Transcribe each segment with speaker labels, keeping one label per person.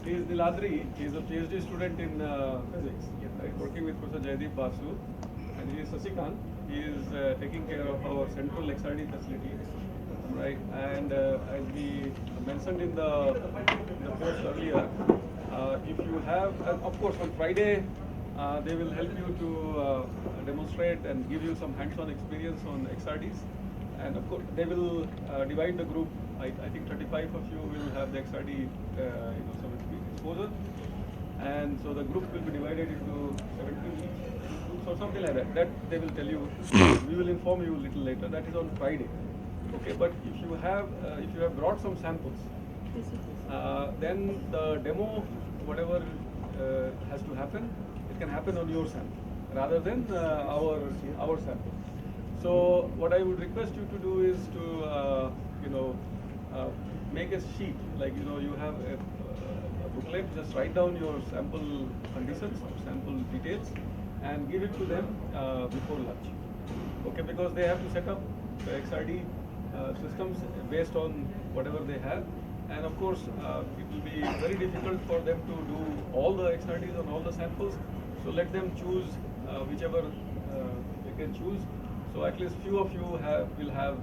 Speaker 1: He is Niladri. He is a PhD student in physics, right, working with Professor Jaideep Basu. And he is Sasikant. He is taking care of our central XRD facility, right? And as we mentioned in the post earlier, if you have, of course, on Friday, they will help you to demonstrate and give you some hands-on experience on XRDs. And of course, they will divide the group. I think 35 of you will have the XRD, some exposure. And so the group will be divided into 17 each groups or something like that. That they will tell you. We will inform you a little later. That is on Friday. Okay, but if you have brought some samples, then the demo, whatever has to happen, it can happen on your sample rather than our sample. So what I would request you to do is to make a sheet, like you have a booklet. Just write down your sample conditions, sample details, and give it to them before lunch. Okay, because they have to set up the XRD systems based on whatever they have. And of course, it will be very difficult for them to do all the XRDs on all the samples. So let them choose whichever they can choose. So at least few of you will have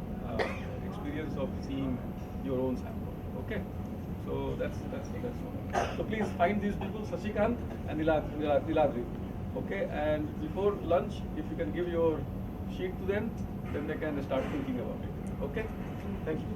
Speaker 1: experience of seeing your own sample. Okay. So that's all. So please find these people, Sashikant and Niladri. Okay. And before lunch, if you can give your sheet to them, then they can start thinking about it. Okay. Thank you.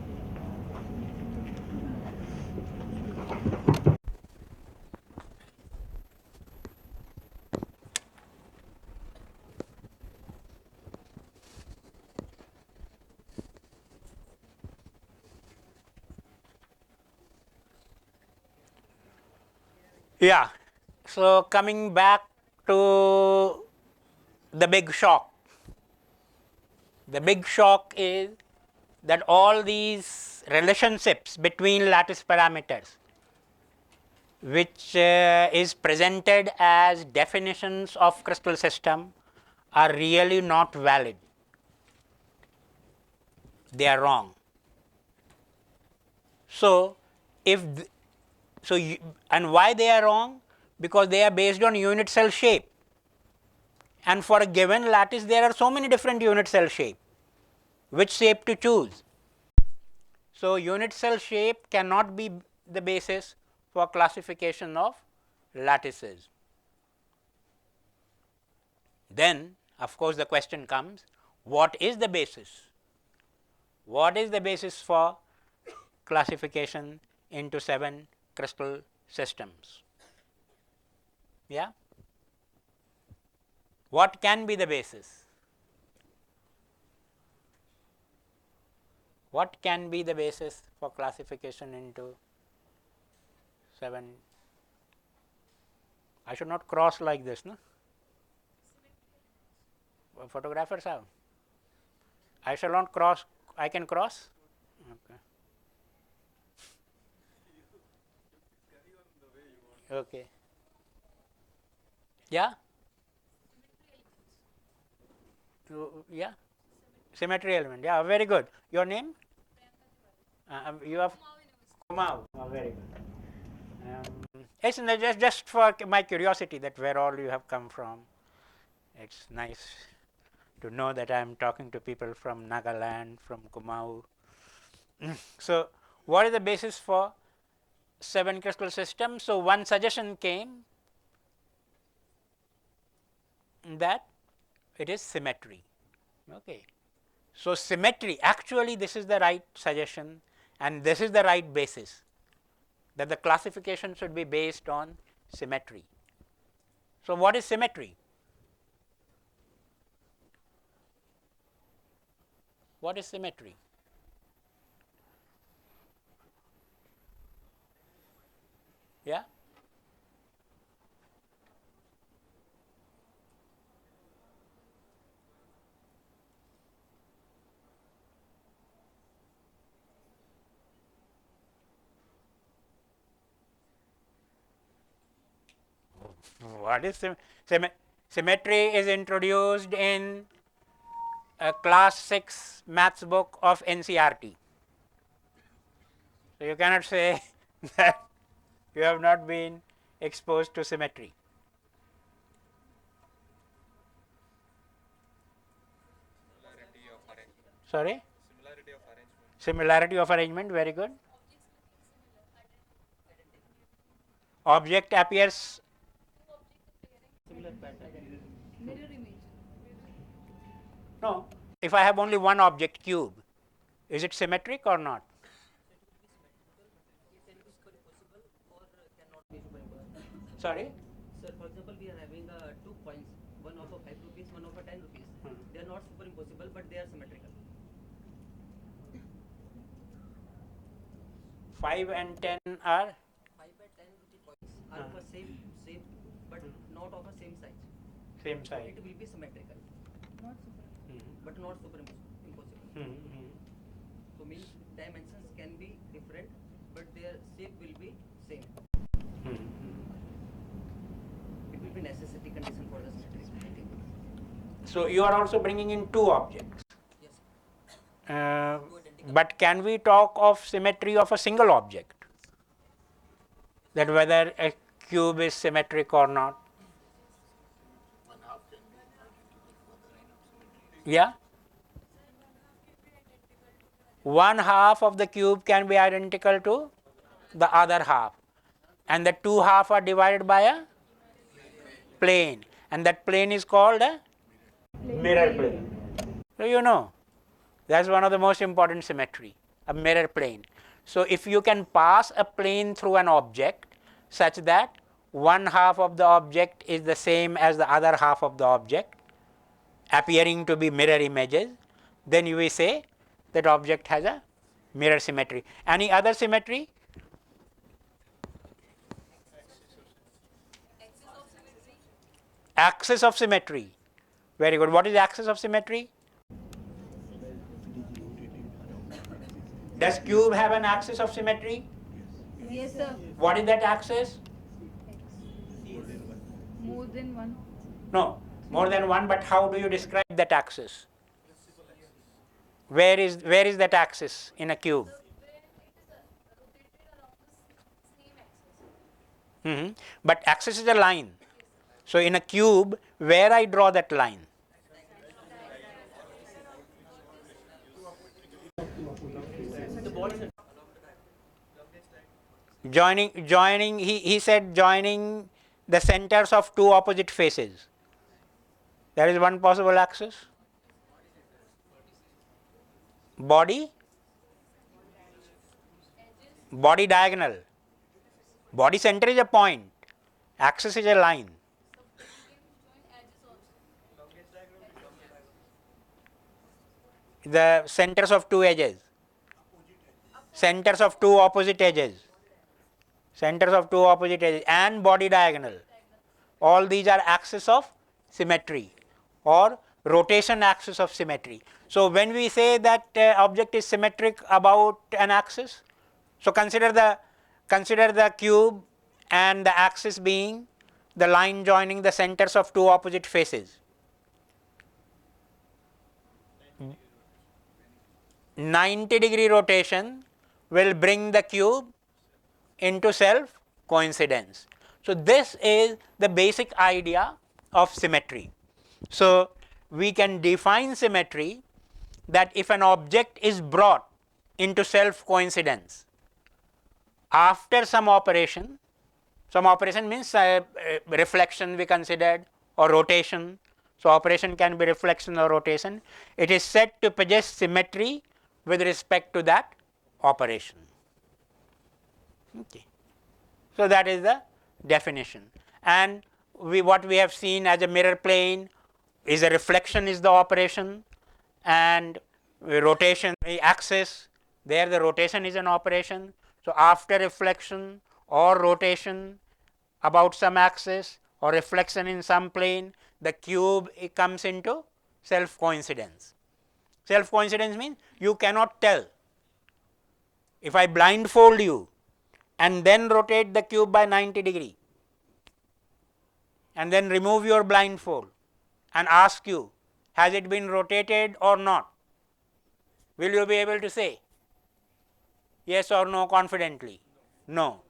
Speaker 2: Yeah. So coming back to the big shock. The big shock is that all these relationships between lattice parameters, which is presented as definitions of crystal system, are really not valid. They are wrong. So if and why they are wrong? Because they are based on unit cell shape. And for a given lattice, there are so many different unit cell shape. Which shape to choose? So unit cell shape cannot be the basis for classification of lattices. Then, of course, the question comes, what is the basis? What is the basis for classification into 7 crystal systems? Yeah? What can be the basis? What can be the basis for classification into 7? I should not cross like this, no? Photographers have. I shall not cross. I can cross? Okay. Okay. Yeah? Yeah? Symmetry element. Yeah, very good. Your name? You have Kumau. Oh, very good. Yes, no, just for my curiosity that where all you have come from. It's nice to know that I am talking to people from Nagaland, from Kumau. So, what is the basis for 7 crystal systems? So, one suggestion came that it is symmetry. Okay. So, symmetry, actually this is the right suggestion and this is the right basis, that the classification should be based on symmetry. So, what is symmetry? What is symmetry? Yeah? What is symmetry? Is introduced in a class 6 maths book of NCRT. So, you cannot say that You have not been exposed to symmetry. Sorry? Similarity of arrangement, very good. Object appears. No. If I have only one object, cube, is it symmetric or not? Sorry?
Speaker 3: Sir, for example, we are having two coins, one of a 5 rupees, one of a 10 rupees. They are not superimposable, but they are symmetrical.
Speaker 2: 5 and 10 are
Speaker 3: 5 and 10 rupee coins are of a same shape, but not of a same size.
Speaker 2: same
Speaker 3: So
Speaker 2: size.
Speaker 3: it will be symmetrical, but not superimposable. So means dimensions can be different, but their shape will be same. It will be necessity condition for the symmetry, I think.
Speaker 2: So you are also bringing in two objects.
Speaker 3: Yes.
Speaker 2: But can we talk of symmetry of a single object? That whether a cube is symmetric or not? Yeah? One half of the cube can be identical to the other half, and the two halves are divided by a plane, and that plane is called a mirror plane. So you know, that's one of the most important symmetry, a mirror plane. So if you can pass a plane through an object such that one half of the object is the same as the other half of the object, appearing to be mirror images, then you will say that object has a mirror symmetry. Any other symmetry? Axis of symmetry. Very good. What is axis of symmetry? Does cube have an axis of symmetry?
Speaker 4: Yes, sir.
Speaker 2: What is that axis?
Speaker 4: More than one.
Speaker 2: No, more than one, but how do you describe that axis? Where is that axis in a cube? But axis is a line. So in a cube, where I draw that line? Joining, he said joining the centers of two opposite faces. That is one possible axis. Body diagonal. Body center is a point. Axis is a line. The centers of two edges. Centers of two opposite edges. Centers of two opposite edges and body diagonal. All these are axis of symmetry or rotation axis of symmetry. So when we say that object is symmetric about an axis, so consider the cube and the axis being the line joining the centers of two opposite faces. 90-degree rotation will bring the cube into self coincidence. So this is the basic idea of symmetry. So we can define symmetry that if an object is brought into self coincidence after some operation means reflection we considered or rotation. So operation can be reflection or rotation. It is said to possess symmetry with respect to that operation. Okay. So that is the definition. And what we have seen as a mirror plane is a reflection is the operation, and rotation axis, there the rotation is an operation. So after reflection or rotation about some axis or reflection in some plane, the cube comes into self coincidence. Self coincidence means you cannot tell. If I blindfold you and then rotate the cube by 90-degree and then remove your blindfold and ask you, has it been rotated or not? Will you be able to say yes or no confidently? No.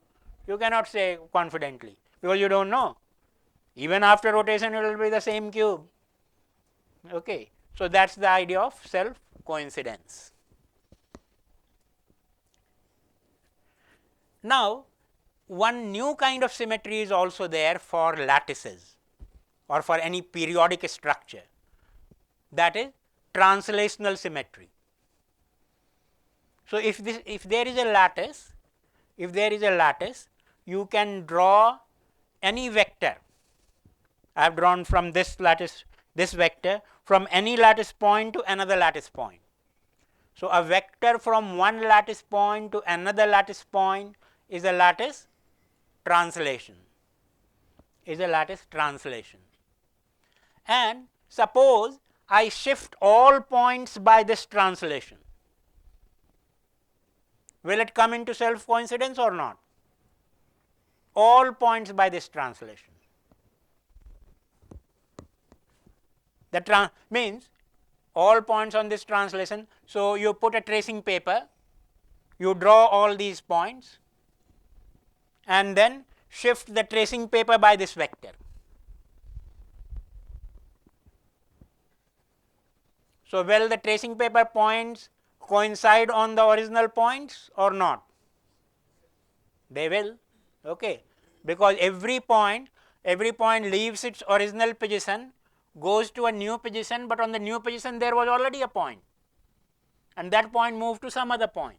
Speaker 2: You cannot say confidently because you don't know. Even after rotation, it will be the same cube. Okay. So that's the idea of self coincidence. Now, one new kind of symmetry is also there for lattices or for any periodic structure, that is translational symmetry. So if there is a lattice, you can draw any vector. I have drawn from this lattice this vector from any lattice point to another lattice point. So a vector from one lattice point to another lattice point is a lattice translation, and suppose I shift all points by this translation, will it come into self coincidence or not? All points by this translation. That means all points on this translation. So you put a tracing paper, you draw all these points and then shift the tracing paper by this vector. So will the tracing paper points coincide on the original points or not? They will, okay, because every point leaves its original position, goes to a new position, but on the new position there was already a point and that point moved to some other point.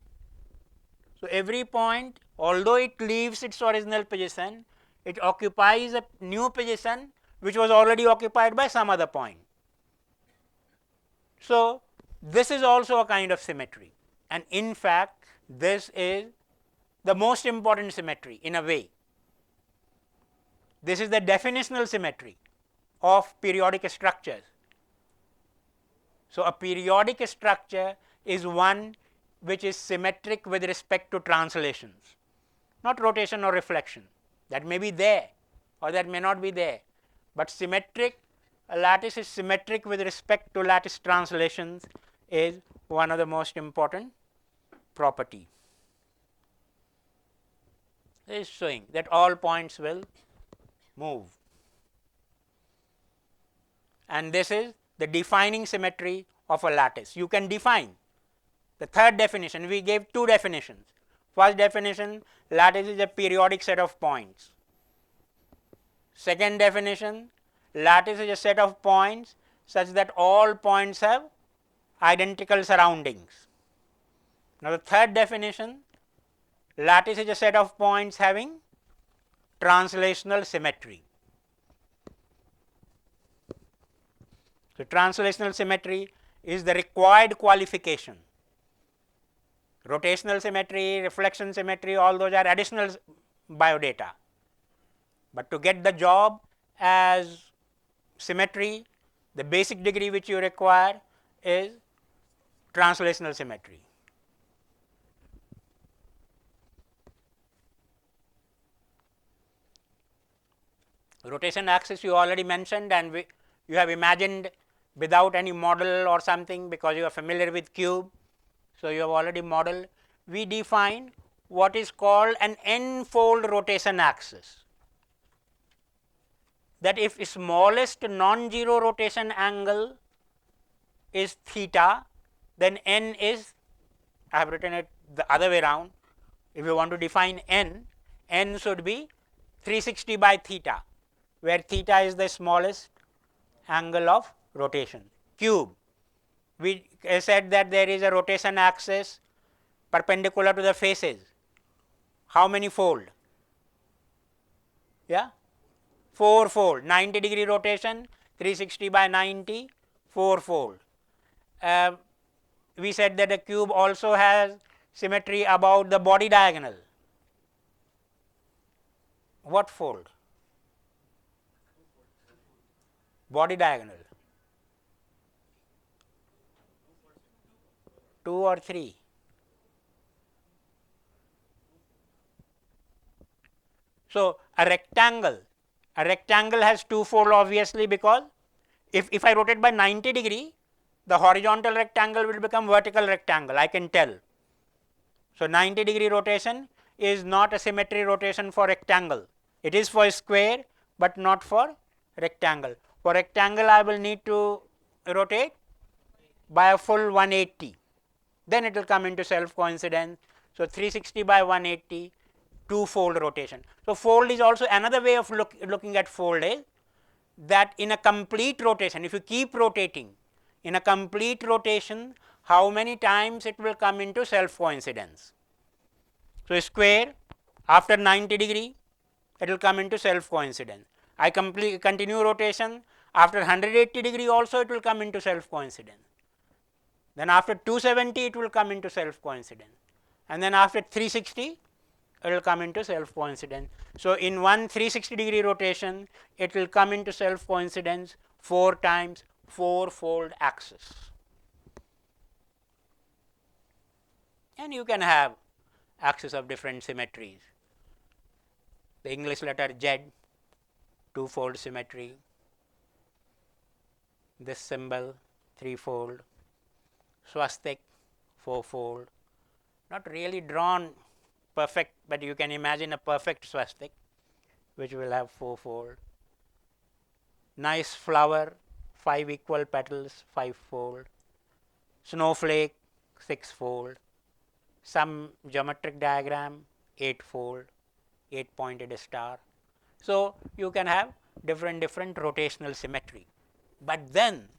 Speaker 2: So every point, although it leaves its original position, it occupies a new position which was already occupied by some other point. So this is also a kind of symmetry, and in fact this is the most important symmetry in a way. This is the definitional symmetry of periodic structures. So a periodic structure is one which is symmetric with respect to translations, not rotation or reflection. That may be there or that may not be there, but symmetric, a lattice is symmetric with respect to lattice translations is one of the most important property. It is showing that all points will move, and this is the defining symmetry of a lattice. You can define the third definition. We gave two definitions. First definition, lattice is a periodic set of points. Second definition, lattice is a set of points such that all points have identical surroundings. Now the third definition, lattice is a set of points having translational symmetry. So translational symmetry is the required qualification. Rotational symmetry, reflection symmetry, all those are additional biodata. But to get the job as symmetry, the basic degree which you require is translational symmetry. Rotation axis you already mentioned, and you have imagined without any model or something because you are familiar with cube. So you have already modeled. We define what is called an n-fold rotation axis. That if smallest non-zero rotation angle is theta, then n is, I have written it the other way around. If you want to define n should be 360 by theta, where theta is the smallest angle of rotation. Cube, we said that there is a rotation axis perpendicular to the faces. How many fold? Yeah, 4 fold. 90 degree rotation, 360 by 90, 4 fold. We said that the cube also has symmetry about the body diagonal. What fold? Body diagonal. 2 or 3? So a rectangle has 2 fold obviously, because if I rotate by 90 degree, the horizontal rectangle will become vertical rectangle, I can tell. So 90 degree rotation is not a symmetry rotation for rectangle. It is for square, but not for rectangle. For rectangle, I will need to rotate by a full 180, then it will come into self coincidence. So, 360 by 180, two-fold rotation. So, fold is also another way of looking at fold is that in a complete rotation, if you keep rotating in a complete rotation, how many times it will come into self coincidence. So, square after 90 degree it will come into self coincidence. I continue rotation after 180 degree also it will come into self coincidence. Then after 270 it will come into self coincidence, and then after 360 it will come into self coincidence. So, in one 360 degree rotation it will come into self coincidence 4 times, 4-fold axis. And you can have axis of different symmetries. The English letter Z, two-fold symmetry, this symbol 3-fold, swastik 4-fold, not really drawn perfect, but you can imagine a perfect swastik which will have 4-fold. Nice flower, 5 equal petals, 5-fold, snowflake 6-fold, some geometric diagram 8-fold, 8-pointed star. So, you can have different rotational symmetry, but then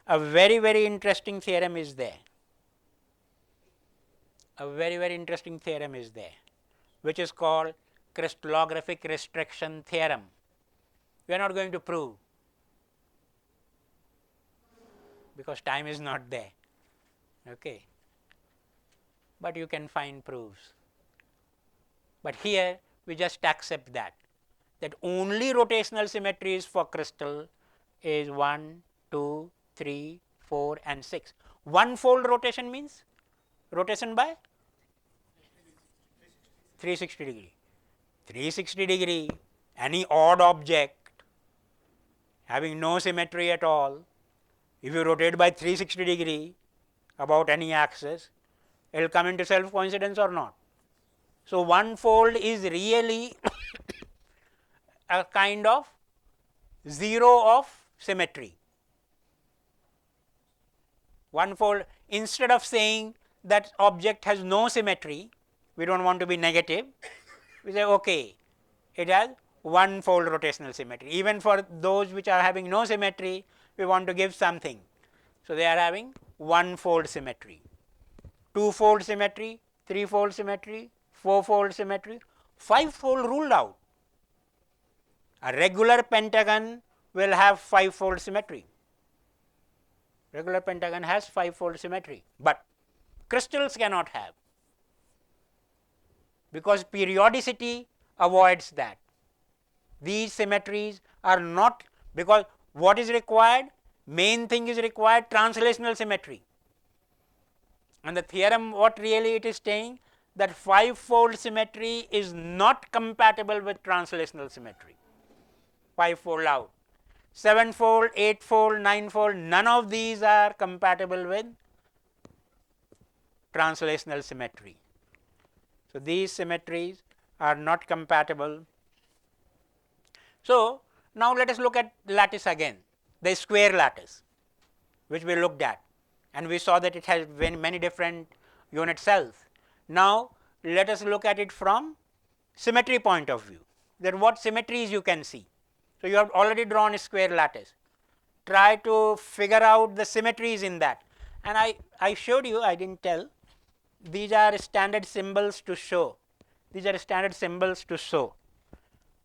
Speaker 2: a very interesting theorem is there. A very interesting theorem is there, which is called crystallographic restriction theorem. We are not going to prove because time is not there, okay. But you can find proofs. But here we just accept that only rotational symmetries for crystal is 1, 2, 3, 4 and 6. One-fold rotation means rotation by 360 degree. 360 degree, any odd object having no symmetry at all, if you rotate by 360 degree about any axis, it will come into self coincidence or not. So, one fold is really a kind of zero of symmetry. One fold, instead of saying that object has no symmetry, we do not want to be negative, we say okay, it has one fold rotational symmetry. Even for those which are having no symmetry, we want to give something. So, they are having one fold symmetry, two-fold symmetry, three-fold symmetry, four-fold symmetry, five-fold ruled out. A regular pentagon will have five-fold symmetry. Regular pentagon has five-fold symmetry, but crystals cannot have, because periodicity avoids that. These symmetries are not, because what is required? Main thing is required translational symmetry. And the theorem, what really it is saying, that five-fold symmetry is not compatible with translational symmetry. Five-fold out. Seven-fold, eight-fold, nine-fold, none of these are compatible with translational symmetry. So, these symmetries are not compatible. So, now let us look at lattice again, the square lattice which we looked at, and we saw that it has many different unit cells. Now, let us look at it from symmetry point of view, that what symmetries you can see. So, you have already drawn a square lattice, try to figure out the symmetries in that, and I showed you, I did not tell, these are standard symbols to show, these are standard symbols to show.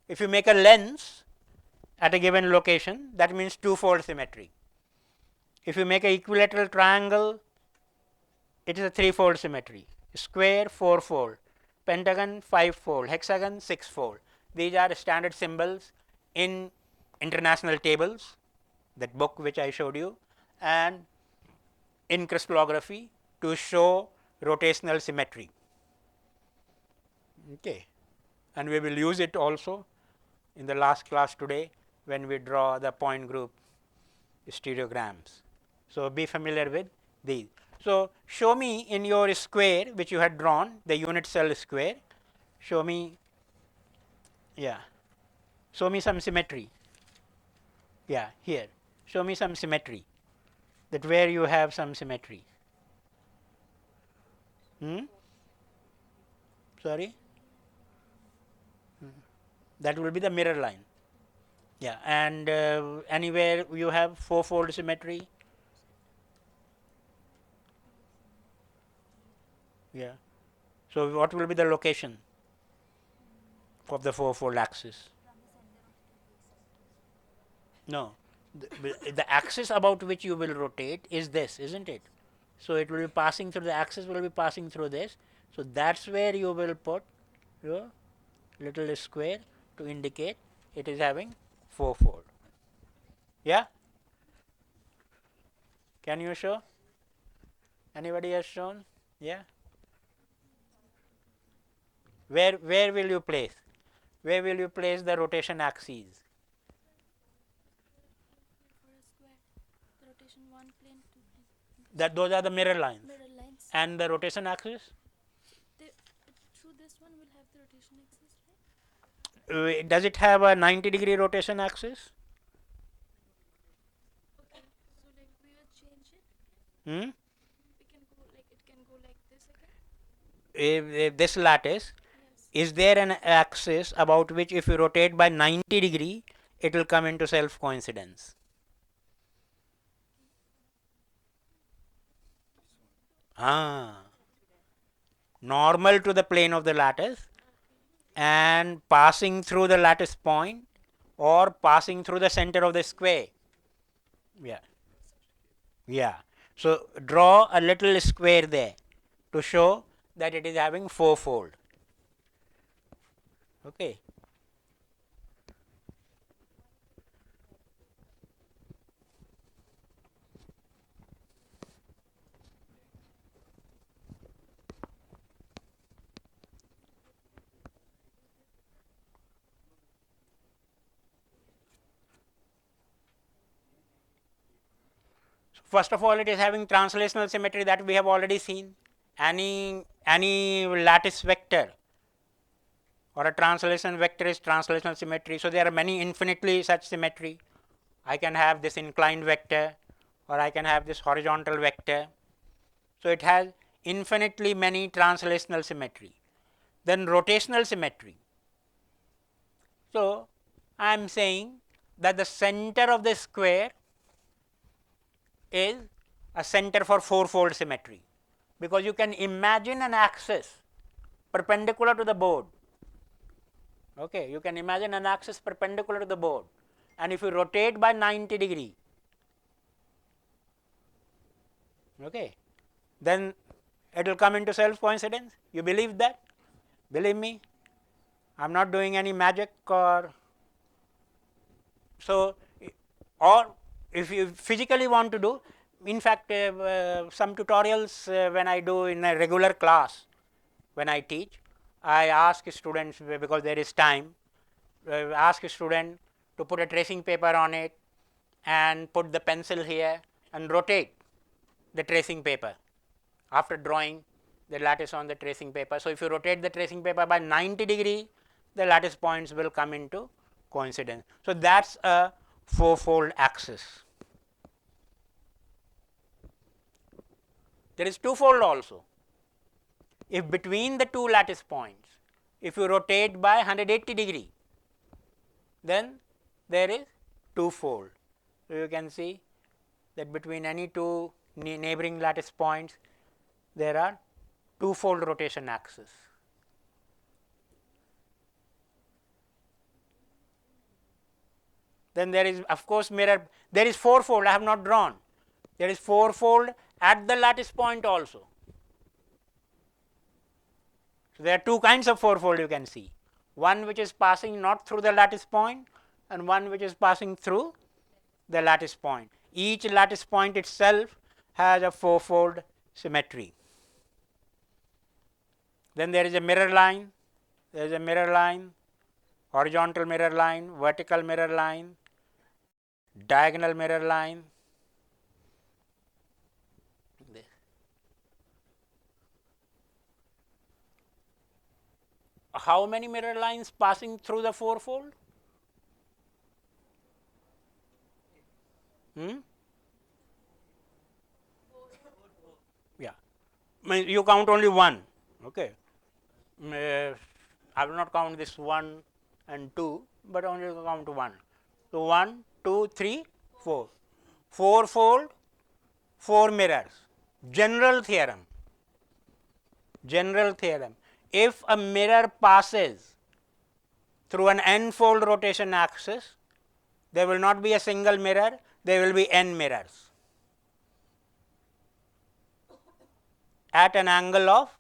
Speaker 2: If you make a lens at a given location, that means two-fold symmetry. If you make an equilateral triangle, it is a three-fold symmetry, square four-fold, pentagon 5-fold, hexagon 6-fold. These are standard symbols in international tables, that book which I showed you, and in crystallography to show rotational symmetry. Okay. And we will use it also in the last class today when we draw the point group stereograms. So, be familiar with these. So show me in your square which you had drawn, the unit cell square, show me, yeah, show me some symmetry. Yeah, here, show me some symmetry, that where you have some symmetry. Sorry? That will be the mirror line. Yeah, and anywhere you have fourfold symmetry. Yeah. So what will be the location of the fourfold axis? No, the axis about which you will rotate is this, isn't it? So it will be passing through, the axis will be passing through this. So that's where you will put your little square to indicate it is having fourfold. Yeah? Can you show? Anybody has shown? Yeah? Where will you place? Where will you place the rotation axes?
Speaker 5: For a square, the rotation one plane, two plane.
Speaker 2: That those are the mirror lines.
Speaker 5: Mirror lines.
Speaker 2: And the rotation axis?
Speaker 5: They, through this one will have the rotation axis, right?
Speaker 2: Does it have a 90-degree rotation axis?
Speaker 5: Okay. So like we will change it.
Speaker 2: Hmm?
Speaker 5: We can go like it can go like this again.
Speaker 2: If this lattice,
Speaker 5: Yes.
Speaker 2: is there an axis about which if you rotate by 90 degree, it will come into self coincidence? Normal to the plane of the lattice and passing through the lattice point or passing through the center of the square. Yeah. Yeah. So draw a little square there to show that it is having fourfold. Okay. First of all, it is having translational symmetry, that we have already seen. Any lattice vector or a translation vector is translational symmetry. So there are many infinitely such symmetry. I can have this inclined vector or I can have this horizontal vector. So it has infinitely many translational symmetry. Then rotational symmetry. So I am saying that the center of the square is a center for fourfold symmetry, because you can imagine an axis perpendicular to the board. Okay, you can imagine an axis perpendicular to the board, and if you rotate by 90 degree, okay, then it will come into self coincidence. You believe that? Believe me, I am not doing any magic. Or so, or if you physically want to do, in fact some tutorials when I do in a regular class, when I teach, I ask students, because there is time, ask a student to put a tracing paper on it and put the pencil here and rotate the tracing paper after drawing the lattice on the tracing paper. So if you rotate the tracing paper by 90 degree, the lattice points will come into coincidence. So that's a fourfold axis. There is twofold also. If between the two lattice points, if you rotate by 180 degree, then there is twofold. So you can see that between any two neighboring lattice points, there are twofold rotation axis. Then there is of course mirror, there is fourfold, I have not drawn. There is fourfold at the lattice point also. So there are two kinds of fourfold you can see, one which is passing not through the lattice point and one which is passing through the lattice point. Each lattice point itself has a fourfold symmetry. Then there is a mirror line, there is a mirror line, horizontal mirror line, vertical mirror line, diagonal mirror line. how many mirror lines passing through the fourfold? Yeah, you count only one. Okay, I will not count this 1 and 2, but only count 1. So 1, 2, 3, 4. Fourfold, 4 mirrors. General theorem. General theorem. If a mirror passes through an n-fold rotation axis, there will not be a single mirror, there will be n mirrors at an angle of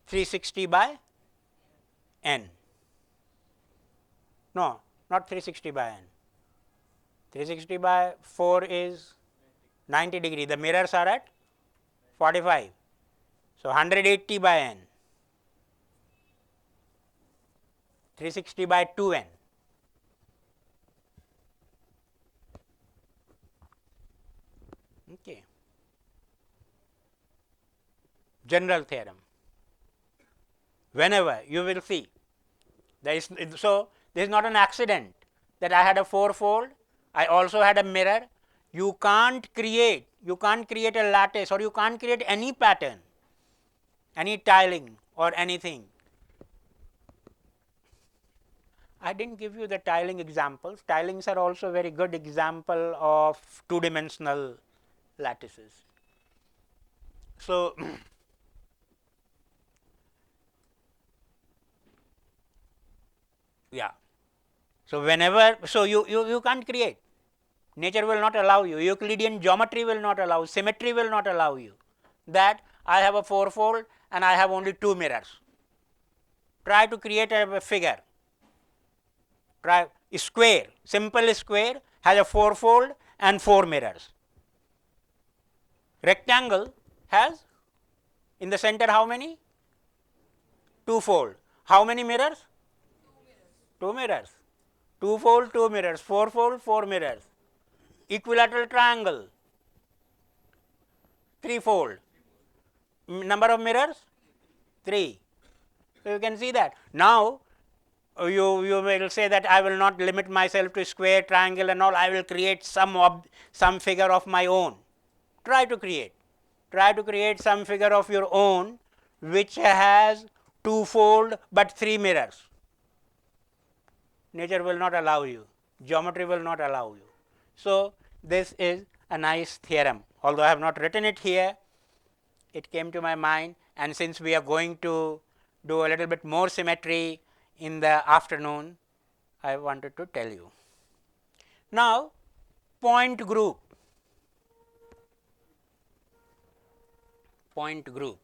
Speaker 2: 360 by n. No, not 360 by n. 360 by 4 is 90 degree. The mirrors are at 45. So 180 by n. 360 by 2n. Okay. General theorem. Whenever you will see, so this is not an accident that I had a fourfold, I also had a mirror. You can't create a lattice, or you can't create any pattern, any tiling or anything. I didn't give you the tiling examples. Tilings are also very good example of two-dimensional lattices. So yeah. So whenever, so you can't create. Nature will not allow you. Euclidean geometry will not allow. Symmetry will not allow you. That I have a fourfold and I have only 2 mirrors. Try to create a figure. Try square. Simple square has a fourfold and 4 mirrors. Rectangle has in the center how many? 2-fold. How many mirrors? 2 mirrors. 2-fold, 2 mirrors. 4-fold, 4 mirrors. Equilateral triangle, 3-fold. Number of mirrors? 3. So you can see that. Now you will say that I will not limit myself to square, triangle and all. I will create some figure of my own. Try to create. Try to create some figure of your own which has 2-fold but 3 mirrors. Nature will not allow you. Geometry will not allow you. So this is a nice theorem. Although I have not written it here, it came to my mind, and since we are going to do a little bit more symmetry in the afternoon, I wanted to tell you. Now point group. Point group.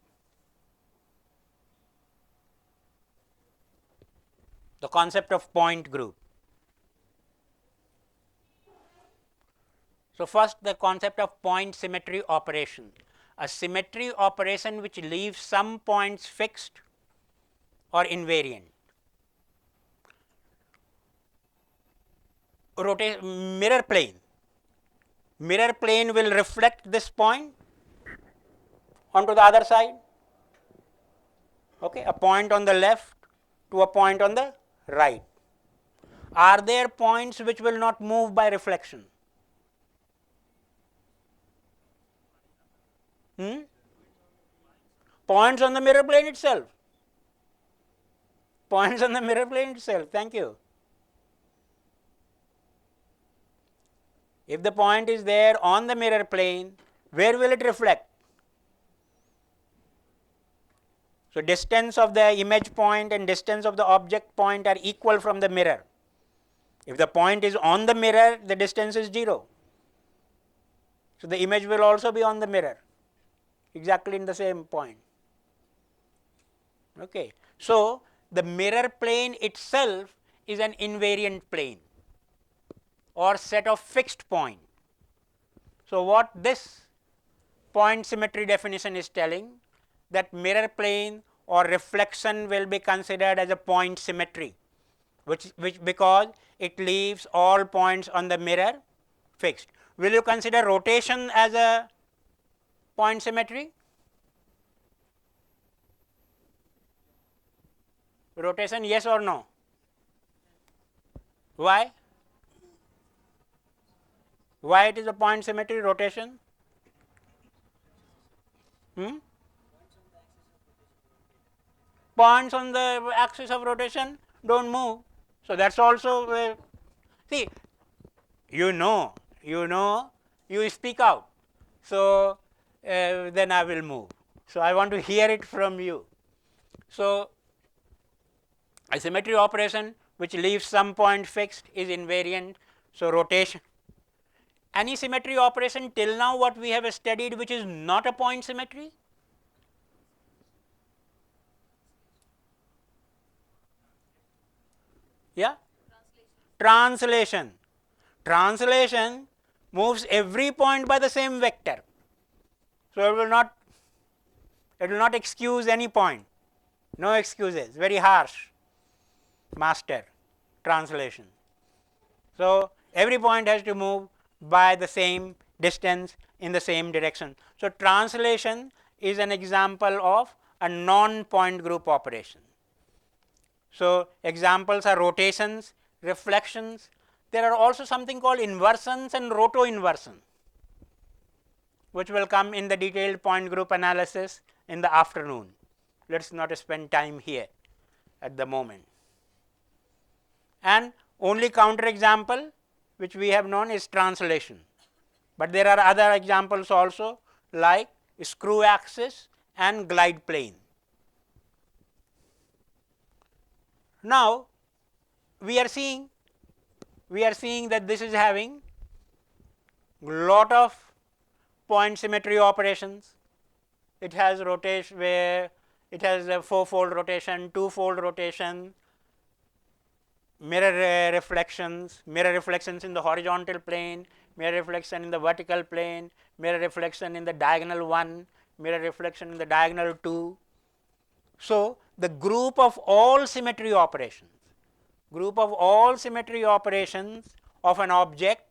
Speaker 2: The concept of point group. So first, the concept of point symmetry operation. A symmetry operation which leaves some points fixed or invariant. Mirror plane. Mirror plane will reflect this point onto the other side. Okay, a point on the left to a point on the right. Are there points which will not move by reflection? Points on the mirror plane itself. Points on the mirror plane itself. Thank you. If the point is there on the mirror plane, where will it reflect? So distance of the image point and distance of the object point are equal from the mirror. If the point is on the mirror, the distance is 0. So the image will also be on the mirror, exactly in the same point. Okay. So the mirror plane itself is an invariant plane or set of fixed point. So what this point symmetry definition is telling, that mirror plane or reflection will be considered as a point symmetry, which because it leaves all points on the mirror fixed. Will you consider rotation as a point symmetry? rotation, yes or no? Why? Why it is a point symmetry rotation? Points on the axis of rotation don't move. So that's also see, you know, you speak out. So then I will move. So I want to hear it from you. So a symmetry operation which leaves some point fixed is invariant. So rotation. Any symmetry operation till now what we have studied which is not a point symmetry? Yeah? Translation. Translation moves every point by the same vector. So it will not excuse any point. No excuses, very harsh. Master translation. So every point has to move by the same distance in the same direction. So translation is an example of a non-point group operation. So examples are rotations, reflections. There are also something called inversions and roto-inversion, which will come in the detailed point group analysis in the afternoon. Let us not spend time here at the moment. And only counter example which we have known is translation, but there are other examples also like screw axis and glide plane. Now we are seeing that this is having lot of point symmetry operations. It has rotation where it has a 4-fold rotation, 2-fold rotation, mirror reflections in the horizontal plane, mirror reflection in the vertical plane, mirror reflection in the diagonal 1, mirror reflection in the diagonal 2. So the group of all symmetry operations of an object,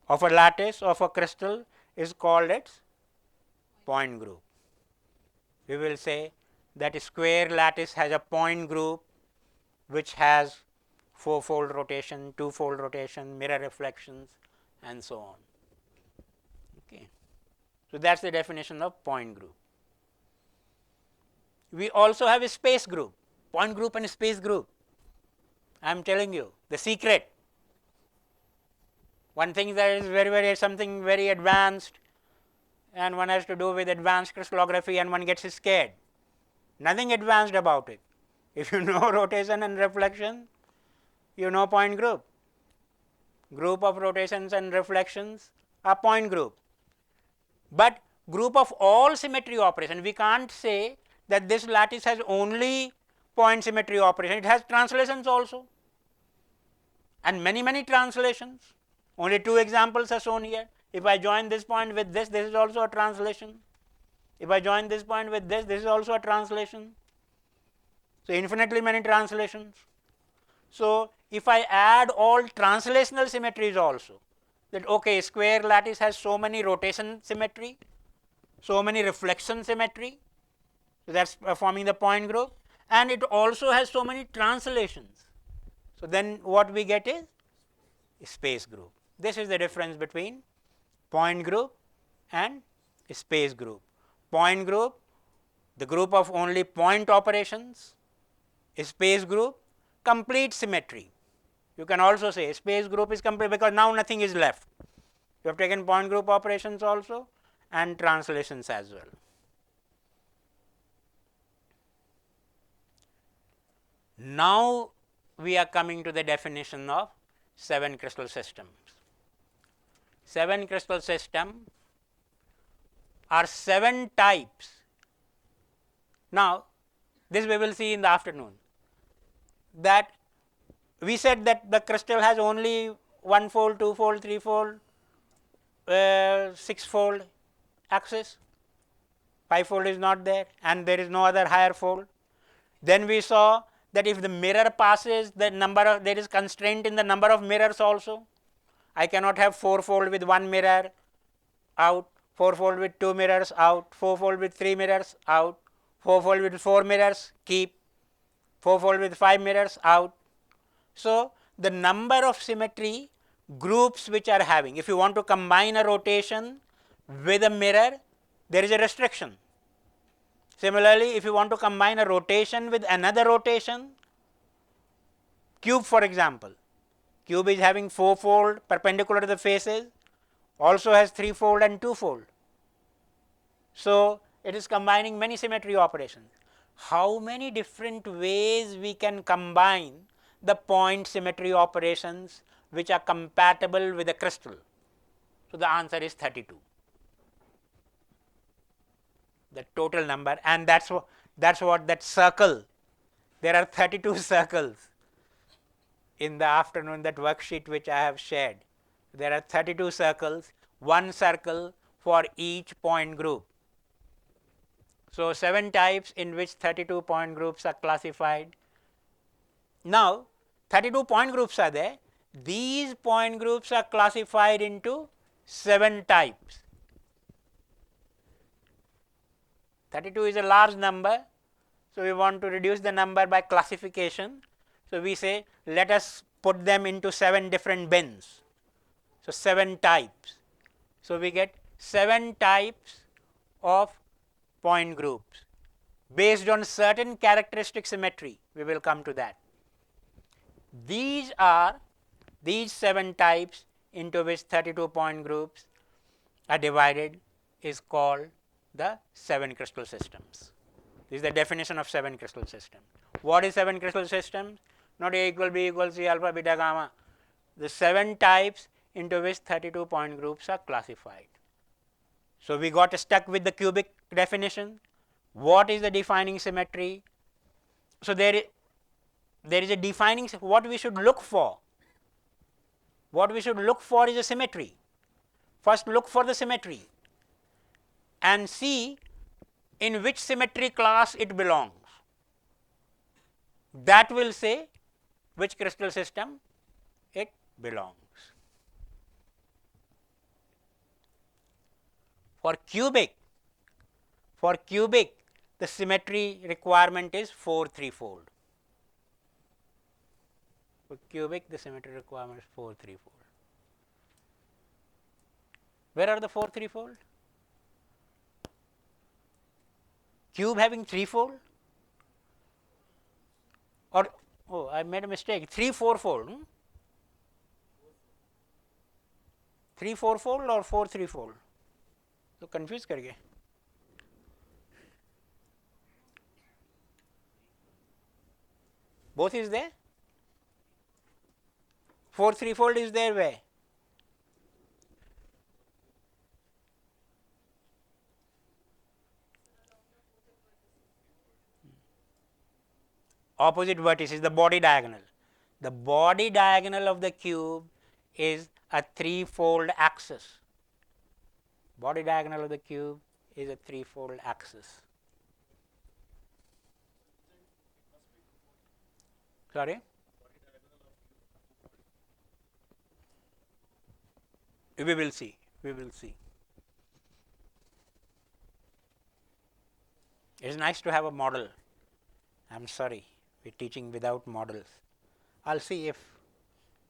Speaker 2: of a lattice, of a crystal is called its point group. We will say that a square lattice has a point group which has 4-fold rotation, 2-fold rotation, mirror reflections and so on. Okay. So that's the definition of point group. We also have a space group, point group and space group. I am telling you the secret. One thing that is very something very advanced and one has to do with advanced crystallography and one gets scared. Nothing advanced about it. If you know rotation and reflection, you know point group. Group of rotations and reflections are point group. But group of all symmetry operation, we can't say that this lattice has only point symmetry operation, it has translations also and many translations. Only 2 examples are shown here. If I join this point with this is also a translation. If I join this point with this is also a translation. So infinitely many translations. So if I add all translational symmetries also, that okay, square lattice has so many rotation symmetry, so many reflection symmetry, so that's forming the point group, and it also has so many translations. So then what we get is space group. This is the difference between point group and space group. Point group, the group of only point operations. Space group, complete symmetry. You can also say space group is complete because now nothing is left. You have taken point group operations also and translations as well. Now we are coming to the definition of 7 crystal systems. 7 crystal system are 7 types. Now this we will see in the afternoon, that we said that the crystal has only 1-fold, 2-fold, 3-fold, 6-fold axis, 5-fold is not there and there is no other higher fold. Then we saw that if the mirror passes, the number of, there is constraint in the number of mirrors also. I cannot have 4-fold with 1 mirror out, 4-fold with 2 mirrors out, 4-fold with 3 mirrors out, 4-fold with 4 mirrors keep. 4-fold with 5 mirrors out. So the number of symmetry groups which are having, if you want to combine a rotation with a mirror, there is a restriction. Similarly, if you want to combine a rotation with another rotation, cube for example, cube is having 4-fold perpendicular to the faces, also has 3-fold and 2-fold. So it is combining many symmetry operations. How many different ways we can combine the point symmetry operations which are compatible with a crystal? So the answer is 32. The total number, and that's what that circle. There are 32 circles in the afternoon, that worksheet which I have shared. There are 32 circles, one circle for each point group. So 7 types in which 32 point groups are classified. Now 32 point groups are there. These point groups are classified into 7 types. 32 is a large number, so we want to reduce the number by classification. So we say let us put them into 7 different bins. So 7 types. So we get 7 types of point groups based on certain characteristic symmetry. We will come to that. These 7 types into which 32 point groups are divided is called the 7 crystal systems. This is the definition of 7 crystal systems. What is 7 crystal systems? Not A equal B equal C alpha beta gamma. The 7 types into which 32 point groups are classified. So we got stuck with the cubic definition. What is the defining symmetry? So there is a defining what we should look for. What we should look for is a symmetry. First look for the symmetry and see in which symmetry class it belongs. That will say which crystal system it belongs. For cubic, the symmetry requirement is 4-3-fold. For cubic, the symmetry requirement is 4-3-fold. Where are the 4-3-fold? Cube having 3-fold? Or, oh, I made a mistake, 3-4-fold. 3-4-fold or 4-3-fold? So confused कर गए. Both is there? 4-3-fold is there where? Opposite vertices, the body diagonal. The body diagonal of the cube is a 3-fold axis. Body diagonal of the cube is a 3-fold axis. Sorry? We will see. We will see. It is nice to have a model. I am sorry, we are teaching without models. I will see if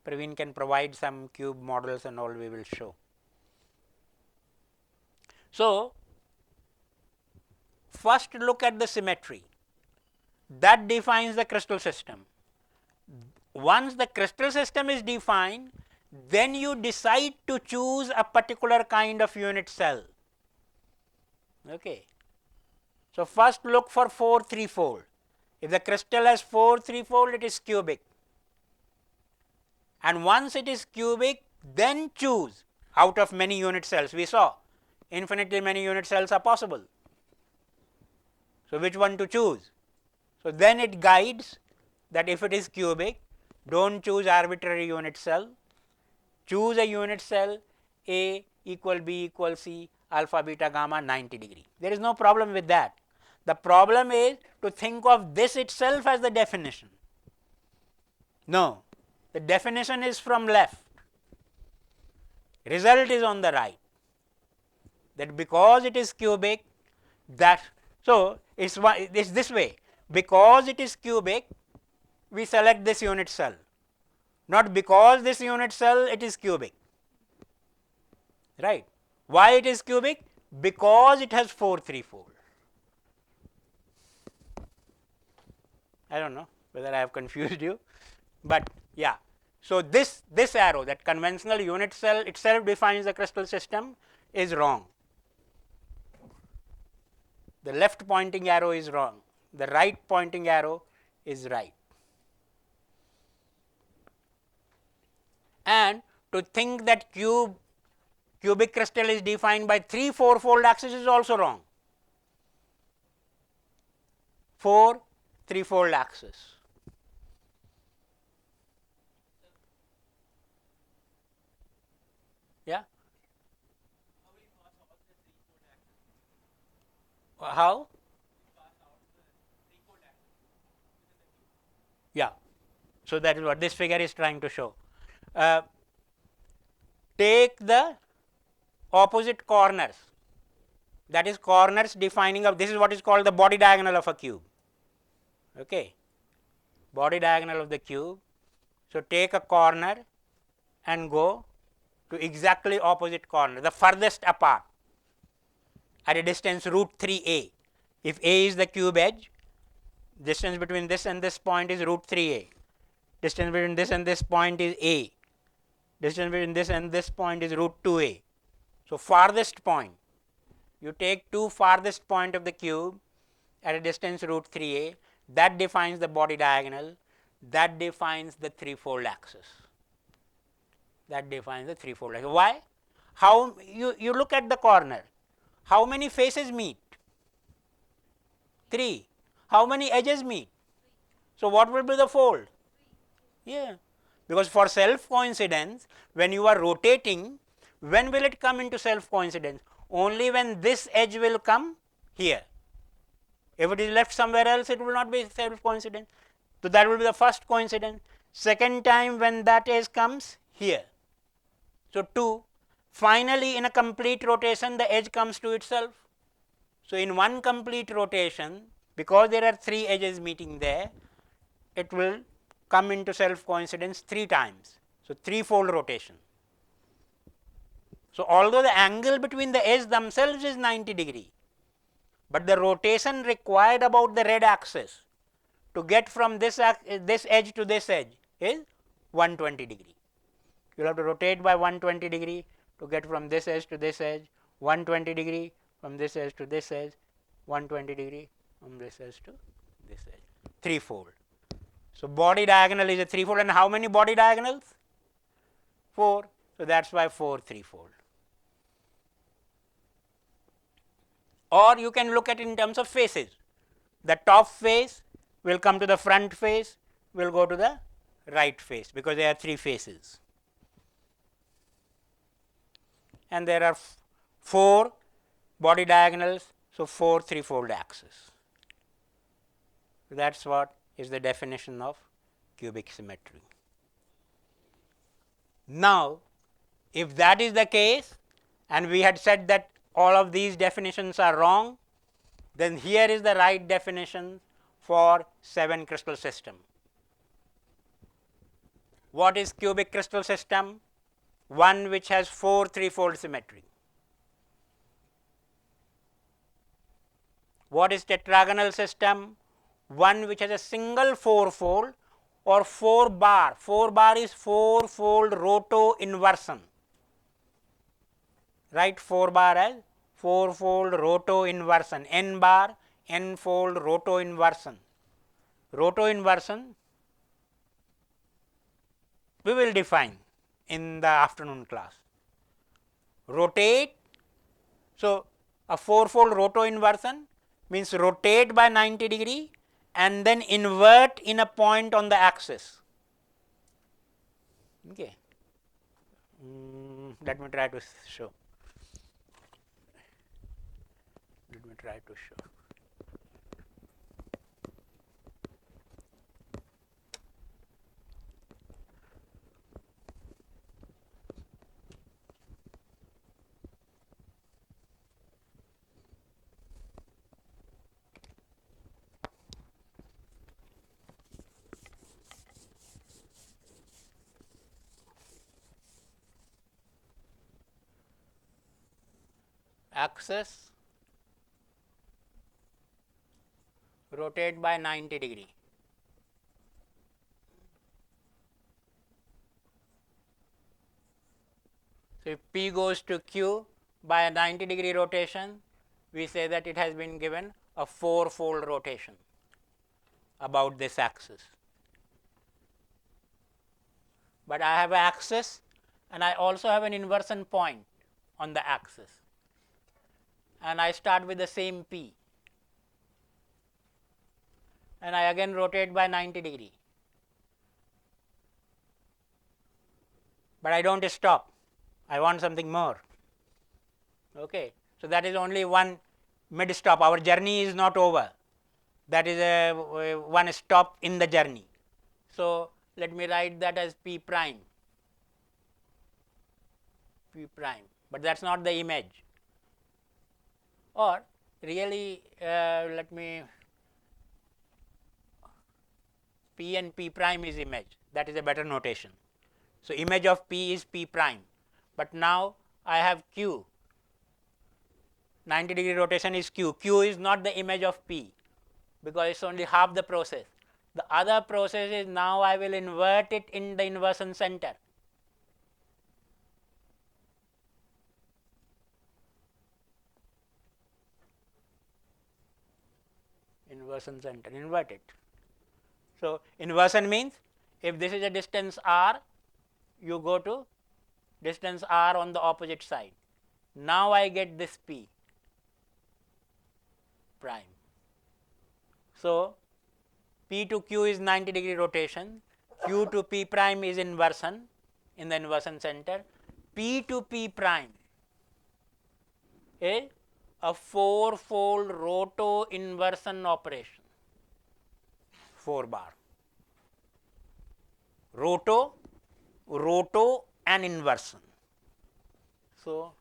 Speaker 2: Praveen can provide some cube models and all we will show. So, first look at the symmetry. That defines the crystal system. Once the crystal system is defined, then you decide to choose a particular kind of unit cell. Okay. So first look for 4-3-fold. If the crystal has 4-3-fold, it is cubic. And once it is cubic, then choose out of many unit cells. We saw infinitely many unit cells are possible. So which one to choose? So then it guides that if it is cubic, don't choose arbitrary unit cell. Choose a unit cell A equal B equal C alpha beta gamma 90 degree. There is no problem with that. The problem is to think of this itself as the definition. No, the definition is from left. Result is on the right. That because it is cubic, that so it's this way. Because it is cubic, we select this unit cell. Not because this unit cell it is cubic, right. Why it is cubic? Because it has 4 3-fold. I don't know whether I have confused you, but yeah. So this arrow, that conventional unit cell itself defines the crystal system, is wrong. The left pointing arrow is wrong. The right pointing arrow is right. And to think that cubic crystal is defined by 3 4-fold axis is also wrong. 4 3-fold axis. Yeah. How? Yeah. So that is what this figure is trying to show. Take the opposite corners, that is corners defining of, this is what is called the body diagonal of a cube. Okay. Body diagonal of the cube. So take a corner and go to exactly opposite corner, the furthest apart, at a distance root 3a. If a is the cube edge, distance between this and this point is root 3a. Distance between this and this point is a. Distance between this and this point is root 2a. So farthest point, you take two farthest point of the cube at a distance root 3a, that defines the body diagonal, that defines the 3-fold axis. That defines the 3-fold axis. Why? How you look at the corner, how many faces meet? 3. How many edges meet? So what will be the fold? Yeah, because for self coincidence, when you are rotating, when will it come into self coincidence? Only when this edge will come here. If it is left somewhere else, it will not be self coincidence. So that will be the first coincidence. Second time when that edge comes here. So 2. Finally, in a complete rotation, the edge comes to itself. So in one complete rotation, because there are 3 edges meeting there, it will come into self coincidence 3 times. So 3-fold rotation. So although the angle between the edges themselves is 90 degree, but the rotation required about the red axis to get from this edge to this edge is 120 degree. You will have to rotate by 120 degree to get from this edge to this edge, 120 degree from this edge to this edge, 120 degree from this edge to this edge, 3-fold. So body diagonal is a 3-fold, and how many body diagonals? 4. So that is why 4 3-fold. Or you can look at it in terms of faces. The top face will come to the front face, will go to the right face, because there are 3 faces. And there are 4 body diagonals, so 4 3-fold axis. That is what is the definition of cubic symmetry. Now, if that is the case, and we had said that all of these definitions are wrong, then here is the right definition for 7 crystal system. What is cubic crystal system? One which has 4 3-fold symmetry. What is tetragonal system? One which has a single 4-fold or 4 bar. 4 bar is 4-fold roto inversion. Write 4 bar as 4-fold roto inversion. N bar, n-fold roto inversion. Roto inversion we will define in the afternoon class. Rotate. So a 4-fold roto inversion means rotate by 90 degree and then invert in a point on the axis. Okay. Let me try to show. Let me try to show. axis rotate by 90 degree. So, if P goes to Q by a 90 degree rotation, we say that it has been given a 4-fold rotation about this axis. But I have an axis and I also have an inversion point on the axis, and I start with the same P, and I again rotate by 90 degree, but I do not stop, I want something more. Okay. So, that is only one mid stop, our journey is not over, that is a one stop in the journey. So, let me write that as P prime, but that is not the image, or really let me, P and P prime is image, that is a better notation. So, image of P is P prime, but now I have Q, 90 degree rotation is Q. Q is not the image of P because it is only half the process. The other process is now I will invert it in the inversion center. Inversion center, invert it. So, inversion means if this is a distance r, you go to distance r on the opposite side. Now, I get this P prime. So, P to Q is 90 degree rotation, Q to P prime is inversion in the inversion center, P to P prime is a 4-fold roto inversion operation, 4 bar. Roto, roto and inversion. So,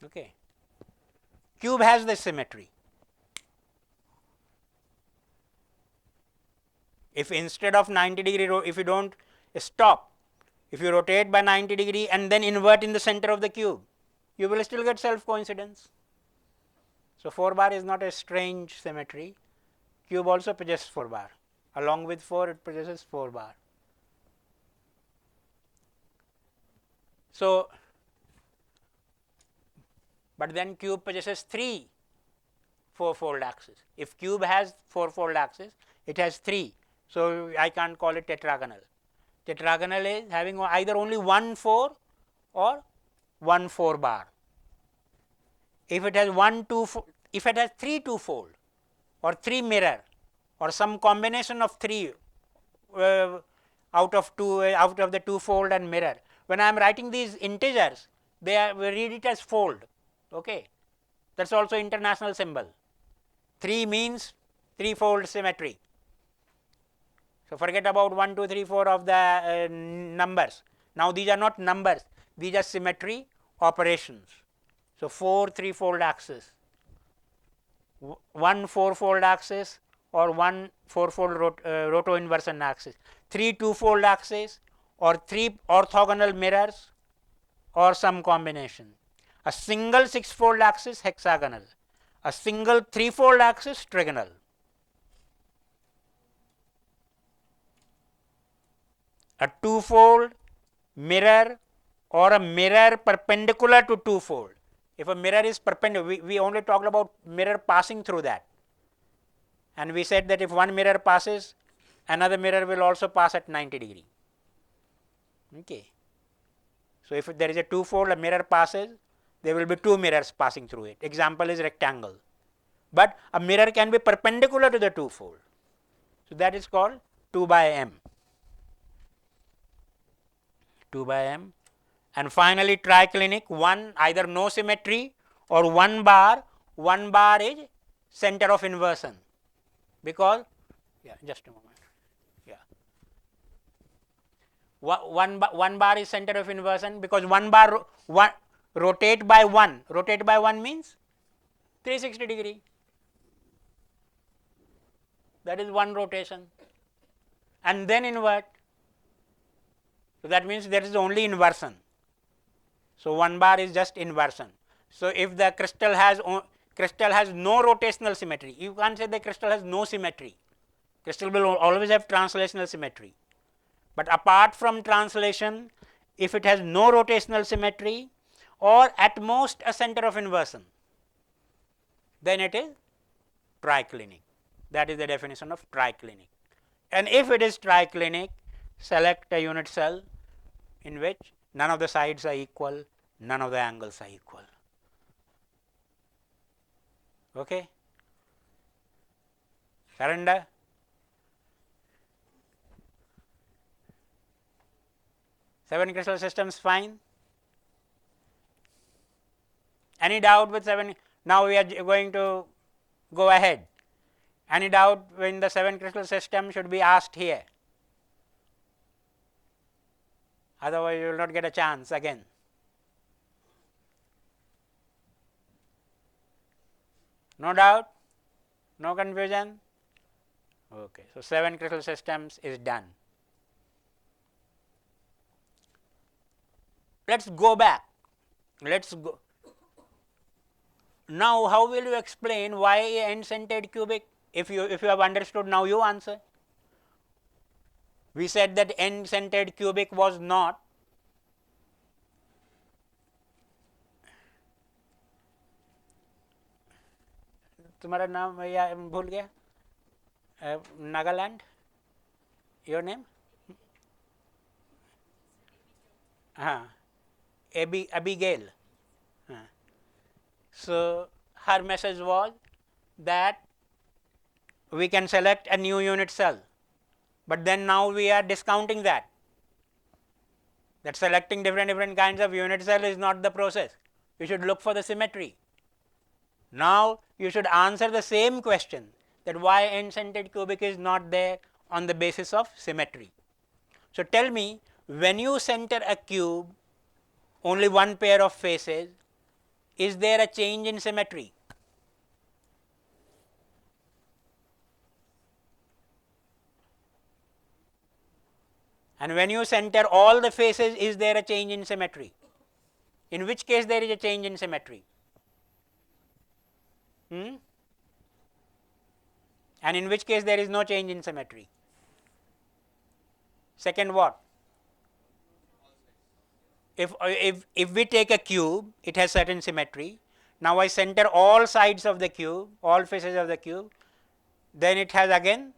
Speaker 2: okay. Cube has the symmetry. If instead of 90 degree, if you do not stop, if you rotate by 90 degree and then invert in the center of the cube, you will still get self coincidence. So, 4 bar is not a strange symmetry, cube also possesses 4 bar, along with 4 it possesses 4 bar. So, but then cube possesses 3 4-fold axis. If cube has 4-fold axis, it has 3. So, I can't call it tetragonal. Tetragonal is having either only 1 4 or 1 4 bar. If it has 1 2, if it has 3 2-fold or 3 mirror or some combination of 3 out of the 2-fold and mirror, when I am writing these integers, we read it as fold. Okay. That is also international symbol. 3 means 3-fold symmetry. So, forget about 1 2 3 4 of the numbers. Now, these are not numbers, these are symmetry operations. So, 4 3-fold axis, 1 4-fold axis or 1 4-fold roto inversion axis, 3 2-fold axis or 3 orthogonal mirrors or some combination, a single 6-fold axis hexagonal, a single 3-fold axis trigonal. A 2-fold mirror or a mirror perpendicular to 2-fold. If a mirror is perpendicular, we only talked about mirror passing through that, and we said that if one mirror passes, another mirror will also pass at 90 degree. Okay. So, if there is a 2-fold, a mirror passes, there will be 2 mirrors passing through it. Example is rectangle, but a mirror can be perpendicular to the 2-fold. So, that is called 2 by m. 2 by m, and finally triclinic, 1 either no symmetry or 1 bar is center of inversion, because just a moment, 1 bar is center of inversion because 1 bar rotate by 1 means 360 degree. that is one rotation, and then invert. So, that means there is only inversion. So, 1 bar is just inversion. So, if the crystal has no rotational symmetry, you can't say the crystal has no symmetry. Crystal will always have translational symmetry, but apart from translation, if it has no rotational symmetry or at most a center of inversion, then it is triclinic. That is the definition of triclinic. And if it is triclinic, select a unit cell in which none of the sides are equal, none of the angles are equal. Okay? Surrender. Seven crystal systems fine. Any doubt with 7? Now we are going to go ahead. Any doubt in the 7 crystal system should be asked here. Otherwise, you will not get a chance again. No doubt? No confusion? Okay. So, 7 crystal systems is done. Let us go back. Let us go. Now, how will you explain why end-centered cubic? If you have understood, now you answer. We said that end-centered cubic was not तुम्हारा नाम या भूल गया Nagaland your name हाँ Abigail. So, her message was that we can select a new unit cell, but then now we are discounting that selecting different kinds of unit cell is not the process. We should look for the symmetry. Now, you should answer the same question, that why end-centered cubic is not there on the basis of symmetry. So, tell me, when you center a cube only one pair of faces, is there a change in symmetry? And when you center all the faces, is there a change in symmetry? In which case there is a change in symmetry? And in which case there is no change in symmetry? Second what? If we take a cube, it has certain symmetry. Now, I center all sides of the cube, all faces of the cube, then it has again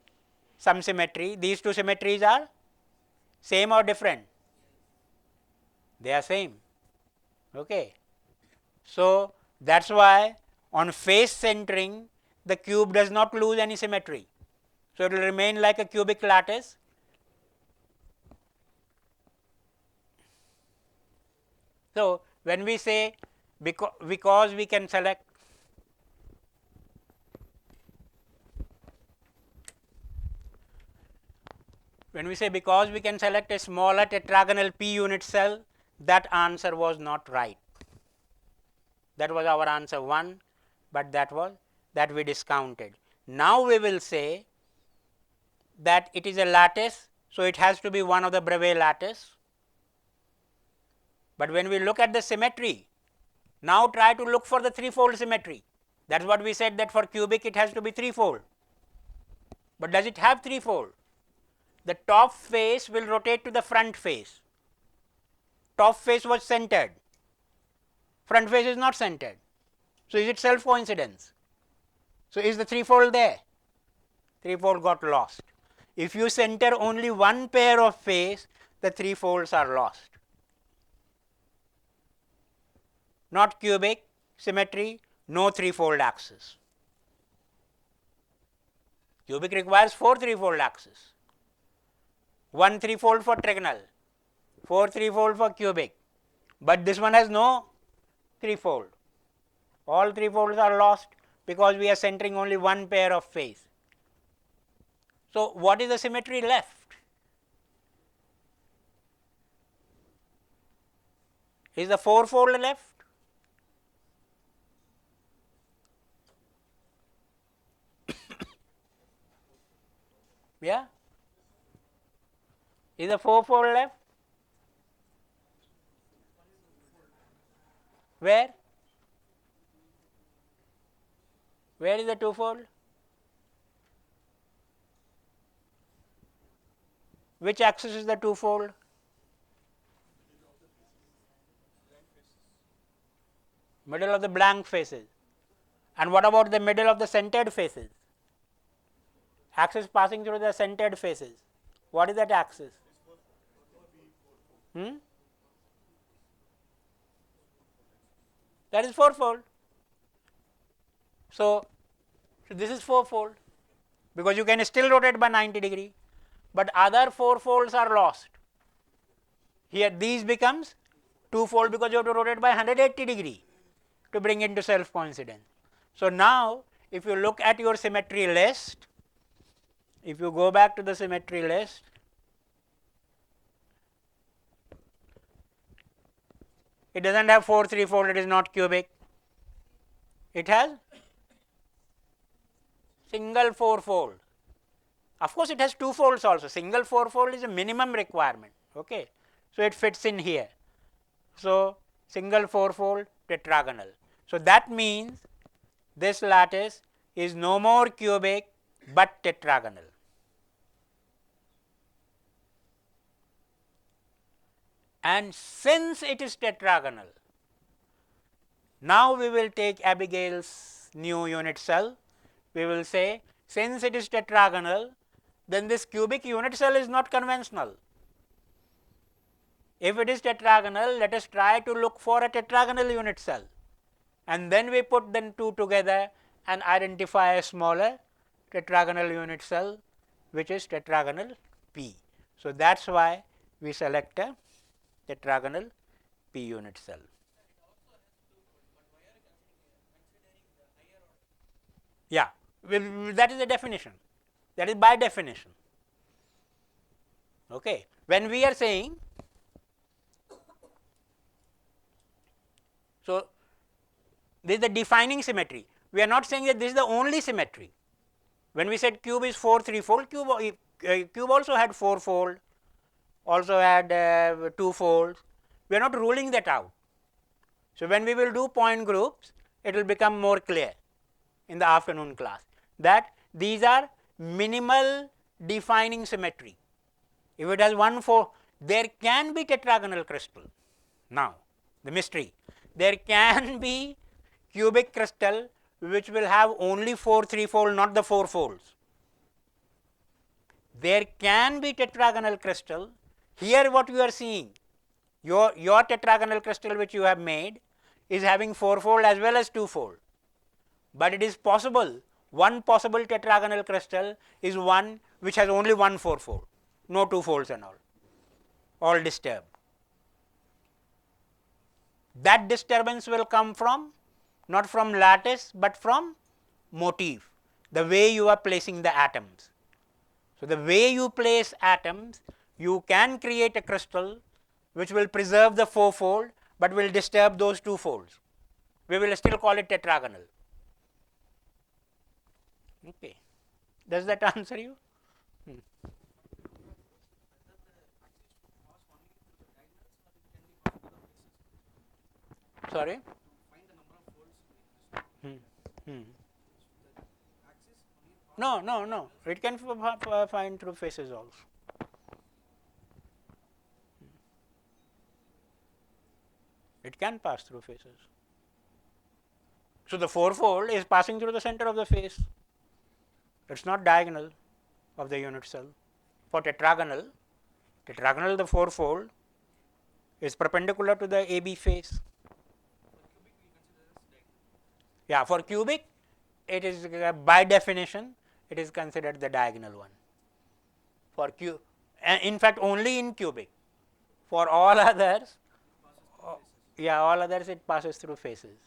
Speaker 2: some symmetry. These two symmetries are same or different? They are same. Okay. So, that is why on face centering the cube does not lose any symmetry. So, it will remain like a cubic lattice. So, when we say because we can select because we can select a smaller tetragonal p unit cell, that answer was not right. That was our answer 1, but that we discounted. Now, we will say that it is a lattice, so it has to be one of the Bravais lattice. But when we look at the symmetry, now try to look for the threefold symmetry. That is what we said, that for cubic it has to be threefold. But does it have threefold? The top face will rotate to the front face. Top face was centered, front face is not centered. So, is it self coincidence? So, is the threefold there? Threefold got lost. If you center only one pair of face, the threefolds are lost. Not cubic symmetry, no threefold axis. Cubic requires 4 threefold axis, 1 threefold for trigonal, 4 threefold for cubic, but this one has no threefold. All threefolds are lost because we are centering only one pair of face. So, what is the symmetry left? Is the fourfold left? Yeah? Is the fourfold left? Where? Where is the twofold? Which axis is the twofold? Middle of the blank faces. And what about the middle of the centered faces? Axis passing through the centered faces. What is that axis? That is fourfold. So this is fourfold, because you can still rotate by 90 degree, but other four folds are lost. Here these becomes twofold because you have to rotate by 180 degree to bring into self coincidence. So now if you look at your symmetry list, if you go back to the symmetry list, it does not have 4 3 fold, it is not cubic. It has single fourfold. Of course, it has two folds also. Single fourfold is a minimum requirement. Okay, so it fits in here. So single fourfold tetragonal. So that means this lattice is no more cubic but tetragonal. And since it is tetragonal, now we will take Abigail's new unit cell. We will say, since it is tetragonal, then this cubic unit cell is not conventional. If it is tetragonal, let us try to look for a tetragonal unit cell, and then we put the two together and identify a smaller tetragonal unit cell, which is tetragonal P. So that's why we select a tetragonal P unit cell. Yeah, that is the definition. That is by definition. Okay. When we are saying, so this is the defining symmetry. We are not saying that this is the only symmetry. When we said cube is 4 3 fold, cube also had 4 fold, also had 2 folds. We are not ruling that out. So when we will do point groups, it will become more clear in the afternoon class that these are minimal defining symmetry. If it has 1 4, there can be tetragonal crystal. Now the mystery, there can be cubic crystal which will have only 4 3 fold, not the 4 folds. There can be tetragonal crystal. Here what you are seeing, your tetragonal crystal which you have made is having 4 fold as well as 2 fold. But it is possible, one possible tetragonal crystal is one which has only 1 4 fold, no 2 folds and all disturbed. That disturbance will come from, not from lattice but from motif, the way you are placing the atoms. So the way you place atoms, you can create a crystal which will preserve the 4 fold but will disturb those 2 folds. We will still call it tetragonal. Okay. Does that answer you? Sorry? No, no, no. It can find through faces also. It can pass through faces. So the 4 fold is passing through the center of the face. It is not diagonal of the unit cell. For tetragonal, the 4 fold is perpendicular to the AB face. Yeah, for cubic, it is by definition it is considered the diagonal one. For in fact only in cubic. For all others, all others it passes through faces.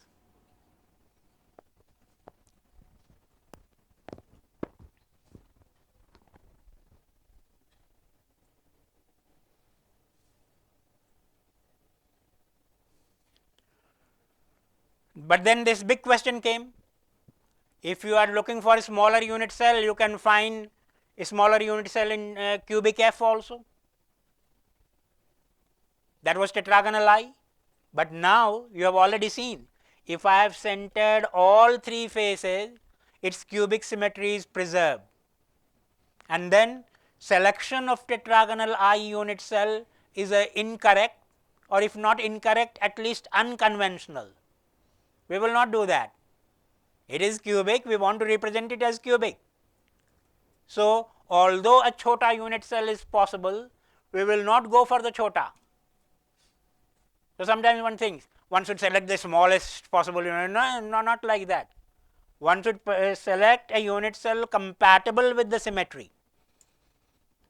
Speaker 2: But then this big question came, if you are looking for a smaller unit cell, you can find a smaller unit cell in cubic F also. That was tetragonal I. But now you have already seen, if I have centered all three faces, its cubic symmetry is preserved. And then selection of tetragonal I unit cell is incorrect, or if not incorrect, at least unconventional. We will not do that. It is cubic, we want to represent it as cubic. So, although a chota unit cell is possible, we will not go for the chota. So, sometimes one thinks one should select the smallest possible unit. No, not like that. One should select a unit cell compatible with the symmetry.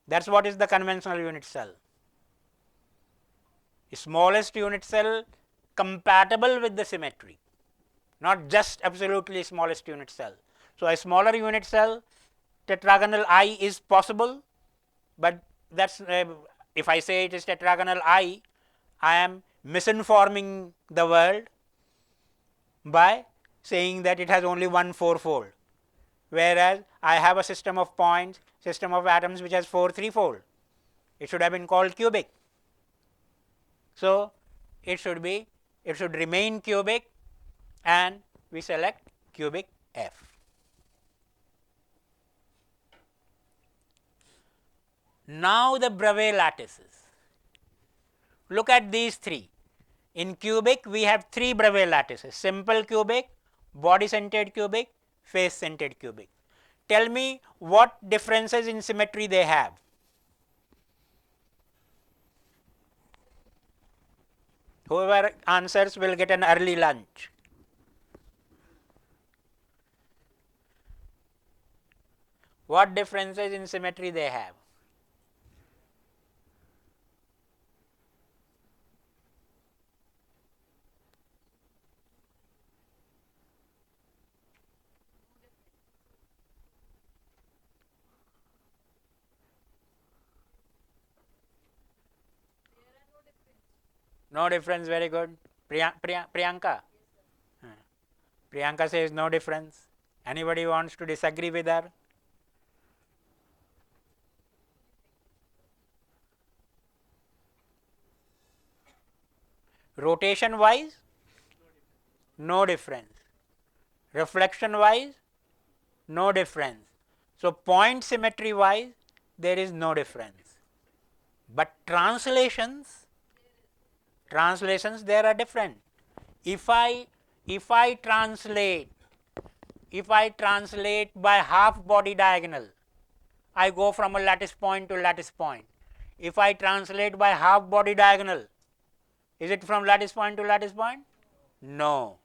Speaker 2: That is what is the conventional unit cell. The smallest unit cell compatible with the symmetry, not just absolutely smallest unit cell. So, a smaller unit cell tetragonal I is possible, but that is if I say it is tetragonal I am misinforming the world by saying that it has only one fourfold, whereas I have a system of points, system of atoms which has 4 threefold. It should have been called cubic. So, it should remain cubic, and we select cubic F. Now, the Bravais lattices. Look at these three. In cubic, we have 3 Bravais lattices: simple cubic, body centered cubic, face centered cubic. Tell me what differences in symmetry they have. Whoever answers will get an early lunch. What differences in symmetry they have? No difference, very good. Priyanka? Priyanka says no difference. Anybody wants to disagree with her? Rotation wise? No difference. Reflection wise? No difference. So, point symmetry wise, there is no difference. But translations there are different. If I translate by half body diagonal, I go from a lattice point to lattice point. If I translate by half body diagonal, is it from lattice point to lattice point? No.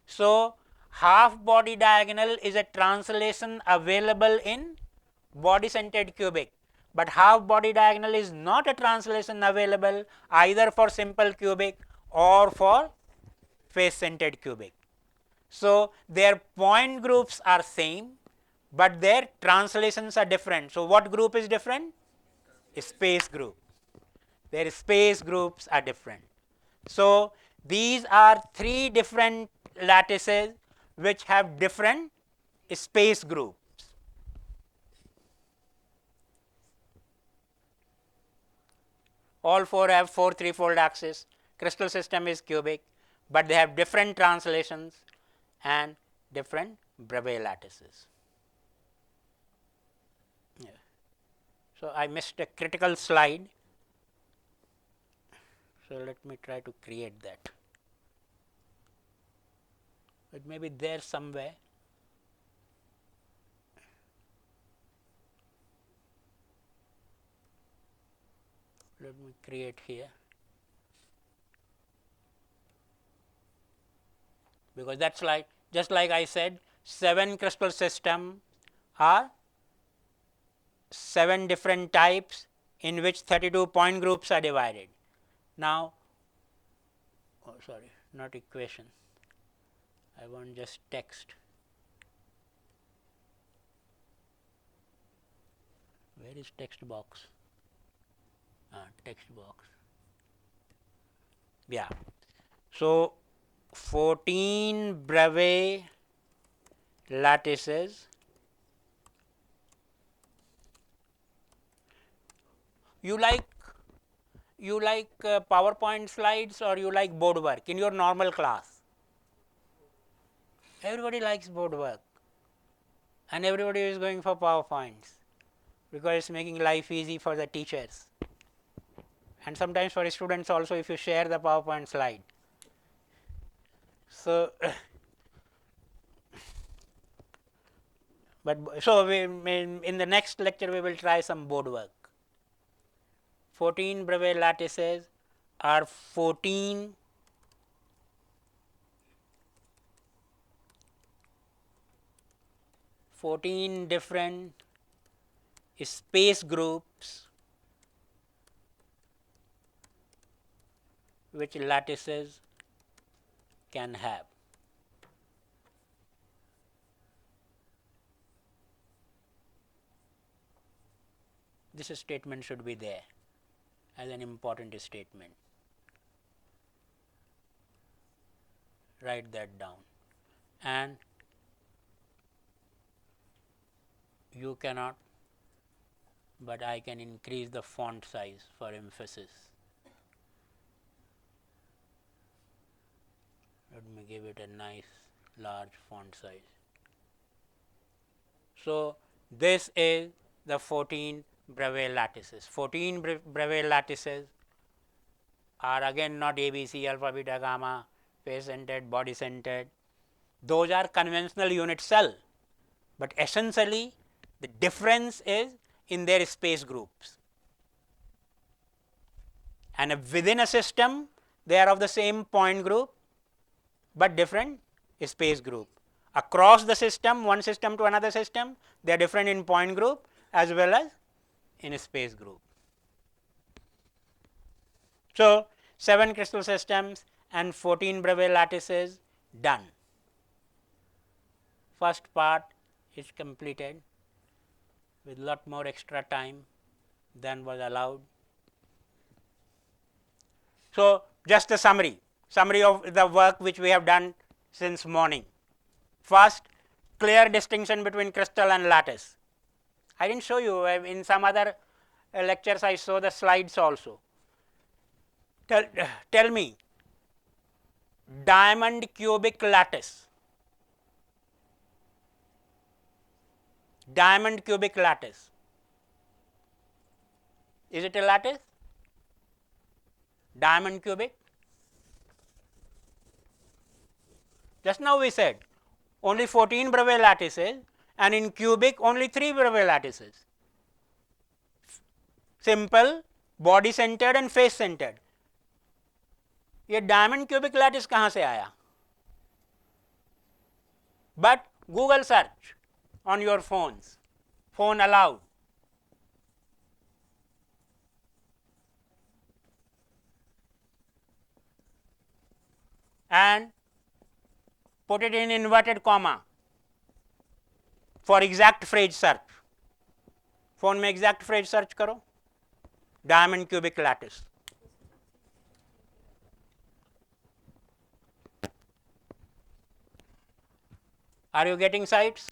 Speaker 2: So, half body diagonal is a translation available in body centered cubic, but half body diagonal is not a translation available either for simple cubic or for face centered cubic. So, their point groups are same, but their translations are different. So, what group is different? Space group. Their space groups are different. So, these are 3 different lattices which have different space groups. All 4 have 4 threefold axis. Crystal system is cubic, but they have different translations and different Bravais lattices. Yeah. So, I missed a critical slide. So, let me try to create that. It may be there somewhere. Let me create here, because that's like, just like I said, 7 crystal system are 7 different types in which 32 point groups are divided. Now, oh sorry, not equation, I want just text. Where is text box? Text box. Yeah. So, 14 Bravais lattices you like PowerPoint slides or you like board work in your normal class? Everybody likes board work and everybody is going for PowerPoints because it's making life easy for the teachers and sometimes for students also if you share the PowerPoint slide. So, in the next lecture we will try some board work. 14 Bravais lattices are 14 different space groups which lattices can have. This statement should be there as an important statement. Write that down. And you cannot, but I can increase the font size for emphasis. Let me give it a nice large font size. So, this is the 14 Bravais lattices. 14 Bravais lattices are again not A, B, C, alpha, beta, gamma, face centered, body centered. Those are conventional unit cell, but essentially the difference is in their space groups. And within a system, they are of the same point group, but different space group. Across the system, one system to another system, they are different in point group as well as in space group. So, 7 crystal systems and 14 Bravais lattices done. First part is completed with lot more extra time than was allowed. So, just a summary of the work which we have done since morning. First, clear distinction between crystal and lattice. I did not show you in some other lectures, I show the slides also. Tell me, diamond cubic lattice. Diamond cubic lattice. Is it a lattice? Diamond cubic? Just now we said only 14 Bravais lattices and in cubic only 3 Bravais lattices. Simple, body centered and face centered. ये diamond cubic lattice कहाँ से आया? But Google search on your phones, phone allowed. And put it in inverted comma for exact phrase search. phone में exact phrase search करो, diamond cubic lattice. Are you getting sites?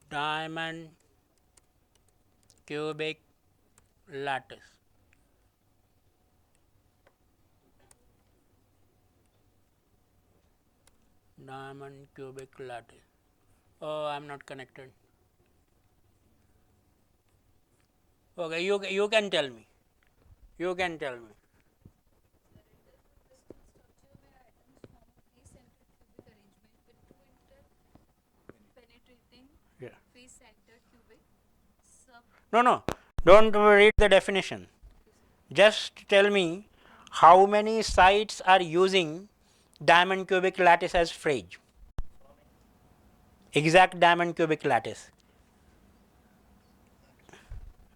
Speaker 2: Diamond cubic lattice. Diamond cubic lattice. Oh, I am not connected. Okay, you can tell me. You can tell me. Yeah. No, don't read the definition. Just tell me how many sites are using diamond cubic lattice as phrase. Exact diamond cubic lattice.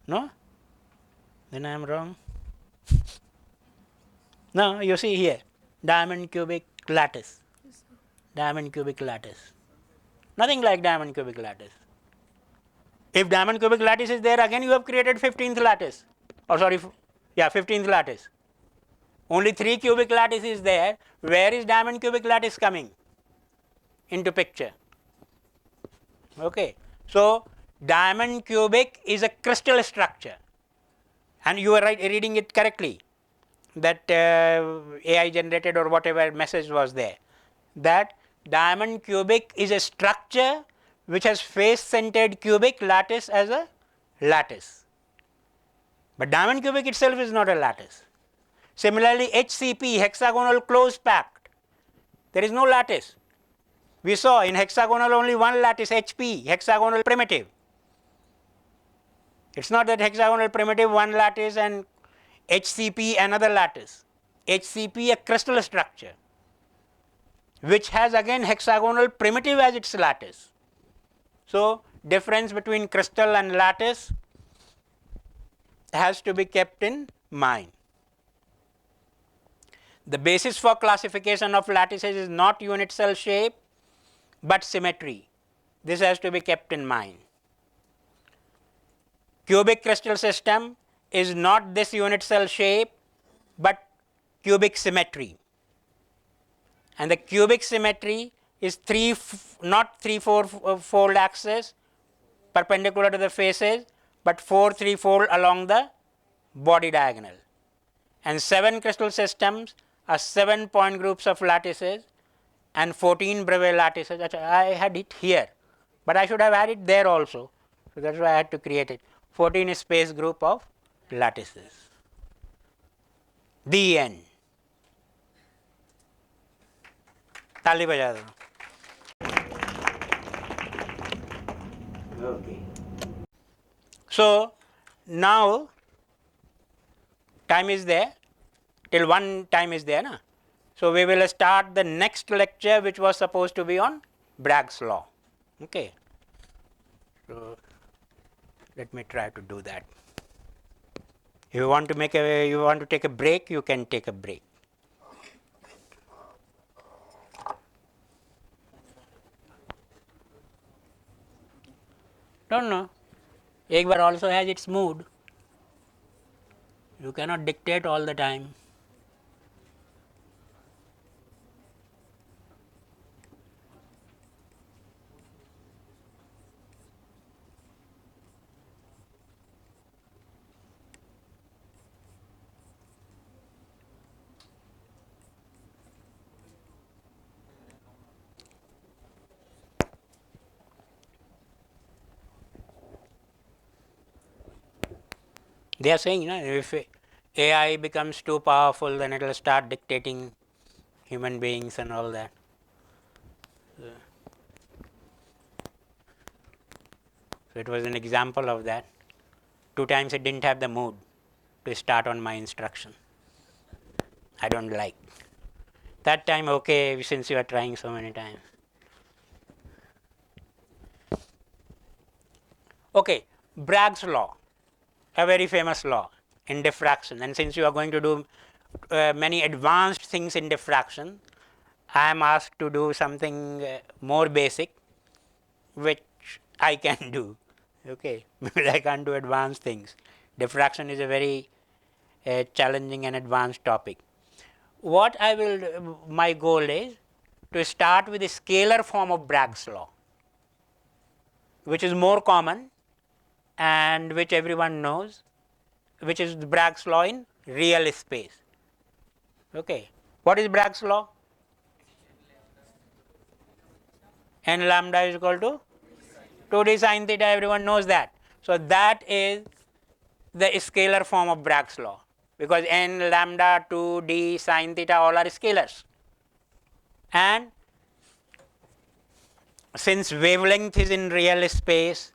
Speaker 2: No? Then I am wrong. No, you see here, diamond cubic lattice. Diamond cubic lattice. Nothing like diamond cubic lattice. If diamond cubic lattice is there, again you have created 15th lattice. Or sorry, yeah, 15th lattice. Only 3 cubic lattice is there. Where is diamond cubic lattice coming into picture? Okay. So, diamond cubic is a crystal structure, and you are reading it correctly, that AI generated or whatever message was there, that diamond cubic is a structure which has face centered cubic lattice as a lattice, but diamond cubic itself is not a lattice. Similarly, HCP, hexagonal closed packed, there is no lattice. We saw in hexagonal only one lattice, HP, hexagonal primitive. It is not that hexagonal primitive one lattice and HCP another lattice. HCP a crystal structure which has again hexagonal primitive as its lattice. So, difference between crystal and lattice has to be kept in mind. The basis for classification of lattices is not unit cell shape, but symmetry. This has to be kept in mind. Cubic crystal system is not this unit cell shape, but cubic symmetry. And the cubic symmetry is not 3-4-fold axis perpendicular to the faces, but 4-3-fold along the body diagonal. And 7 crystal systems are 7 point groups of lattices and 14 breve lattices. I had it here, but I should have had it there also. So that's why I had to create it. 14 space group of lattices. The end. ताली बजा दो. Okay. So now time is there, till 1 time is there, na? So we will start the next lecture, which was supposed to be on Bragg's law. Okay. So let me try to do that. If you want to take a break, you can take a break. Don't know. एक बार also has its mood. You cannot dictate all the time. They are saying, if AI becomes too powerful, then it will start dictating human beings and all that. So it was an example of that. 2 times it didn't have the mood to start on my instruction. I don't like. That time, okay, since you are trying so many times. Okay, Bragg's law, a very famous law in diffraction, and since you are going to do many advanced things in diffraction, I am asked to do something more basic, which I can do, okay, because I can't do advanced things. Diffraction is a very challenging and advanced topic. What I will, my goal is to start with the scalar form of Bragg's law, which is more common and which everyone knows, which is Bragg's law in real space. Okay. What is Bragg's law? N lambda is equal to 2d sin theta, everyone knows that. So that is the scalar form of Bragg's law, because n lambda 2d sin theta all are scalars. And since wavelength is in real space,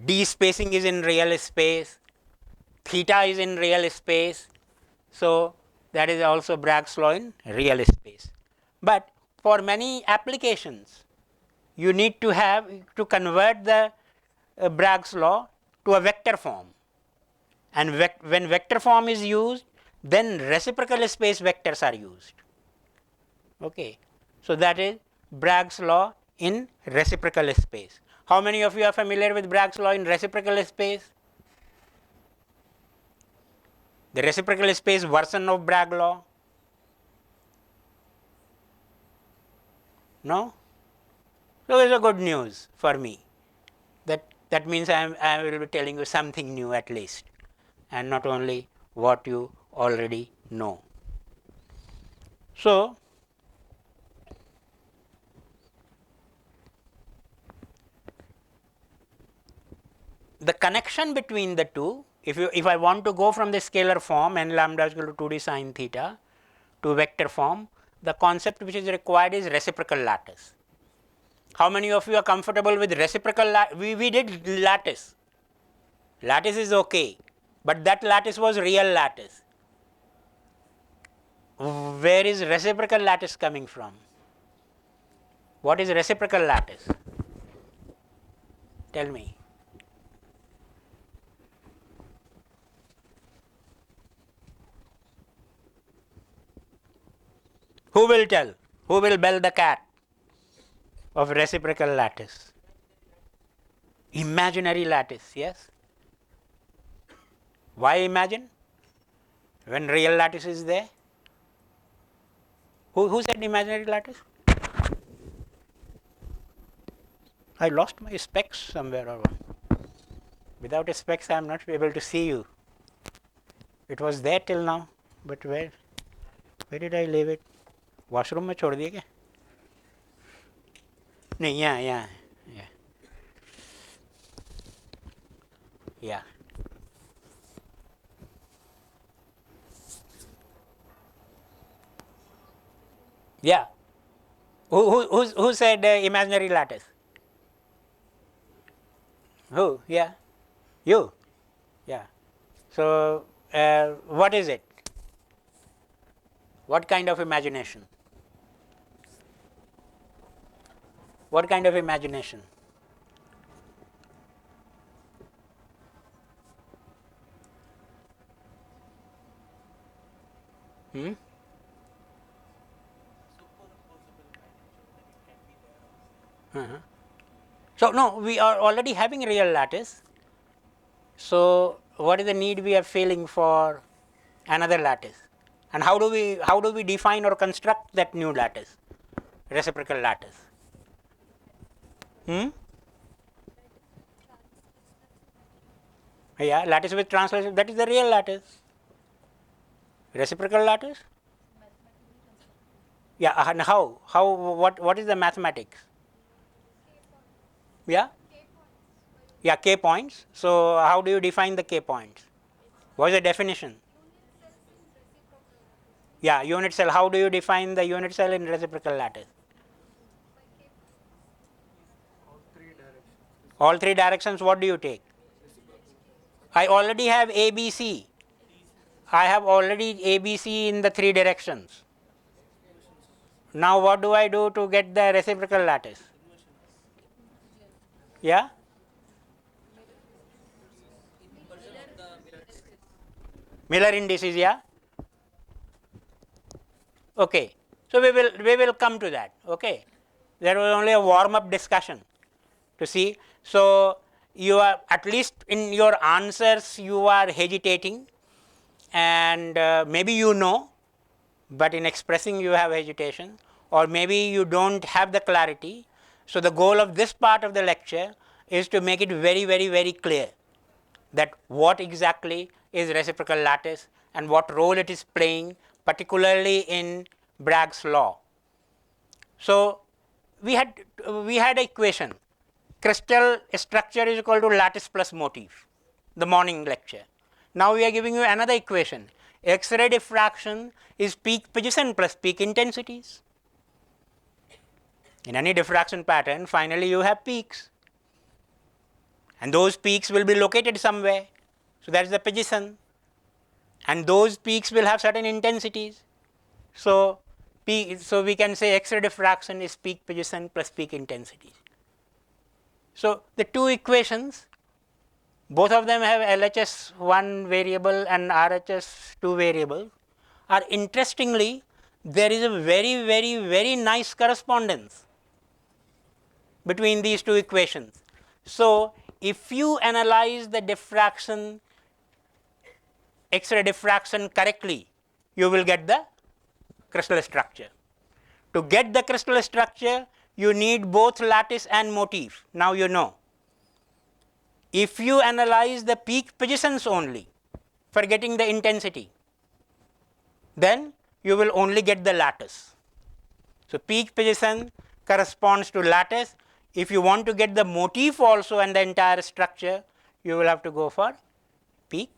Speaker 2: d spacing is in real space, theta is in real space, so that is also Bragg's law in real space. But for many applications, you need to convert the Bragg's law to a vector form, and when vector form is used, then reciprocal space vectors are used. Okay. So that is Bragg's law in reciprocal space. How many of you are familiar with Bragg's law in reciprocal space? The reciprocal space version of Bragg law? No? So it's a good news for me. That means I will be telling you something new at least, and not only what you already know. So the connection between the two, if I want to go from the scalar form n lambda is equal to 2d sine theta to vector form, the concept which is required is reciprocal lattice. How many of you are comfortable with reciprocal lattice? We did lattice. Lattice is okay, but that lattice was real lattice. Where is reciprocal lattice coming from? What is reciprocal lattice? Tell me. Who will tell? Who will bell the cat of reciprocal lattice? Imaginary lattice, yes. Why imagine? When real lattice is there? Who said imaginary lattice? I lost my specs somewhere or what? Without specs I am not able to see you. It was there till now, but where did I leave it? Washroom में छोड़ दिया क्या? नहीं, yeah. Yeah. Yeah. Who said imaginary lattice? Who? Yeah. You. Yeah. So what is it? What kind of imagination? What kind of imagination? Hmm? Uh-huh. So no, we are already having real lattice. So what is the need we are feeling for another lattice? And how do we define or construct that new lattice? Reciprocal lattice. Yeah, lattice with translation, that is the real lattice. Reciprocal lattice? Yeah, and how? What is the mathematics? Yeah? Yeah, k points. So how do you define the k points? What is the definition? Yeah, unit cell. How do you define the unit cell in reciprocal lattice? All three directions, what do you take? I already have ABC. I have already ABC in the three directions. Now what do I do to get the reciprocal lattice? Yeah? Miller indices, yeah? Okay. So we will come to that. Okay. There was only a warm up discussion to see. So you are, at least in your answers you are hesitating, and maybe you know, but in expressing you have hesitation, or maybe you don't have the clarity. So the goal of this part of the lecture is to make it very clear that what exactly is reciprocal lattice and what role it is playing, particularly in Bragg's law. So we had an equation, crystal structure is equal to lattice plus motif, the morning lecture. Now we are giving you another equation, X-ray diffraction is peak position plus peak intensities. In any diffraction pattern, finally you have peaks, and those peaks will be located somewhere. So that is the position, and those peaks will have certain intensities. So we can say X-ray diffraction is peak position plus peak intensity. So the two equations, both of them have LHS one variable and RHS two variables, are interestingly there is a very nice correspondence. between these two equations. So if you analyze the diffraction, X-ray diffraction correctly, you will get the crystal structure. To get the crystal structure, you need both lattice and motif. Now you know. If you analyze the peak positions only, forgetting the intensity, then you will only get the lattice. So peak position corresponds to lattice. If you want to get the motif also and the entire structure, you will have to go for peak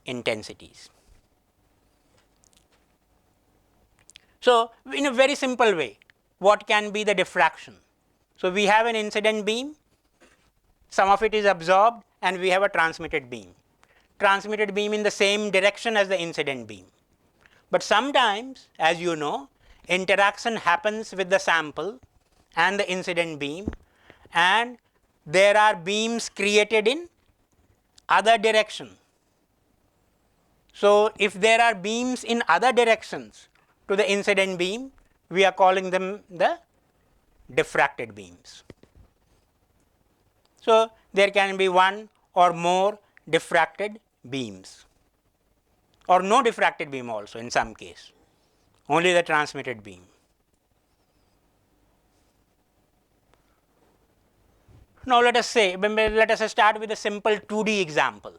Speaker 2: intensities. So in a very simple way, what can be the diffraction? So we have an incident beam, some of it is absorbed, and we have a transmitted beam. Transmitted beam in the same direction as the incident beam. But sometimes, as you know, interaction happens with the sample and the incident beam, and there are beams created in other direction. So if there are beams in other directions to the incident beam, we are calling them the diffracted beams. So there can be one or more diffracted beams, or no diffracted beam also in some case, only the transmitted beam. Now let us say, let us start with a simple 2D example.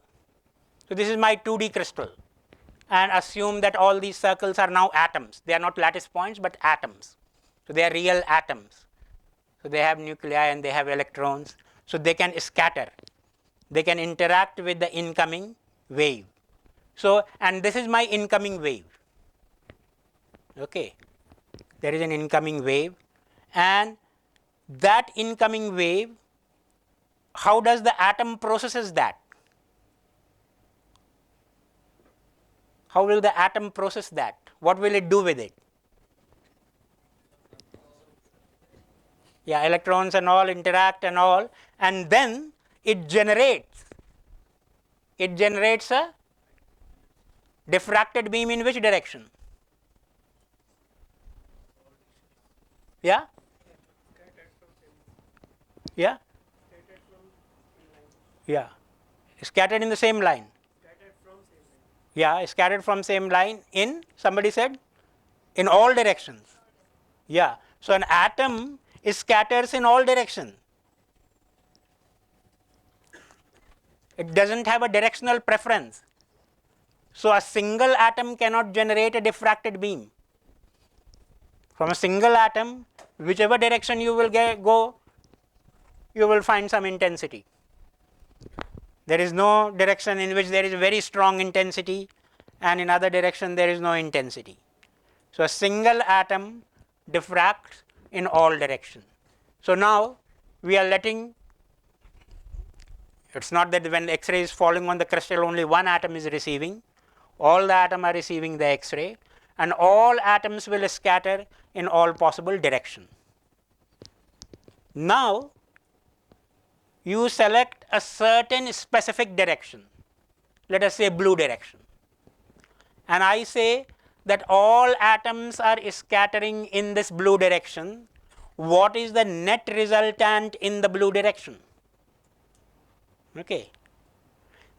Speaker 2: So this is my 2D crystal, and assume that all these circles are now atoms. They are not lattice points, but atoms. So they are real atoms. So they have nuclei and they have electrons. So they can scatter. They can interact with the incoming wave. So, and this is my incoming wave. Okay. There is an incoming wave, and that incoming wave, how does the atom processes that? How will the atom process that? What will it do with it? Yeah, electrons and all interact and all, and then it generates a diffracted beam in which direction? Yeah? Yeah? Yeah. Scattered in the same line. Yeah, scattered from same line in, somebody said, in all directions. Yeah. So an atom scatters in all directions. It doesn't have a directional preference. So a single atom cannot generate a diffracted beam. From a single atom, whichever direction you will go, you will find some intensity. There is no direction in which there is very strong intensity, and in other direction there is no intensity. So a single atom diffracts in all directions. So now we are letting, it's not that when the X-ray is falling on the crystal only one atom is receiving, all the atoms are receiving the X-ray, and all atoms will scatter in all possible directions. Now you select a certain specific direction, let us say blue direction, and I say that all atoms are scattering in this blue direction. What is the net resultant in the blue direction? Okay.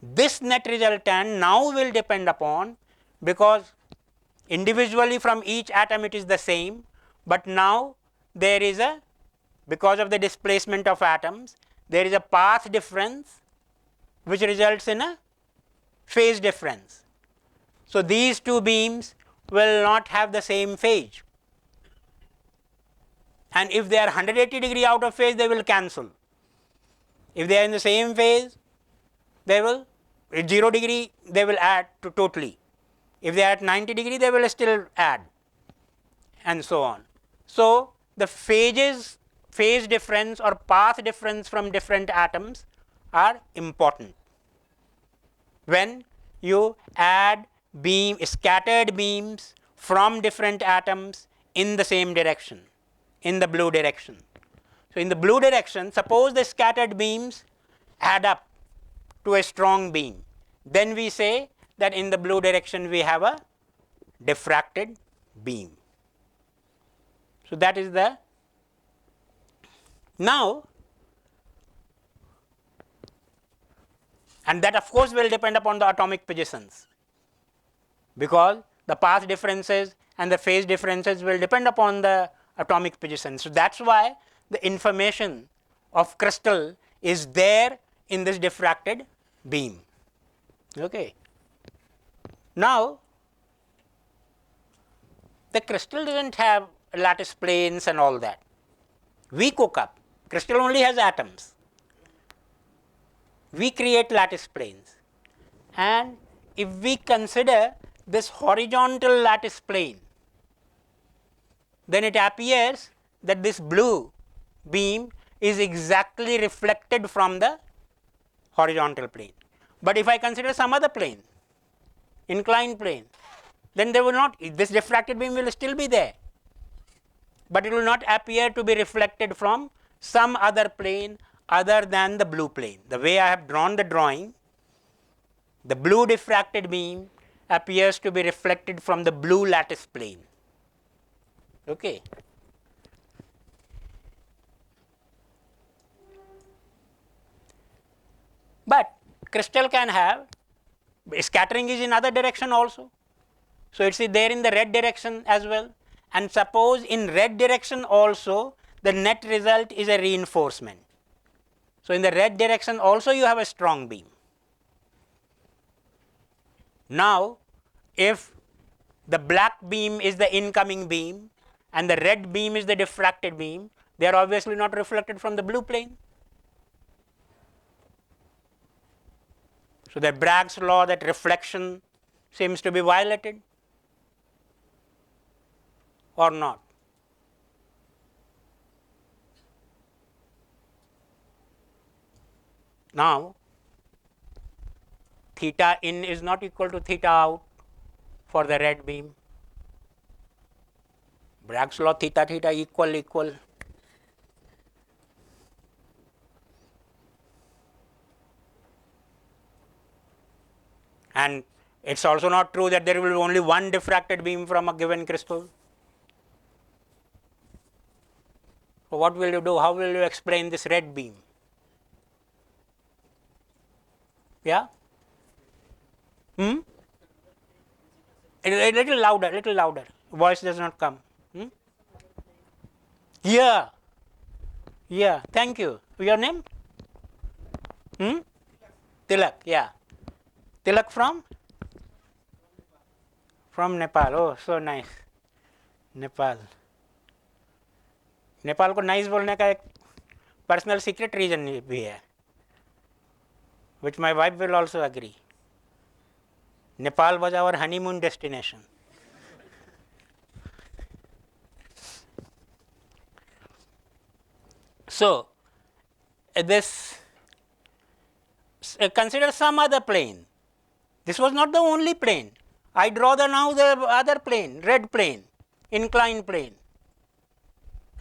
Speaker 2: This net resultant now will depend upon, because individually from each atom it is the same, but now there is a, because of the displacement of atoms, there is a path difference which results in a phase difference. So these two beams will not have the same phase, and if they are 180 degree out of phase, they will cancel. If they are in the same phase, they will, at 0 degree they will add to totally. If they are at 90 degree, they will still add, and so on. So the phase difference or path difference from different atoms are important when you add scattered beams from different atoms in the same direction, in the blue direction. So in the blue direction, suppose the scattered beams add up to a strong beam, then we say that in the blue direction we have a diffracted beam. So that is the, now And that of course will depend upon the atomic positions, because the path differences and the phase differences will depend upon the atomic position. So that's why the information of crystal is there in this diffracted beam. Okay. Now, the crystal doesn't have lattice planes and all that. We cook up. Crystal only has atoms. We create lattice planes. And if we consider this horizontal lattice plane, then it appears that this blue beam is exactly reflected from the horizontal plane. But if I consider some other plane, inclined plane, then they will not, this diffracted beam will still be there, but it will not appear to be reflected from some other plane other than the blue plane. The way I have drawn the drawing, the blue diffracted beam appears to be reflected from the blue lattice plane. Okay. But crystal can have scattering is in other direction also. So it's there in the red direction as well. And suppose in red direction also the net result is a reinforcement. So in the red direction also you have a strong beam. Now if the black beam is the incoming beam and the red beam is the diffracted beam, they are obviously not reflected from the blue plane. So that Bragg's law, that reflection seems to be violated or not. Now theta in is not equal to theta out for the red beam. Bragg's law, theta theta equal. And it's also not true that there will be only one diffracted beam from a given crystal. So what will you do? How will you explain this red beam? Yeah? A little louder. Voice does not come. Yeah. Yeah. Thank you. Your name? Tilak. Yeah. Tilak from? From Nepal. Oh, so nice. Nepal. Nepal को nice बोलने का एक personal secret reason भी है, which my wife will also agree. Nepal was our honeymoon destination. So this consider some other plane. This was not the only plane. I draw now the other plane, red plane, inclined plane,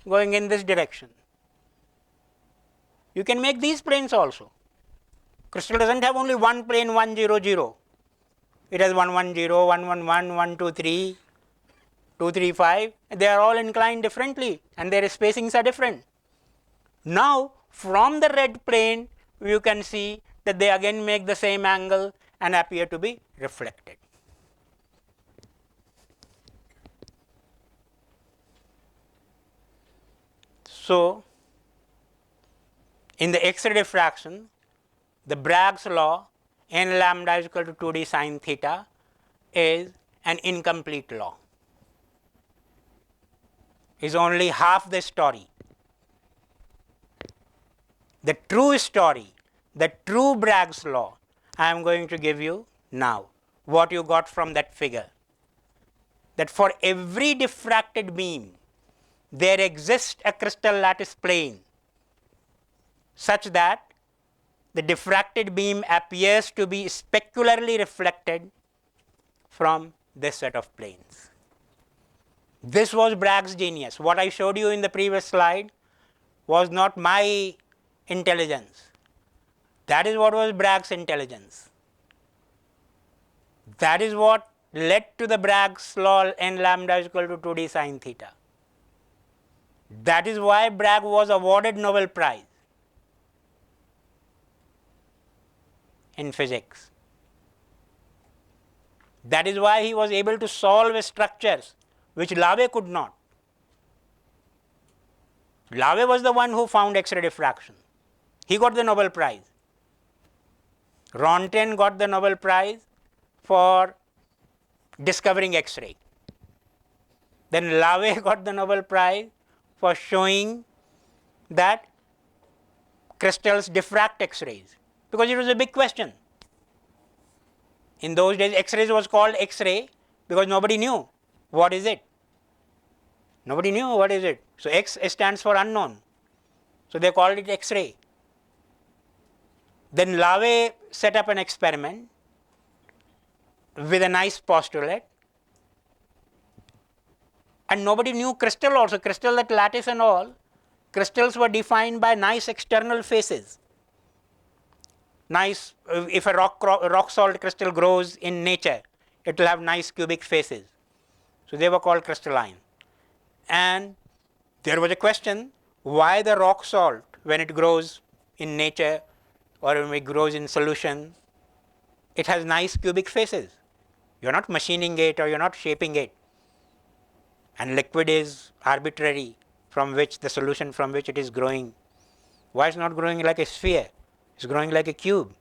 Speaker 2: going in this direction. You can make these planes also. Crystal doesn't have only one plane 1 0 0. It has 1 1 0, 1 1 1, 1 2 3, 2 3 5. They are all inclined differently and their spacings are different. Now from the red plane you can see that they again make the same angle and appear to be reflected. So in the X-ray diffraction, the Bragg's law, n lambda is equal to 2d sin theta, is an incomplete law, is only half the story. The true story, the true Bragg's law, I am going to give you now, what you got from that figure, that for every diffracted beam there exists a crystal lattice plane such that the diffracted beam appears to be specularly reflected from this set of planes. This was Bragg's genius. What I showed you in the previous slide was not my intelligence. That is what was Bragg's intelligence. That is what led to the Bragg's law, n lambda is equal to 2d sin theta. That is why Bragg was awarded Nobel Prize. in physics. That is why he was able to solve structures which Lave could not. Lave was the one who found X-ray diffraction. He got the Nobel Prize. Ronten got the Nobel Prize for discovering X-ray. Then Lave got the Nobel Prize for showing that crystals diffract X-rays, because it was a big question. In those days, X-rays was called X-ray because nobody knew what is it. Nobody knew what is it. So X stands for unknown. So they called it X-ray. Then Lave set up an experiment with a nice postulate, and nobody knew crystal also. Crystal, that lattice and all, crystals were defined by nice external faces. Nice, if a rock salt crystal grows in nature, it will have nice cubic faces. So they were called crystalline. And there was a question, why the rock salt, when it grows in nature or when it grows in solution, it has nice cubic faces. You're not machining it or you're not shaping it. And liquid is arbitrary, from which the solution from which it is growing. Why it's not growing like a sphere? It's growing like a cube.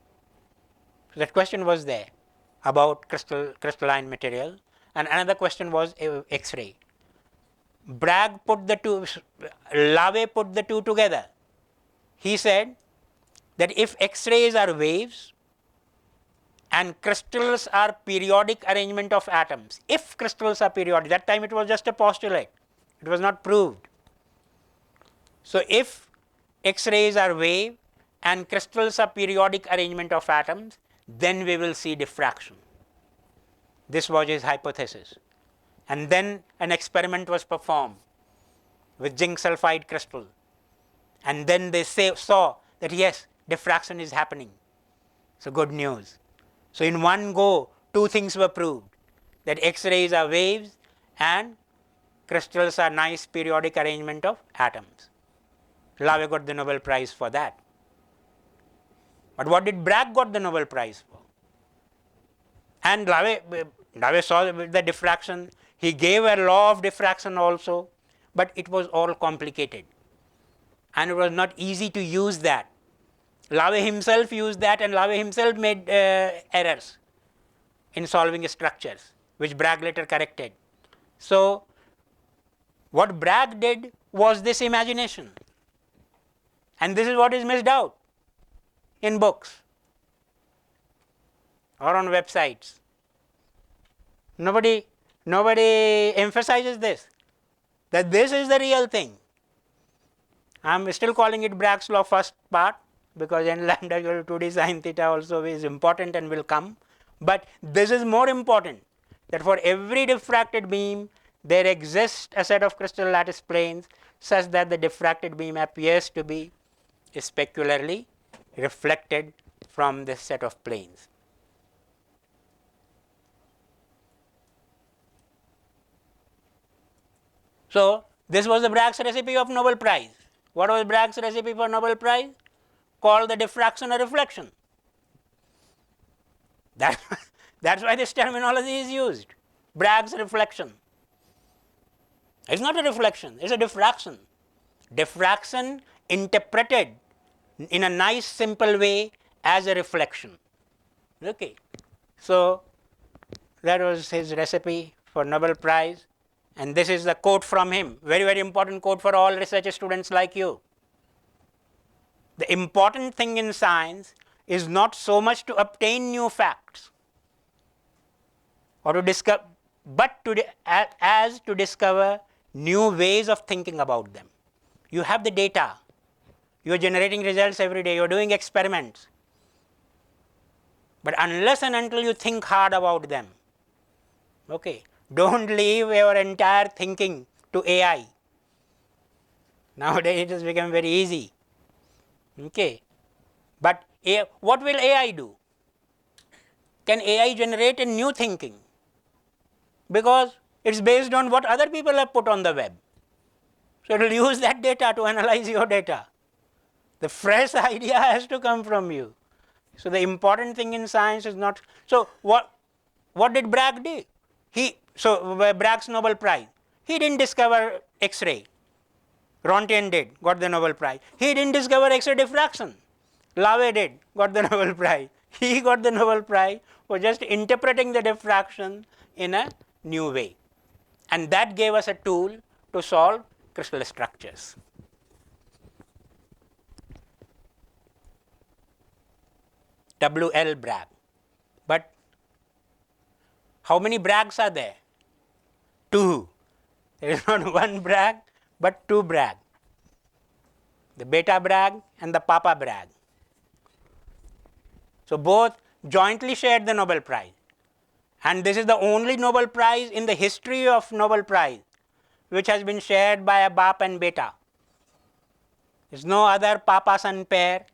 Speaker 2: So that question was there about crystalline material. And another question was X-ray. Lave put the two together. He said that if X-rays are waves and crystals are periodic arrangement of atoms, if crystals are periodic, that time it was just a postulate, it was not proved. So if X-rays are wave and crystals are periodic arrangement of atoms, then we will see diffraction. This was his hypothesis. And then an experiment was performed with zinc sulfide crystal. And then they saw that yes, diffraction is happening. So good news. So in one go, two things were proved, that X-rays are waves and crystals are nice periodic arrangement of atoms. Lave got the Nobel Prize for that. But what did Bragg got the Nobel Prize for? And Lave saw the diffraction. He gave a law of diffraction also, but it was all complicated. And it was not easy to use that. Lave himself used that, and Lave himself made errors in solving structures, which Bragg later corrected. So what Bragg did was this imagination. And this is what is missed out in books or on websites. Nobody emphasizes this, that this is the real thing. I am still calling it Bragg's law first part, because n lambda equal to 2d sin theta also is important and will come. But this is more important, that for every diffracted beam there exists a set of crystal lattice planes such that the diffracted beam appears to be specularly reflected from this set of planes. So this was the Bragg's recipe of Nobel Prize. What was Bragg's recipe for Nobel Prize? Called the diffraction or reflection. That's why this terminology is used. Bragg's reflection. It's not a reflection, it's a diffraction. Diffraction interpreted in a nice simple way as a reflection. Okay. So that was his recipe for Nobel Prize, and this is the quote from him, very, very important quote for all research students like you. The important thing in science is not so much to obtain new facts or to discover, but as to discover new ways of thinking about them. You have the data, you are generating results every day, you are doing experiments, but unless and until you think hard about them, okay, don't leave your entire thinking to AI. Nowadays it has become very easy. Okay, but what will AI do? Can AI generate a new thinking? Because it's based on what other people have put on the web. So it will use that data to analyze your data. The fresh idea has to come from you. So the important thing in science is not. So what did Bragg do? Bragg's Nobel Prize. He didn't discover X-ray. Rontian did, got the Nobel Prize. He didn't discover X-ray diffraction. Lave did, got the Nobel Prize. He got the Nobel Prize for just interpreting the diffraction in a new way. And that gave us a tool to solve crystal structures. W.L. Bragg. But how many Braggs are there? 2. There is not one Bragg, but 2 Bragg. The beta Bragg and the papa Bragg. So both jointly shared the Nobel Prize. And this is the only Nobel Prize in the history of Nobel Prize which has been shared by a Bap and Beta. There is no other Papa-son pair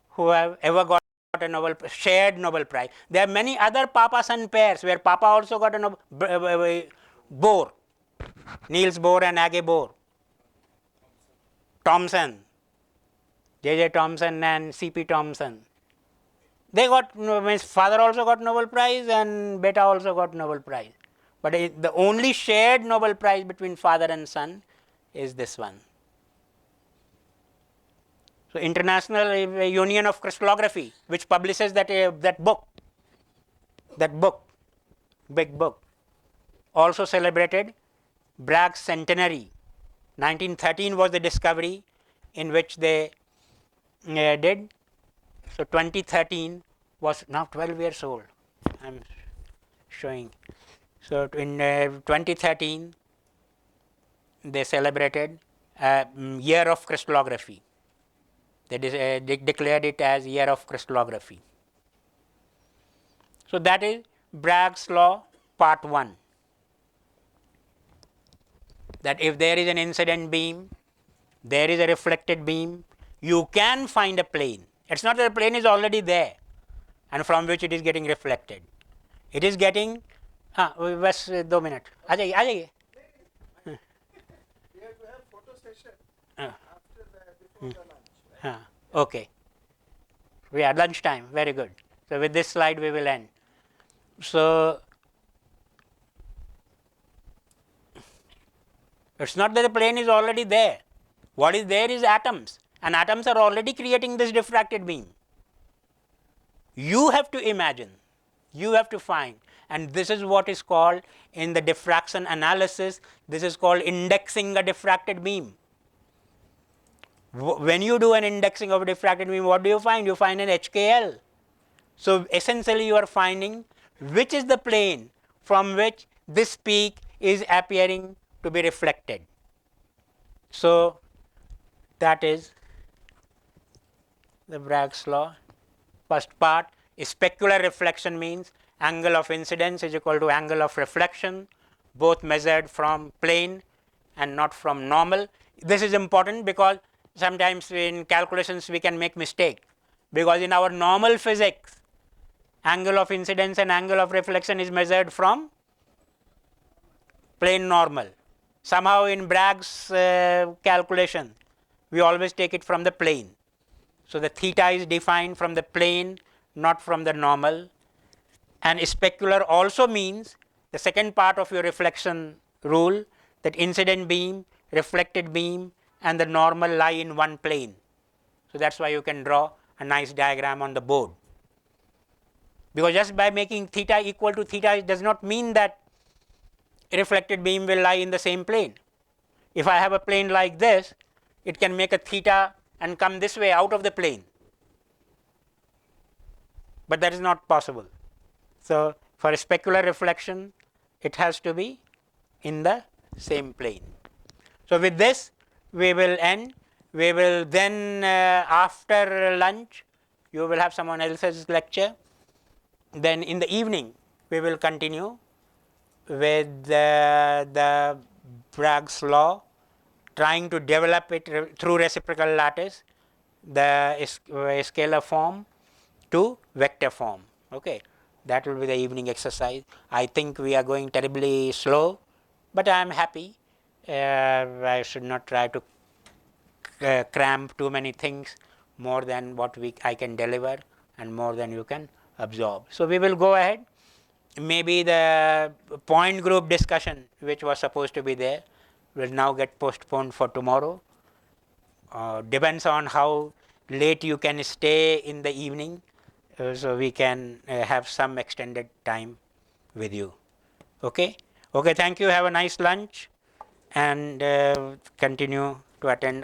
Speaker 2: who have ever got a shared Nobel Prize. There are many other Papa-son pairs where Papa also got a Bohr, Niels Bohr and Age Bohr, Thomson, J.J. Thomson and C.P. Thomson. They got, means father also got Nobel Prize and Beta also got Nobel Prize. But the only shared Nobel Prize between father and son is this one. So International Union of Crystallography, which publishes that book, big book, also celebrated Bragg's centenary. 1913 was the discovery in which they did. So 2013 was now 12 years old. I am showing. So in 2013 they celebrated year of crystallography. They declared it as year of crystallography. So that is Bragg's law part 1. That if there is an incident beam, there is a reflected beam, you can find a plane. It's not that the plane is already there and from which it is getting reflected. It is getting, बस 2 minutes. आ जाइए.
Speaker 6: We have to have photo session after before the lunch.
Speaker 2: Okay. We are lunch time. Very good. So with this slide we will end. So it's not that the plane is already there. What is there is atoms, and atoms are already creating this diffracted beam. You have to imagine, you have to find, and this is what is called in the diffraction analysis, this is called indexing a diffracted beam. When you do an indexing of a diffracted beam, what do you find? You find an HKL. So essentially you are finding which is the plane from which this peak is appearing to be reflected. So that is the Bragg's law. First part, specular reflection means angle of incidence is equal to angle of reflection, both measured from plane and not from normal. This is important because sometimes in calculations we can make mistake, because in our normal physics angle of incidence and angle of reflection is measured from plane normal. Somehow in Bragg's calculation we always take it from the plane. So the theta is defined from the plane, not from the normal. And specular also means the second part of your reflection rule, that incident beam, reflected beam and the normal lie in one plane. So that's why you can draw a nice diagram on the board. Because just by making theta equal to theta, it does not mean that a reflected beam will lie in the same plane. If I have a plane like this, it can make a theta and come this way out of the plane, but that is not possible. So for a specular reflection it has to be in the same plane. So with this we will end. We will then after lunch you will have someone else's lecture. Then in the evening we will continue with the Bragg's law, trying to develop it through reciprocal lattice, the scalar form to vector form. Okay, that will be the evening exercise. I think we are going terribly slow, but I am happy. I should not try to cram too many things more than what I can deliver. and more than you can absorb. So we will go ahead. Maybe the point group discussion, which was supposed to be there, will now get postponed for tomorrow. Depends on how late you can stay in the evening, so we can have some extended time with you. Okay? Okay, thank you. Have a nice lunch and continue to attend.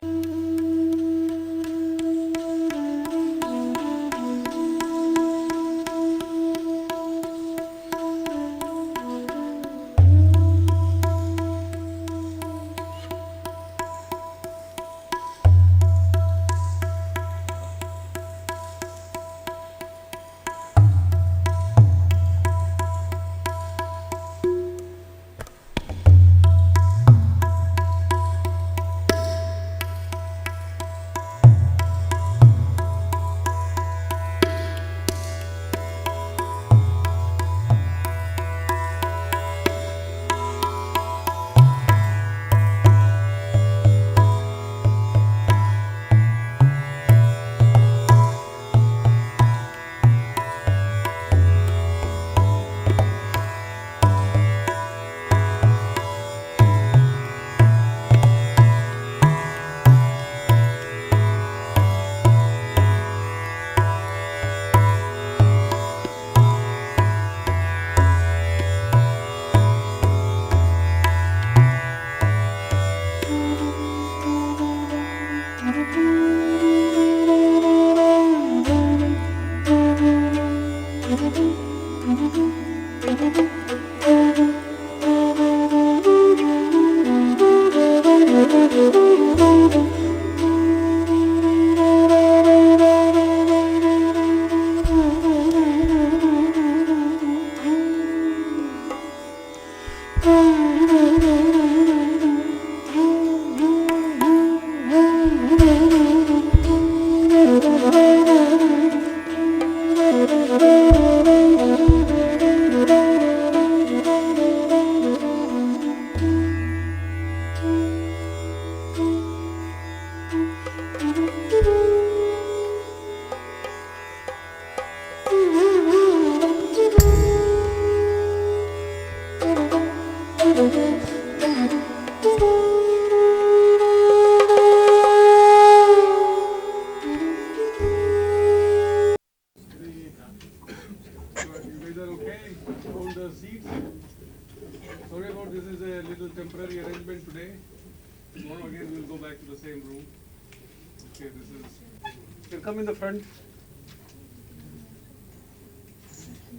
Speaker 1: Come in the front.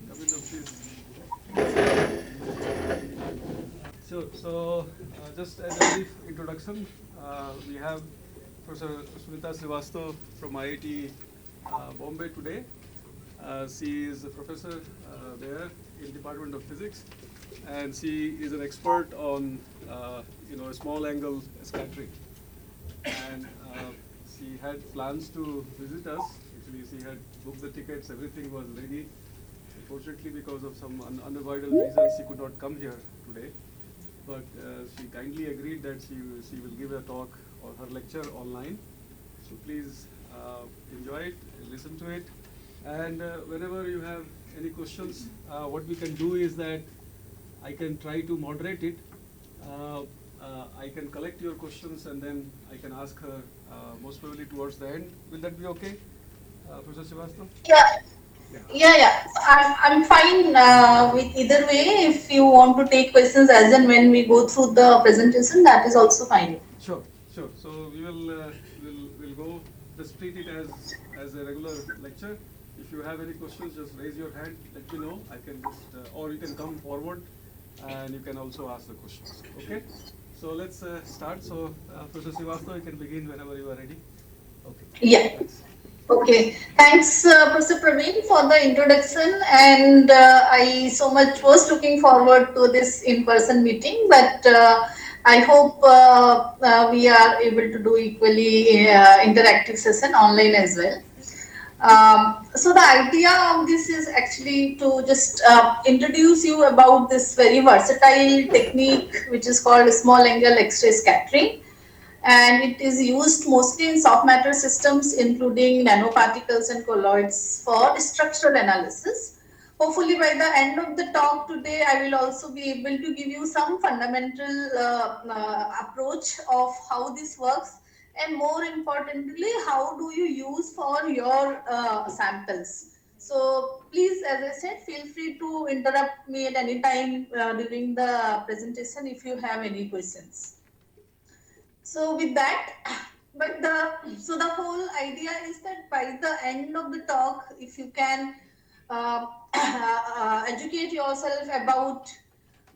Speaker 1: Come in the please. So just as a brief introduction, we have Professor Sunita Srivastava from IIT Bombay today. She is a professor there in Department of Physics, and she is an expert on small angle scattering. And she had plans to visit us. Actually, she had booked the tickets, everything was ready. Unfortunately, because of some unavoidable reasons, she could not come here today. But she kindly agreed that she will give a talk or her lecture online. So please enjoy it, listen to it. And whenever you have any questions, what we can do is that I can try to moderate it. I can collect your questions and then I can ask her most probably towards the end. Will that be okay, Professor Srivastava?
Speaker 7: Yeah. I'm fine with either way. If you want to take questions as and when we go through the presentation, that is also fine.
Speaker 1: Sure. So we will we'll go. Just treat it as a regular lecture. If you have any questions, just raise your hand. Let me know. I can just or you can come forward, and you can also ask the questions. Okay. So let's start. So Professor Srivastava, you can begin whenever you are ready. Okay.
Speaker 7: Yeah. Thanks. Okay. Thanks, Professor Praveen, for the introduction. And I so much was looking forward to this in-person meeting, but I hope we are able to do equally interactive session online as well. So the idea of this is actually to just introduce you about this very versatile technique which is called small angle X-ray scattering. and it is used mostly in soft matter systems, including nanoparticles and colloids for structural analysis. Hopefully by the end of the talk today, I will also be able to give you some fundamental approach of how this works, and more importantly, how do you use for your samples. So please, as I said, feel free to interrupt me at any time during the presentation if you have any questions. So with that, the whole idea is that by the end of the talk, if you can educate yourself about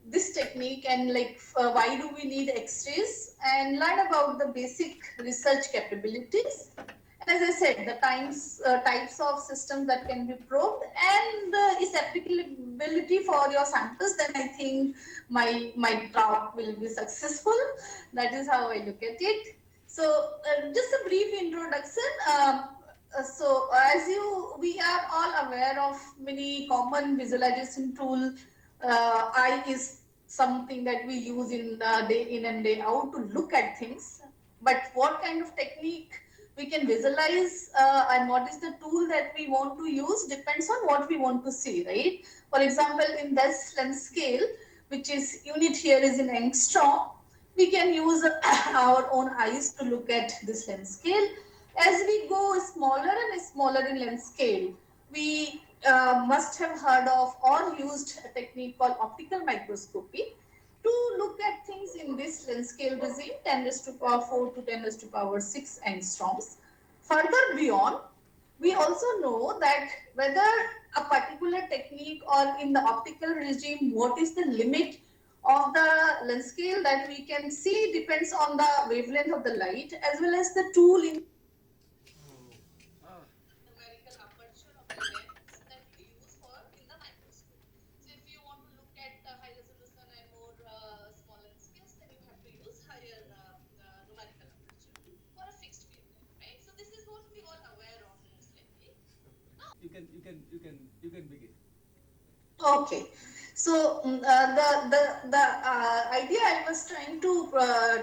Speaker 7: this technique and like why do we need X-rays, and learn about the basic research capabilities. And as I said, the types of systems that can be probed and its applicability for your samples, then I think my talk will be successful. That is how I look at it. So just a brief introduction. So as we are all aware of many common visualization tool. I is something that we use in day in and day out to look at things. But what kind of technique we can visualize and what is the tool that we want to use depends on what we want to see, right? For example, in this lens scale, which is unit here is in angstrom, we can use our own eyes to look at this lens scale. As we go smaller and smaller in lens scale, we must have heard of or used a technique called optical microscopy to look at things in this lens scale regime, 10 raised to power 4 to 10 raised to power 6 angstroms. Further beyond, we also know that whether a particular technique or in the optical regime, what is the limit of the lens scale that we can see depends on the wavelength of the light as well as the tool in numerical aperture of the lens that we use for in the microscope. So if you want to look at high resolution and more small lens scales, then you have to use higher numerical aperture for a fixed wavelength, right? So this is what we all aware of most likely.
Speaker 3: You can begin.
Speaker 7: Okay, so the idea I was trying to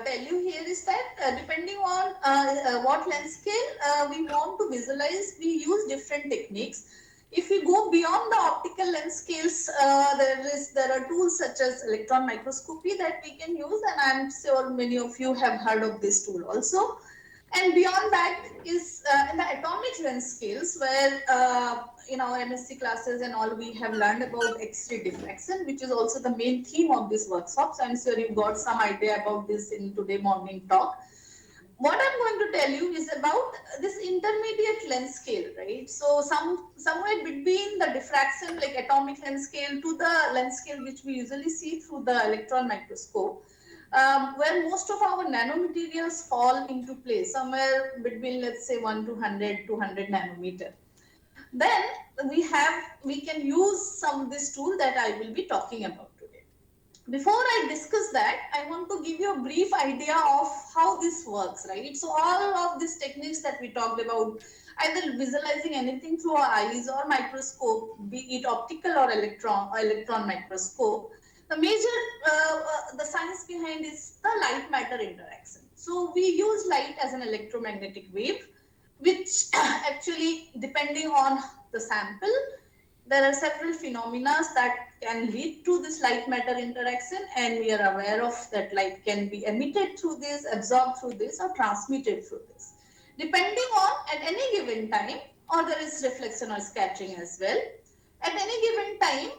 Speaker 7: tell you here is that depending on what lens scale we want to visualize, we use different techniques. If we go beyond the optical lens scales, there are tools such as electron microscopy that we can use, and I'm sure many of you have heard of this tool also. And beyond that is in the atomic length scales, where in our MSc classes and all we have learned about X-ray diffraction, which is also the main theme of this workshop. So I'm sure you've got some idea about this in today morning talk. What I'm going to tell you is about this intermediate length scale, right? So somewhere between the diffraction, like atomic length scale, to the length scale which we usually see through the electron microscope, where most of our nanomaterials fall into place, somewhere between, let's say, 1 to 100, 200 nanometer. Then we can use some of this tool that I will be talking about today. Before I discuss that, I want to give you a brief idea of how this works, right? So all of these techniques that we talked about, either visualizing anything through our eyes or microscope, be it optical or electron microscope, the major the science behind is the light matter interaction. So we use light as an electromagnetic wave, which actually, depending on the sample, there are several phenomena that can lead to this light matter interaction, and we are aware of that light can be emitted through this, absorbed through this, or transmitted through this. Depending on at any given time, or there is reflection or scattering as well. At any given time,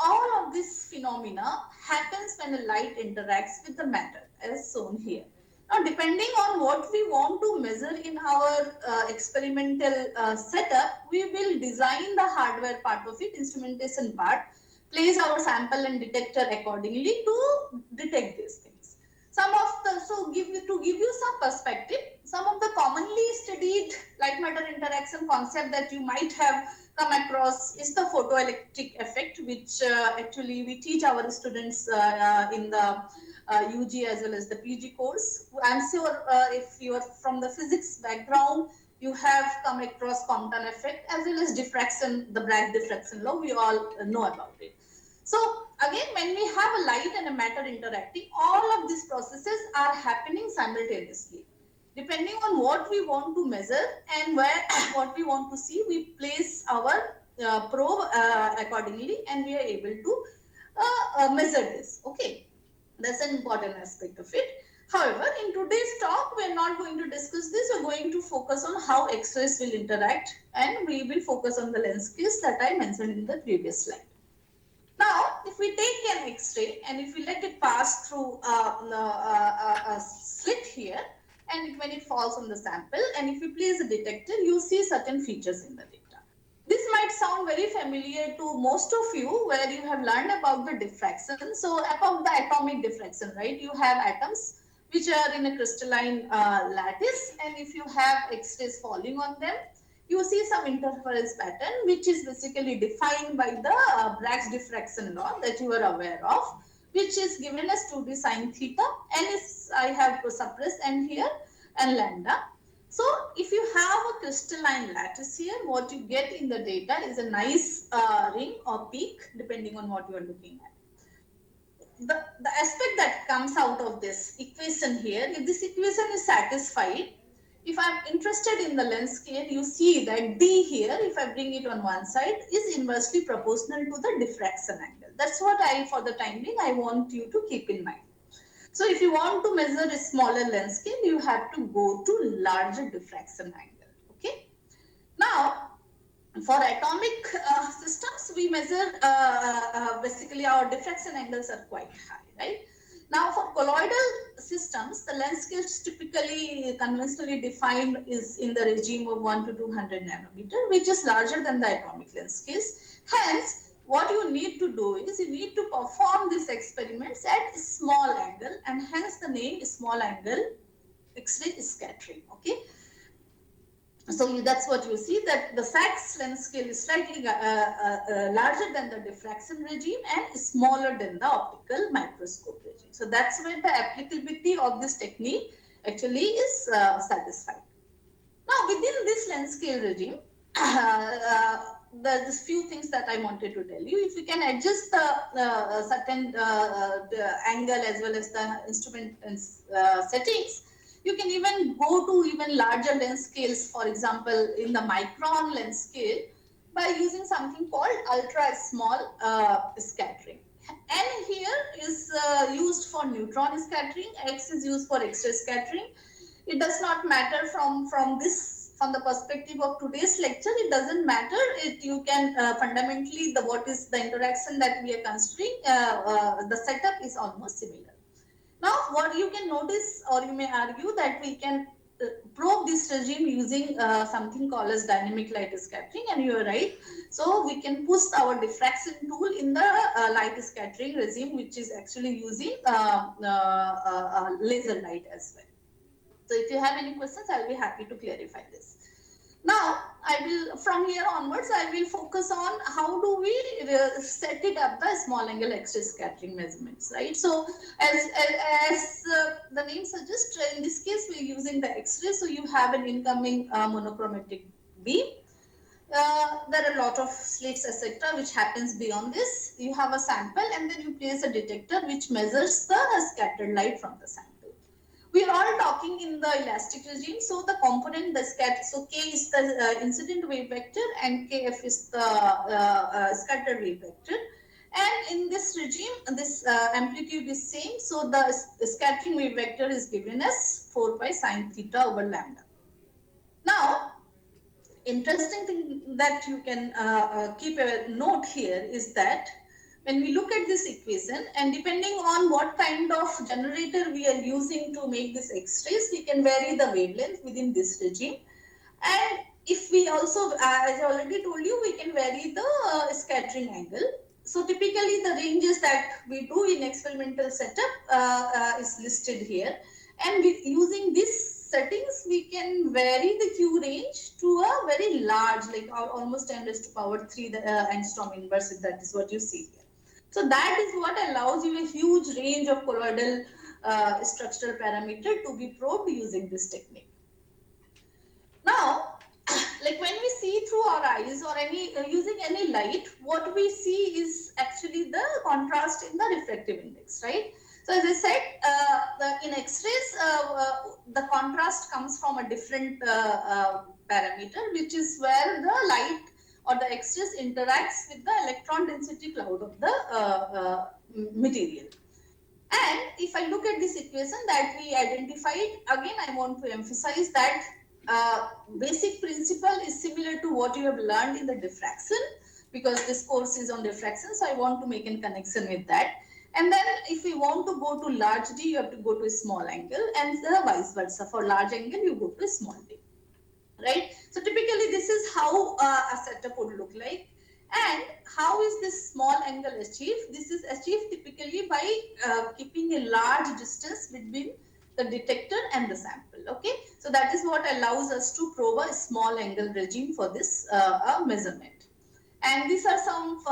Speaker 7: all of this phenomena happens when a light interacts with the matter, as shown here. Now, depending on what we want to measure in our experimental setup, we will design the hardware part of it, instrumentation part, place our sample and detector accordingly to detect these things. To give you some perspective, some of the commonly studied light matter interaction concept that you might have come across is the photoelectric effect, which actually we teach our students in the UG as well as the PG course. I'm sure if you are from the physics background, you have come across Compton effect as well as diffraction, the Bragg diffraction law. We all know about it. So again, when we have a light and a matter interacting, all of these processes are happening simultaneously. Depending on what we want to measure and where what we want to see, we place our probe accordingly, and we are able to measure this. Okay, that's an important aspect of it. However, in today's talk, we are not going to discuss this. We're going to focus on how X-rays will interact, and we will focus on the lens case that I mentioned in the previous slide. Now, if we take an X-ray and if we let it pass through a slit here, and when it falls on the sample, and if we place a detector, you see certain features in the data. This might sound very familiar to most of you, where you have learned about the diffraction. So, about the atomic diffraction, right? You have atoms which are in a crystalline lattice, and if you have X-rays falling on them, you see some interference pattern, which is basically defined by the Bragg's diffraction law that you are aware of, which is given as 2d sine theta, and is I have suppressed n here, and lambda. So if you have a crystalline lattice here, what you get in the data is a nice ring or peak, depending on what you are looking at. The aspect that comes out of this equation here, if this equation is satisfied, if I'm interested in the lens scale, you see that D here, if I bring it on one side, is inversely proportional to the diffraction angle. That's what for the time being, I want you to keep in mind. So if you want to measure a smaller lens scale, you have to go to larger diffraction angle. Okay. Now, for atomic systems, we measure basically our diffraction angles are quite high, right? Now, for colloidal systems, the lens scales typically conventionally defined is in the regime of 1 to 200 nanometer, which is larger than the atomic lens scales. Hence, what you need to do is you need to perform these experiments at a small angle, and hence the name is small angle X-ray scattering. Okay. So that's what you see, that the Sachs lens scale is slightly larger than the diffraction regime and smaller than the optical microscope regime. So that's where the applicability of this technique actually is satisfied. Now, within this lens scale regime, there's few things that I wanted to tell you. If you can adjust the certain the angle as well as the instrument settings, you can even go to even larger lens scales, for example, in the micron lens scale, by using something called ultra small scattering. N here is used for neutron scattering, X is used for X-ray scattering. It does not matter from the perspective of today's lecture. It doesn't matter. You can fundamentally what is the interaction that we are considering. The setup is almost similar. Now, what you can notice, or you may argue, that we can probe this regime using something called as dynamic light scattering, and you are right. So we can push our diffraction tool in the light scattering regime, which is actually using laser light as well. So if you have any questions, I'll be happy to clarify this. Now, I will, from here onwards, I will focus on how do we set it up the small angle X-ray scattering measurements, right? So, as the name suggests, in this case, we're using the X-ray. So, you have an incoming monochromatic beam. There are a lot of slits, etc., which happens beyond this. You have a sample, and then you place a detector which measures the scattered light from the sample. We are all talking in the elastic regime, so the component, the scatter, so K is the incident wave vector and Kf is the scattered wave vector. And in this regime, this amplitude is same, so the scattering wave vector is given as 4 pi sine theta over lambda. Now, interesting thing that you can keep a note here is that when we look at this equation, and depending on what kind of generator we are using to make this X-rays, we can vary the wavelength within this regime. And if we also, as I already told you, we can vary the scattering angle. So typically the ranges that we do in experimental setup is listed here. And using this settings, we can vary the Q range to a very large, like almost 10 raised to power 3 angstrom inverse, if that is what you see here. So that is what allows you a huge range of colloidal structural parameter to be probed using this technique. Now, like when we see through our eyes or using any light, what we see is actually the contrast in the refractive index, right? So as I said, in X-rays, the contrast comes from a different parameter, which is where the light or the X-rays interacts with the electron density cloud of the material. And if I look at this equation that we identified, again I want to emphasize that basic principle is similar to what you have learned in the diffraction, because this course is on diffraction, so I want to make a connection with that. And then if we want to go to large d, you have to go to a small angle, and vice versa. For large angle, you go to a small d, right? So typically this is how a setup would look like. And how is this small angle achieved? This is achieved typically by keeping a large distance between the detector and the sample, okay? So that is what allows us to probe a small angle regime for this measurement. And these are some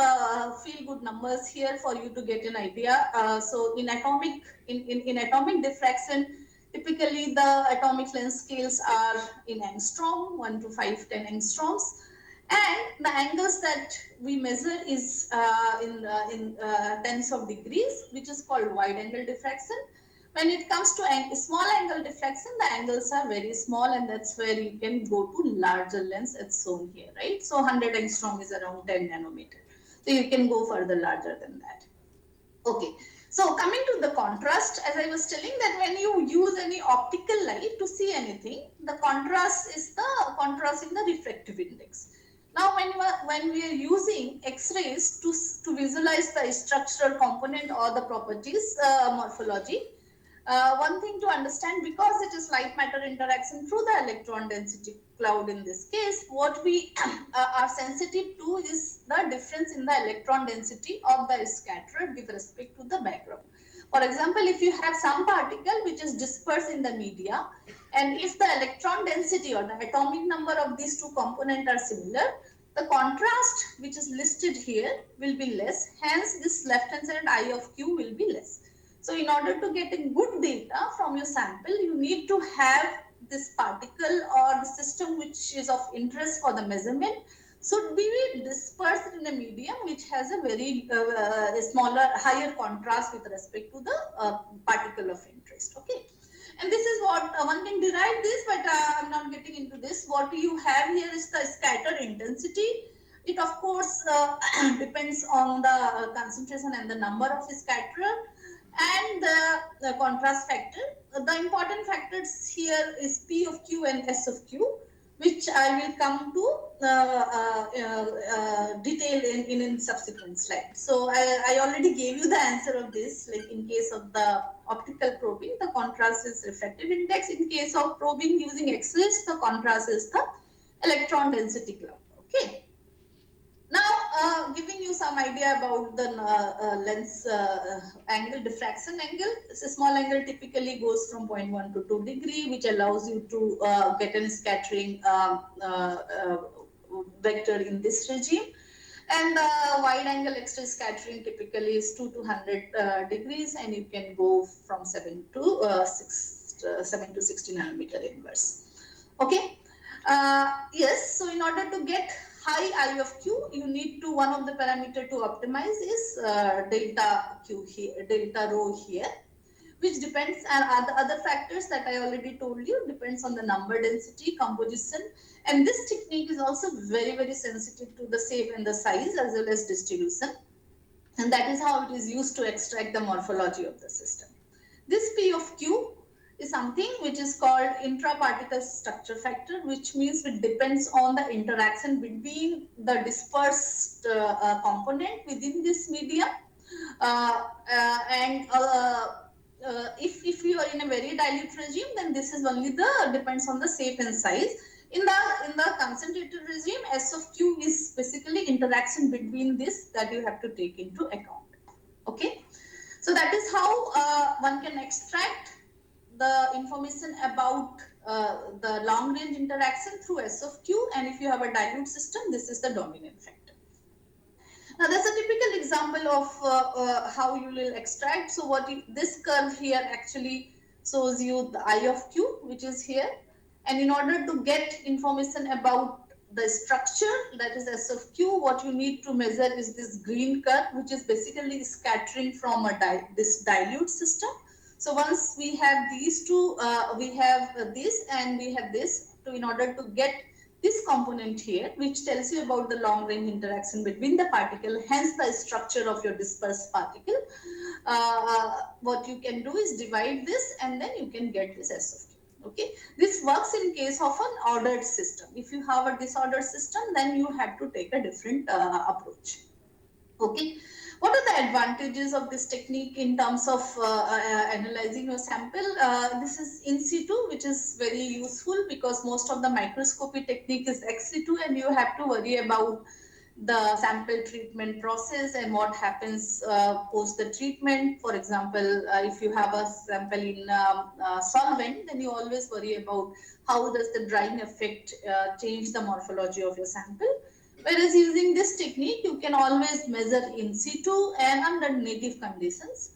Speaker 7: feel-good numbers here for you to get an idea. So in atomic diffraction, typically the atomic length scales are in angstrom, 1 to 5, 10 angstroms. And the angles that we measure is in tens of degrees, which is called wide angle diffraction. When it comes to small angle diffraction, the angles are very small, and that's where you can go to larger lengths as shown here, right? So 100 angstrom is around 10 nanometer. So you can go further larger than that. Okay. So coming to the contrast, as I was telling, that when you use any optical light to see anything, the contrast is the contrast in the refractive index. Now, when we are using X-rays to visualize the structural component or the properties morphology, one thing to understand, because it is light matter interaction through the electron density cloud in this case, what we are sensitive to is the difference in the electron density of the scatter with respect to the background. For example, if you have some particle which is dispersed in the media, and if the electron density or the atomic number of these two components are similar, the contrast which is listed here will be less. Hence, this left hand side I of Q will be less. So in order to get a good data from your sample, you need to have this particle or the system which is of interest for the measurement should be dispersed in a medium which has a very smaller, higher contrast with respect to the particle of interest. Okay. And this is what one can derive this, but I'm not getting into this. What you have here is the scatter intensity. It of course depends on the concentration and the number of scatterer, and the contrast factor. The important factors here is P of Q and S of Q, which I will come to detail in subsequent slides. So I already gave you the answer of this. Like in case of the optical probing, the contrast is refractive index. In case of probing using X-rays, the contrast is the electron density cloud. Okay. Now, giving you some idea about the lens angle, diffraction angle. It's a small angle typically goes from 0.1 to 2 degree, which allows you to get a scattering vector in this regime. And the wide angle X-ray scattering typically is 2 to 100 degrees, and you can go from 7 to 60 nanometer inverse. Okay. Yes. So in order to get high I of Q, you need to, one of the parameter to optimize is delta Q here, delta rho here, which depends on other factors that I already told you, depends on the number density, composition, and this technique is also very, very sensitive to the shape and the size as well as distribution, and that is how it is used to extract the morphology of the system. This P of Q is something which is called intraparticle structure factor, which means it depends on the interaction between the dispersed component within this medium. If you are in a very dilute regime, then this is only the depends on the shape and size. In the concentrated regime, S of Q is basically interaction between this that you have to take into account. Okay, so that is how one can extract the information about the long range interaction through S of Q, and if you have a dilute system, this is the dominant factor. Now that's a typical example of how you will extract. So this curve here actually shows you the I of Q, which is here, and in order to get information about the structure, that is S of Q. What you need to measure is this green curve, which is basically scattering from this dilute system. So once we have these two, we have this and we have this, so in order to get this component here, which tells you about the long range interaction between the particle, hence the structure of your dispersed particle. What you can do is divide this and then you can get this S of Q. Okay, this works in case of an ordered system. If you have a disordered system, then you have to take a different approach. Okay, what are the advantages of this technique in terms of analyzing your sample? This is in situ, which is very useful because most of the microscopy technique is ex situ, and you have to worry about the sample treatment process and what happens post the treatment. For example, if you have a sample in solvent, then you always worry about how does the drying effect change the morphology of your sample. Whereas using this technique, you can always measure in situ and under native conditions.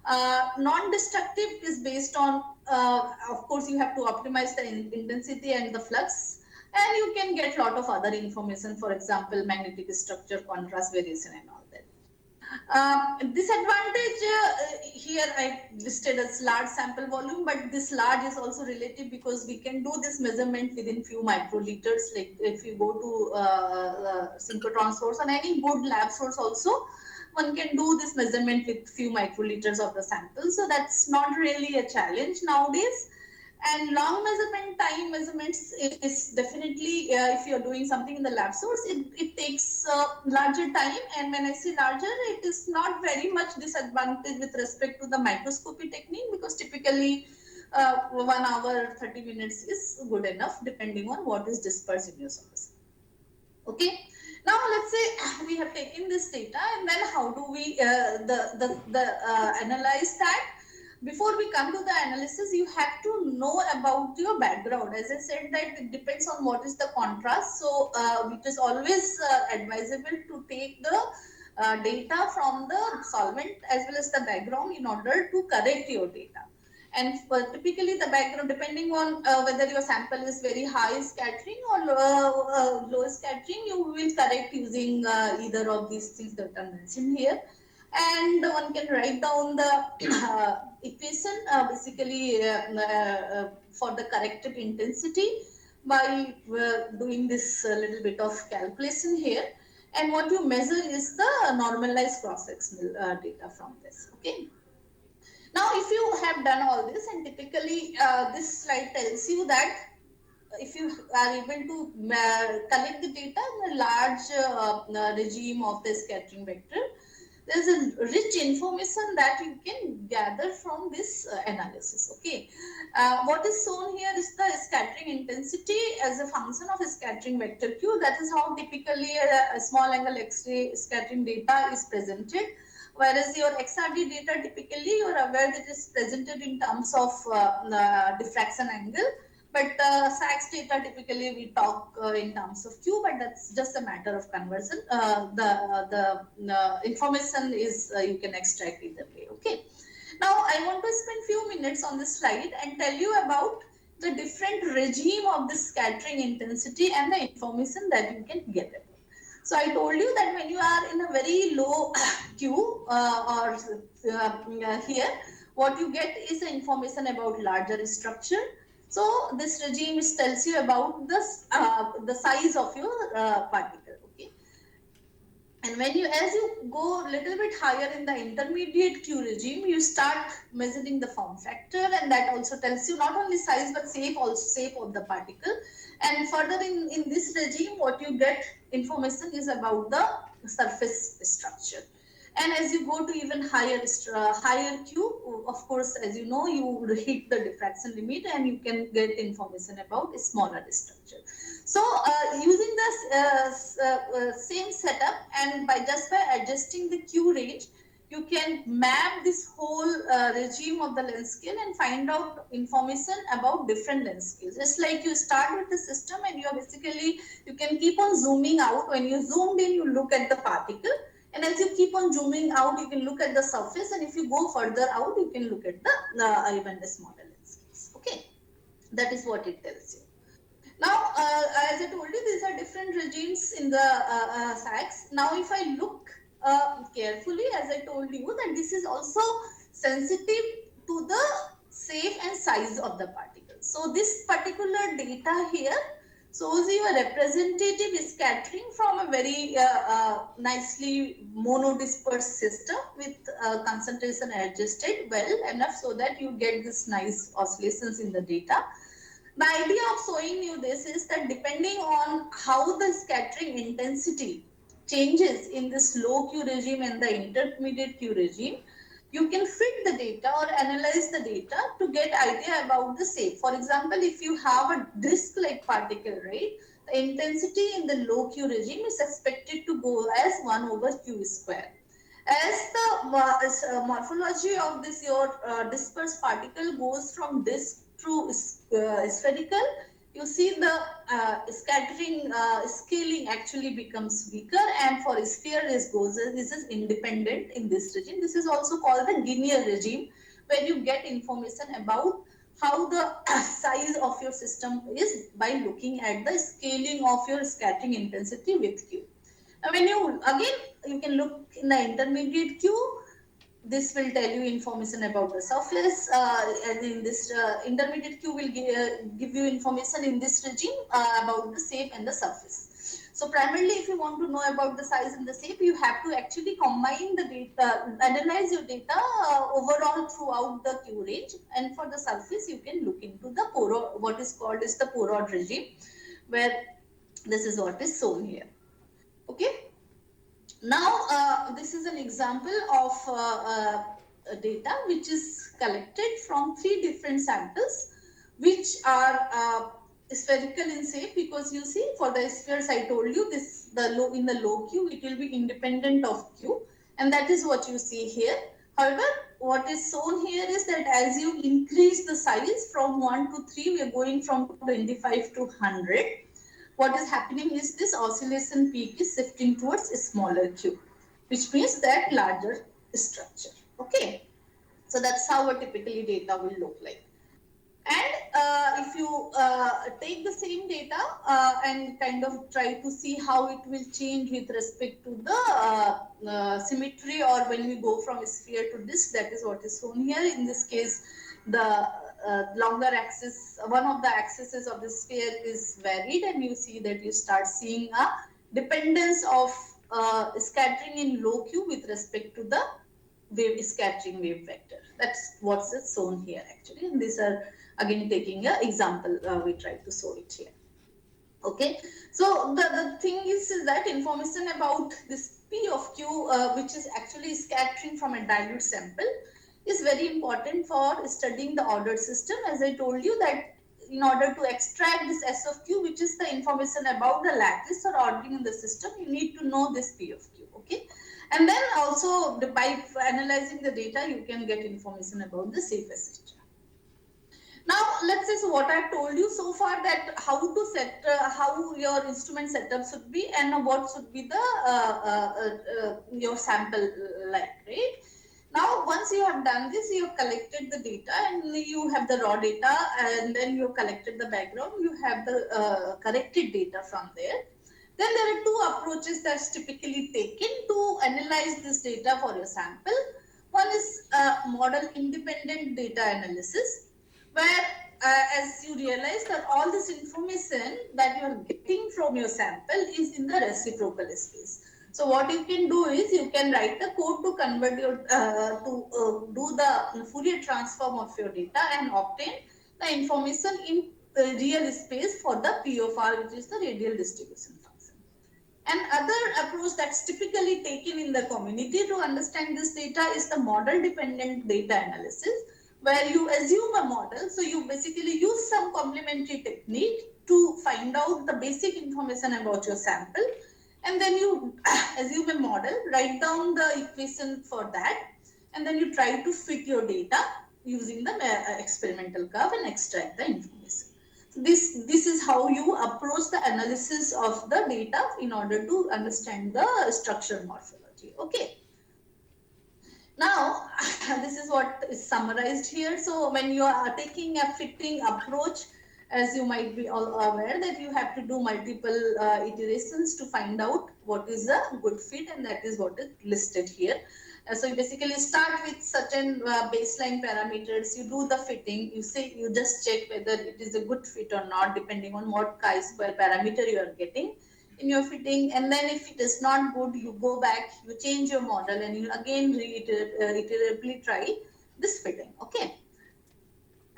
Speaker 7: Non-destructive is based on, of course, you have to optimize the intensity and the flux, and you can get a lot of other information, for example, magnetic structure, contrast variation and all that. Disadvantage here I listed as large sample volume, but this large is also relative because we can do this measurement within few microliters. Like if you go to synchrotron source and any good lab source also, one can do this measurement with few microliters of the sample. So that's not really a challenge nowadays. And long measurement time measurements is definitely, if you're doing something in the lab source, it takes larger time. And when I say larger, it is not very much disadvantage with respect to the microscopy technique, because typically 1 hour 30 minutes is good enough depending on what is dispersed in your source. Okay, now let's say we have taken this data, and then how do we analyze that? Before we come to the analysis, you have to know about your background. As I said, that it depends on what is the contrast. So it is always advisable to take the data from the solvent as well as the background in order to correct your data. And typically the background, depending on whether your sample is very high scattering or low scattering, you will correct using either of these things that are mentioned here. And one can write down the equation basically for the corrected intensity by doing this little bit of calculation here. And what you measure is the normalized cross-sectional data from this. Okay. Now, if you have done all this, and typically this slide tells you that if you are able to collect the data in a large regime of the scattering vector, there is a rich information that you can gather from this analysis. Okay, what is shown here is the scattering intensity as a function of a scattering vector q. That is how typically a small angle X-ray scattering data is presented. Whereas your XRD data, typically you are aware that it is presented in terms of diffraction angle. But SACS data, typically we talk in terms of Q, but that's just a matter of conversion. The information is you can extract either way. Okay. Now I want to spend few minutes on this slide and tell you about the different regime of the scattering intensity and the information that you can get. So I told you that when you are in a very low Q or here, what you get is the information about larger structure. So this regime tells you about the size of your particle. Okay, and when you, as you go a little bit higher in the intermediate Q regime, you start measuring the form factor, and that also tells you not only size but shape, also shape of the particle. And further in this regime, what you get information is about the surface structure. And as you go to even higher Q, of course, as you know, you would hit the diffraction limit and you can get information about a smaller structure. So using this same setup, and by adjusting the Q range, you can map this whole regime of the length scale and find out information about different length scales. Just like you start with the system and you are basically, you can keep on zooming out. When you zoomed in, you look at the particle. And as you keep on zooming out, you can look at the surface, and if you go further out, you can look at the even the smaller length scales. Okay, that is what it tells you. Now, as I told you, these are different regimes in the sacs. Now, if I look carefully, as I told you, that this is also sensitive to the shape and size of the particles. So, this particular data here shows you a representative scattering from a very nicely monodispersed system with concentration adjusted well enough so that you get this nice oscillations in the data. The idea of showing you this is that depending on how the scattering intensity changes in this low Q regime and the intermediate Q regime, you can fit the data or analyze the data to get idea about the shape. For example, if you have a disc-like particle, right, the intensity in the low Q regime is expected to go as 1 over Q square. As the morphology of this your dispersed particle goes from disk to spherical, you see the scattering scaling actually becomes weaker, and for sphere this is independent in this regime. This is also called the linear regime, where you get information about how the size of your system is by looking at the scaling of your scattering intensity with Q. Now, when you again you can look in the intermediate Q, this will tell you information about the surface, and in this intermediate Q will give you information in this regime about the shape and the surface. So primarily, if you want to know about the size and the shape, you have to actually combine the data, analyze your data overall throughout the Q range, and for the surface, you can look into the what is called as the porod regime, where this is what is shown here. Okay. Now, this is an example of data which is collected from 3 different samples, which are spherical in shape, because you see for the spheres I told you this in the low Q it will be independent of Q, and that is what you see here. However, what is shown here is that as you increase the size from 1 to 3, we are going from 25 to 100. What is happening is this oscillation peak is shifting towards a smaller Q, which means that larger structure. Okay, so that's how a typically data will look like. And if you take the same data and kind of try to see how it will change with respect to the symmetry, or when we go from sphere to disk, that is what is shown here. In this case, the longer axis, one of the axes of the sphere is varied, and you see that you start seeing a dependence of scattering in low Q with respect to the scattering wave vector. That's what's shown here actually, and these are again taking an example, we try to show it here. Okay, so the thing is that information about this P of Q, which is actually scattering from a dilute sample, is very important for studying the ordered system. As I told you that in order to extract this S of Q, which is the information about the lattice or ordering in the system, you need to know this P of Q. Okay, and then also by analyzing the data, you can get information about the shape, etc. Now, let's say, so what I've told you so far, that how to set, how your instrument setup should be, and what should be the your sample like, right? Now, once you have done this, you have collected the data and you have the raw data, and then you have collected the background, you have the corrected data from there. Then there are 2 approaches that's typically taken to analyze this data for your sample. One is model independent data analysis, where as you realize that all this information that you are getting from your sample is in the reciprocal space. So what you can do is you can write a code to convert your do the Fourier transform of your data and obtain the information in real space for the P of R, which is the radial distribution function. And other approach that's typically taken in the community to understand this data is the model dependent data analysis, where you assume a model. So you basically use some complementary technique to find out the basic information about your sample, and then you assume a model, write down the equation for that, and then you try to fit your data using the experimental curve and extract the information. This is how you approach the analysis of the data in order to understand the structure morphology. Okay. Now, this is what is summarized here. So when you are taking a fitting approach, as you might be all aware that you have to do multiple iterations to find out what is a good fit, and that is what is listed here. So you basically start with certain baseline parameters, you do the fitting, you just check whether it is a good fit or not depending on what chi-square parameter you are getting in your fitting, and then if it is not good, you go back, you change your model, and you again iteratively try this fitting. Okay.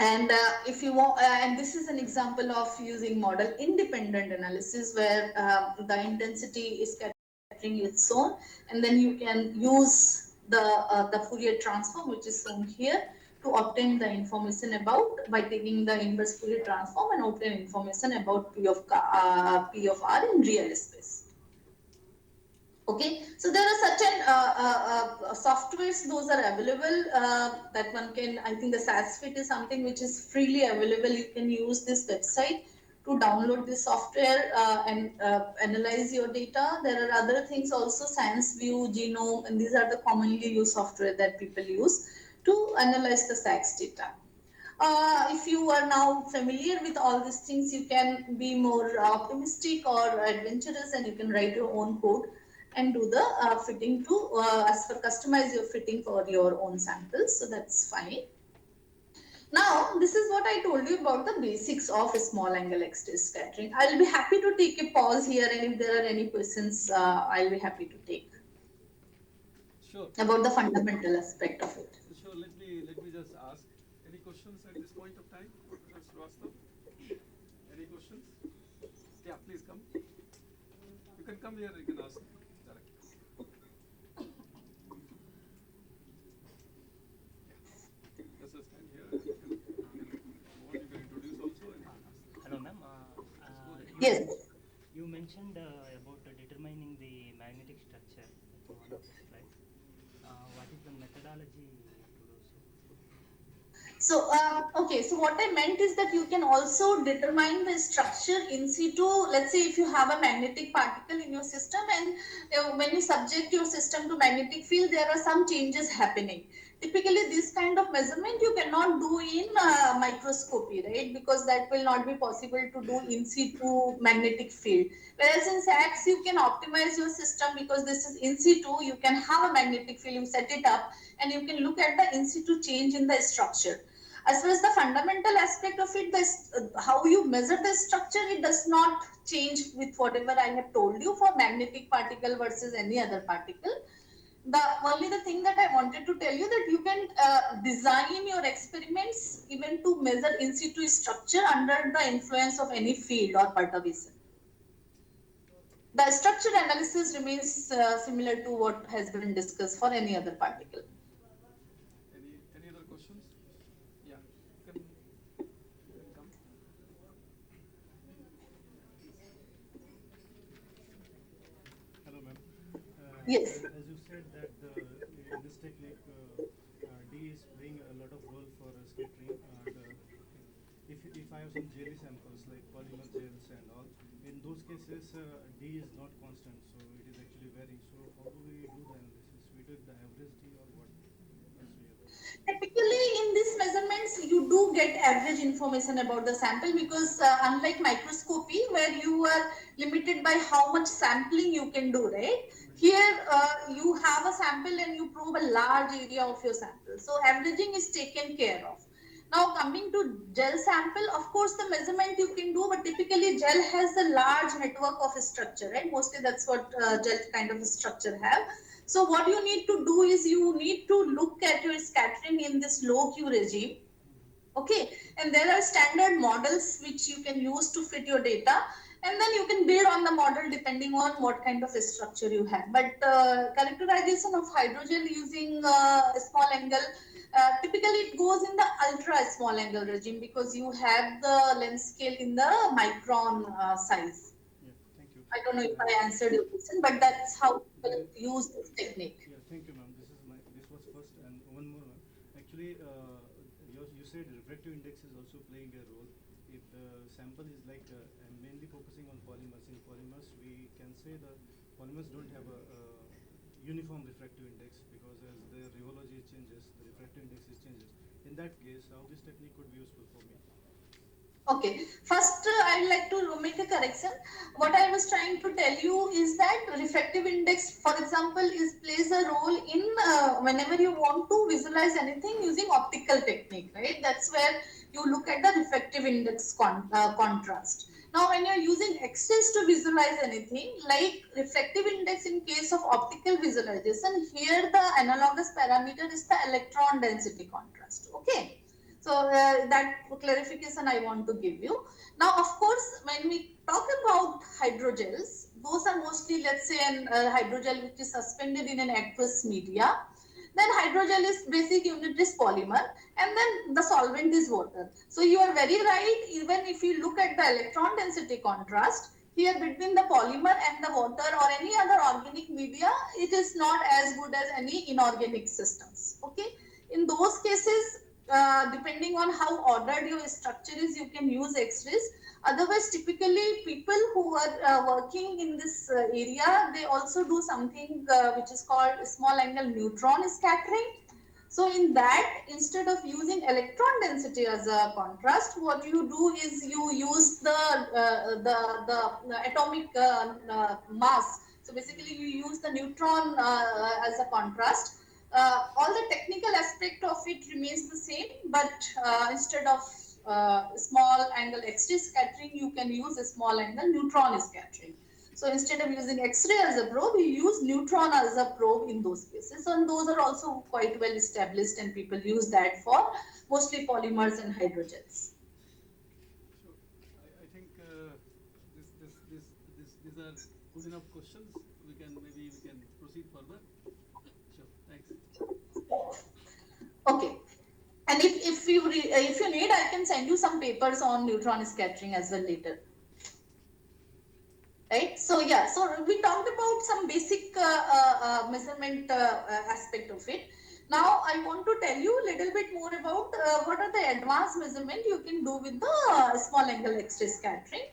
Speaker 7: And if you want, and this is an example of using model independent analysis where the intensity is capturing its own, and then you can use the Fourier transform, which is shown here, to obtain the information about, by taking the inverse Fourier transform and obtain information about P of R in real space. Okay, so there are certain softwares, those are available that one can, I think the SASFit is something which is freely available. You can use this website to download this software and analyze your data. There are other things also, ScienceView, Genome, and these are the commonly used software that people use to analyze the SACS data. If you are now familiar with all these things, you can be more optimistic or adventurous, and you can write your own code and do the fitting to as for customize your fitting for your own samples. So that's fine. Now, this is what I told you about the basics of small angle X-ray scattering. I'll be happy to take a pause here, and if there are any questions, I'll be happy to take
Speaker 1: Sure.
Speaker 7: about the fundamental aspect of it.
Speaker 1: Sure. Let me just ask. Any questions at this point of time, Professor Srivastava? Any questions? Yeah, please come. You can come here. You can ask directly. Just stand here. And you can introduce also, and you can ask.
Speaker 8: Hello, ma'am.
Speaker 7: Yes.
Speaker 8: You mentioned about determining the magnetic structure in one of the slides. What is the methodology to do so?
Speaker 7: So, okay, so what I meant is that you can also determine the structure in situ. Let's say if you have a magnetic particle in your system, and when you subject your system to magnetic field, there are some changes happening. Typically, this kind of measurement you cannot do in microscopy, right? Because that will not be possible to do in situ magnetic field. Whereas in SACS, you can optimize your system because this is in situ. You can have a magnetic field, you set it up, and you can look at the in situ change in the structure. As far as the fundamental aspect of it, how you measure the structure, it does not change with whatever I have told you for magnetic particle versus any other particle. The only the thing that I wanted to tell you that you can design your experiments even to measure in situ structure under the influence of any field or perturbation. The structure analysis remains similar to what has been discussed for any other particle.
Speaker 1: Any other questions? Yeah, you can come.
Speaker 9: Hello, ma'am.
Speaker 7: Yes.
Speaker 9: As you said that in this technique, D is playing a lot of role for scattering. And if I have some jelly samples like polymer gels and all, in those cases D is not constant, so it is actually varying. So how do we do the analysis? We take the average D or what?
Speaker 7: Typically, in these measurements, you do get average information about the sample because unlike microscopy, where you are limited by how much sampling you can do, right? Here, you have a sample and you probe a large area of your sample. So, averaging is taken care of. Now, coming to gel sample, of course, the measurement you can do, but typically gel has a large network of structure, right? Mostly that's what gel kind of structure have. So what you need to do is you need to look at your scattering in this low Q regime. Okay, and there are standard models which you can use to fit your data, and then you can build on the model depending on what kind of structure you have. But characterization of hydrogel using small angle, typically it goes in the ultra small angle regime because you have the length scale in the micron size.
Speaker 9: Yeah, thank you.
Speaker 7: I don't know if I answered your question, but that's how people use this technique.
Speaker 9: Yeah, thank you, ma'am. This was first, and one more, ma'am. Actually, you said refractive index is also playing a role. If the sample is like mainly focusing on polymers, in polymers we can say the polymers don't have a uniform refractive index because as the rheology changes, the refractive index changes. In that case, how this technique could be useful for me?
Speaker 7: Okay, first I'd like to make a correction. What I was trying to tell you is that refractive index, for example, plays a role in whenever you want to visualize anything using optical technique, right? That's where you look at the refractive index contrast. Now, when you're using X-rays to visualize anything, like refractive index in case of optical visualization, here the analogous parameter is the electron density contrast, okay? So that clarification I want to give you. Now, of course, when we talk about hydrogels, those are mostly, let's say, an hydrogel which is suspended in an aqueous media. Then hydrogel is basic unit is polymer, and then the solvent is water. So you are very right. Even if you look at the electron density contrast, here between the polymer and the water or any other organic media, it is not as good as any inorganic systems. Okay. In those cases, depending on how ordered your structure is, you can use X-rays. Otherwise, typically people who are working in this area, they also do something which is called small angle neutron scattering. So in that, instead of using electron density as a contrast, what you do is you use the atomic mass. So basically, you use the neutron as a contrast. All the technical aspect of it remains the same, but instead of small angle X-ray scattering, you can use a small angle neutron scattering. So instead of using X-ray as a probe, we use neutron as a probe in those cases. And those are also quite well established, and people use that for mostly polymers and hydrogels.
Speaker 1: Sure. I think these are good enough questions. Maybe we can proceed further. Sure. Thanks.
Speaker 7: Okay. And if you need, I can send you some papers on neutron scattering as well later. Right. So yeah, so we talked about some basic measurement aspect of it. Now I want to tell you a little bit more about what are the advanced measurement you can do with the small angle X-ray scattering.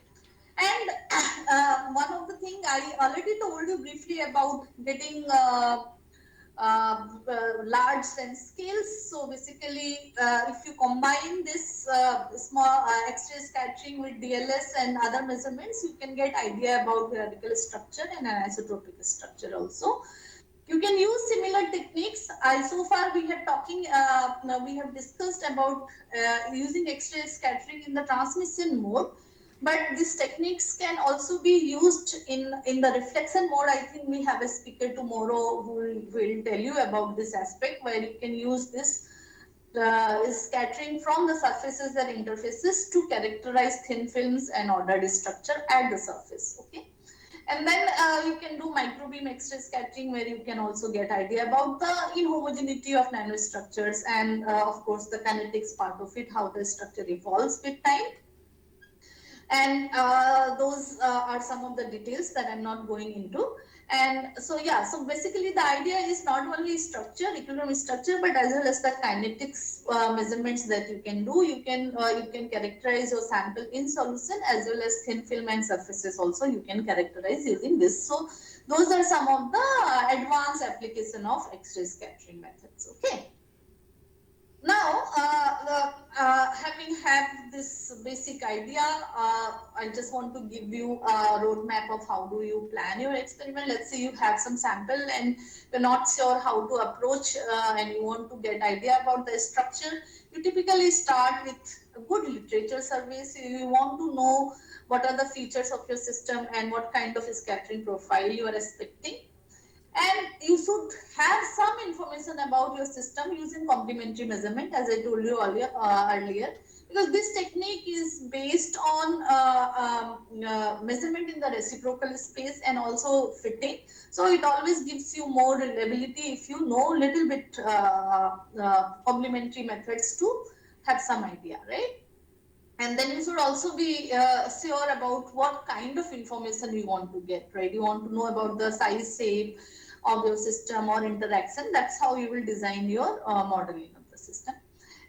Speaker 7: And one of the thing I already told you briefly about getting large sense scales. So basically, if you combine this small X-ray scattering with DLS and other measurements, you can get idea about radical structure and anisotropic structure also. You can use similar techniques. So far we have we have discussed about using X-ray scattering in the transmission mode. But these techniques can also be used in the reflection mode. I think we have a speaker tomorrow who will tell you about this aspect, where you can use this scattering from the surfaces and interfaces to characterize thin films and ordered structure at the surface. Okay. And then you can do microbeam X-ray scattering, where you can also get idea about the inhomogeneity of nanostructures and of course the kinetics part of it, how the structure evolves with time. And those are some of the details that I'm not going into. And so yeah, so basically the idea is not only structure, equilibrium structure, but as well as the kinetics measurements that you can do. You can characterize your sample in solution, as well as thin film and surfaces also you can characterize using this. So those are some of the advanced application of X-ray scattering methods. Okay. Now, having had this basic idea, I just want to give you a roadmap of how do you plan your experiment. Let's say you have some sample and you're not sure how to approach and you want to get idea about the structure. You typically start with a good literature surveys. You want to know what are the features of your system and what kind of scattering profile you are expecting. And you should have some information about your system using complementary measurement, as I told you earlier, because this technique is based on measurement in the reciprocal space and also fitting. So it always gives you more reliability if you know a little bit complementary methods to have some idea, right? And then you should also be sure about what kind of information you want to get, right? You want to know about the size, shape of your system or interaction. That's how you will design your modeling of the system.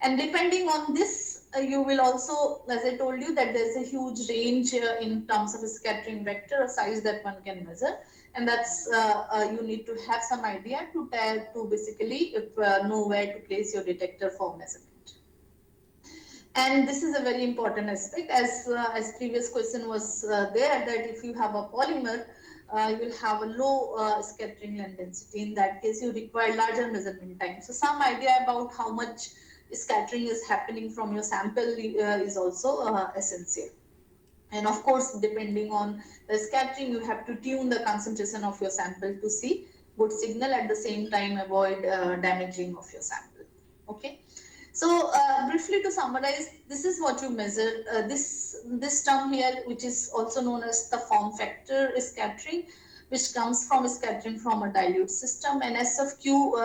Speaker 7: And depending on this, you will also, as I told you, that there's a huge range in terms of scattering vector or size that one can measure. And that's, you need to have some idea to basically know where to place your detector for measurement. And this is a very important aspect, as previous question was there, that if you have a polymer, you will have a low scattering length density. In that case, you require larger measurement time. So some idea about how much scattering is happening from your sample is also essential. And of course, depending on the scattering, you have to tune the concentration of your sample to see good signal, at the same time avoid damaging of your sample. Okay. So briefly to summarize, this is what you measure. This term here, which is also known as the form factor scattering, which comes from scattering from a dilute system, and S of Q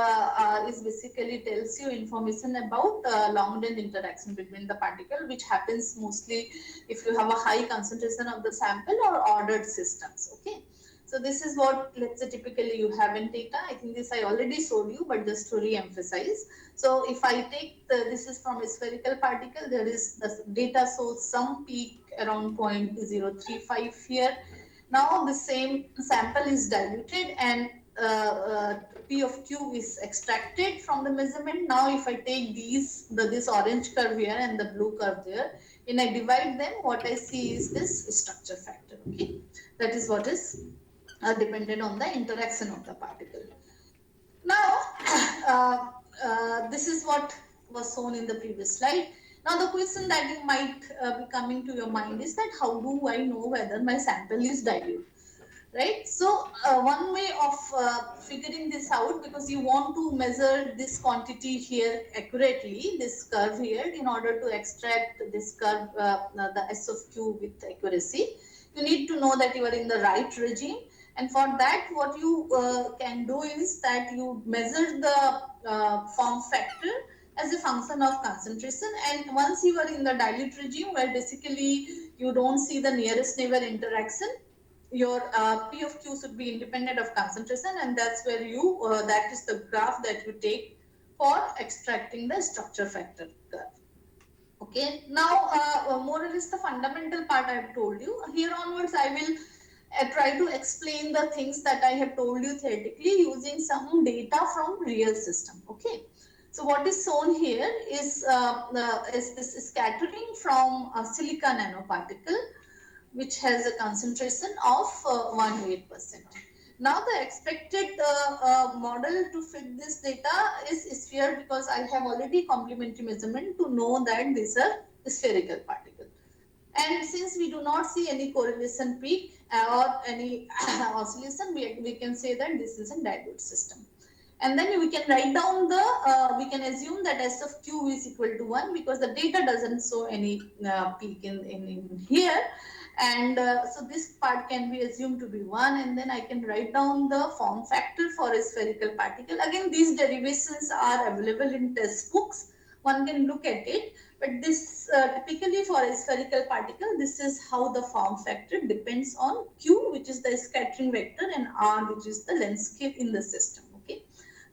Speaker 7: is basically tells you information about long range interaction between the particle, which happens mostly if you have a high concentration of the sample or ordered systems. Okay. So this is what, let's say, typically you have in data. I think this I already showed you, but just to re-emphasize. So if I take this is from a spherical particle, there is the data shows some peak around 0.035 here. Now the same sample is diluted and P of Q is extracted from the measurement. Now if I take this orange curve here and the blue curve there, and I divide them, what I see is this structure factor. Okay, that is what is dependent on the interaction of the particle. Now, this is what was shown in the previous slide. Now, the question that you might be coming to your mind is that how do I know whether my sample is dilute? Right? So, one way of figuring this out, because you want to measure this quantity here accurately, this curve here, in order to extract this curve, the S of Q with accuracy, you need to know that you are in the right regime. And for that, what you can do is that you measure the form factor as a function of concentration. And once you are in the dilute regime, where basically you don't see the nearest neighbor interaction, your P of Q should be independent of concentration, and that's where you, that is the graph that you take for extracting the structure factor curve. Okay, now more or less the fundamental part I have told you. Here onwards, I will try to explain the things that I have told you theoretically using some data from real system. Okay, so what is shown here is this scattering from a silica nanoparticle, which has a concentration of 1 to 8%. Now the expected model to fit this data is sphere, because I have already complementary measurement to know that these are spherical particles. And since we do not see any correlation peak or any oscillation, we can say that this is a dilute system. And then we can write down the, we can assume that S of Q is equal to 1, because the data doesn't show any peak in here. And so this part can be assumed to be 1, and then I can write down the form factor for a spherical particle. Again, these derivations are available in test books. One can look at it, but this typically for a spherical particle, this is how the form factor depends on Q, which is the scattering vector, and R, which is the length scale in the system. Okay,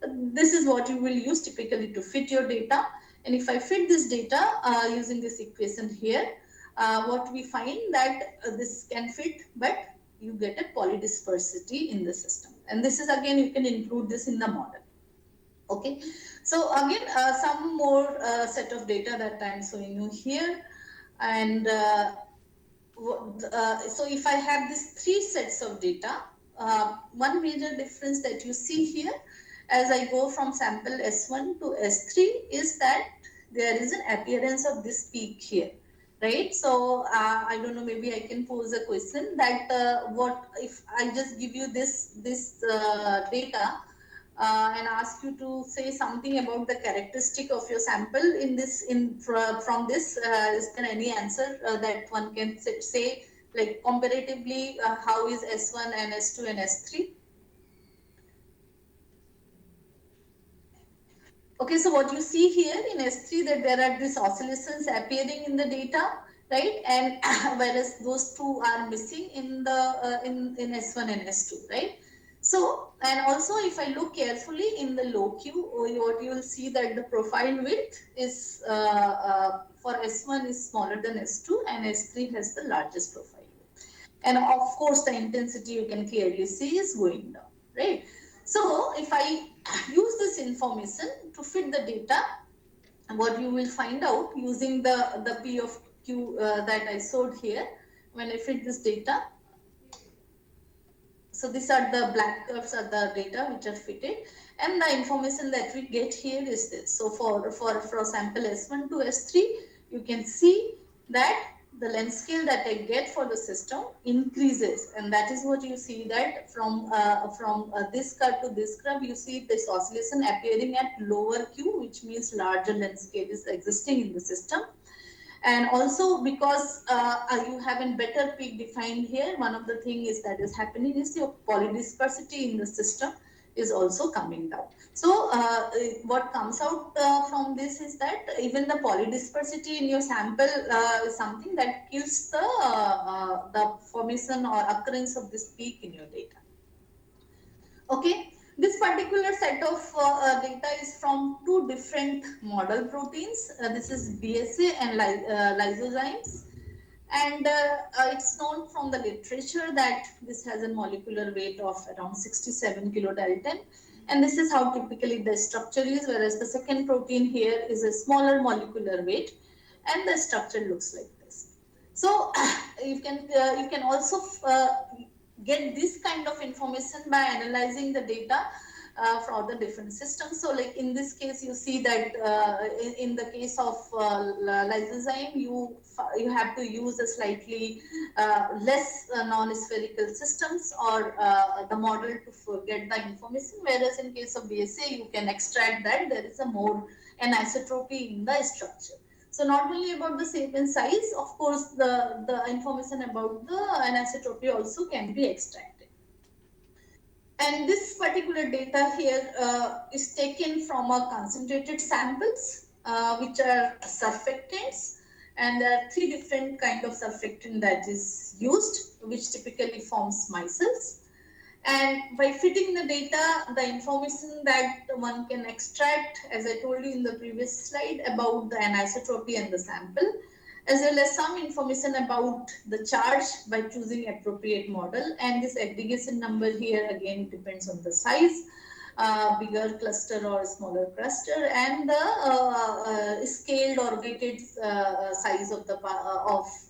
Speaker 7: this is what you will use typically to fit your data. And if I fit this data using this equation here, what we find that this can fit, but you get a polydispersity in the system. And this is, again, you can include this in the model. Okay, so again, some more set of data that I'm showing you here. And so if I have these 3 sets of data, one major difference that you see here as I go from sample S1 to S3 is that there is an appearance of this peak here. Right, so I don't know, maybe I can pose a question that what if I just give you this data and ask you to say something about the characteristic of your sample in this from this, is there any answer that one can say, like comparatively how is S1 and S2 and S3? Okay, so what you see here in S3, that there are these oscillations appearing in the data, right? And whereas those two are missing in the in S1 and S2, right? So, and also if I look carefully in the low Q, what you will see that the profile width is for S1 is smaller than S2, and S3 has the largest profile width. And of course, the intensity you can clearly see is going down, right? So if I use this information to fit the data, what you will find out using the P of Q that I showed here, when I fit this data. So these are the black curves are the data which are fitted, and the information that we get here is this. So for sample S1 to S3, you can see that the length scale that I get for the system increases, and that is what you see, that from this curve to this curve, you see this oscillation appearing at lower Q, which means larger length scale is existing in the system. And also because you have a better peak defined here, one of the thing is that is happening is your polydispersity in the system is also coming down. So what comes out from this is that even the polydispersity in your sample is something that kills the formation or occurrence of this peak in your data. Okay, this particular set of data is from two different model proteins. This is BSA and lysozymes. And it's known from the literature that this has a molecular weight of around 67 kilodalton. And this is how typically the structure is, whereas the second protein here is a smaller molecular weight, and the structure looks like this. So you can also get this kind of information by analyzing the data for the different systems. So like in this case, you see that in the case of lysozyme, you have to use a slightly less non-spherical systems or the model to get the information, whereas in case of BSA, you can extract that there is a more anisotropy in the structure. So not only about the shape and size, of course, the information about the anisotropy also can be extracted. And this particular data here is taken from a concentrated samples, which are surfactants. And there are three different kind of surfactant that is used, which typically forms micelles. And by fitting the data, the information that one can extract, as I told you in the previous slide, about the anisotropy and the sample, as well as some information about the charge by choosing appropriate model. And this aggregation number here again depends on the size, bigger cluster or smaller cluster, and the scaled or weighted size of the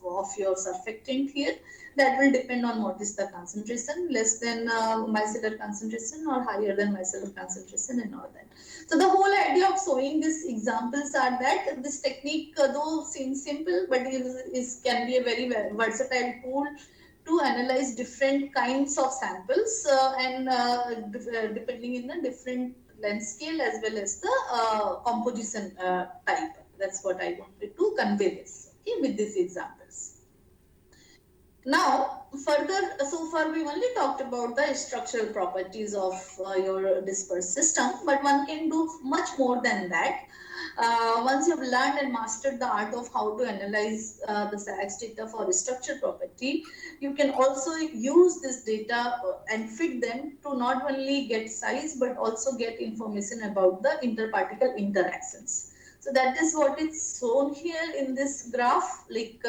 Speaker 7: of your surfactant here. That will depend on what is the concentration, less than micellar concentration or higher than micellar concentration and all that. So the whole idea of showing these examples are that this technique, though seems simple, but can be a very versatile tool to analyze different kinds of samples and depending in the different length scale as well as the composition type. That's what I wanted to convey this, okay, with these examples. Now, further, so far we only talked about the structural properties of your dispersed system, but one can do much more than that. Once you've learned and mastered the art of how to analyze the SAX data for structure property, you can also use this data and fit them to not only get size, but also get information about the interparticle interactions. So that is what is shown here in this graph. Like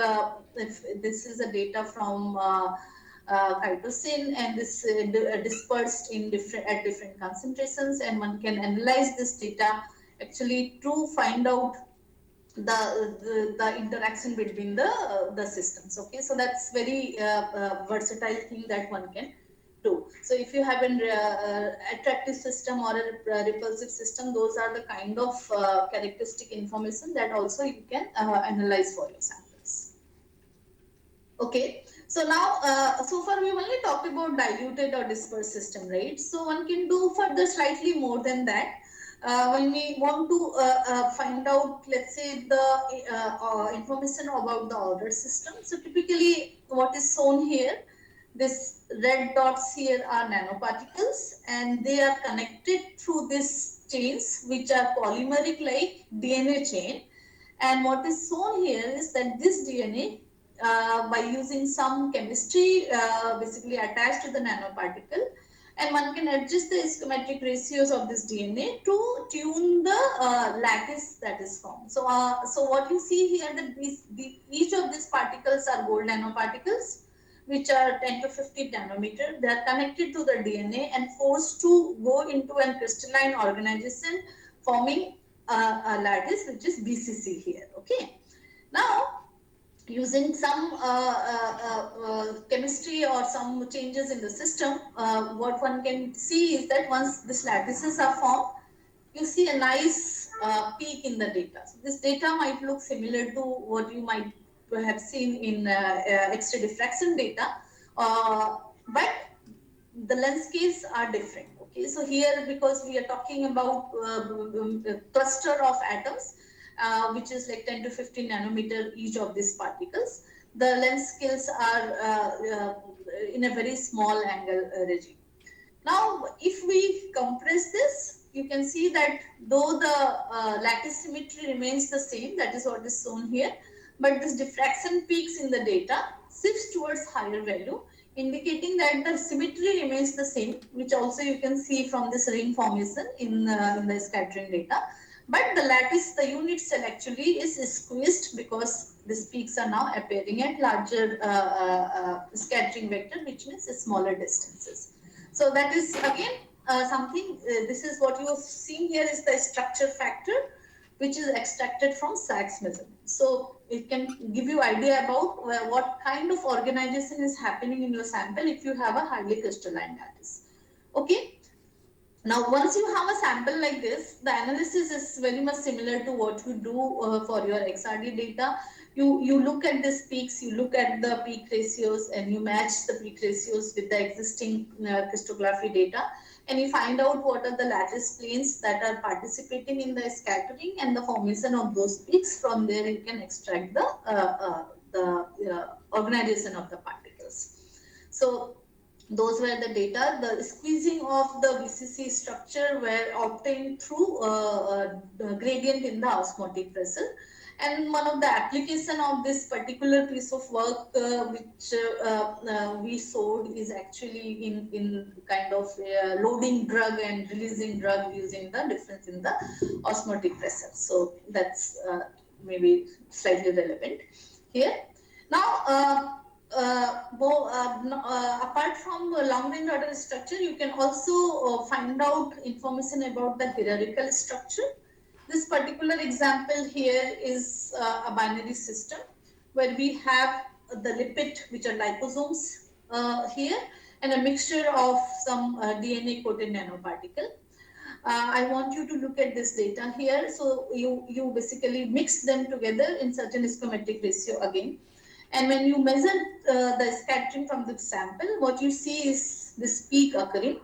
Speaker 7: if this is a data from cytosine, and this dispersed in different concentrations, and one can analyze this data actually to find out the interaction between the systems. Okay, so that's very versatile thing that one can do. So if you have an attractive system or a repulsive system, those are the kind of characteristic information that also you can analyze for your samples. Okay, so now so far we only talked about diluted or dispersed system, right? So one can do further slightly more than that. When we want to find out, let's say, the information about the order system. So typically what is shown here, this red dots here are nanoparticles, and they are connected through these chains which are polymeric like DNA chain. And what is shown here is that this DNA, by using some chemistry basically attached to the nanoparticle, and one can adjust the schematic ratios of this DNA to tune the lattice that is formed. So, so what you see here, that each of these particles are gold nanoparticles, which are 10 to 50 nanometer. They are connected to the DNA and forced to go into a crystalline organization, forming lattice, which is BCC here. Okay. Now, using some chemistry or some changes in the system, what one can see is that once these lattices are formed, you see a nice peak in the data. So this data might look similar to what you might have seen in X-ray diffraction data, but the lens scales are different. Okay, so here, because we are talking about a cluster of atoms, which is like 10 to 15 nanometer each of these particles, the lens scales are in a very small angle regime. Now, if we compress this, you can see that though the lattice symmetry remains the same, that is what is shown here, but this diffraction peaks in the data shifts towards higher value, indicating that the symmetry remains the same, which also you can see from this ring formation in the scattering data. But the lattice, the unit cell actually is squeezed because these peaks are now appearing at larger scattering vector, which means smaller distances. So that is again something, this is what you have seen here is the structure factor, which is extracted from Sachs measurement. So it can give you idea about what kind of organization is happening in your sample if you have a highly crystalline lattice. Okay. Now, once you have a sample like this, the analysis is very much similar to what you do for your XRD data. You look at these peaks, you look at the peak ratios, and you match the peak ratios with the existing crystallography data, and you find out what are the lattice planes that are participating in the scattering and the formation of those peaks. From there, you can extract the organization of the particles. So those were the data. The squeezing of the BCC structure were obtained through gradient in the osmotic pressure. And one of the application of this particular piece of work which we showed is actually in kind of loading drug and releasing drug using the difference in the osmotic pressure. So that's maybe slightly relevant here. Now, apart from long range order structure, you can also find out information about the hierarchical structure. This particular example here is a binary system where we have the lipid, which are liposomes here, and a mixture of some DNA coated nanoparticle. I want you to look at this data here. So you basically mix them together in certain stoichiometric ratio again. And when you measure the scattering from the sample, what you see is this peak occurring.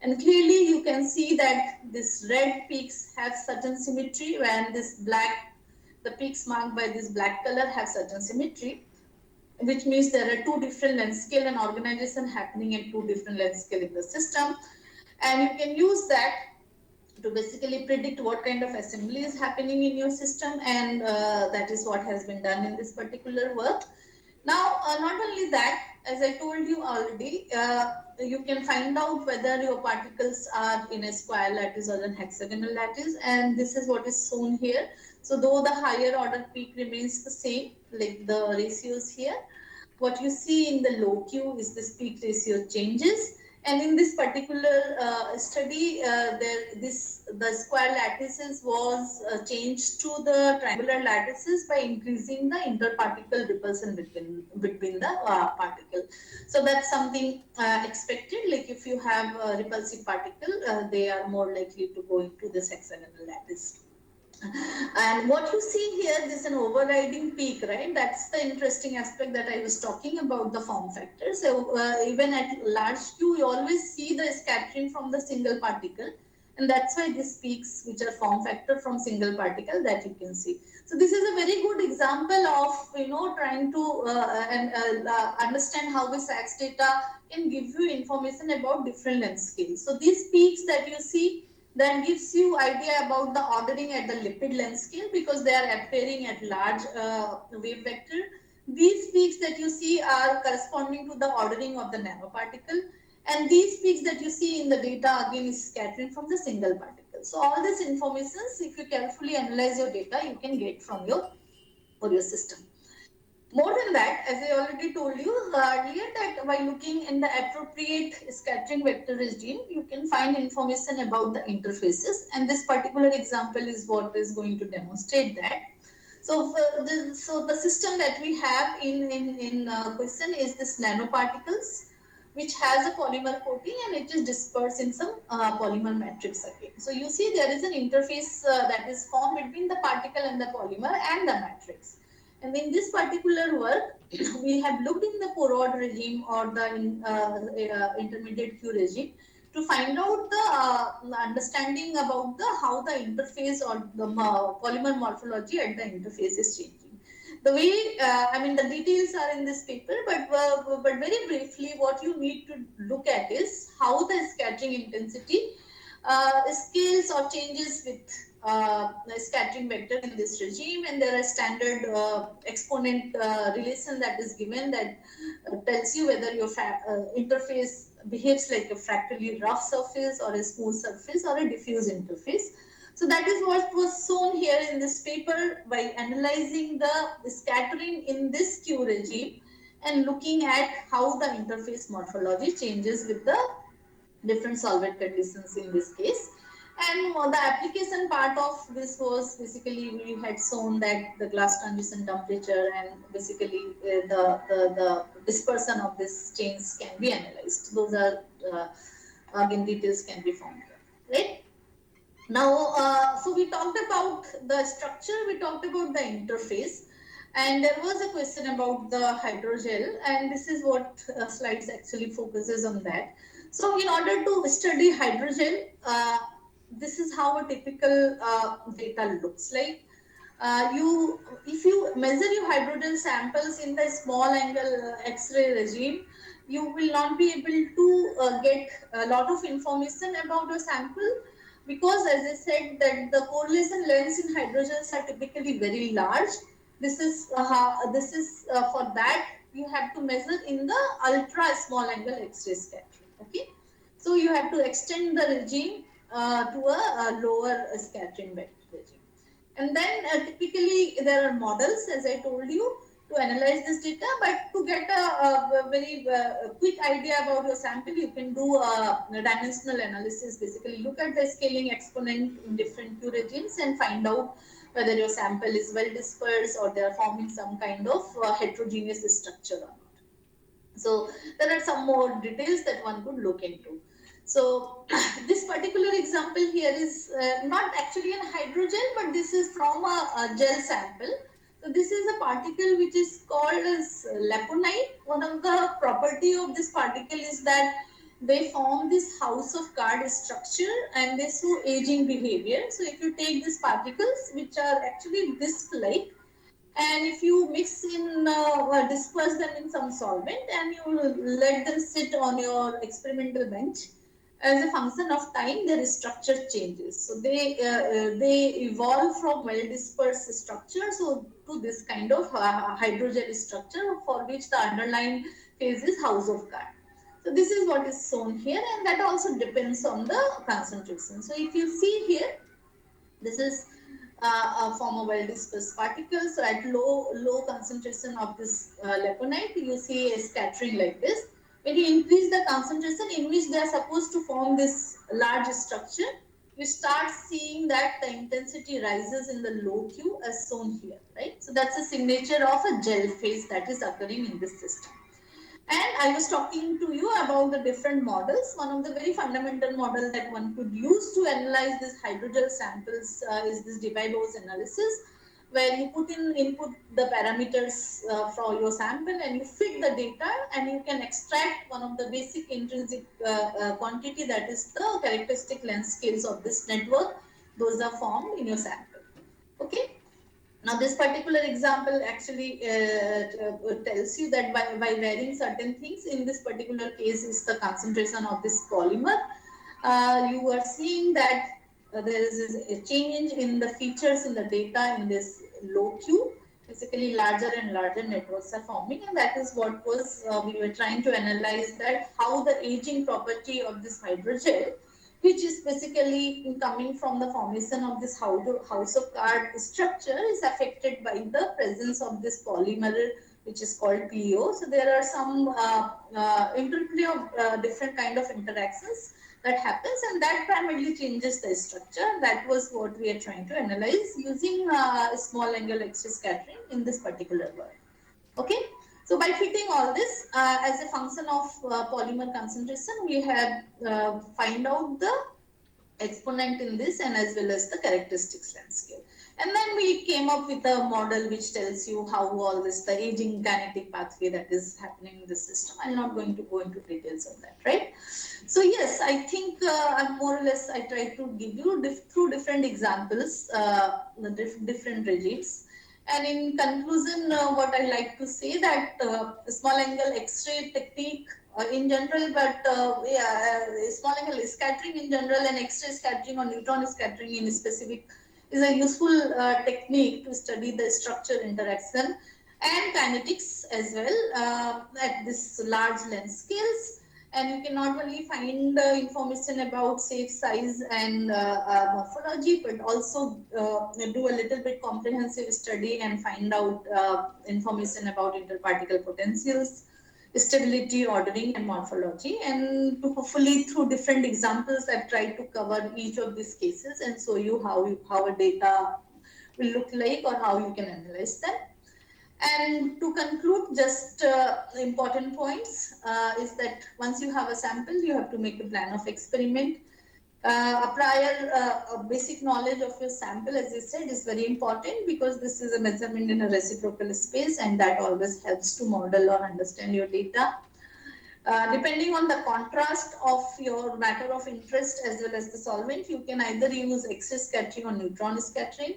Speaker 7: And clearly you can see that this red peaks have certain symmetry, and this black, the peaks marked by this black color have certain symmetry, which means there are two different length scale and organization happening at two different length scale in the system. And you can use that to basically predict what kind of assembly is happening in your system, and that is what has been done in this particular work. Now, not only that, as I told you already, you can find out whether your particles are in a square lattice or an hexagonal lattice, and this is what is shown here. So, though the higher order peak remains the same, like the ratios here, what you see in the low Q is this peak ratio changes. And in this particular study, the square lattices was changed to the triangular lattices by increasing the interparticle repulsion between the particle. So that's something expected. Like if you have a repulsive particle, they are more likely to go into this hexagonal lattice. And what you see here is an overriding peak, right? That's the interesting aspect that I was talking about, the form factor. So even at large Q, you always see the scattering from the single particle. And that's why these peaks, which are form factor from single particle, that you can see. So this is a very good example of, trying to understand how the Sachs data can give you information about different length scales. So these peaks that you see, then gives you idea about the ordering at the lipid length scale, because they are appearing at large wave vector. These peaks that you see are corresponding to the ordering of the nanoparticle, and these peaks that you see in the data again is scattering from the single particle. So all this information, if you carefully analyze your data, you can get from your system. More than that, as I already told you earlier, that by looking in the appropriate scattering vector regime, you can find information about the interfaces, and this particular example is what is going to demonstrate that. So, the system that we have in question is this nanoparticles, which has a polymer coating and it is dispersed in some polymer matrix again. So you see there is an interface that is formed between the particle and the polymer and the matrix. And in this particular work, we have looked in the Porod regime or the intermediate Q regime to find out the understanding about the how the interface or the polymer morphology at the interface is changing. The way, I mean, the details are in this paper, but very briefly, what you need to look at is how the scattering intensity scales or changes with the scattering vector in this regime, and there are standard exponent relation that is given that tells you whether your interface behaves like a fractally rough surface or a smooth surface or a diffuse interface. So that is what was shown here in this paper by analyzing the scattering in this Q regime and looking at how the interface morphology changes with the different solvent conditions in this case. And the application part of this was basically we had shown that the glass transition temperature and basically the dispersion of these chains can be analyzed. Those are again details can be found here, right? Now, so we talked about the structure, we talked about the interface, and there was a question about the hydrogel, and this is what slides actually focuses on that. So, in order to study hydrogel, this is how a typical data looks like. If you measure your hydrogel samples in the small angle X-ray regime, you will not be able to get a lot of information about your sample because, as I said, that the correlation lengths in hydrogels are typically very large. This is for that you have to measure in the ultra small angle X-ray scattering. Okay, so you have to extend the regime to a lower scattering vector regime. And then typically there are models, as I told you, to analyze this data, but to get a very quick idea about your sample, you can do a dimensional analysis, basically look at the scaling exponent in different Q regimes and find out whether your sample is well dispersed or they are forming some kind of heterogeneous structure or not. So there are some more details that one could look into. So this particular example here is not actually an hydrogel, but this is from a gel sample. So this is a particle which is called as leponite. One of the property of this particle is that they form this house of card structure and they show aging behavior. So if you take these particles, which are actually disc-like, and if you mix in disperse them in some solvent and you let them sit on your experimental bench, as a function of time their structure changes, so they evolve from well dispersed structure so to this kind of hydrogel structure for which the underlying phase is house of card. So this is what is shown here, and that also depends on the concentration. So if you see here, this is a form of well dispersed particles. So at low concentration of this leponite, you see a scattering like this. When you increase the concentration in which they are supposed to form this large structure, you start seeing that the intensity rises in the low Q as shown here, right? So that's a signature of a gel phase that is occurring in this system. And I was talking to you about the different models. One of the very fundamental model that one could use to analyze this hydrogel samples is this Debye-Bose analysis, where you input the parameters for your sample and you fit the data and you can extract one of the basic intrinsic quantity, that is the characteristic length scales of this network. Those are formed in your sample. Okay. Now, this particular example actually tells you that by varying certain things, in this particular case is the concentration of this polymer, you are seeing that there is a change in the features in the data in this low Q. Basically, larger and larger networks are forming, and that is what was we were trying to analyze, that how the aging property of this hydrogel, which is basically coming from the formation of this house of card structure, is affected by the presence of this polymer which is called PEO. So there are some interplay of different kind of interactions that happens, and that primarily changes the structure. That was what we are trying to analyze using small angle X-ray scattering in this particular work. Okay. So by fitting all this as a function of polymer concentration, we have find out the exponent in this and as well as the characteristics landscape. And then we came up with a model which tells you how all this, the aging kinetic pathway that is happening in the system. I'm not going to go into details of that, right? So yes, I think more or less I tried to give you through different examples, the different regimes. And in conclusion, what I like to say that small angle X-ray technique in general, but small angle scattering in general and X-ray scattering or neutron scattering in specific is a useful technique to study the structure interaction and kinetics as well at this large length scales. And you can not only find information about shape, size, and morphology, but also do a little bit comprehensive study and find out information about interparticle potentials, stability, ordering, and morphology. And to hopefully through different examples, I've tried to cover each of these cases and show you how a data will look like or how you can analyze them. And to conclude, just important points is that once you have a sample, you have to make a plan of experiment. A prior basic knowledge of your sample, as I said, is very important because this is a measurement in a reciprocal space and that always helps to model or understand your data. Depending on the contrast of your matter of interest as well as the solvent, you can either use X-ray scattering or neutron scattering.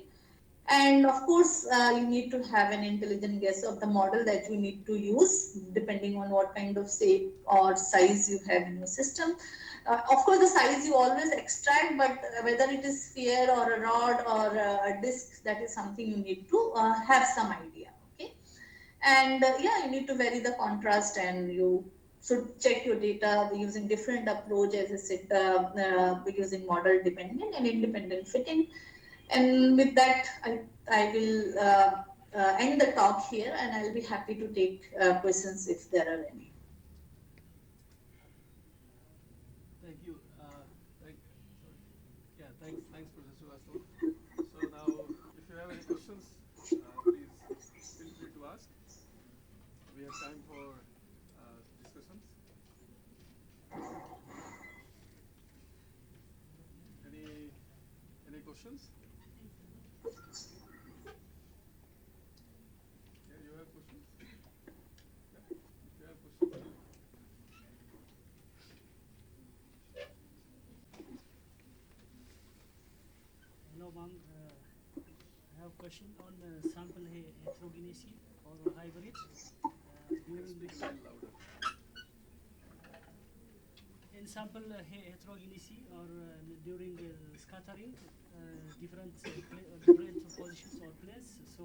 Speaker 7: And of course, you need to have an intelligent guess of the model that you need to use, depending on what kind of shape or size you have in your system. Of course, the size you always extract, but whether it is sphere or a rod or a disc, that is something you need to have some idea. Okay, and yeah, you need to vary the contrast, and you should check your data using different approach, as I said, using model dependent and independent fitting. And with that, I will end the talk here, and I'll be happy to take questions if there are any.
Speaker 1: Thank you. Thanks, Professor Vastav. So now, if you have any questions, please feel free to ask. We have time for discussions. Any questions? Yeah, you have questions? Yeah, if you have questions.
Speaker 8: Hello, ma'am. I have a question on sample heterogeneity or hybrid. During
Speaker 1: Speak
Speaker 8: this,
Speaker 1: a little louder.
Speaker 8: in sample heterogeneity or during scattering, different positions or planes. So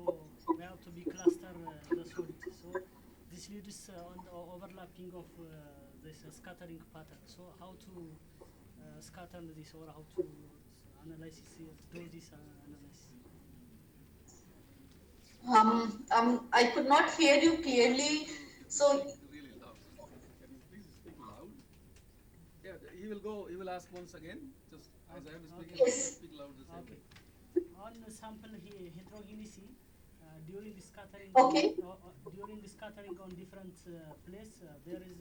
Speaker 8: we have to be cluster the solid. So this leads on the overlapping of this scattering pattern. So how to scatter this or how to analyze do this analysis.
Speaker 7: I could not hear you clearly. So
Speaker 1: Really loud. Can you please speak loud? Yeah, he will ask once again. Just as I am speaking,
Speaker 7: yes.
Speaker 1: speak loud the same way.
Speaker 8: On the sample heterogeneity, during the scattering,
Speaker 7: Okay.
Speaker 8: during the scattering on different places, there is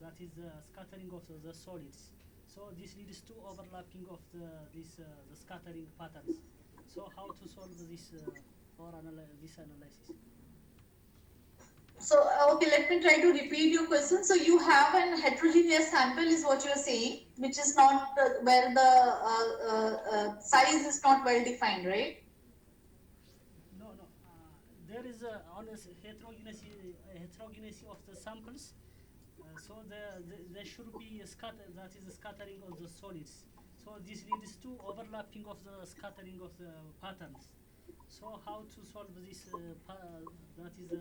Speaker 8: that is scattering of the solids. So this leads to overlapping of the scattering patterns. So how to solve this or this analysis?
Speaker 7: So okay, let me try to repeat your question. So you have an heterogeneous sample, is what you are saying, which is not where the size is not well defined, right?
Speaker 8: No, no. There is a on a heterogeneity of the samples. So there should be a scatter that is a scattering of the solids. So this leads to overlapping of the scattering of the patterns. So how to solve this? That is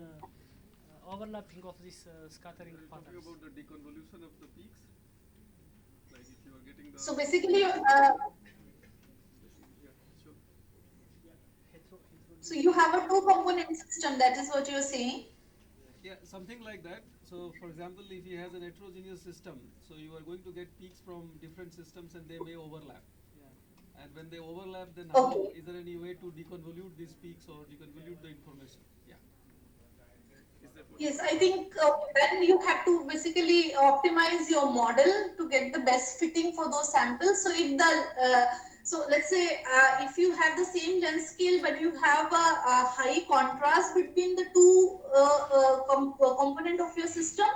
Speaker 8: overlapping of this scattering
Speaker 1: Are you talking
Speaker 8: patterns.
Speaker 1: about the deconvolution of the peaks? Like if you are getting the.
Speaker 7: So basically,
Speaker 1: Yeah, sure.
Speaker 8: Yeah,
Speaker 7: so you have a two component system. That is what you are saying.
Speaker 1: Yeah, something like that. So, for example, if he has an heterogeneous system, so you are going to get peaks from different systems and they may overlap. And when they overlap, then how
Speaker 7: Okay.
Speaker 1: is there any way to deconvolute these peaks or deconvolute the information? Yeah. Is that what?
Speaker 7: Yes, I think then you have to basically optimize your model to get the best fitting for those samples. So if the so let's say if you have the same length scale but you have a high contrast between the two component of your system,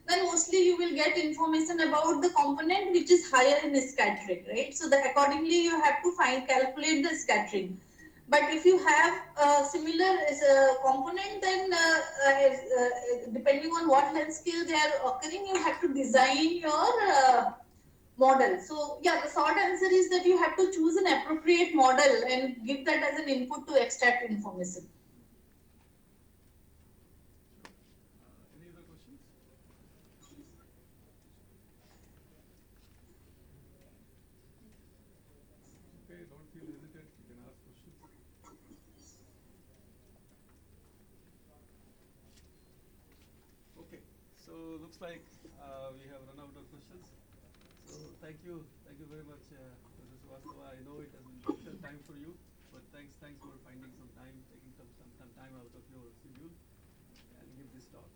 Speaker 7: then mostly you will get information about the component which is higher in scattering, right? So that accordingly you have to calculate the scattering. But if you have a similar component, then depending on what length scale they are occurring, you have to design your model. So yeah, the short answer is that you have to choose an appropriate model and give that as an input to extract information.
Speaker 1: Any other questions? Okay, don't feel hesitant. You can ask questions. Okay, so looks like we have run out of questions. So thank you very much, Professor Srivastava. I know it has been difficult time for you, but thanks for finding some time, taking some time out of your schedule, and give this talk.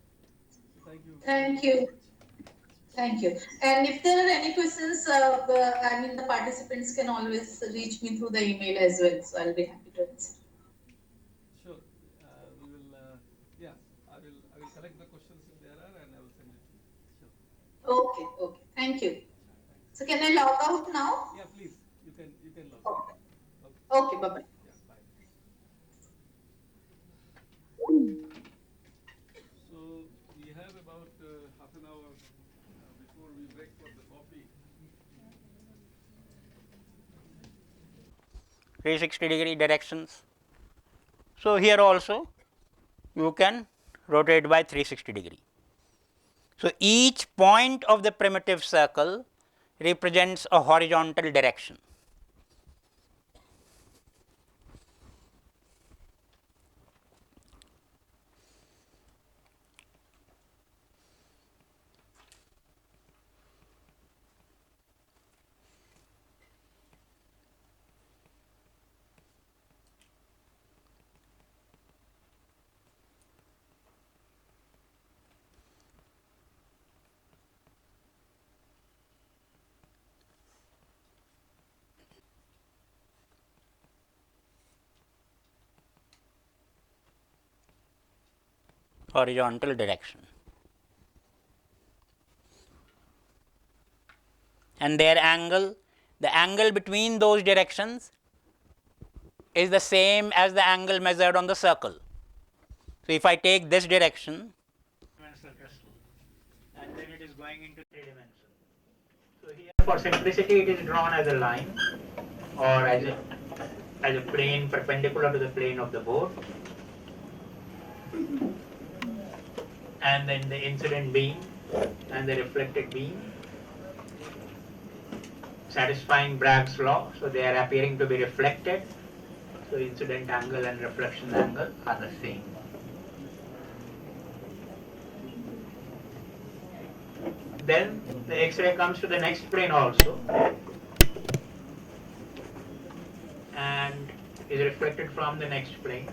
Speaker 1: So thank you.
Speaker 7: Thank
Speaker 1: Very
Speaker 7: you.
Speaker 1: much.
Speaker 7: Thank you. And if there are any questions, I mean, the participants can always reach me through the email as well. So I'll be happy to answer.
Speaker 1: Sure. We will. Yeah, I will collect the questions if there are, and I will send it to you. Sure.
Speaker 7: Okay, okay. Thank you. So can I log out now?
Speaker 1: Yeah, please. You can log
Speaker 7: Okay.
Speaker 1: out. Okay.
Speaker 7: Okay, bye-bye.
Speaker 1: Yeah. Bye. So we have about half an hour before we break for the coffee.
Speaker 2: 360-degree directions. So here also you can rotate by 360 degree. So each point of the primitive circle represents a horizontal direction. Horizontal direction, and their angle, the angle between those directions is the same as the angle measured on the circle. So if I take this direction, dimensional crystal, and then it is going into 3 dimensions. So here for simplicity it is drawn as a line or as a plane perpendicular to the plane of the board, and then the incident beam and the reflected beam satisfying Bragg's law, so they are appearing to be reflected, so incident angle and reflection angle are the same. Then the X-ray comes to the next plane also and is reflected from the next plane.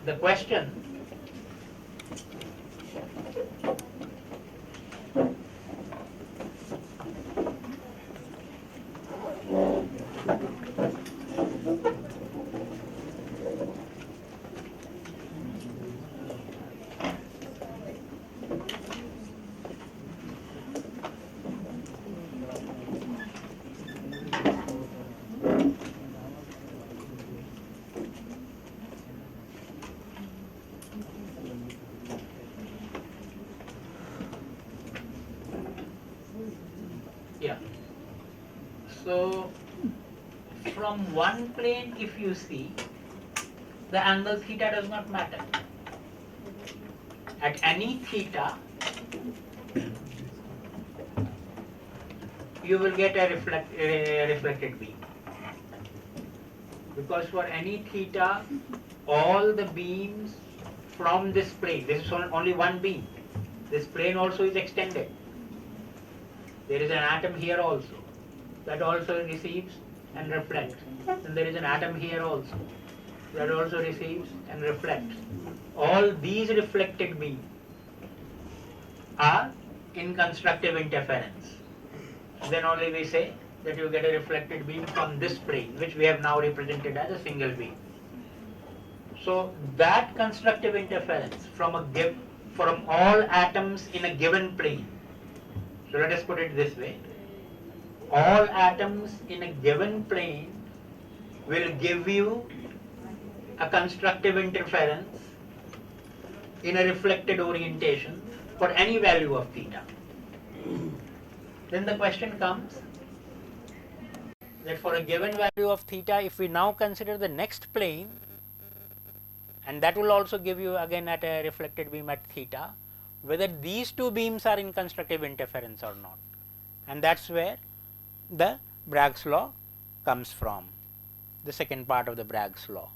Speaker 2: The question so from one plane if you see, the angle theta does not matter. At any theta you will get a reflected beam, because for any theta all the beams from this plane. This is only one beam. This plane also is extended. There is an atom here also. That also receives and reflects. And there is an atom here also. That also receives and reflects. All these reflected beams are in constructive interference. Then only we say that you get a reflected beam from this plane, which we have now represented as a single beam. So that constructive interference from all atoms in a given plane. So let us put it this way. All atoms in a given plane will give you a constructive interference in a reflected orientation for any value of theta. Then the question comes that for a given value of theta, if we now consider the next plane, and that will also give you again at a reflected beam at theta, whether these two beams are in constructive interference or not. And that's where the Bragg's law comes from, the second part of the Bragg's law.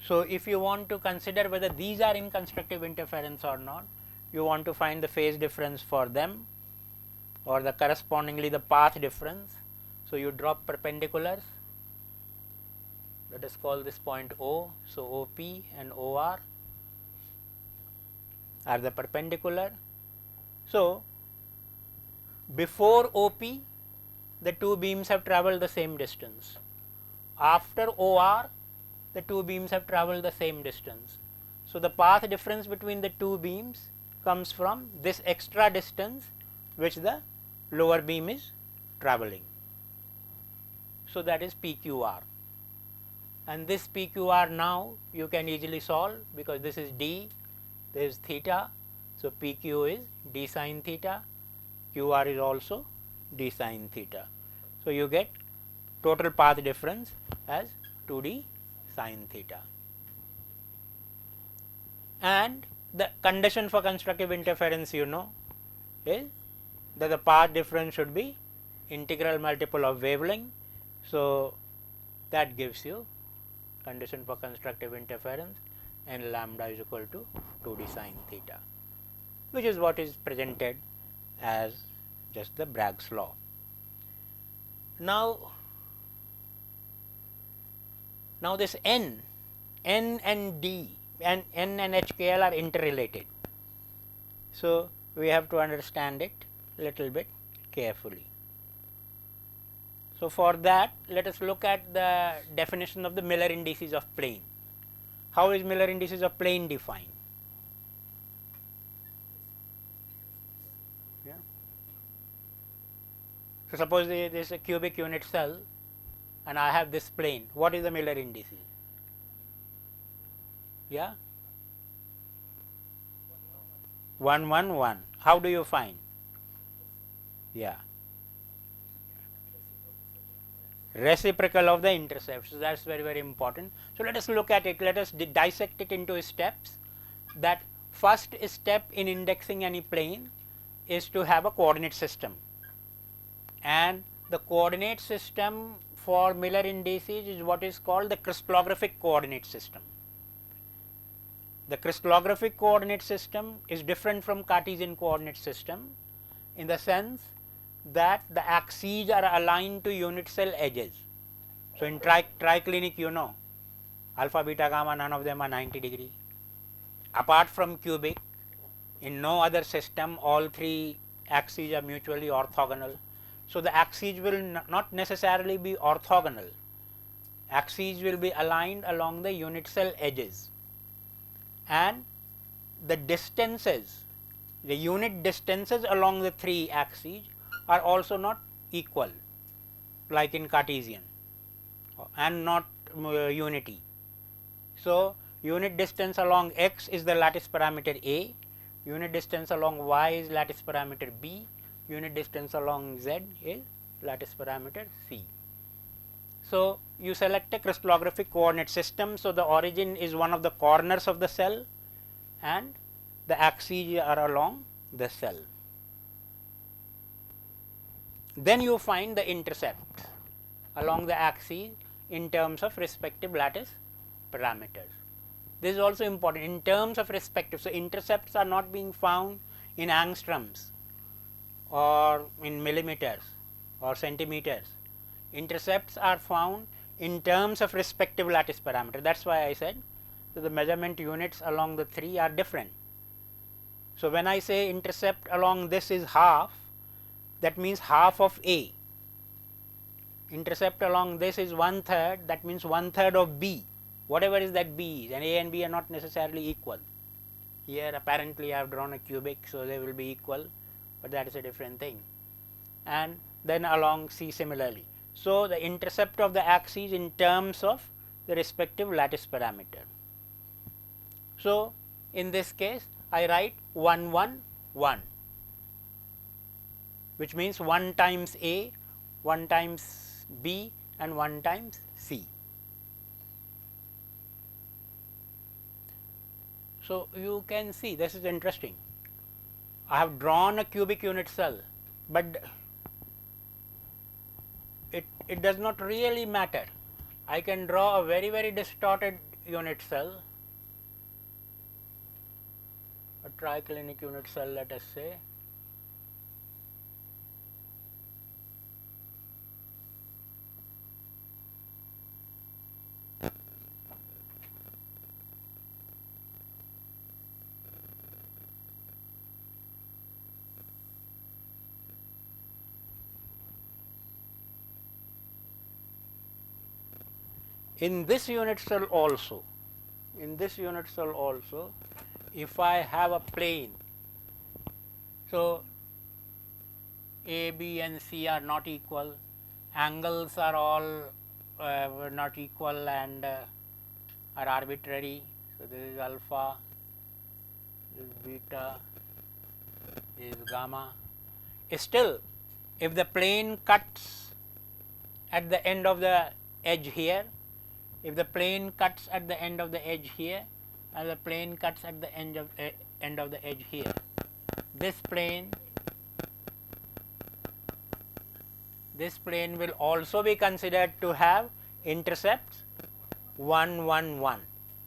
Speaker 2: So if you want to consider whether these are in constructive interference or not, you want to find the phase difference for them, or the correspondingly the path difference. So you drop perpendiculars. Let us call this point O. So OP and OR are the perpendicular. So before OP, the two beams have travelled the same distance. After OR, the two beams have travelled the same distance. So the path difference between the two beams comes from this extra distance which the lower beam is travelling. So that is PQR. And this PQR now you can easily solve, because this is D, this is theta. So PQ is D sin theta, QR is also D sin theta. So you get total path difference as 2D sin theta. And the condition for constructive interference, you know, is that the path difference should be integral multiple of wavelength. So that gives you condition for constructive interference, and lambda is equal to 2D sin theta, which is what is presented as just the Bragg's law. Now this N and D and N and HKL are interrelated. So we have to understand it little bit carefully. So for that, let us look at the definition of the Miller indices of plane. How is Miller indices of plane defined? Yeah. So suppose there is a cubic unit cell and I have this plane. What is the Miller indices? Yeah? 1, 1, 1. How do you find? Yeah. Reciprocal of the intercept. So that's very, very important. So let us look at it. Let us dissect it into steps. That first step in indexing any plane is to have a coordinate system. And the coordinate system for Miller indices is what is called the crystallographic coordinate system. The crystallographic coordinate system is different from Cartesian coordinate system in the sense that the axes are aligned to unit cell edges. So in triclinic, you know, alpha, beta, gamma, none of them are 90 degree. Apart from cubic, in no other system all three axes are mutually orthogonal. So the axes will not necessarily be orthogonal. Axes will be aligned along the unit cell edges, and the distances, the unit distances along the three axes are also not equal like in Cartesian, and not unity. So unit distance along x is the lattice parameter A, unit distance along y is lattice parameter B, unit distance along z is lattice parameter C. So you select a crystallographic coordinate system. So the origin is one of the corners of the cell and the axes are along the cell. Then you find the intercept along the axis in terms of respective lattice parameters. This is also important in terms of respective. So, intercepts are not being found in angstroms or in millimeters or centimeters. Intercepts are found in terms of respective lattice parameter. That is why I said that the measurement units along the 3 are different. So, when I say intercept along this is half, that means half of A. Intercept along this is 1/3, that means 1/3 of B, whatever is that B is, and A and B are not necessarily equal. Here apparently I have drawn a cubic, so they will be equal, but that is a different thing. And then along C similarly. So, the intercept of the axes in terms of the respective lattice parameter. So, in this case I write 1 1 1, which means 1 times A, 1 times B and 1 times C. So, you can see this is interesting. I have drawn a cubic unit cell, but it does not really matter. I can draw a very distorted unit cell, a triclinic unit cell, let us say. In this unit cell also, if I have a plane, so A, B and C are not equal, angles are all not equal and are arbitrary. So, this is alpha, this is beta, this is gamma. Still, if the plane cuts at the end of the edge here, if the plane cuts at the end of the edge here and the plane cuts at the end of the edge here, this plane will also be considered to have intercepts 1 1 1.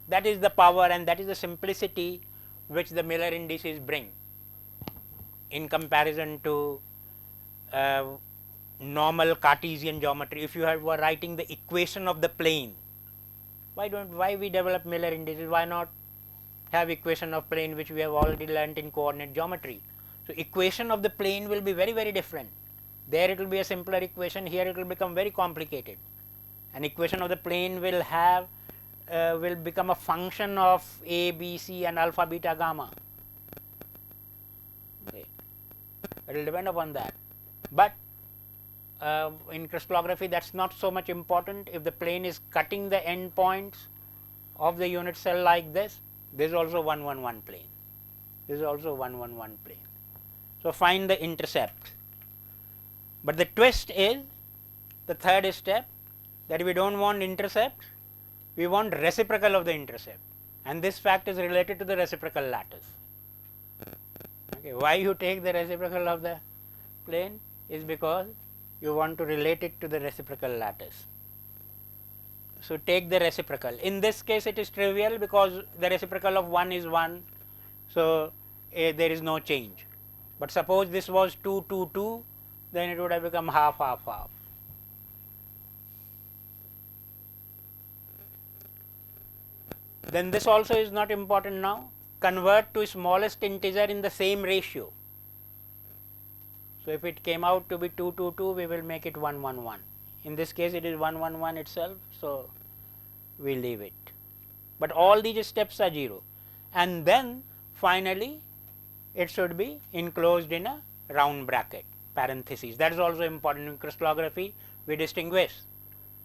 Speaker 2: That is the power and that is the simplicity which the Miller indices bring in comparison to normal Cartesian geometry. If you were writing the equation of the plane, why we develop Miller indices? Why not have equation of plane which we have already learnt in coordinate geometry? So, equation of the plane will be very different. There it will be a simpler equation, here it will become very complicated. An equation of the plane will have will become a function of A, B, C and alpha, beta, gamma. Okay. It will depend upon that. But in crystallography that is not so much important. If the plane is cutting the end points of the unit cell like this, this is also 1 1 1 plane, this is also 1 1 1 plane. So, find the intercept, but the twist is the third step, that we do not want intercept, we want reciprocal of the intercept, and this fact is related to the reciprocal lattice. Okay. Why you take the reciprocal of the plane is because you want to relate it to the reciprocal lattice. So, take the reciprocal. In this case it is trivial because the reciprocal of 1 is 1. So, there is no change, but suppose this was 2 2 2, then it would have become half half half. Then this also is not important now. Convert to smallest integer in the same ratio. So, if it came out to be 2 2 2, we will make it 1 1 1. In this case it is 1 1 1 itself. So, we leave it, but all these steps are 0, and then finally it should be enclosed in a round bracket parentheses. That is also important. In crystallography we distinguish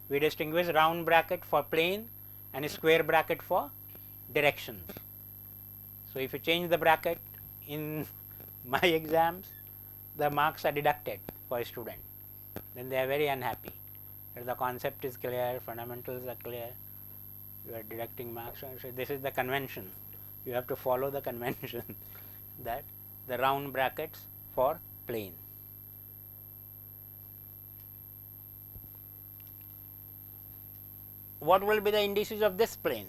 Speaker 2: round bracket for plane and a square bracket for directions. So, if you change the bracket in my exams, the marks are deducted for a student, then they are very unhappy. If the concept is clear, fundamentals are clear, you are deducting marks. So, this is the convention, you have to follow the convention that the round brackets for plane. What will be the indices of this plane?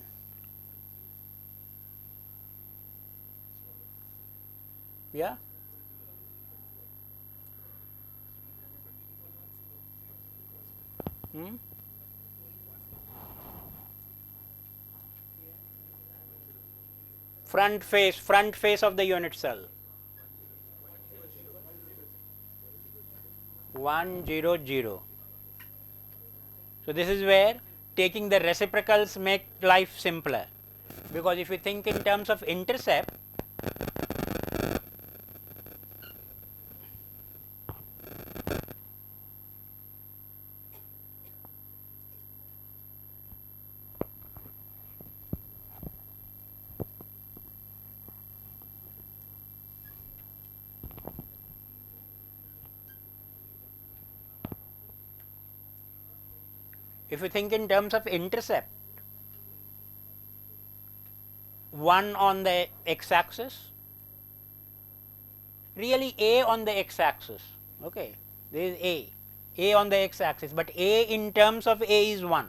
Speaker 2: Yeah. Hmm? Front face of the unit cell. 100. So this is where taking the reciprocals make life simpler, because if you think in terms of intercept, intercept, 1 on the x-axis, really A on the x-axis, okay, there is A on the x-axis, but A in terms of A is 1,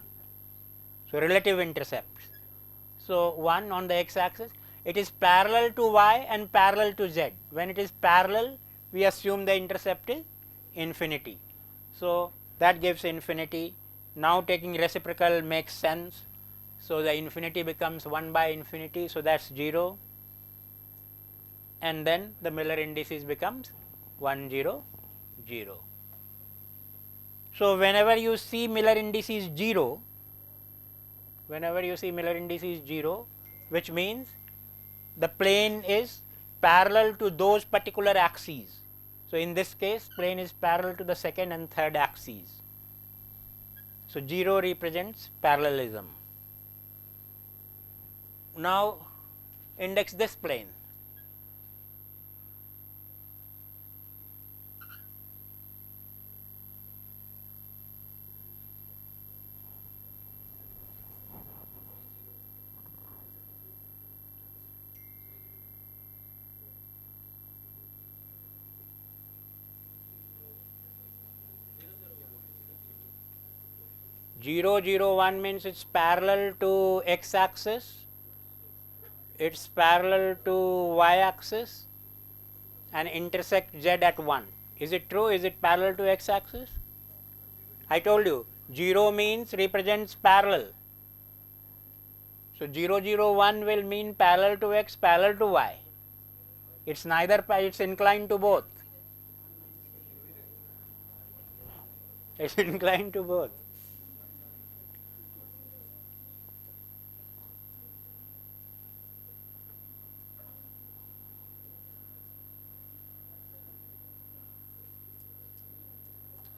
Speaker 2: so relative intercepts. So 1 on the x-axis, it is parallel to y and parallel to z. When it is parallel, we assume the intercept is infinity. So that gives infinity. Now taking reciprocal makes sense. So the infinity becomes 1 by infinity, so that's 0, and then the Miller indices becomes 1 0 0. So whenever you see Miller indices 0, which means the plane is parallel to those particular axes. So in this case, plane is parallel to the second and third axes. So 0 represents parallelism. Now index this plane. Zero 0 1 means it's parallel to x axis, it's parallel to y axis, and intersect z at 1. Is it true? Is it parallel to x axis? I told you 0 means represents parallel. So 0 0 1 will mean parallel to x, parallel to y. It's neither, it's inclined to both. It's inclined to both.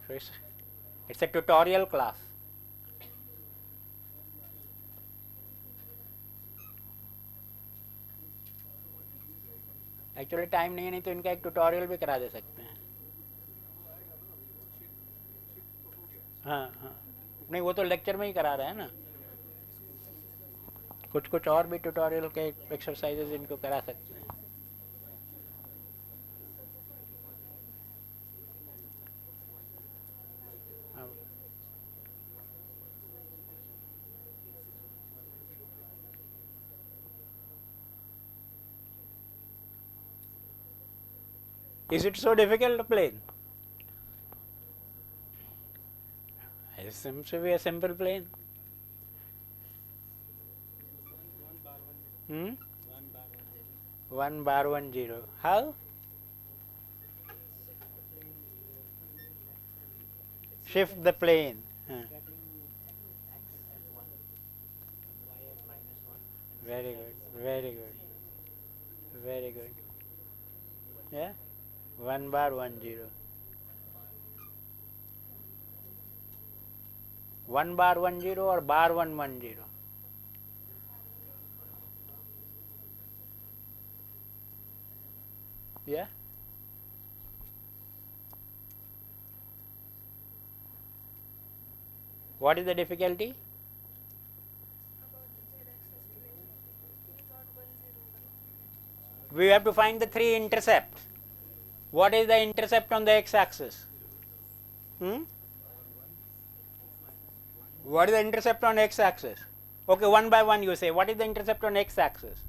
Speaker 2: So it's a tutorial class. Actually time नहीं है, नहीं तो इनका एक tutorial भी करा दे सकते हैं. हाँ हाँ, नहीं वो तो लेक्चर में ही करा रहे हैं ना. कुछ और भी ट्यूटोरियल के एक्सरसाइजेज इनको करा सकते हैं. Is it so difficult to plane? It seems to be a simple plane. 1 bar 1 0. How? Shift the plane. Very good, very good, very good. Yeah, 1 bar 1 0. 1 bar 1 0 or bar 1 1 0? Yeah. What is the difficulty? We have to find the 3 intercepts. What is the intercept on the x-axis? What is the intercept on x-axis? Okay, 1 by 1 you say. What is the intercept on x-axis?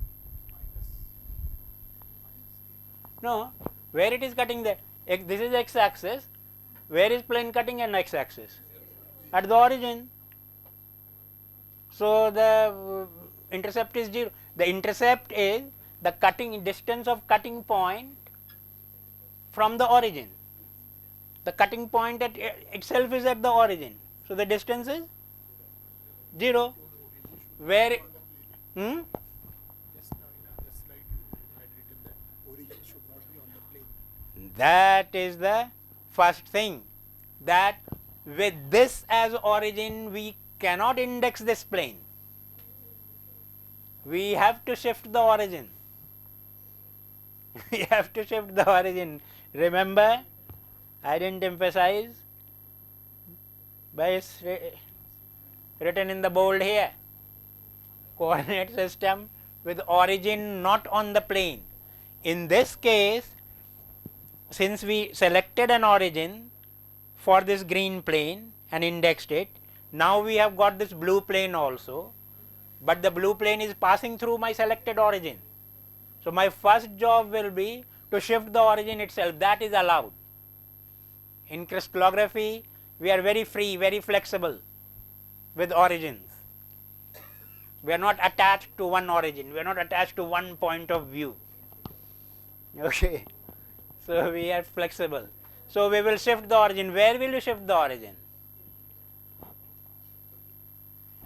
Speaker 2: No, where it is cutting the this is x axis, where is plane cutting an x axis? At the origin. So the intercept is 0. The intercept is the cutting distance of cutting point from the origin. The cutting point at itself is at the origin. So the distance is 0. Where hmm? That is the first thing, that with this as origin we cannot index this plane. We have to shift the origin. We have to shift the origin. Remember, I didn't emphasize, but it's written in the bold here. Coordinate system with origin not on the plane. In this case, since we selected an origin for this green plane and indexed it, now we have got this blue plane also, but the blue plane is passing through my selected origin. So my first job will be to shift the origin itself. That is allowed. In crystallography, we are very free, very flexible with origins. We are not attached to one origin. We are not attached to one point of view. Okay. So we are flexible. So we will shift the origin. Where will you shift the origin?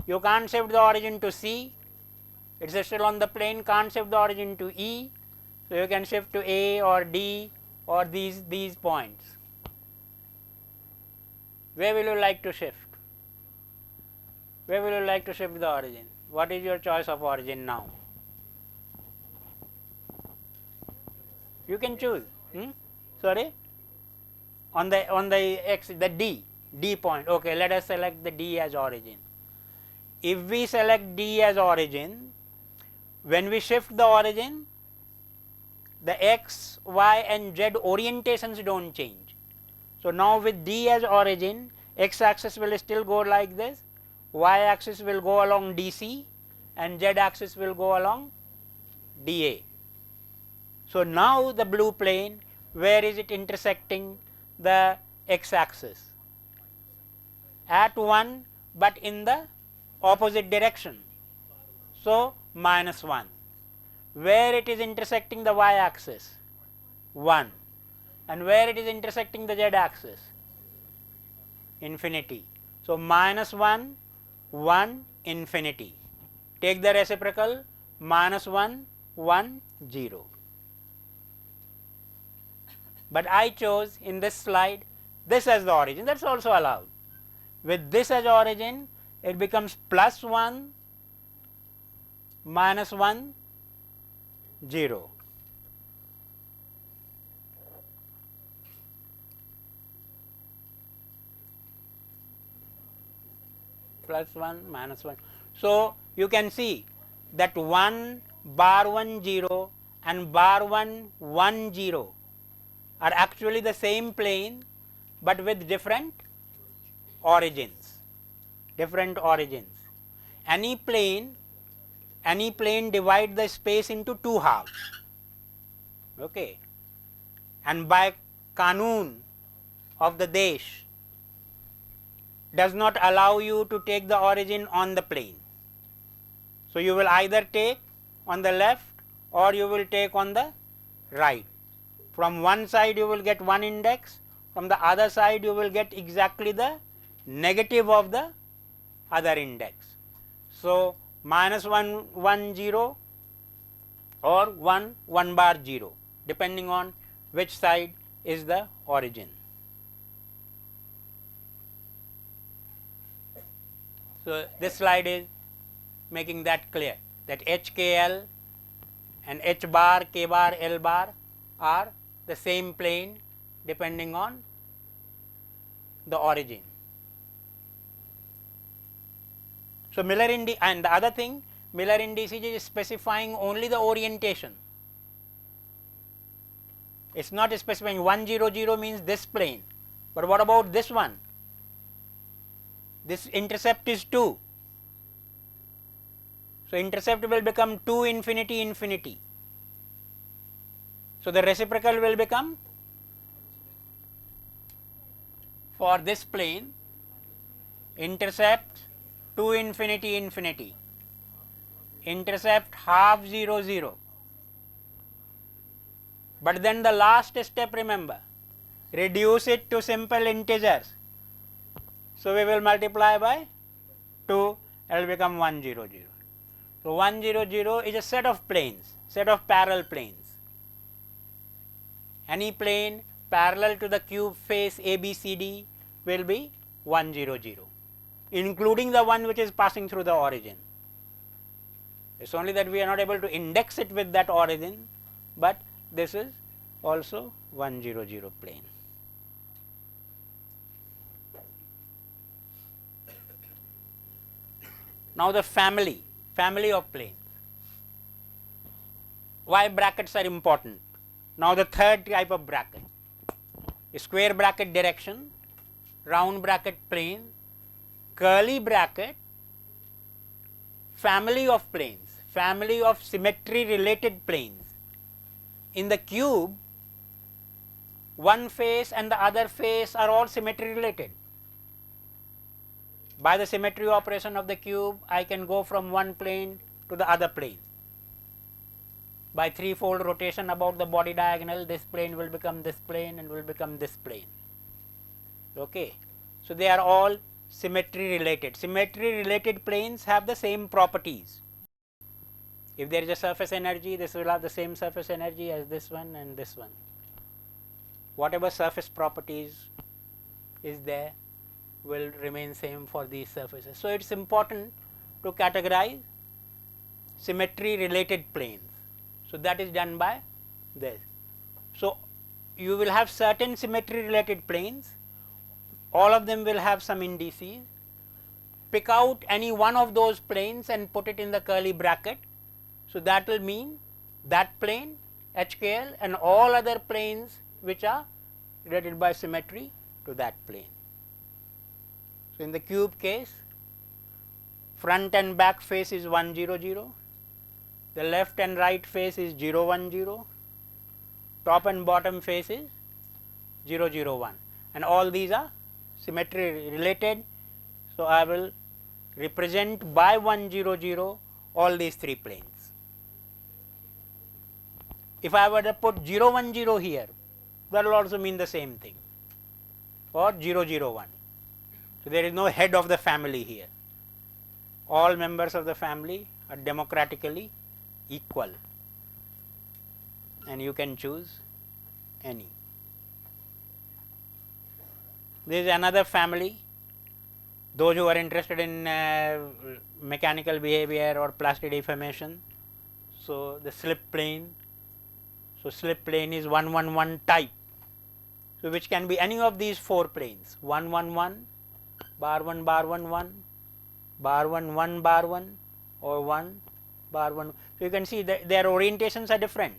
Speaker 2: You can't shift the origin to C. It's still on the plane. Can't shift the origin to E. So you can shift to A or D or these points. Where will you like to shift? Where will you like to shift the origin? What is your choice of origin now? You can choose. Sorry? On the X, the D point. Okay, let us select the D as origin. If we select D as origin, when we shift the origin, the X, Y and Z orientations don't change. So now with D as origin, X axis will still go like this, Y axis will go along DC and Z axis will go along DA. So now the blue plane, where is it intersecting the X axis? At 1, but in the opposite direction. So -1. Where it is intersecting the Y axis? 1. And where it is intersecting the Z axis? Infinity. So -1, 1, infinity. Take the reciprocal, -1, 1, 0. But I chose in this slide this as the origin. That's also allowed. With this as origin, it becomes +1, -1, 0. +1, -1. So you can see that 1, bar 1, 0 and bar 1, 1, 0 are actually the same plane, but with different origins. Different origins. Any plane divide the space into two halves. Okay. And by Kanun of the Desh, does not allow you to take the origin on the plane. So you will either take on the left or you will take on the right. From one side you will get one index, from the other side you will get exactly the negative of the other index. So -1, 1, 0 or 1, 1 bar 0, depending on which side is the origin. So this slide is making that clear, that HKL and H bar, K bar, L bar are the same plane depending on the origin. So Miller and the other thing, Miller indices is specifying only the orientation. It's not specifying 1, 0, 0 means this plane, but what about this one? This intercept is 2. So intercept will become 2, infinity, infinity. So the reciprocal will become, for this plane, intercept 2 infinity infinity, intercept half 0 0. But then the last step, remember, reduce it to simple integers. So we will multiply by 2, it will become 1 0 0. So 1 0 0 is a set of planes, set of parallel planes. Any plane parallel to the cube face ABCD will be 1 0 0, including the one which is passing through the origin. It's only that we are not able to index it with that origin, but this is also 1 0 0 plane. Now the family of planes. Why brackets are important? Now the third type of bracket, square bracket direction, round bracket plane, curly bracket, family of planes, family of symmetry related planes. In the cube, one face and the other face are all symmetry related. By the symmetry operation of the cube, I can go from one plane to the other plane. By threefold rotation about the body diagonal, this plane will become this plane and will become this plane. Okay. So they are all symmetry related. Symmetry related planes have the same properties. If there is a surface energy, this will have the same surface energy as this one and this one. Whatever surface properties is there will remain same for these surfaces. So it's important to categorize symmetry related planes. So that is done by this. So you will have certain symmetry related planes, all of them will have some indices. Pick out any one of those planes and put it in the curly bracket. So that will mean that plane HKL and all other planes which are related by symmetry to that plane. So in the cube case, front and back face is 1 0 0, the left and right face is 0 1 0, top and bottom face is 0 0 1, and all these are symmetry related. So I will represent by 1 0 0 all these three planes. If I were to put 0 1 0 here, that will also mean the same thing, or 0 0 1. So there is no head of the family here. All members of the family are democratically equal, and you can choose any. There is another family. Those who are interested in mechanical behavior or plastic deformation. So the slip plane. So slip plane is 1 1 1 type. So which can be any of these four planes: 1 1 1, bar 1 bar 1 1, bar 1 1 bar 1, or 1 bar 1. So you can see that their orientations are different,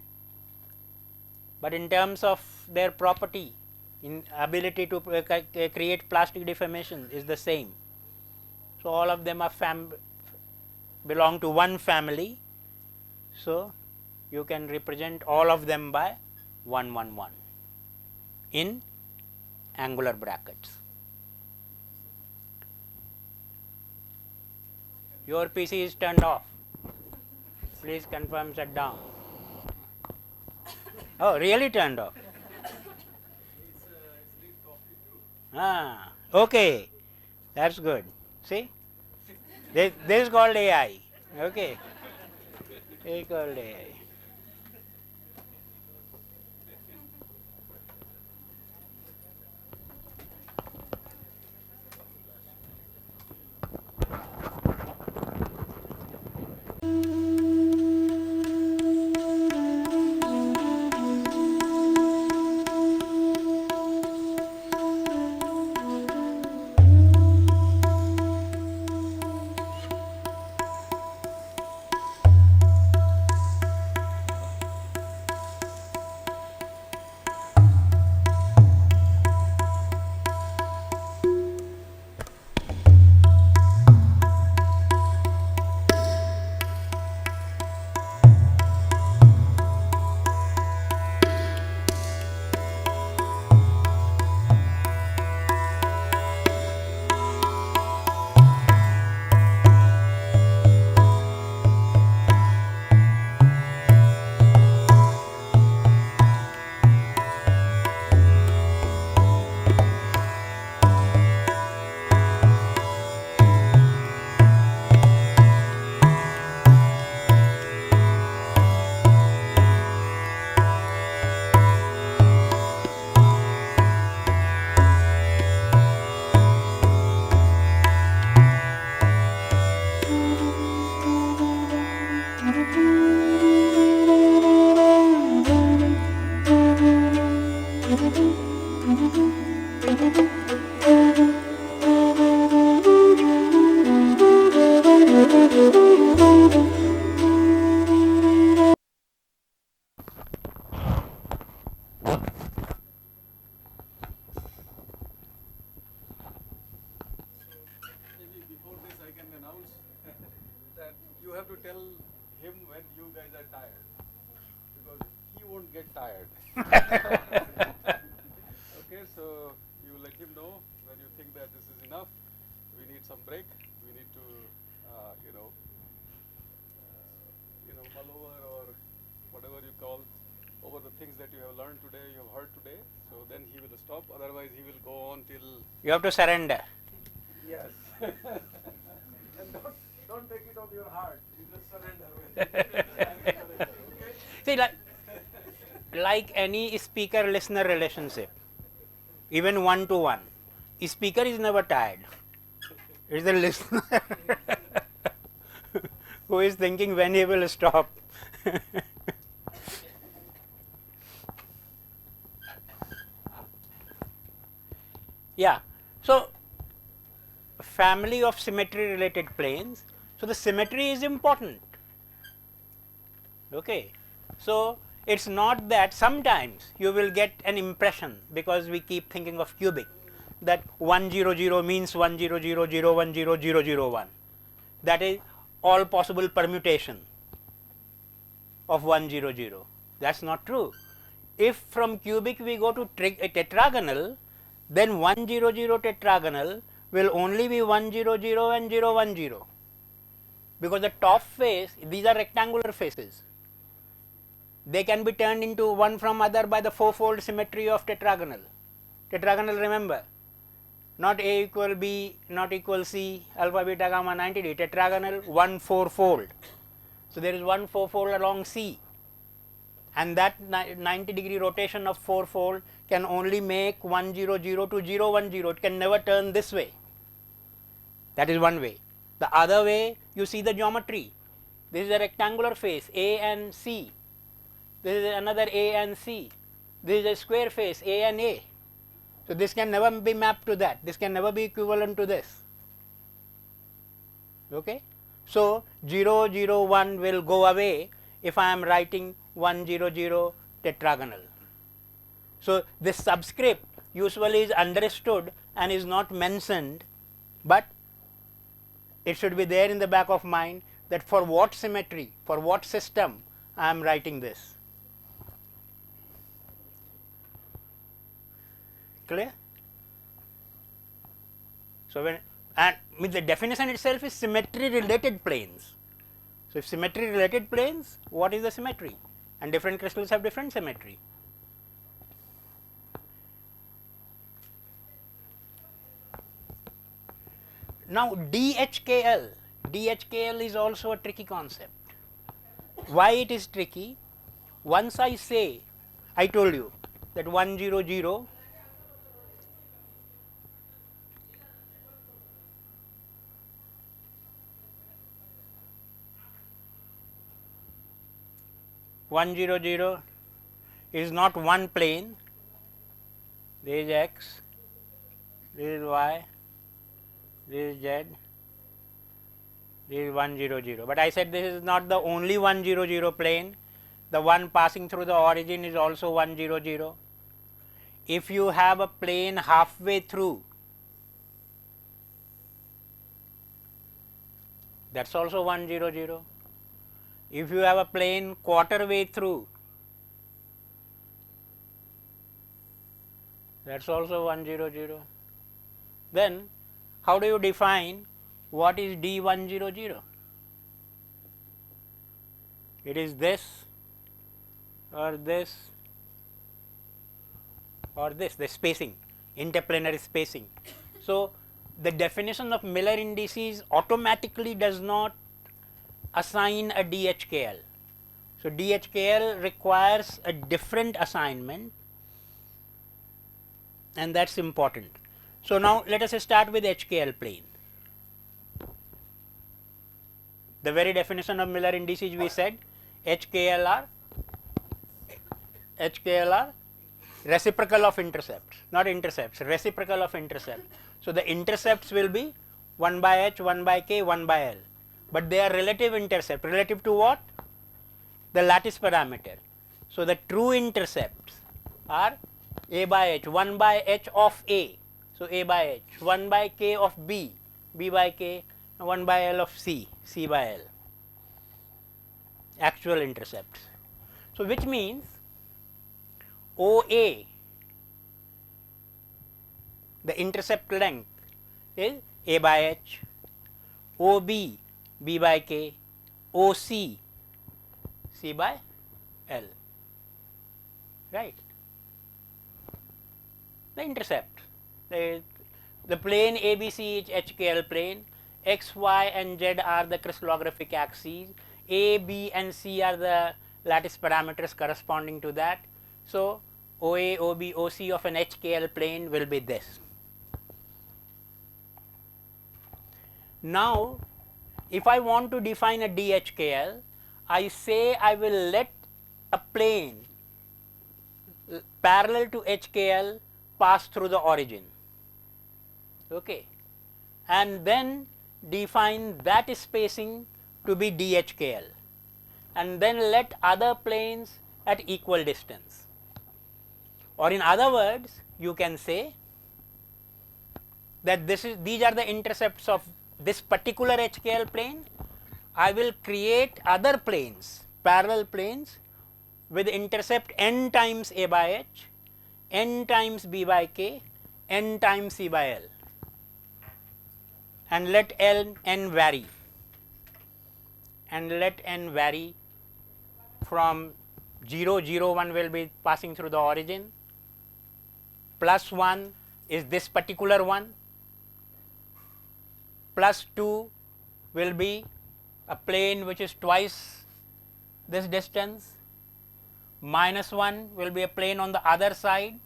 Speaker 2: but in terms of their property, in ability to create plastic deformation is the same. So all of them are belong to one family. So you can represent all of them by 1 1 1 in angular brackets. Your PC is turned off. Please confirm shut down. Oh, really turned off? Ah, okay. That's good. See? This is called AI. Okay. This is called AI.
Speaker 1: Maybe before this I can announce that you have to tell him when you guys are tired, because he won't get tired. Okay, so you let him know when you think that this is enough, we need some break, we need to, mull over or whatever you call over the things that you have learned today, you have heard today. So then he will stop. Otherwise, he will go on till.
Speaker 2: You have to surrender.
Speaker 1: Yes. And don't take it on your heart. You just surrender. Okay?
Speaker 2: See, like any speaker-listener relationship, even one-to-one, a speaker is never tired. It's the listener who is thinking when he will stop. Yeah. So, family of symmetry related planes. So, the symmetry is important. Okay. So, it is not that sometimes you will get an impression, because we keep thinking of cubic, that 1 0 0 means 1 0 0 0 1 0 0 0 1. That is all possible permutation of 1 0 0. That is not true. If from cubic we go to a tetragonal, then 1 0 0 tetragonal will only be 1 0 0 and 0 1 0, because the top face, these are rectangular faces, they can be turned into one from other by the fourfold symmetry of tetragonal. Tetragonal, remember, not A equal B, not equal C, alpha beta gamma 90 degree, tetragonal 1 4-fold. So, there is 1 4-fold along C, and that 90 degree rotation of 4-fold can only make 1 0 0 to 0 1 0, it can never turn this way. That is one way. The other way, you see the geometry, this is a rectangular face A and C, this is another A and C, this is a square face A and A. So, this can never be mapped to that, this can never be equivalent to this. Okay. So, 0 0 1 will go away if I am writing 1 0 0 tetragonal. So, this subscript usually is understood and is not mentioned, but it should be there in the back of mind that for what symmetry, for what system I am writing this. Clear? So, when and with the definition itself is symmetry related planes. So, if symmetry related planes, what is the symmetry? And different crystals have different symmetry. Now, DHKL is also a tricky concept. Why it is tricky? Once I say, I told you that 1 0 0 1 0 0 is not one plane, this is x, this is y, this is z, this is 1 0 0, but I said this is not the only 1 0 0 plane, the one passing through the origin is also 1 0 0. If you have a plane halfway through, that is also 1 0 0. If you have a plane quarter way through, that is also 1 0 0. Then how do you define what is D 1 0 0? It is this or this or this, the spacing, interplanary spacing. So, the definition of Miller indices automatically does not assign a DHKL. So, DHKL requires a different assignment, and that is important. So, now let us start with HKL plane. The very definition of Miller indices we said HKL are reciprocal of intercepts, not intercepts, reciprocal of intercept. So, the intercepts will be 1 by h, 1 by k, 1 by l. but they are relative intercept. Relative to what? The lattice parameter. So the true intercepts are a by h, 1 by h of a. So a by h, 1 by k of b, b by k, 1 by l of c, c by l. Actual intercepts. So which means OA, the intercept length is a by h, OB, b by k, OC, c by l, right. The intercept, the plane ABC is HKL plane, x, y and z are the crystallographic axes, A, B and C are the lattice parameters corresponding to that. So OA, OB, OC of an HKL plane will be this. Now if I want to define a DHKL, I say I will let a plane parallel to HKL pass through the origin, okay, and then define that spacing to be DHKL, and then let other planes at equal distance. Or in other words, you can say that these are the intercepts of this particular HKL plane. I will create other planes, parallel planes with intercept n times a by h, n times b by k, n times c by l, and let n vary, and let n vary from 0, 0, 1 will be passing through the origin, plus 1 is this particular one, plus 2 will be a plane which is twice this distance, minus 1 will be a plane on the other side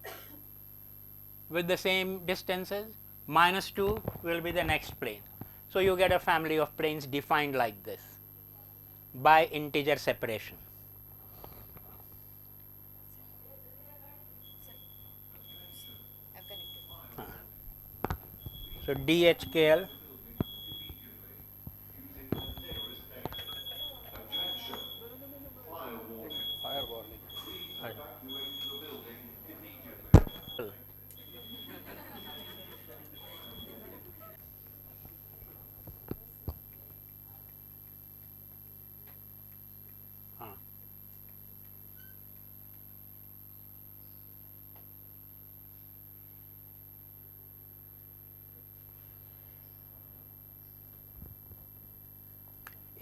Speaker 2: with the same distances, minus 2 will be the next plane. So you get a family of planes defined like this by integer separation. So DHKL
Speaker 1: Fire warning.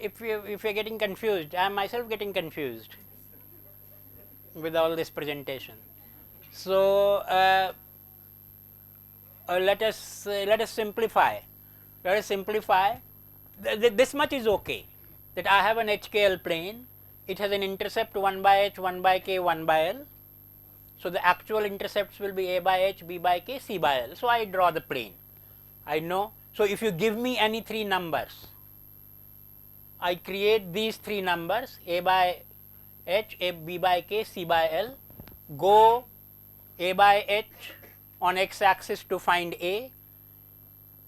Speaker 2: If you're getting confused, I am myself getting confused with all this presentation. So let us simplify. Let us simplify. This much is okay. That I have an HKL plane. It has an intercept 1 by h, 1 by k, 1 by l. So the actual intercepts will be a by h, b by k, c by l. So I draw the plane. I know. So if you give me any three numbers, I create these three numbers a by h, b by k, c by l, go a by h on x axis to find a,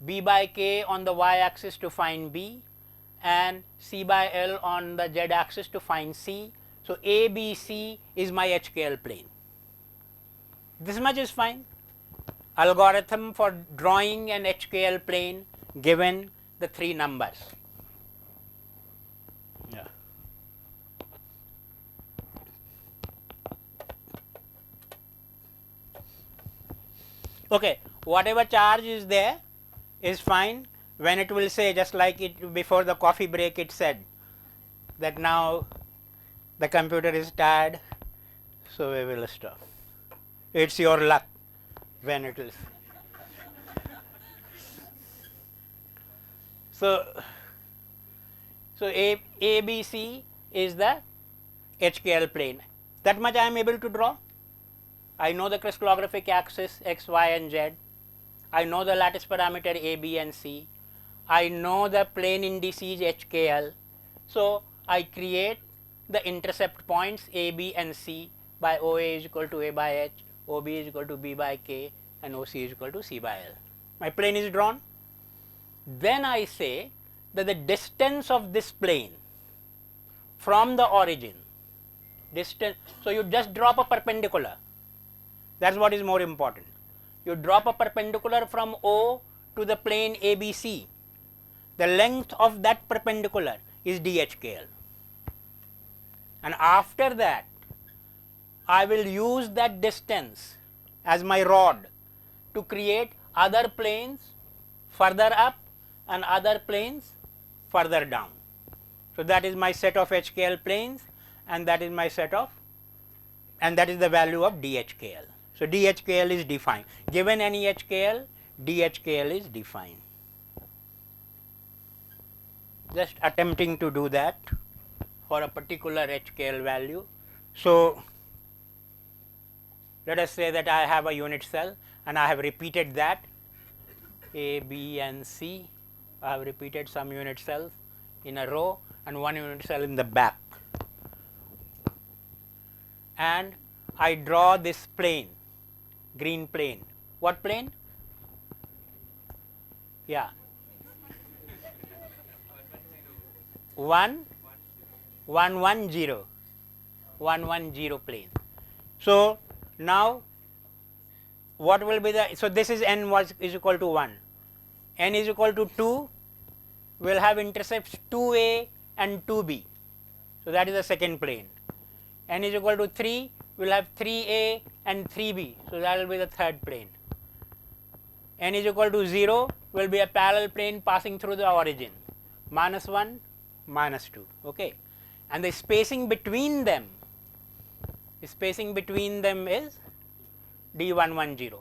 Speaker 2: b by k on the y axis to find b, and c by l on the z axis to find c. So a, b, c is my HKL plane. This much is fine. Algorithm for drawing an HKL plane given the three numbers. Yeah. Okay, whatever charge is there is fine. When it will say, just like it before the coffee break, it said that now the computer is tired, so we will stop. It's your luck when it is. So ABC is the HKL plane. That much I am able to draw. I know the crystallographic axis x, y and z. I know the lattice parameter a, b and c. I know the plane indices HKL. So I create the intercept points a, b and c by OA is equal to a by h, OB is equal to b by k, and OC is equal to c by l. My plane is drawn. Then I say that the distance of this plane from the origin, distance, so you just drop a perpendicular, that is what is more important. You drop a perpendicular from O to the plane ABC, the length of that perpendicular is DHKL, and after that I will use that distance as my rod to create other planes further up and other planes further down. So, that is my set of HKL planes, and that is my set of, and that is the value of DHKL. So, DHKL is defined. Given any HKL, DHKL is defined. Just attempting to do that for a particular HKL value. So, let us say that I have a unit cell and I have repeated that A, B and C. I have repeated some unit cells in a row and one unit cell in the back, and I draw this plane, green plane. What plane? Yeah, 1 1 1 0 1 1 0 plane. So, now what will be the, so this is n was is equal to 1, n is equal to 2, we will have intercepts 2a and 2b. So, that is the second plane. N is equal to 3, we will have 3a and 3b. So, that will be the third plane. N is equal to 0 will be a parallel plane passing through the origin, minus 1, minus 2. Okay. And the spacing between them is D110.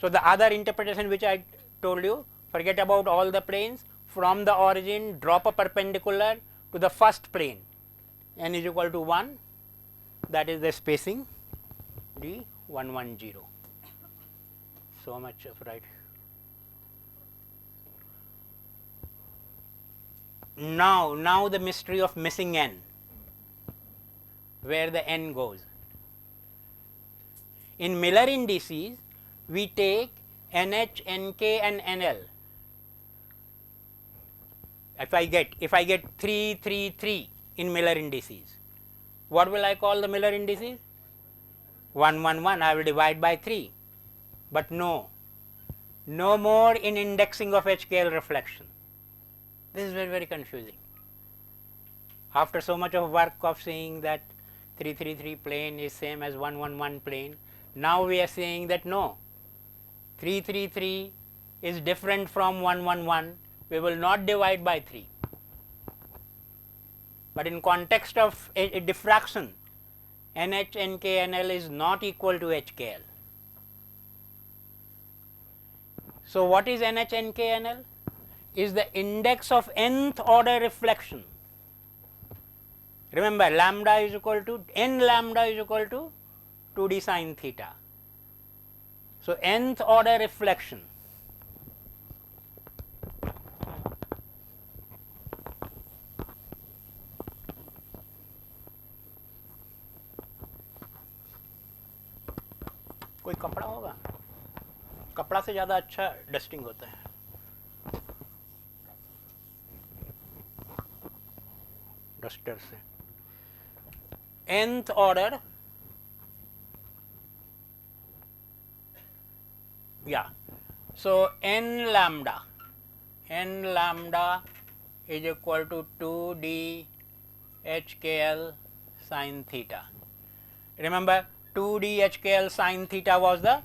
Speaker 2: So, the other interpretation which I told you, forget about all the planes, from the origin drop a perpendicular to the first plane, n is equal to 1, that is the spacing D110. So much of right. Now the mystery of missing n, where the n goes. In Miller indices, we take NH, NK and NL. If I get 3, 3, 3 in Miller indices, what will I call the Miller indices? 1, 1, 1, I will divide by 3, but no more in indexing of HKL reflection. This is very, very confusing. After so much of work of saying that 3, 3, 3 plane is same as 1, 1, 1 plane, now we are saying that no, 3, 3, 3 is different from 1, 1, 1, we will not divide by 3. But in context of a diffraction, NH, NK, NL is not equal to HKL. So, what is NH, NK, NL? Is the index of nth order reflection. Remember, lambda is equal to, n lambda is equal to 2d sin theta. So, nth order reflection. कोई कपड़ा होगा? कपड़ा से ज़्यादा अच्छा dusting होता है. Duster से. nth order, yeah. So, n lambda is equal to 2d HKL sin theta. Remember, 2d HKL sin theta was the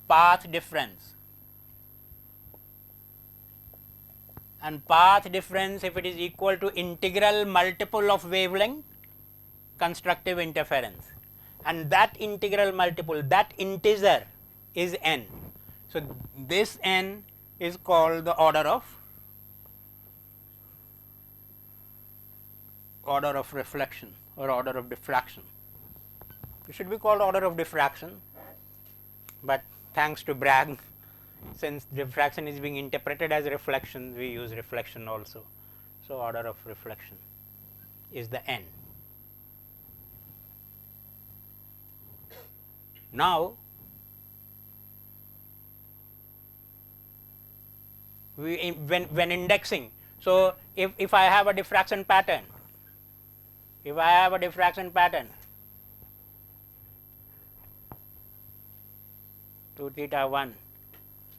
Speaker 2: path difference, and path difference, if it is equal to integral multiple of wavelength, constructive interference, and that integral multiple, that integer is n. So, this n is called the order of reflection or order of diffraction. It should be called order of diffraction, but thanks to Bragg, since diffraction is being interpreted as reflection, we use reflection also. So, order of reflection is the n. Now, when indexing, so if I have a diffraction pattern, 2 theta 1,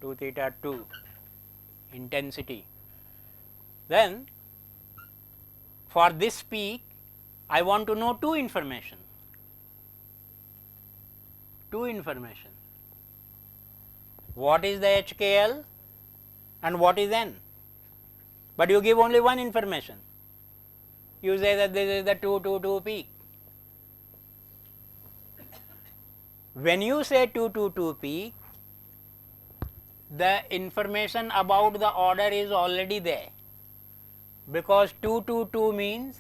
Speaker 2: 2 theta 2 intensity, then for this peak I want to know two information. What is the HKL and what is N? But you give only one information. You say that this is the 222 peak. When you say 222 peak, the information about the order is already there, because 222 means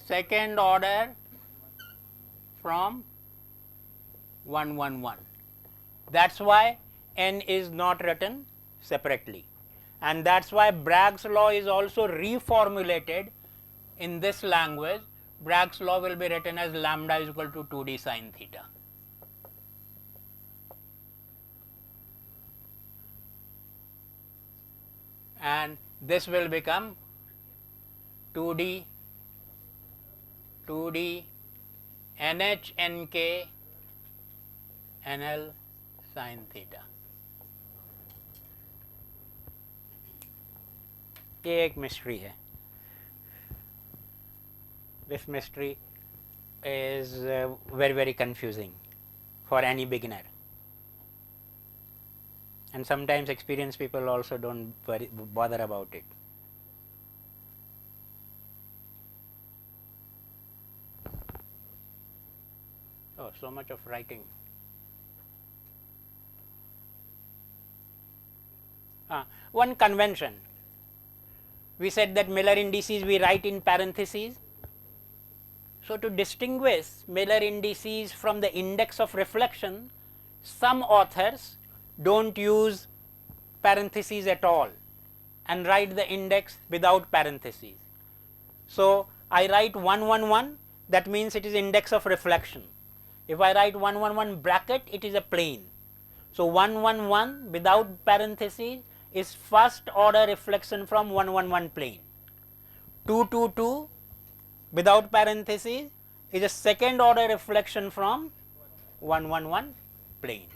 Speaker 2: second order from 111. That is why N is not written separately, and that is why Bragg's law is also reformulated in this language. Bragg's law will be written as lambda is equal to 2d sin theta. And this will become 2d nh nk nl sin theta. ये एक mystery है. This mystery is very confusing for any beginner, and sometimes experienced people also don't bother about it. Oh, so much of writing. One convention. We said that Miller indices we write in parentheses. So, to distinguish Miller indices from the index of reflection, some authors do not use parentheses at all and write the index without parentheses. So, I write 111, that means it is index of reflection. If I write 111 bracket, it is a plane. So, 111 without parentheses is first order reflection from 111 plane. 222 without parentheses is a second order reflection from 111 plane.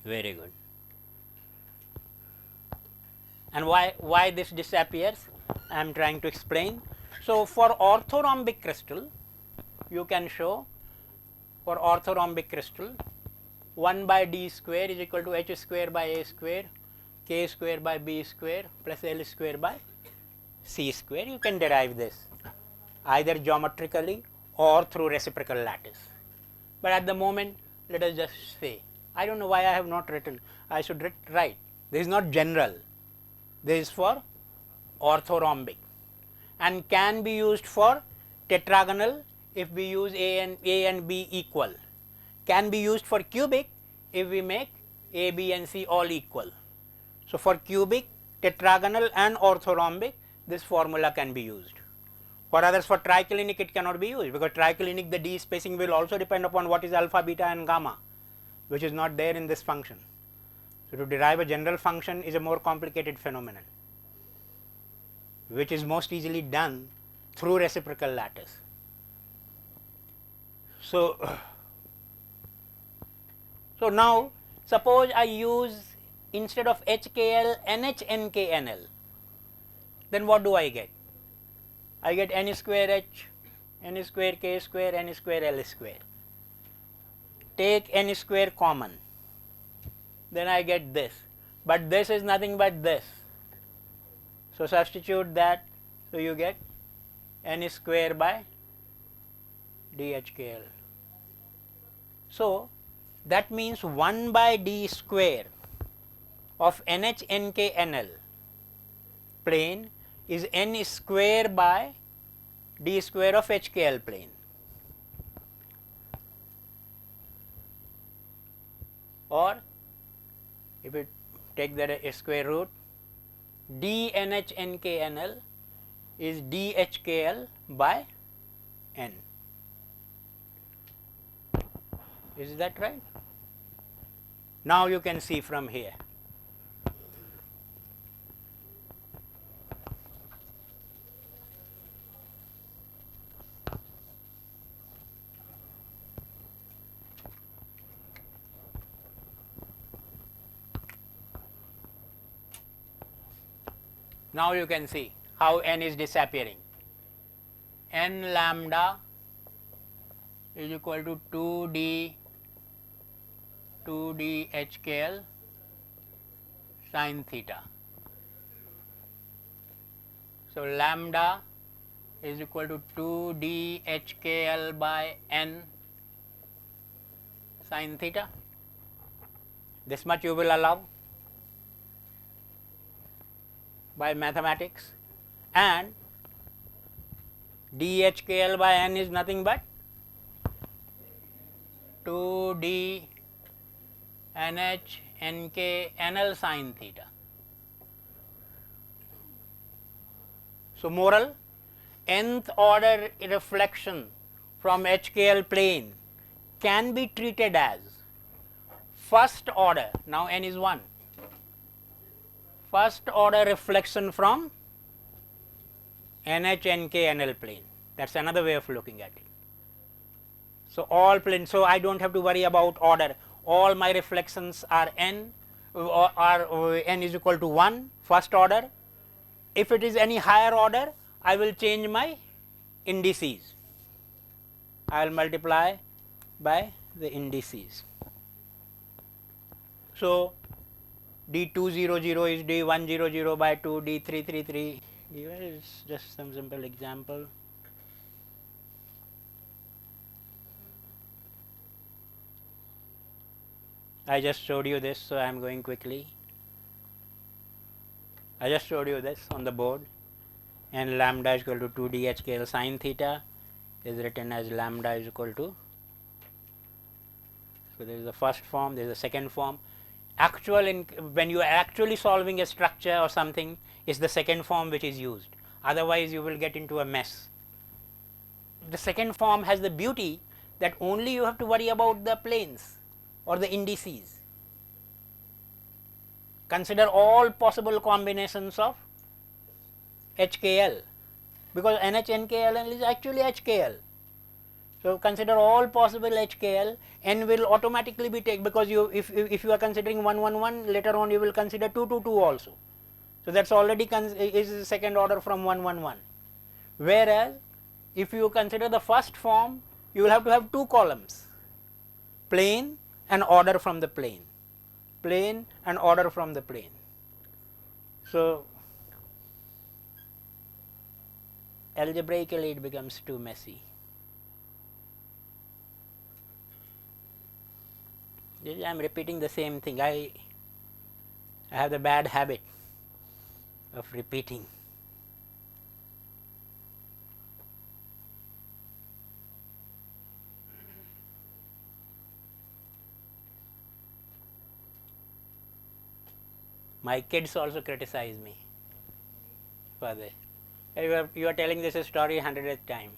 Speaker 2: Very good. And why this disappears, I am trying to explain. So, for orthorhombic crystal, you can show for orthorhombic crystal 1 by d square is equal to h square by a square, k square by b square plus l square by c square. You can derive this either geometrically or through reciprocal lattice. But at the moment, let us just say, I do not know why I have not written, I should write, this is not general, this is for orthorhombic and can be used for tetragonal if we use a and b equal, can be used for cubic if we make a, b and c all equal. So, for cubic, tetragonal and orthorhombic, this formula can be used. For others, for triclinic it cannot be used, because triclinic the d spacing will also depend upon what is alpha, beta and gamma, which is not there in this function. So, to derive a general function is a more complicated phenomenon, which is most easily done through reciprocal lattice. So, now suppose I use instead of HKL NH NKNL, then what do I get? I get n square h, n square k square, n square l square. Take n square common, then I get this, but this is nothing but this. So, substitute that, so you get n square by dHKL. So, that means 1 by d square of NH NK NL plane is n square by d square of HKL plane, or if you take the square root, d NH NK NL is d HKL by n. Is that right? Now, you can see from here. Now you can see how n is disappearing. N lambda is equal to 2d HKL sin theta. So, lambda is equal to 2d HKL by n sin theta. This much you will allow by mathematics, and dHKL by n is nothing but 2d NH NK NL sin theta. So, moral, nth order reflection from HKL plane can be treated as first order, now n is 1, first order reflection from NH NK NL plane. That is another way of looking at it. So, all planes, so I do not have to worry about order, all my reflections are n, or n is equal to 1 first order. If it is any higher order, I will change my indices, I will multiply by the indices. So, D200 is D100 by 2, D333, is just some simple example. I just showed you this, so I am going quickly. I just showed you this on the board, and lambda is equal to 2 d HKL sin theta is written as lambda is equal to, so there is the first form, there is the second form. When you are actually solving a structure or something, is the second form which is used, otherwise you will get into a mess. The second form has the beauty that only you have to worry about the planes or the indices. Consider all possible combinations of HKL, because NH NKL is actually HKL. So, consider all possible HKL, n will automatically be taken, because if you are considering 1 1 1, later on you will consider 2 2 2 also. So, that is already is second order from 1 1 1. Whereas, if you consider the first form, you will have to have 2 columns, plane and order from the plane, plane and order from the plane. So, algebraically it becomes too messy. I am repeating the same thing. I have the bad habit of repeating. My kids also criticize me for this. You are telling this story 100th time.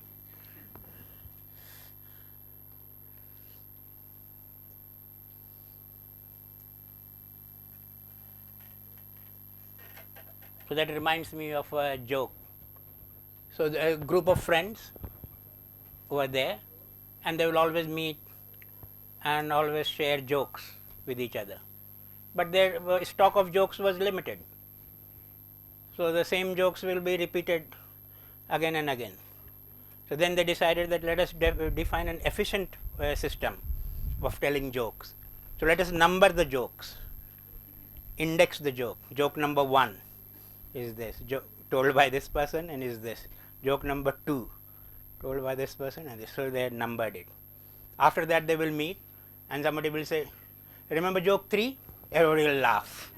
Speaker 2: So, that reminds me of a joke. So, a group of friends who are there, and they will always meet and always share jokes with each other, but their stock of jokes was limited. So, the same jokes will be repeated again and again. So, then they decided that let us define an efficient system of telling jokes. So, let us number the jokes, index the joke. Joke number 1 is this, told by this person, and is this. Joke number 2 told by this person, and this. So, they had numbered it. After that, they will meet and somebody will say, remember joke 3? Everybody will laugh.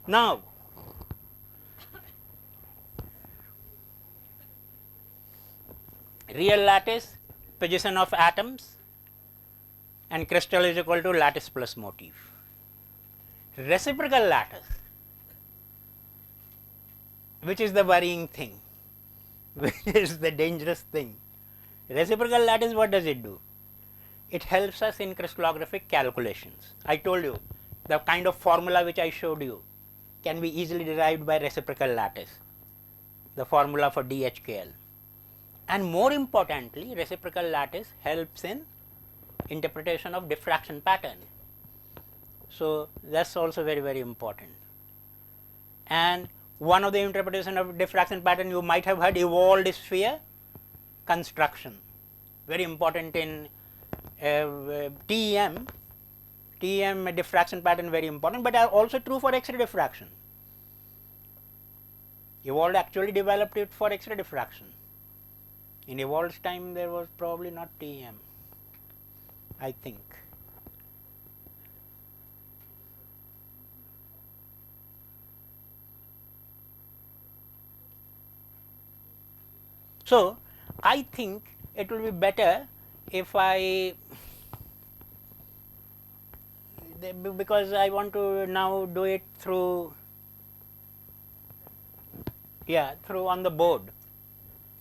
Speaker 2: Now, real lattice, position of atoms, and crystal is equal to lattice plus motif. Reciprocal lattice, which is the worrying thing, which is the dangerous thing. Reciprocal lattice, what does it do? It helps us in crystallographic calculations. I told you the kind of formula which I showed you can be easily derived by reciprocal lattice, the formula for DHKL. And more importantly, reciprocal lattice helps in interpretation of diffraction pattern. So, that is also very, very important. And one of the interpretation of diffraction pattern you might have heard, evolved sphere construction, very important in TEM. TEM diffraction pattern very important, but also true for X-ray diffraction. Evolved actually developed it for X-ray diffraction. In Evolved's time there was probably not TEM, I think. So, I think it will be better if I, because I want to now do it through, through on the board,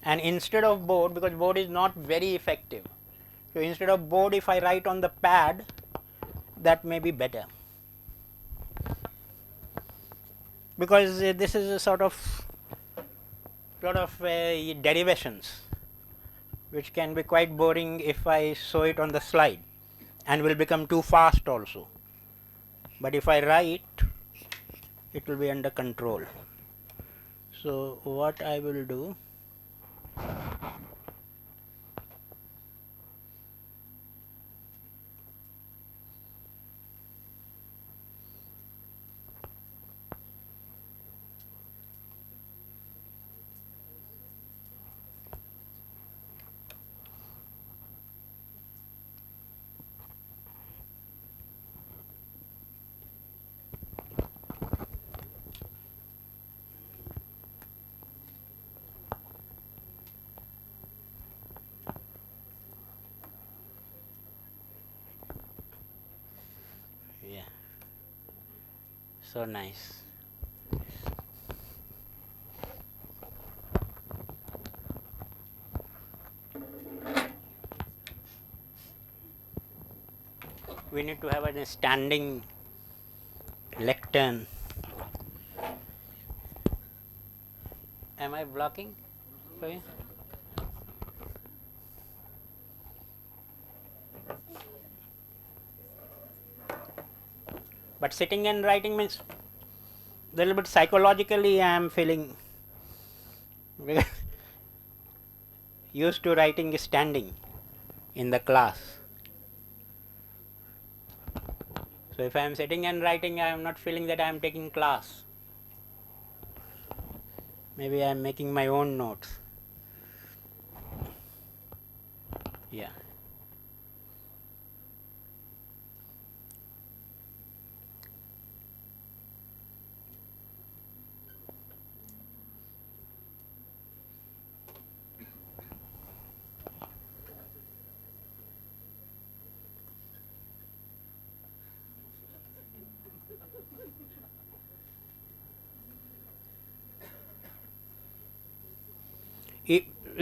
Speaker 2: and instead of board, because board is not very effective. So, instead of board, if I write on the pad, that may be better, because this is a sort of derivations which can be quite boring if I show it on the slide, and will become too fast also. But if I write, it will be under control. So, what I will do, so nice. We need to have a standing lectern. Am I blocking for you? But sitting and writing means little bit psychologically I am feeling used to writing standing in the class. So, if I am sitting and writing, I am not feeling that I am taking class. Maybe I am making my own notes. Yeah.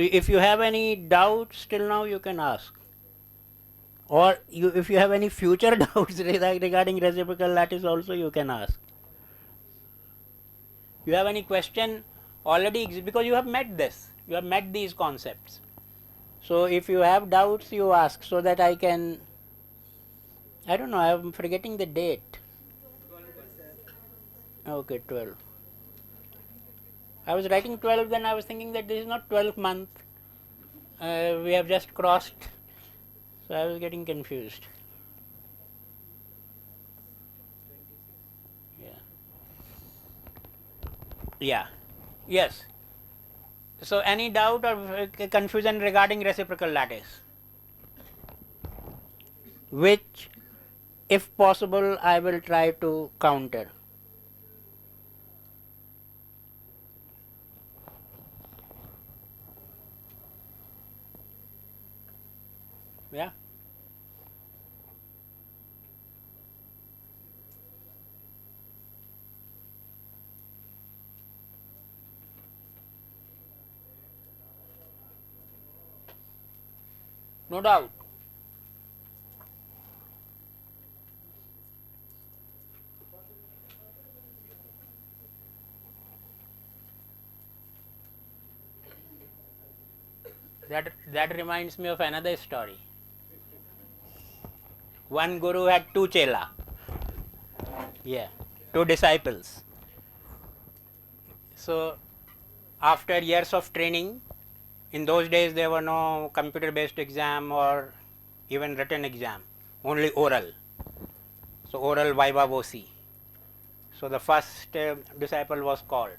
Speaker 2: If you have any doubts till now, you can ask, or if you have any future doubts regarding reciprocal lattice also, you can ask. You have any question already, because you have met this, you have met these concepts. So, if you have doubts, you ask, so that I can, I don't know, I am forgetting the date. Okay, 12. I was writing 12, then I was thinking that this is not 12th month. We have just crossed, so I was getting confused. Yeah. Yes. So, any doubt or confusion regarding reciprocal lattice, which if possible I will try to counter. Yeah. No doubt. That reminds me of another story. One guru had two chela. Yeah, two disciples. So after years of training, in those days there were no computer based exam or even written exam, only oral. So oral viva voce. So the first disciple was called,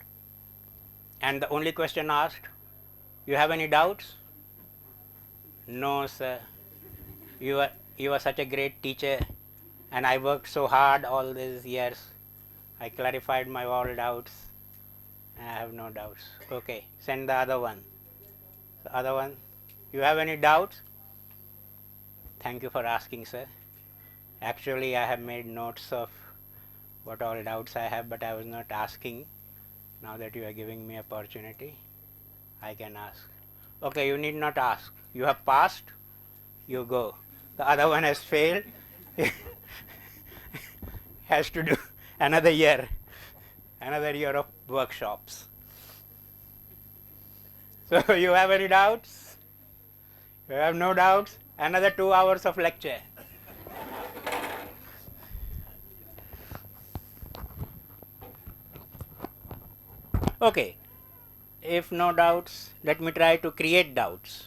Speaker 2: and the only question asked, you have any doubts? No, sir. You are such a great teacher, and I worked so hard all these years. I clarified my all doubts. I have no doubts. Okay, send the other one. The other one, you have any doubts? Thank you for asking, sir. Actually, I have made notes of what all doubts I have, but I was not asking. Now that you are giving me opportunity, I can ask. Okay, you need not ask. You have passed, you go. The other one has failed, has to do another year of workshops. So you have any doubts? You have no doubts? Another 2 hours of lecture. Okay, if no doubts, let me try to create doubts.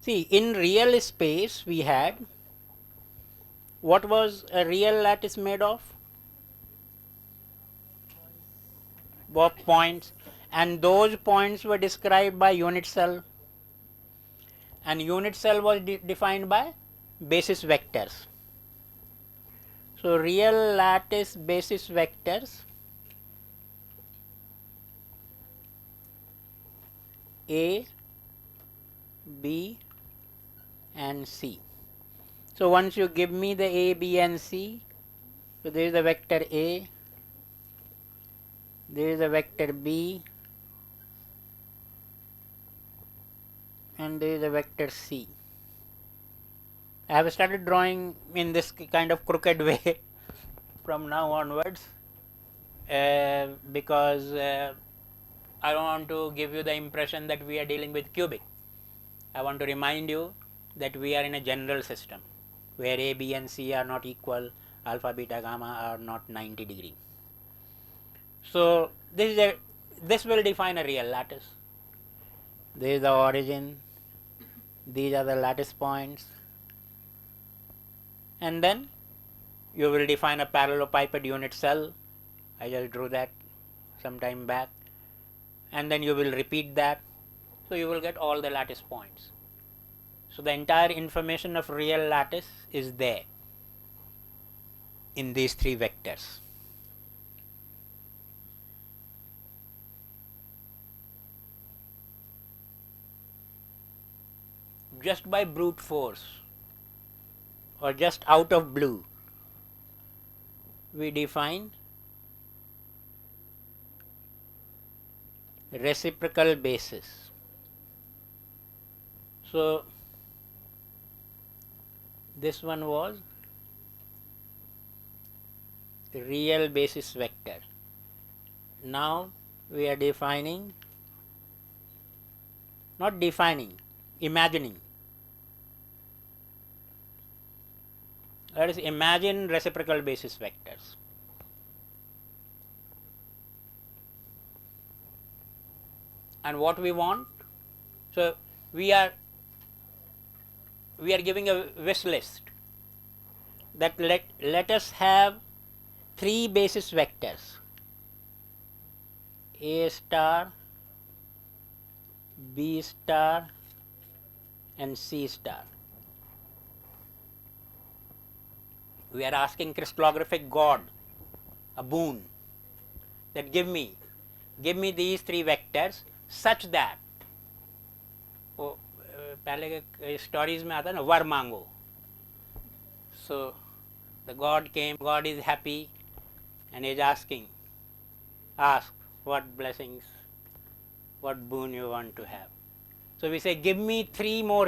Speaker 2: See, in real space we had, what was a real lattice made of? Of points, and those points were described by unit cell, and unit cell was defined by basis vectors. So real lattice basis vectors A, B and C. So once you give me the A, B and C, so there is the vector A, there is a vector B, and there is a vector C. I have started drawing in this kind of crooked way from now onwards, because I don't want to give you the impression that we are dealing with cubic. I want to remind you that we are in a general system where A, B and C are not equal, alpha, beta, gamma are not 90 degree. So this will define a real lattice. This is the origin, these are the lattice points, and then you will define a parallelepiped unit cell. I just drew that some time back, and then you will repeat that, so you will get all the lattice points. So the entire information of real lattice is there in these three vectors. Just by brute force or just out of blue, we define reciprocal basis. So this one was the real basis vector. Now we are defining, not defining, imagining. Let us imagine reciprocal basis vectors. And what we want? So we are giving a wish list that let us have three basis vectors, A star, B star and C star. We are asking crystallographic God a boon that give me these three vectors such that, पहले stories में आता है ना वर मांगो. So the God came, God is happy and is asking, ask what blessings, what boon you want to have. So we say, give me three more.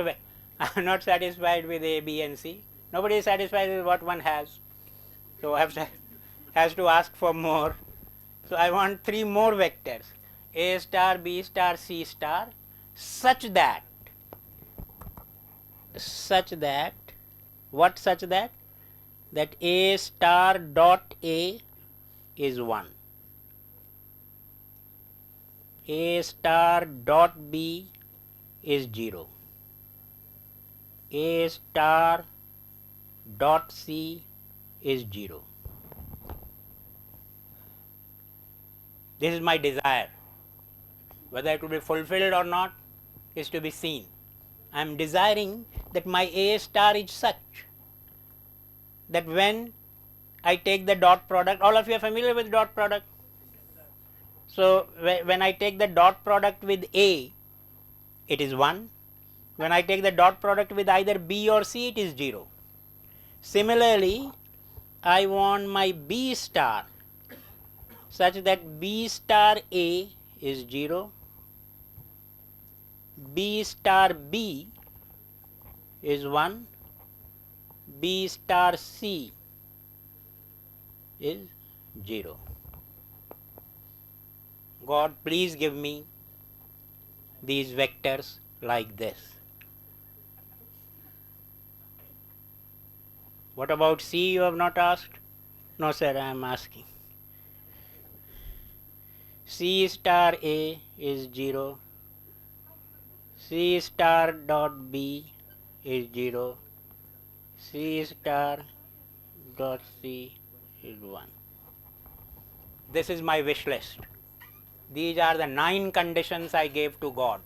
Speaker 2: I am not satisfied with A, B and C. Nobody is satisfied with what one has. So has to ask for more. So I want three more vectors, A star, B star, C star, such that what such that A star dot A is 1, A star dot B is 0, A star dot C is 0. This is my desire. Whether it will be fulfilled or not is to be seen. I am desiring that my A star is such that when I take the dot product, all of you are familiar with dot product. So, when I take the dot product with A, it is 1. When I take the dot product with either B or C, it is 0. Similarly, I want my B star such that B star A is 0, B star B is 1, B star C is 0. God, please give me these vectors like this. What about C, you have not asked? No sir, I am asking. C star A is 0, C star dot B is 0, C star dot C is 1. This is my wish list. These are the 9 conditions I gave to God,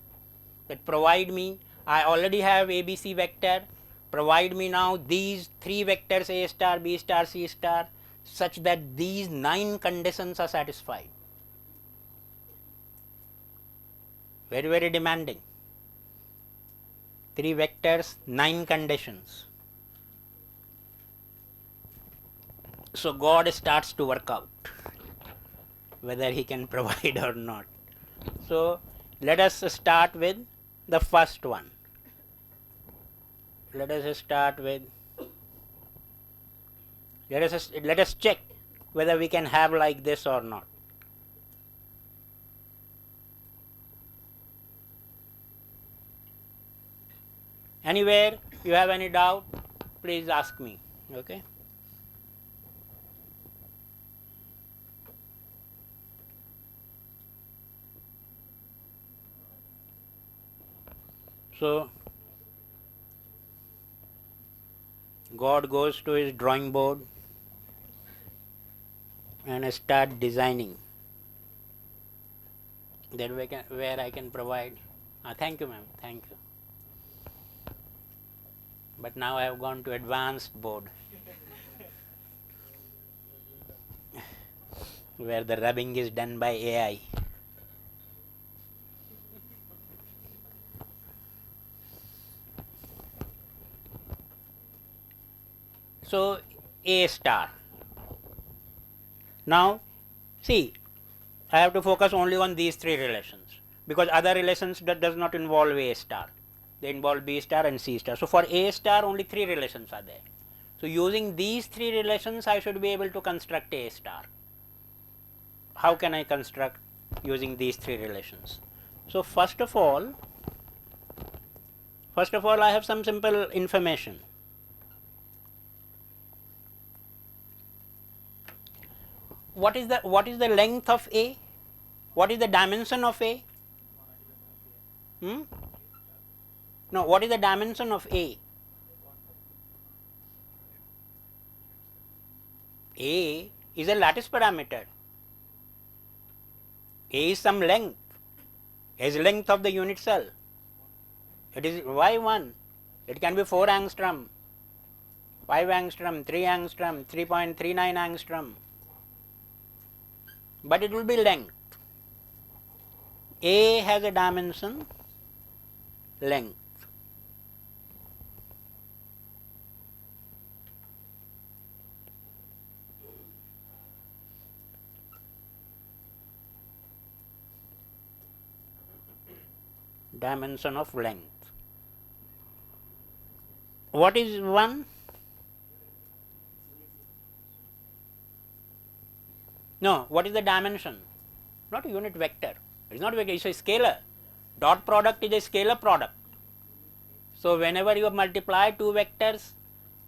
Speaker 2: that provide me, I already have ABC vector, provide me now these 3 vectors A star, B star, C star, such that these 9 conditions are satisfied. Very, very demanding. 3 vectors, 9 conditions. So God starts to work out whether he can provide or not. So let us start with the first one. Let us start with, let us check whether we can have like this or not. Anywhere you have any doubt, please ask me. Okay. So God goes to his drawing board and start designing that where I can provide. Thank you, ma'am. Thank you. But now I have gone to advanced board where the rubbing is done by AI. So A star. Now see, I have to focus only on these 3 relations, because other relations that does not involve A star. They involve B star and C star. So for A star only 3 relations are there. So using these 3 relations I should be able to construct A star. How can I construct using these 3 relations? So first of all I have some simple information. What is the length of A? What is the dimension of A? No, what is the dimension of A? A is a lattice parameter. A is some length. A is length of the unit cell. It is Y1. It can be 4 angstrom, 5 angstrom, 3 angstrom, 3.39 angstrom. But it will be length. A has a dimension length. Dimension of length. What is 1? No, what is the dimension? Not a unit vector. It is not a vector, it is a scalar. Dot product is a scalar product. So, whenever you multiply two vectors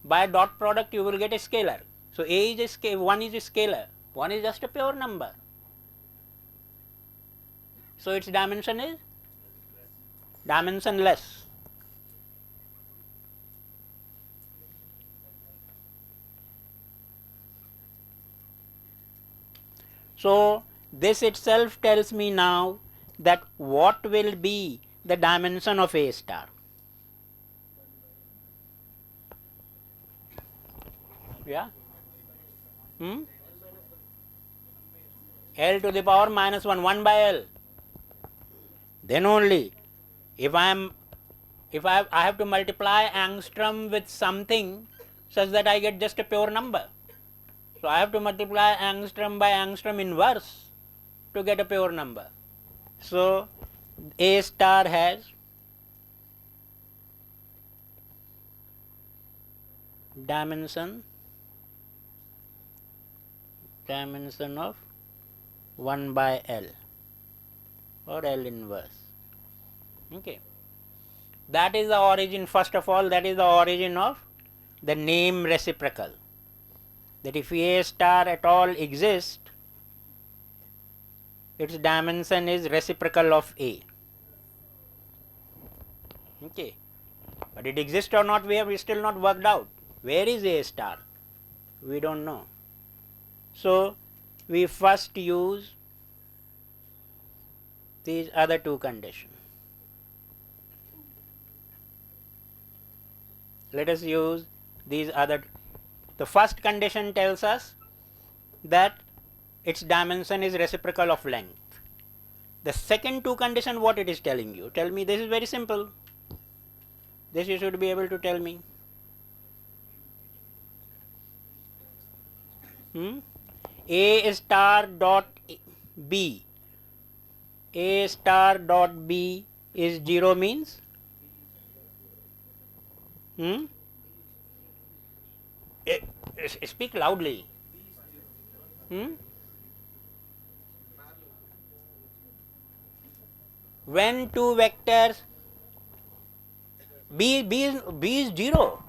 Speaker 2: by dot product, you will get a scalar. So, A is a scalar, 1 is a scalar, 1 is just a pure number. So, its dimension is dimensionless. So, this itself tells me now that what will be the dimension of A star. Yeah. L to the power minus 1, 1 by L. Then only if I have to multiply angstrom with something such that I get just a pure number. So, I have to multiply angstrom by angstrom inverse to get a pure number. So, A star has dimension of 1 by L or L inverse. Okay. That is the origin, first of all, that is the origin of the name reciprocal. That if A star at all exists, its dimension is reciprocal of A. Okay. But it exists or not, we have still not worked out. Where is A star? We don't know. So, we first use these other two conditions. Let us use these other. The first condition tells us that its dimension is reciprocal of length. The second two condition, what it is telling you? Tell me, this is very simple. This you should be able to tell me. A star dot B. A star dot B is 0 means? Speak loudly. When two vectors B is 0.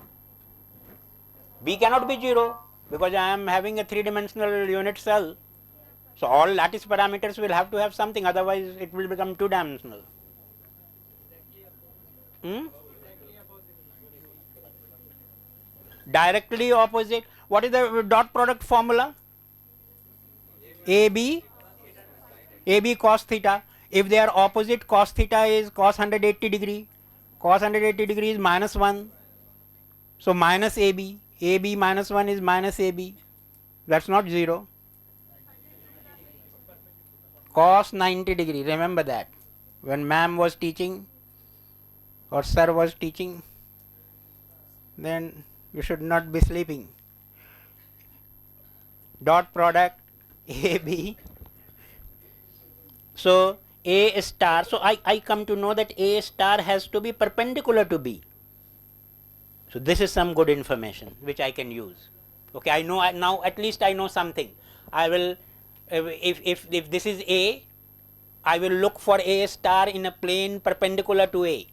Speaker 2: B cannot be 0 because I am having a 3-dimensional unit cell. So, all lattice parameters will have to have something, otherwise it will become 2-dimensional. Directly opposite. What is the dot product formula? AB cos theta. If they are opposite, cos theta is cos 180 degree. Cos 180 degree is minus 1. So, minus AB. AB minus 1 is minus AB. That is not 0. Cos 90 degree. Remember that. When ma'am was teaching or sir was teaching, then you should not be sleeping. Dot product AB. So, A star. So, I come to know that A star has to be perpendicular to B. So, this is some good information which I can use. Okay, I know now at least I know something. I will, if this is A, I will look for A star in a plane perpendicular to A.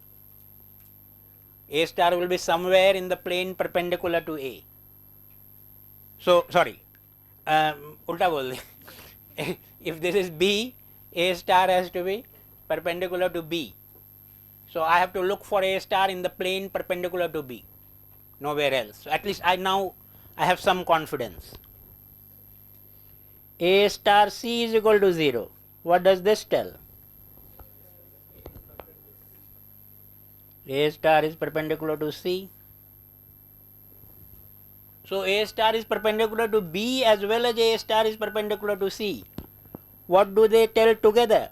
Speaker 2: A star will be somewhere in the plane perpendicular to A. So, sorry, ulta bol de. If this is B, A star has to be perpendicular to B. So, I have to look for A star in the plane perpendicular to B, nowhere else. So, at least I have some confidence. A star C is equal to 0. What does this tell? A star is perpendicular to C. So, A star is perpendicular to B as well as A star is perpendicular to C. What do they tell together?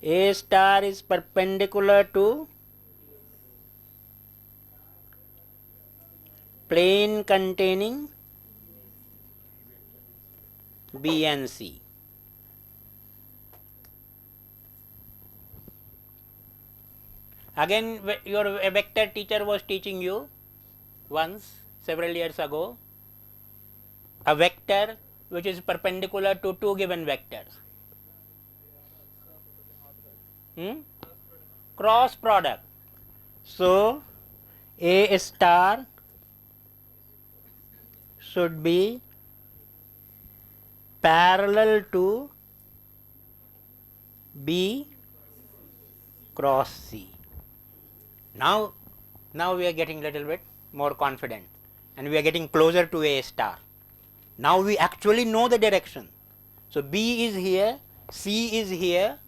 Speaker 2: A star is perpendicular to plane containing B and C. Again, your vector teacher was teaching you once several years ago a vector which is perpendicular to two given vectors. Cross product. So A star should be parallel to B cross C. Now we are getting little bit more confident and we are getting closer to A star. Now we actually know the direction. So B is here, C is here,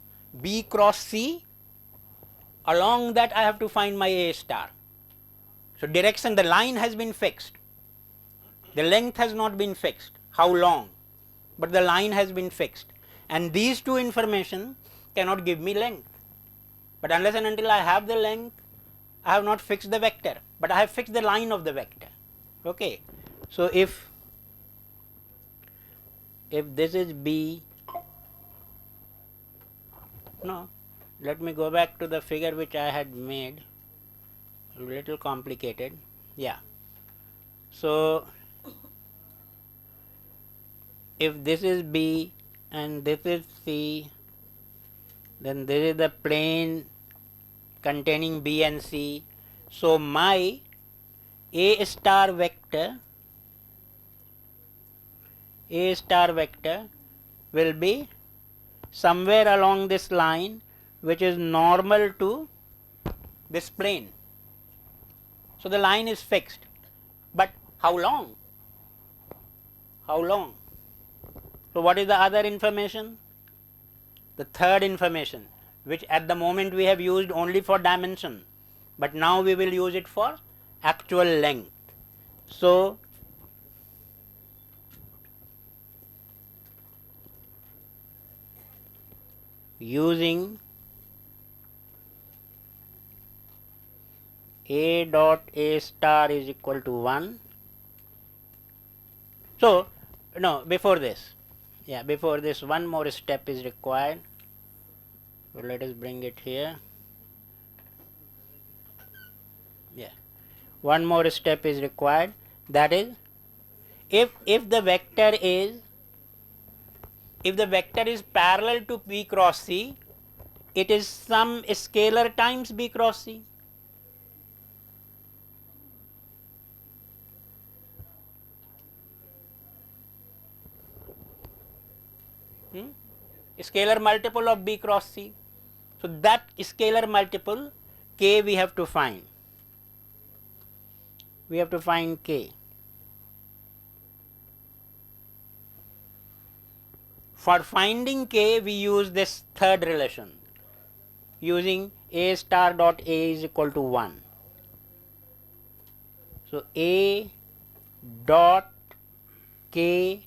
Speaker 2: B cross C, along that I have to find my A star. So direction, the line has been fixed, the length has not been fixed, how long, but the line has been fixed, and these two information cannot give me length. But unless and until I have the length, I have not fixed the vector, but I have fixed the line of the vector. Okay. So if this is B, no, let me go back to the figure which I had made, a little complicated. Yeah. So if this is B and this is C, then this is the plane containing B and C. So my A star vector will be somewhere along this line which is normal to this plane. So the line is fixed, but how long? How long? So what is the other information? The third information, which at the moment we have used only for dimension, but now we will use it for actual length. So using A dot A star is equal to 1. So no, before this, one more step is required. So let us bring it here. Yeah, one more step is required, that is, if the vector is parallel to B cross C, it is some scalar times B cross C. Scalar multiple of B cross C. So that scalar multiple K we have to find. We have to find K. For finding K, we use this third relation, using A star dot A is equal to 1. So A dot K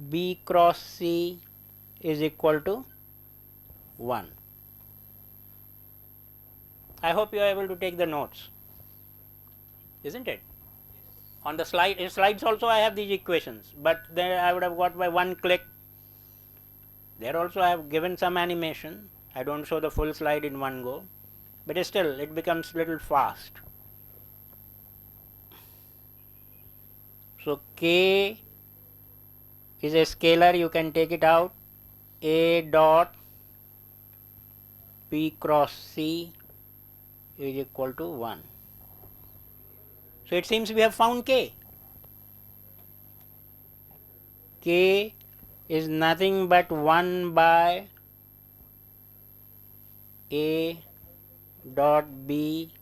Speaker 2: B cross C is equal to 1. I hope you are able to take the notes, isn't it? On the slides also I have these equations, but there I would have got by one click. There also I have given some animation. I don't show the full slide in one go, but still it becomes little fast. So K is a scalar, you can take it out. A dot B cross C is equal to 1. So it seems we have found K. K is nothing but 1 by A dot B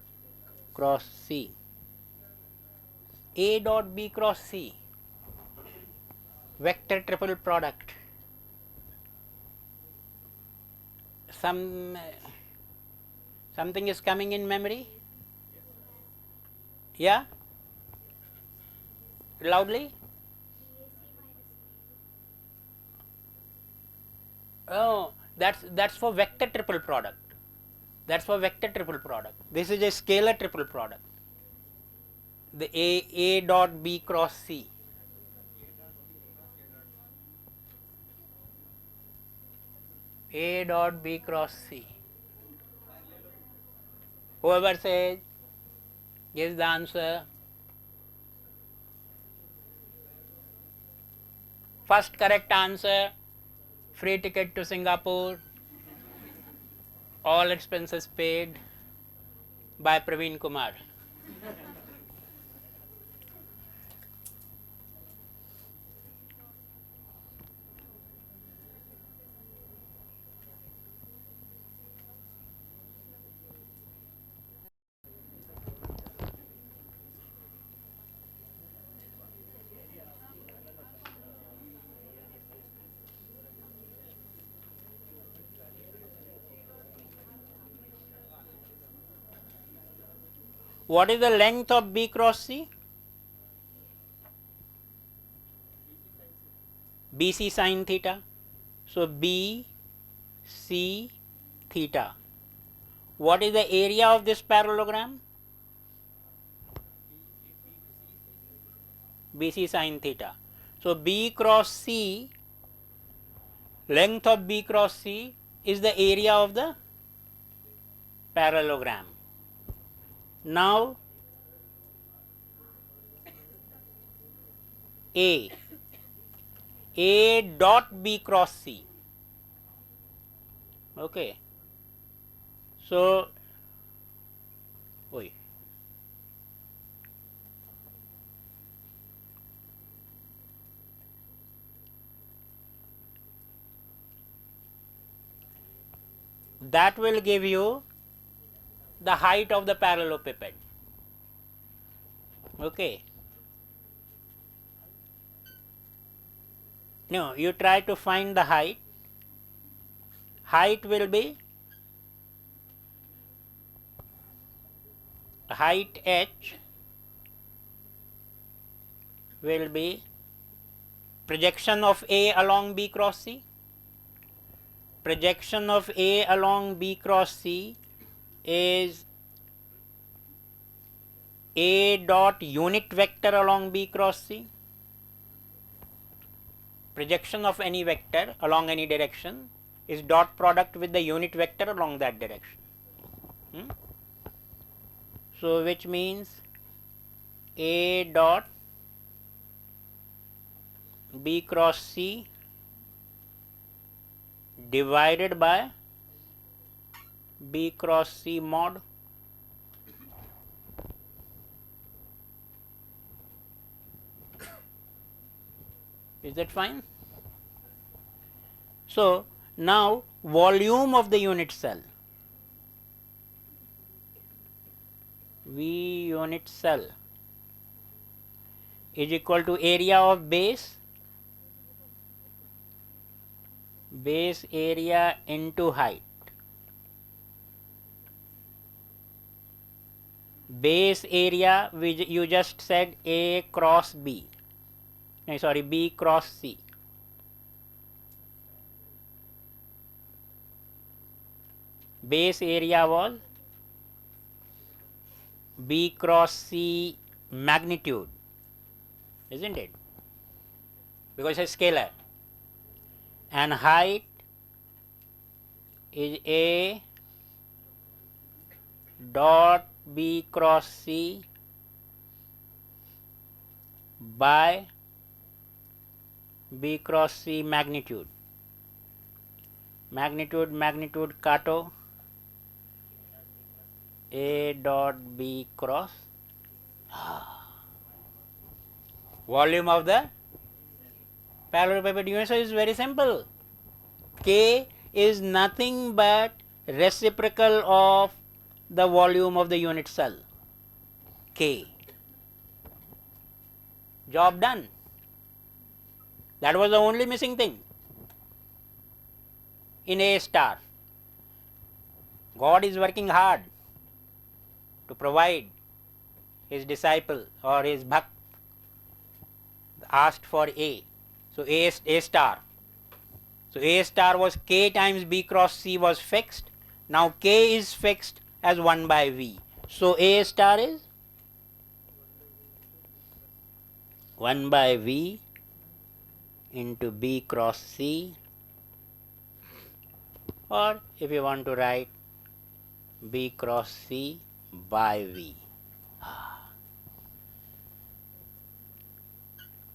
Speaker 2: cross C. A dot B cross C, vector triple product. Something is coming in memory? Yeah? Loudly? Oh, that's for vector triple product. That's for vector triple product. This is a scalar triple product. The A dot B cross C. A dot B cross C. Whoever says, gives the answer. First correct answer, free ticket to Singapore. all expenses paid by Praveen Kumar. What is the length of B cross C? BC sin theta. So B C theta. What is the area of this parallelogram? BC sin theta. So B cross C, length of B cross C is the area of the parallelogram. Now A dot B cross C. Okay. So, that will give you the height of the parallelepiped. Okay. No, you try to find the height. Height will be height h will be projection of A along B cross C. Projection of A along B cross C is A dot unit vector along B cross C. Projection of any vector along any direction is dot product with the unit vector along that direction. So which means A dot B cross C divided by B cross C mod. Is that fine? So now volume of the unit cell, V unit cell, is equal to area of base area into height. Base area, you just said A cross B. No, sorry, B cross C. Base area was B cross C magnitude, isn't it? Because it's a scalar. And height is A dot B cross C by B cross C magnitude. Magnitude kato A dot B cross. Volume of the parallelepiped unit cell is very simple. K is nothing but reciprocal of the volume of the unit cell. K. Job done. That was the only missing thing in A star. God is working hard to provide his disciple or his bhakt asked for A. So A star. So A star was K times B cross C was fixed. Now K is fixed as 1 by V. So A star is 1 by V into B cross C, or if you want to write B cross C by V.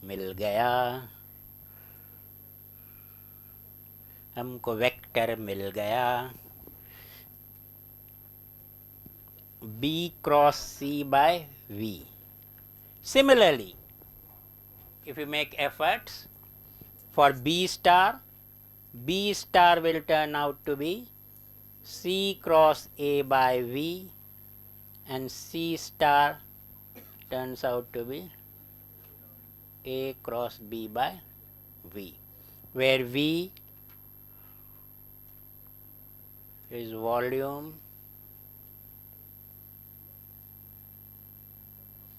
Speaker 2: मिल गया, हमको vector मिल गया. B cross C by V. Similarly, if you make efforts for B star will turn out to be C cross A by V, and C star turns out to be A cross B by V, where V is volume,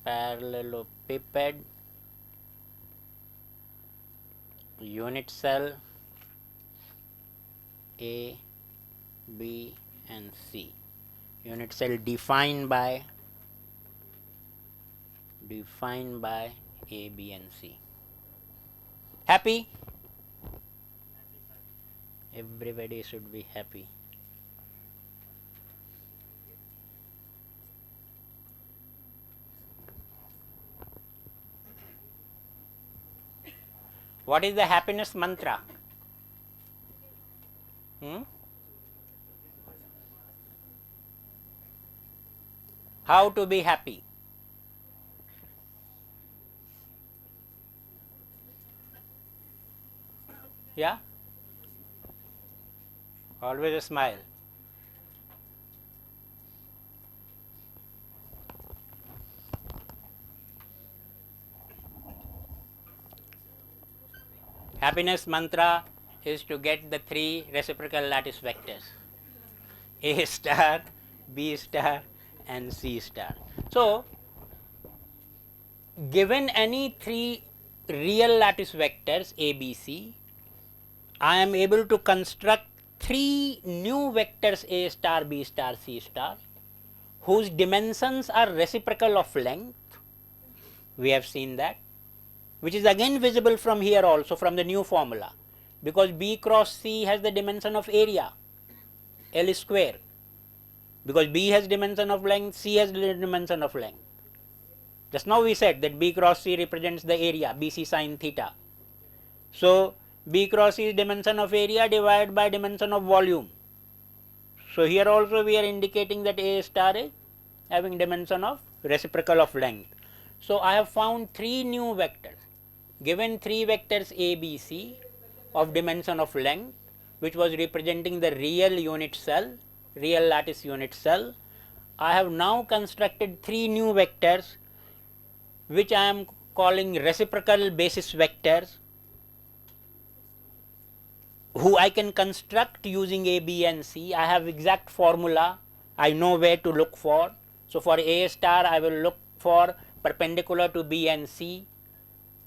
Speaker 2: parallelepiped, unit cell A, B and C. Unit cell defined by A, B and C. Happy? Everybody should be happy. What is the happiness mantra? How to be happy? Yeah? Always a smile. Happiness mantra is to get the 3 reciprocal lattice vectors, A star, B star and C star. So, given any 3 real lattice vectors A, B, C, I am able to construct 3 new vectors A star, B star, C star, whose dimensions are reciprocal of length. We have seen that, which is again visible from here also, from the new formula, because B cross C has the dimension of area, L square, because B has dimension of length, C has the dimension of length. Just now we said that B cross C represents the area, BC sin theta. So, B cross C is dimension of area divided by dimension of volume. So, here also we are indicating that A star is having dimension of reciprocal of length. So, I have found 3 new vectors. Given 3 vectors A, B, C of dimension of length, which was representing the real unit cell, real lattice unit cell, I have now constructed 3 new vectors, which I am calling reciprocal basis vectors, who I can construct using A, B and C. I have exact formula, I know where to look for. So, for A star I will look for perpendicular to B and C,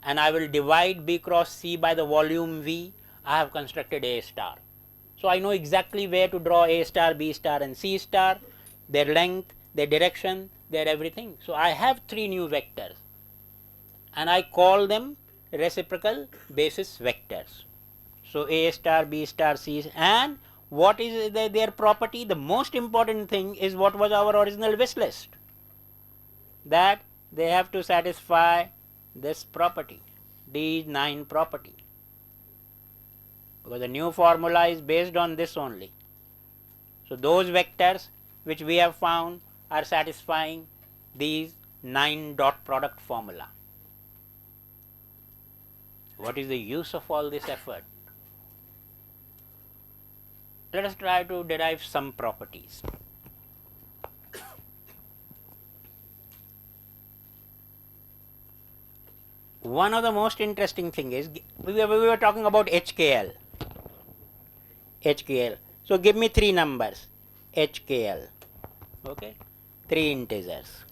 Speaker 2: and I will divide B cross C by the volume V. I have constructed A star. So, I know exactly where to draw A star, B star and C star, their length, their direction, their everything. So, I have 3 new vectors and I call them reciprocal basis vectors. So, A star, B star, C, and what is their property? The most important thing is what was our original wish list, that they have to satisfy this property, D9 property, because the new formula is based on this only. So, those vectors which we have found are satisfying these 9 dot product formula. What is the use of all this effort? Let us try to derive some properties. One of the most interesting thing is, we were talking about HKL. So, give me 3 numbers, HKL, okay, 3 integers.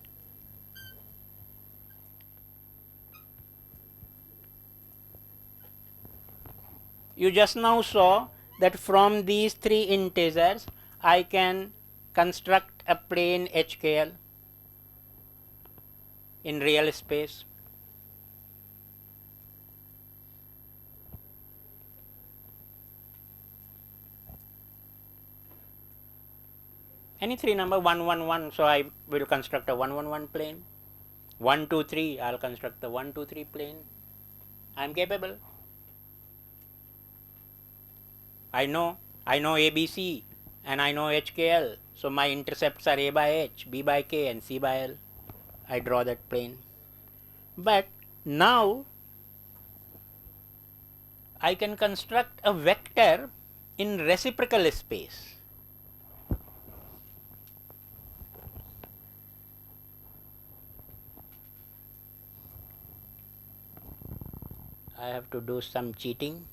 Speaker 2: You just now saw that from these 3 integers I can construct a plane HKL in real space. Any 3 number, 1 1 1, so I will construct a 1 1 1 plane. 1 2 3, I will construct the 1 2 3 plane. I am capable. I know ABC, and I know HKL. So my intercepts are A by H, B by K, and C by L. I draw that plane. But now I can construct a vector in reciprocal space. I have to do some cheating.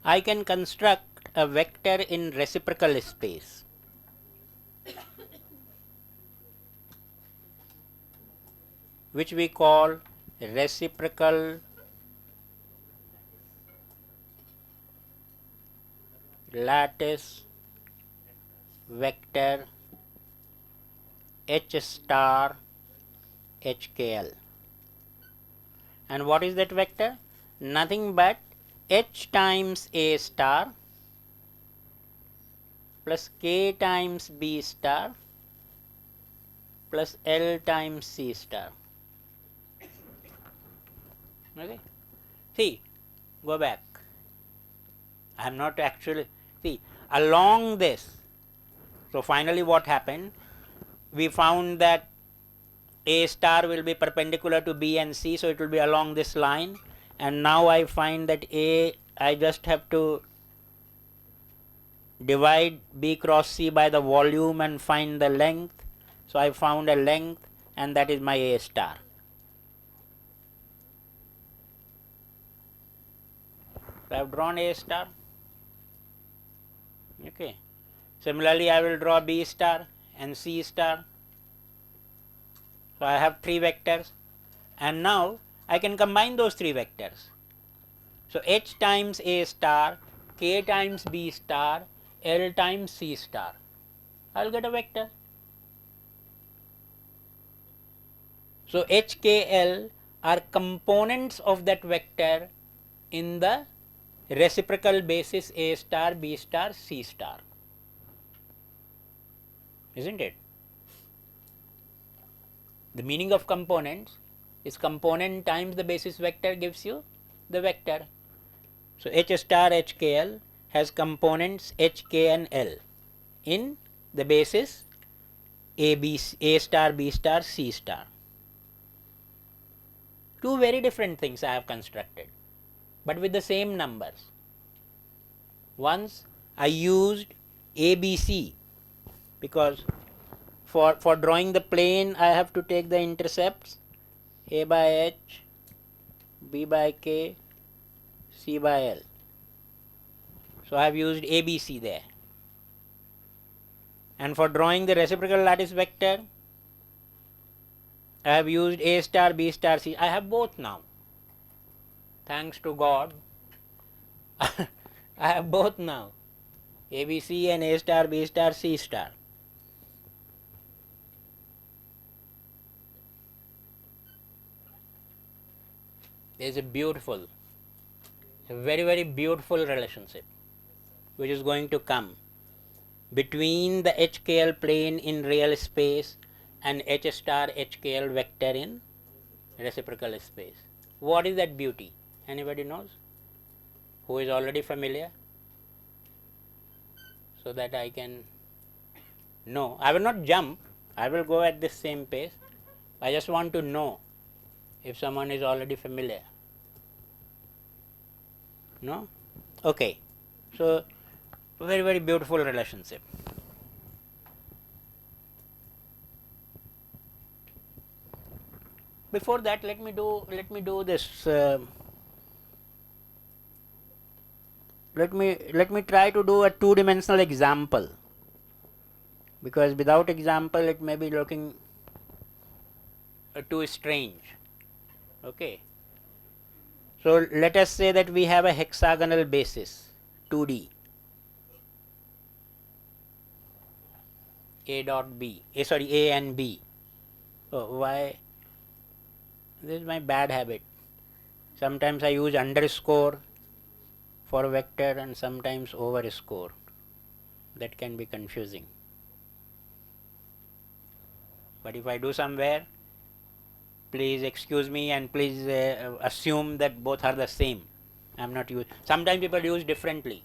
Speaker 2: I can construct a vector in reciprocal space. Which we call reciprocal lattice vector H star HKL. And what is that vector? Nothing but H times A star plus K times B star plus L times C star. Okay. See, go back. I am not actually, see, along this. So finally what happened? We found that A star will be perpendicular to B and C, so it will be along this line. And now I find that I just have to divide B cross C by the volume and find the length. So I found a length, and that is my A star. So I have drawn A star. Okay. Similarly, I will draw B star and C star. So I have three vectors, and now I can combine those three vectors. So H times A star, K times B star, L times C star. I will get a vector. So H, K, L are components of that vector in the reciprocal basis A star, B star, C star. Isn't it? The meaning of components is component times the basis vector gives you the vector. So H star HKL has components H, K and L in the basis A star, B star, C star. Two very different things I have constructed, but with the same numbers. Once I used ABC because for drawing the plane I have to take the intercepts A by H, B by K, C by L. So I have used ABC there. And for drawing the reciprocal lattice vector, I have used A star, B star, C. I have both now. Thanks to God, I have both now. ABC and A star, B star, C star. There is a very, very beautiful relationship which is going to come between the HKL plane in real space and H star HKL vector in reciprocal space. What is that beauty? Anybody knows? Who is already familiar? So that I can know. I will not jump. I will go at this same pace. I just want to know if someone is already familiar. No? Okay. So, very, very beautiful relationship. Before that, let me do this. Let me try to do a two-dimensional example, because without example it may be looking too strange. Okay. So let us say that we have a hexagonal basis 2D. A dot B, sorry, A and B. Oh, why? This is my bad habit. Sometimes I use underscore for vector and sometimes overscore. That can be confusing. But if I do somewhere, please excuse me and please assume that both are the same. I am not use. Sometimes people use differently.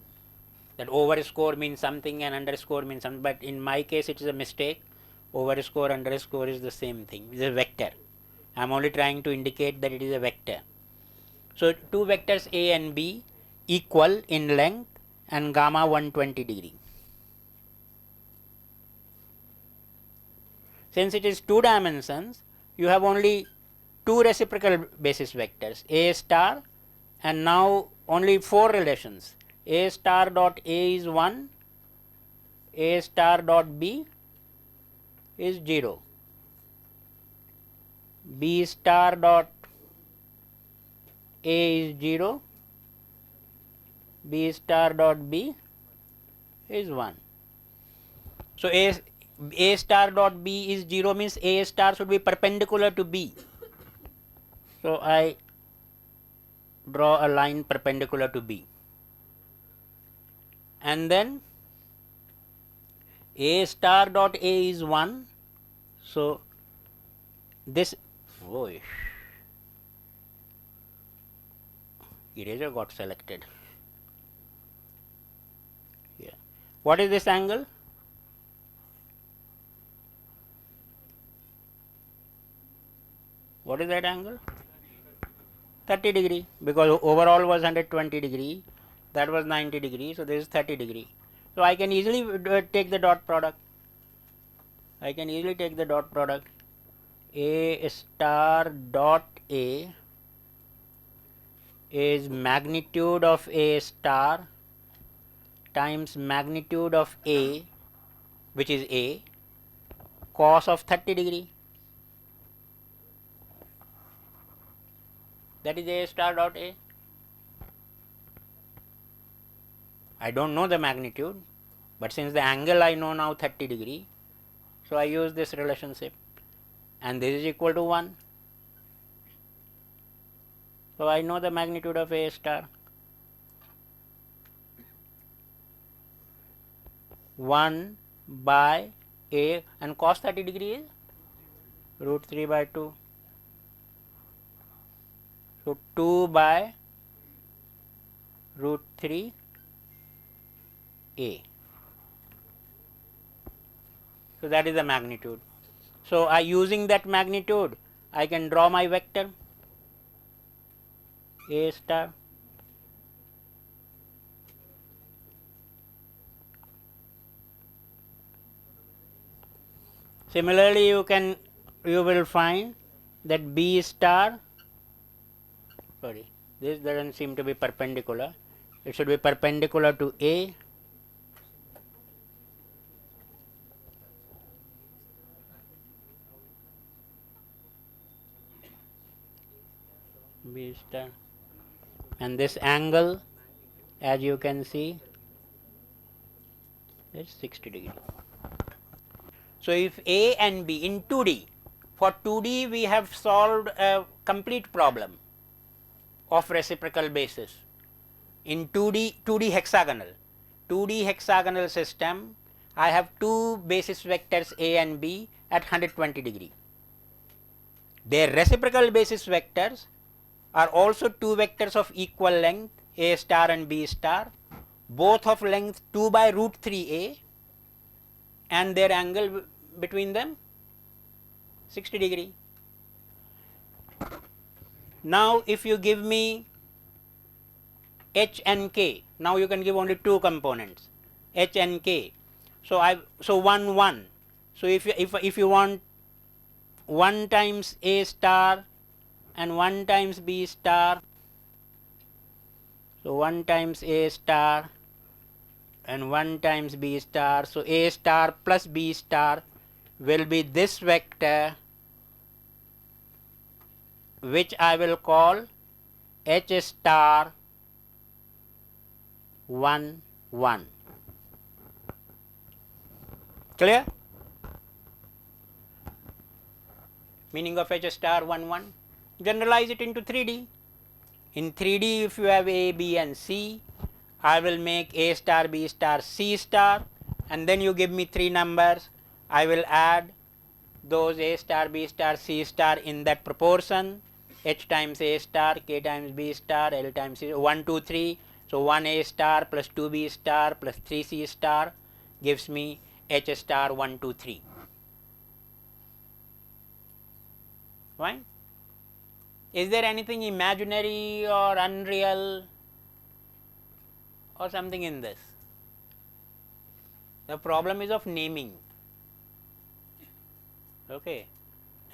Speaker 2: That overscore means something and underscore means something. But in my case, it is a mistake. Overscore underscore is the same thing. It is a vector. I am only trying to indicate that it is a vector. So two vectors A and B equal in length and gamma 120 degree. Since it is 2 dimensions, you have only 2 reciprocal basis vectors A star and now only 4 relations. A star dot A is 1, A star dot B is 0, B star dot A is 0, B star dot B is 1. So A star dot B is 0 means A star should be perpendicular to B. So I draw a line perpendicular to B. And then A star dot A is 1. So this eraser got selected. Yeah. What is this angle? What is that angle? 30 degree, because overall was 120 degree, that was 90 degree, so this is 30 degree. So I can easily take the dot product. I can easily take the dot product. A star dot A is magnitude of A star times magnitude of A, which is A, cos of 30 degree. That is A star dot A. I don't know the magnitude, but since the angle I know now 30 degree, so I use this relationship, and this is equal to 1. So I know the magnitude of A star. 1 by A, and cos 30 degree is root 3 by 2. So 2 by root 3 A. So that is the magnitude. So using that magnitude, I can draw my vector A star. Similarly, you will find that B star, sorry, this doesn't seem to be perpendicular. It should be perpendicular to A. B star, and this angle, as you can see, is 60 degree. So if A and B in 2D, for 2D we have solved a complete problem of reciprocal basis. In 2D hexagonal system, I have two basis vectors A and B at 120 degree. Their reciprocal basis vectors are also two vectors of equal length, A star and B star, both of length 2 by root 3A, and their angle between them 60 degree. Now if you give me H and K, now you can give only two components, H and K. So 1 1. So if you want 1 times A star and 1 times B star, so 1 times A star and 1 times B star, so A star plus B star will be this vector, which I will call H star 1 1. Clear? Meaning of H star 1 1. Generalize it into 3D. In 3D, if you have A, B and C, I will make A star, B star, C star, and then you give me 3 numbers. I will add those A star, B star, C star in that proportion. H times A star, K times B star, L times C, 1, 2, 3. So 1 A star plus 2 B star plus 3 C star gives me H star 1, 2, 3. Fine? Is there anything imaginary or unreal or something in this? The problem is of naming. Okay.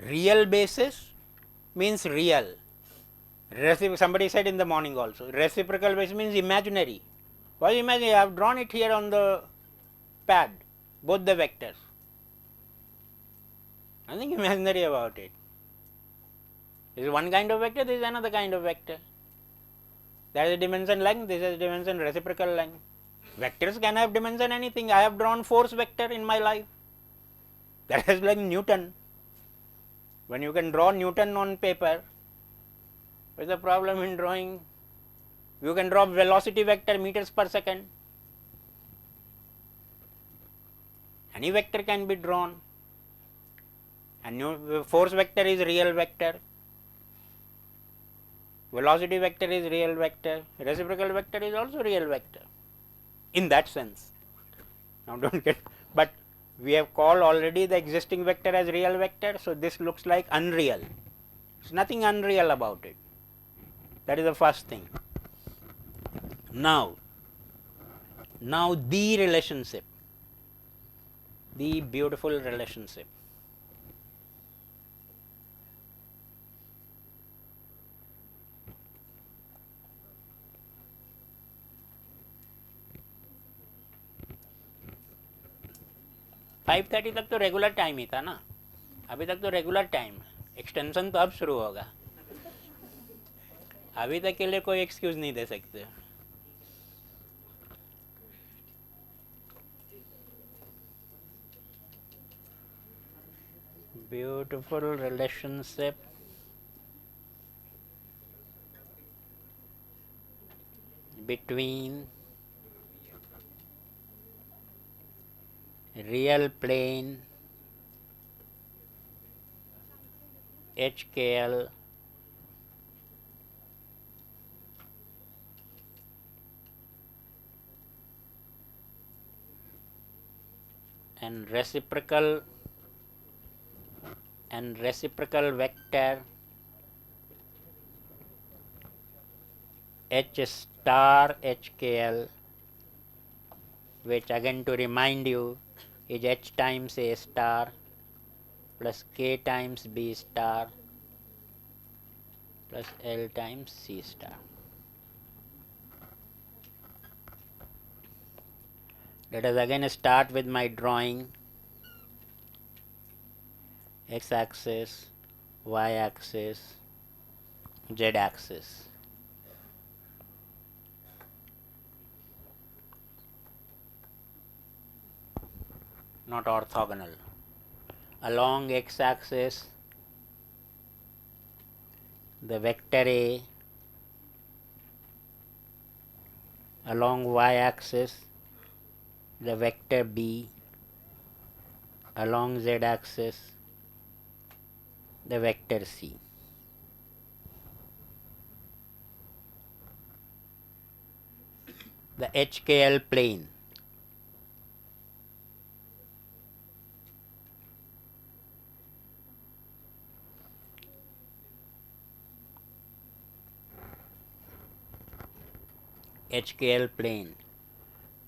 Speaker 2: Real basis means real. Somebody said in the morning also, reciprocal basis means imaginary. Why imaginary? I have drawn it here on the pad, both the vectors. Nothing imaginary about it. This is one kind of vector, this is another kind of vector. That is dimension length, this is dimension reciprocal length. Vectors can have dimension anything. I have drawn force vector in my life. That is like Newton. When you can draw Newton on paper, what is the problem in drawing? You can draw velocity vector meters per second. Any vector can be drawn. And force vector is real vector. Velocity vector is real vector. Reciprocal vector is also real vector. In that sense. Now don't get, but we have called already the existing vector as real vector, so this looks like unreal. There's nothing unreal about it. That is the first thing. Now the relationship, the beautiful relationship. Five 5:30 तक तो regular time ही था ना, अभी तक तो regular time है, extension तो अब शुरू होगा, अभी तक के लिए कोई एक्सक्यूज नहीं दे सकते. Beautiful relationship between real plane HKL and reciprocal vector H star HKL, which again to remind you is H times A star plus K times B star plus L times C star. Let us again start with my drawing. X axis, Y axis, Z axis. Not orthogonal. Along x axis, the vector A, along y axis, the vector B, along z axis, the vector C. The HKL plane. HKL plane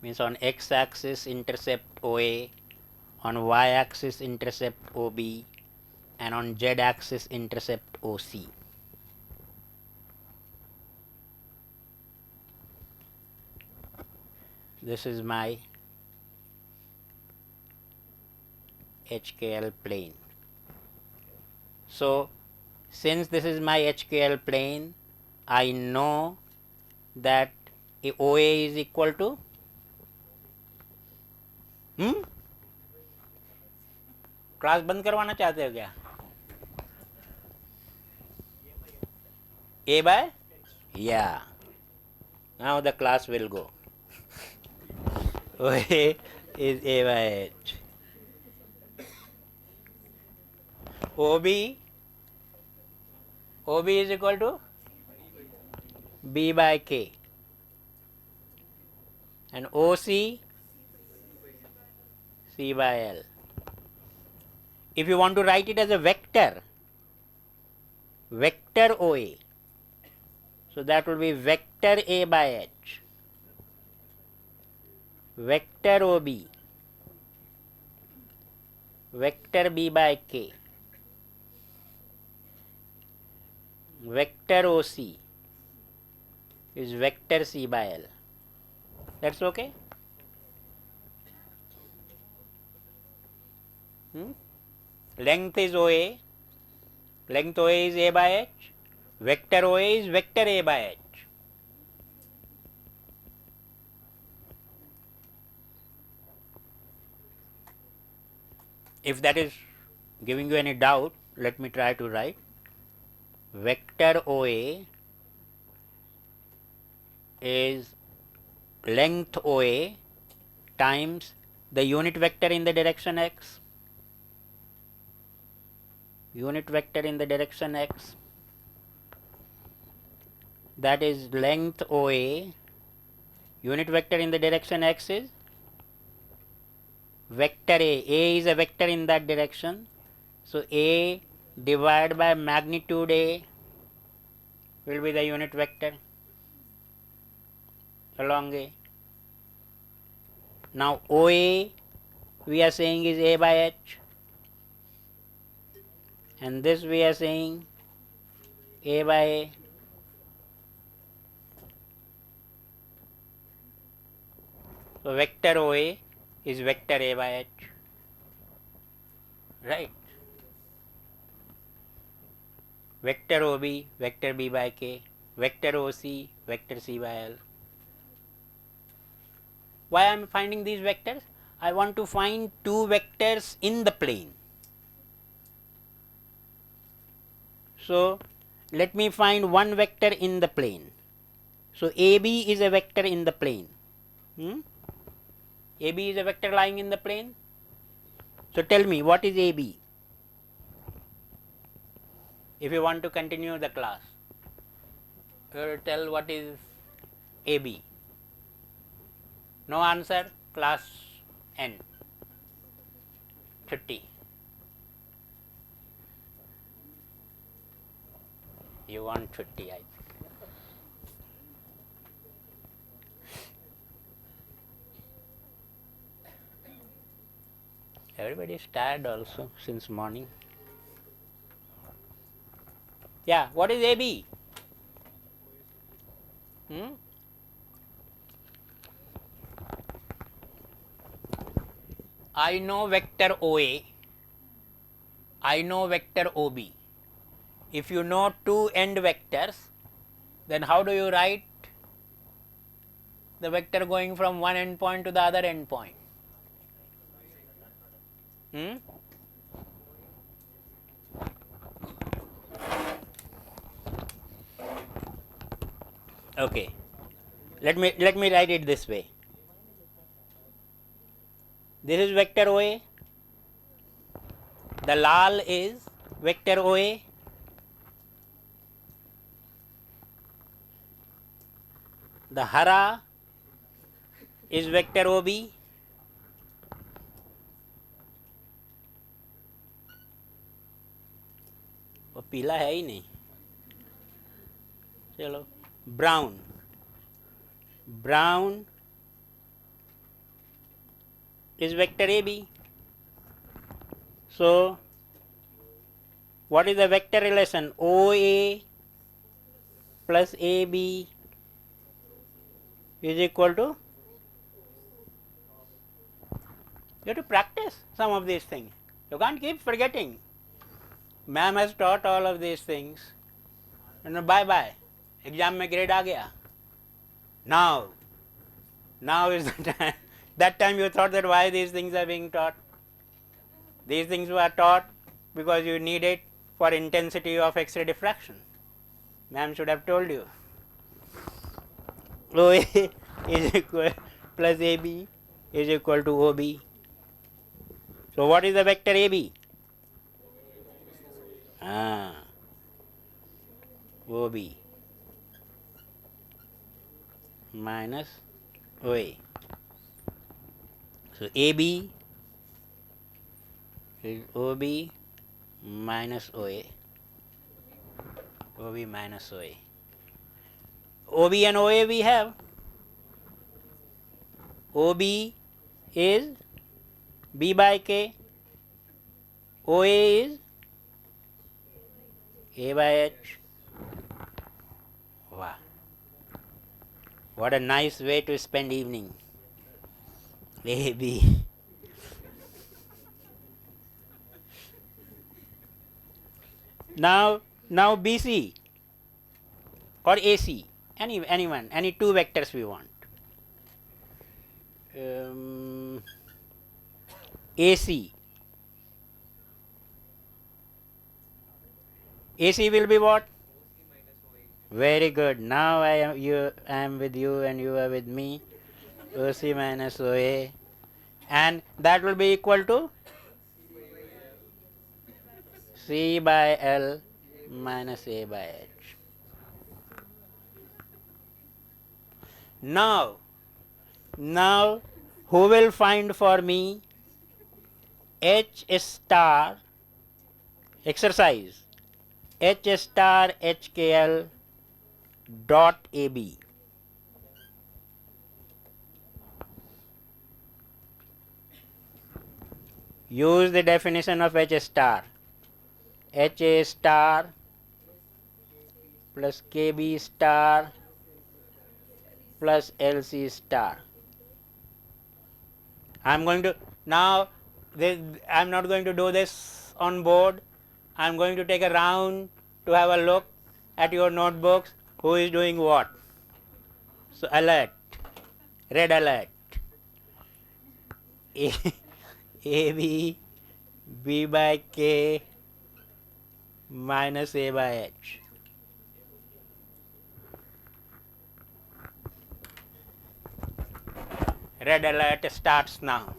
Speaker 2: means on x axis intercept OA, on y axis intercept OB, and on z axis intercept OC. This is my HKL plane. So since this is my HKL plane, I know that OA is equal to class बंद करवाना चाहते हो क्या? A by? Yeah. Now the class will go. OA is A by H. OB is equal to B by K. And OC C by L. If you want to write it as a vector OA, so that will be vector A by H, vector OB, vector B by K, vector OC is vector C by L. That's okay? Length is OA, length OA is A by H, vector OA is vector A by H. If that is giving you any doubt, let me try to write. Vector OA is length OA times the unit vector in the direction x, unit vector in the direction x, that is length OA, unit vector in the direction x is vector A is a vector in that direction, so A divided by magnitude A will be the unit vector along A. Now OA we are saying is A by H, and this we are saying A by A. So vector OA is vector A by H, right? Vector OB, vector B by K, vector OC, vector C by L. Why I am finding these vectors? I want to find two vectors in the plane. So let me find one vector in the plane. So AB is a vector in the plane. AB is a vector lying in the plane. So tell me, what is AB? If you want to continue the class, tell what is AB. No answer, class end. 30. You want 50, I think. Everybody is tired also since morning. Yeah, what is AB? I know vector OA, I know vector OB. If you know two end vectors, then how do you write the vector going from one end point to the other end point? Okay, let me write it this way. This is vector OA, the lal is vector OA, the hara is vector OB, वो पीला है ही नहीं, चलो brown is vector AB. So what is the vector relation? OA plus AB is equal to, you have to practice some of these things. You can't keep forgetting. Ma'am has taught all of these things, and bye bye. Exam में grade आ गया. Now is the time. That time you thought that why these things are being taught. These things were taught because you need it for intensity of X-ray diffraction. Ma'am should have told you. OA is equal plus AB is equal to OB. So what is the vector AB? OB minus OA. So AB is OB minus OA. OB minus OA. OB and OA we have. OB is B by K. OA is A by H. Wow. What a nice way to spend evening. AB. Now BC or AC, anyone, any two vectors we want. AC will be what? Very good. Now I am with you and you are with me. OC minus OA, and that will be equal to C by L minus A by H. Now who will find for me H star exercise H star HKL dot AB. Use the definition of H star. HA star plus KB star plus LC star. I am going to now I am not going to do this on board. I am going to take a round to have a look at your notebooks who is doing what. So alert, red alert. AB B by K minus A by H. Red alert starts now.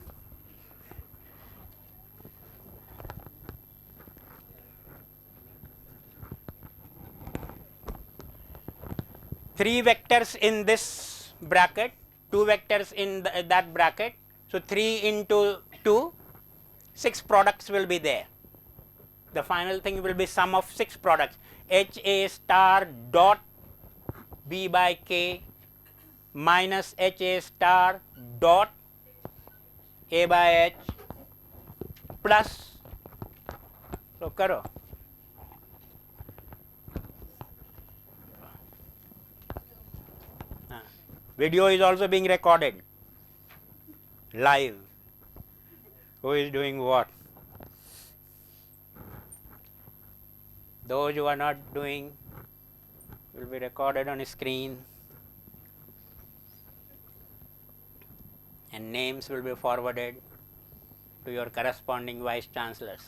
Speaker 2: Three vectors in this bracket, two vectors in that bracket. So 3 into 2, 6 products will be there. The final thing will be sum of 6 products. HA star dot B by K minus HA star dot A by H plus. So karo. Video is also being recorded live. Who is doing what? Those who are not doing will be recorded on a screen, and names will be forwarded to your corresponding vice chancellors.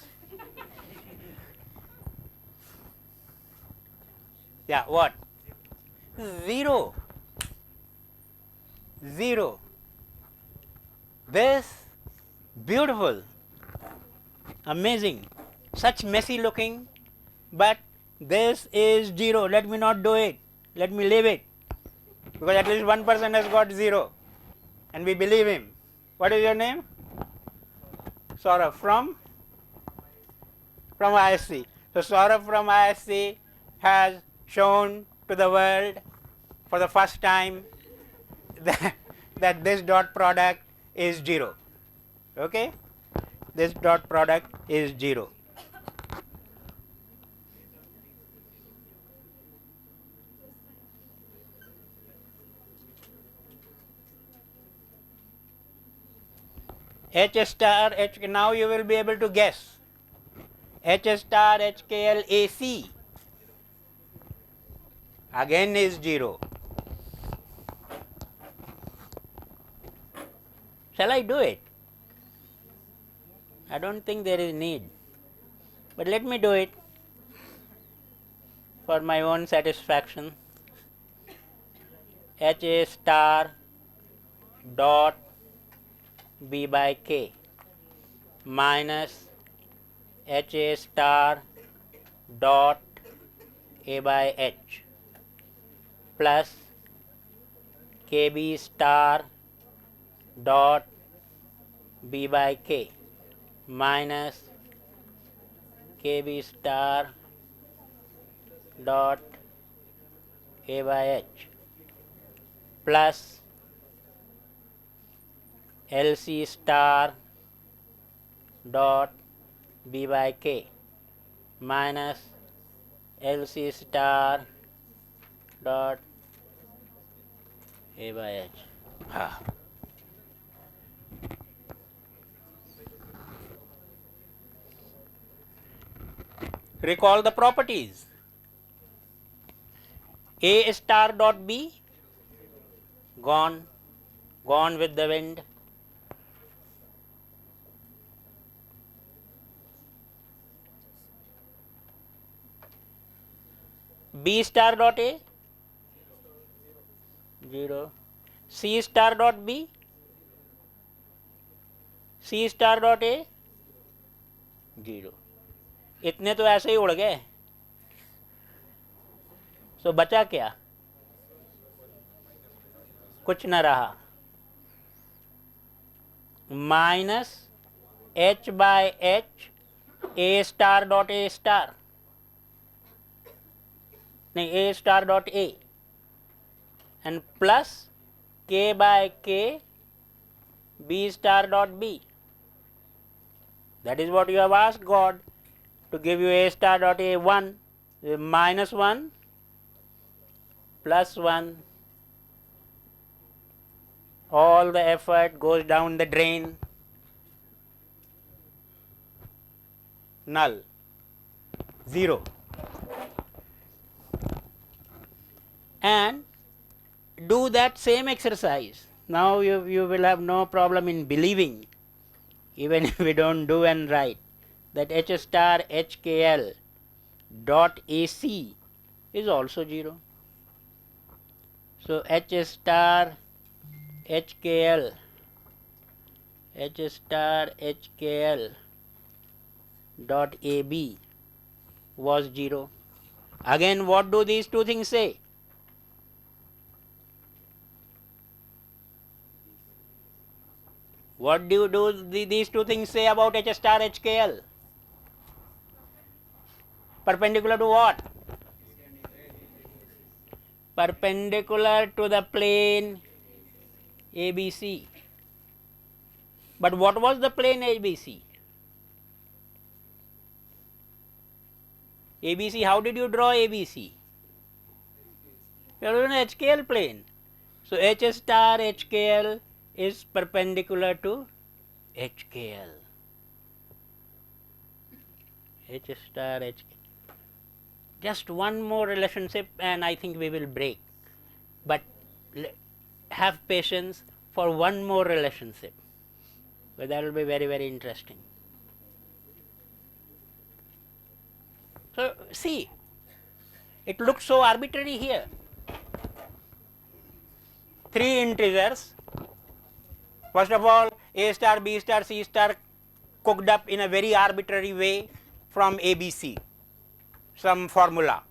Speaker 2: Yeah, what? Zero. This beautiful, amazing, such messy looking, but this is 0. Let me not do it. Let me leave it, because at least one person has got 0, and we believe him. What is your name? Saurabh from IISc. So Saurabh from IISc has shown to the world for the first time that this dot product is 0. Okay? This dot product is 0. H star H, now you will be able to guess. H star HKL AC. again is 0. Shall I do it? I don't think there is need, but let me do it for my own satisfaction. HA star dot B by K minus HA star dot A by H plus KB star dot B by K minus KB star dot A by H plus LC star dot B by K minus LC star dot A by H. Recall the properties. A star dot B, gone with the wind. B star dot A, 0. C star dot B, C star dot A, 0. इतने तो ऐसे ही उड़ गए. सो बचा क्या? कुछ न रहा. Minus H by H A star dot A star, नहीं A star dot A, and plus K by K B star dot B. That is what you have asked God to give you. A star dot A 1, minus 1 plus 1. All the effort goes down the drain. Null, 0. And do that same exercise. Now you will have no problem in believing, even if we don't do and write, that H star HKL dot AC is also 0. So H star HKL dot AB was 0. Again, what do these two things say? What do these two things say about H star HKL? Perpendicular to what? Perpendicular to the plane ABC. But what was the plane ABC? ABC, how did you draw ABC? You are on an HKL plane. So H star HKL is perpendicular to HKL. H star HKL. Just one more relationship and I think we will break. But have patience for one more relationship. But that will be very, very interesting. So see, it looks so arbitrary here. 3 integers. First of all, A star, B star, C star cooked up in a very arbitrary way from ABC, some formula.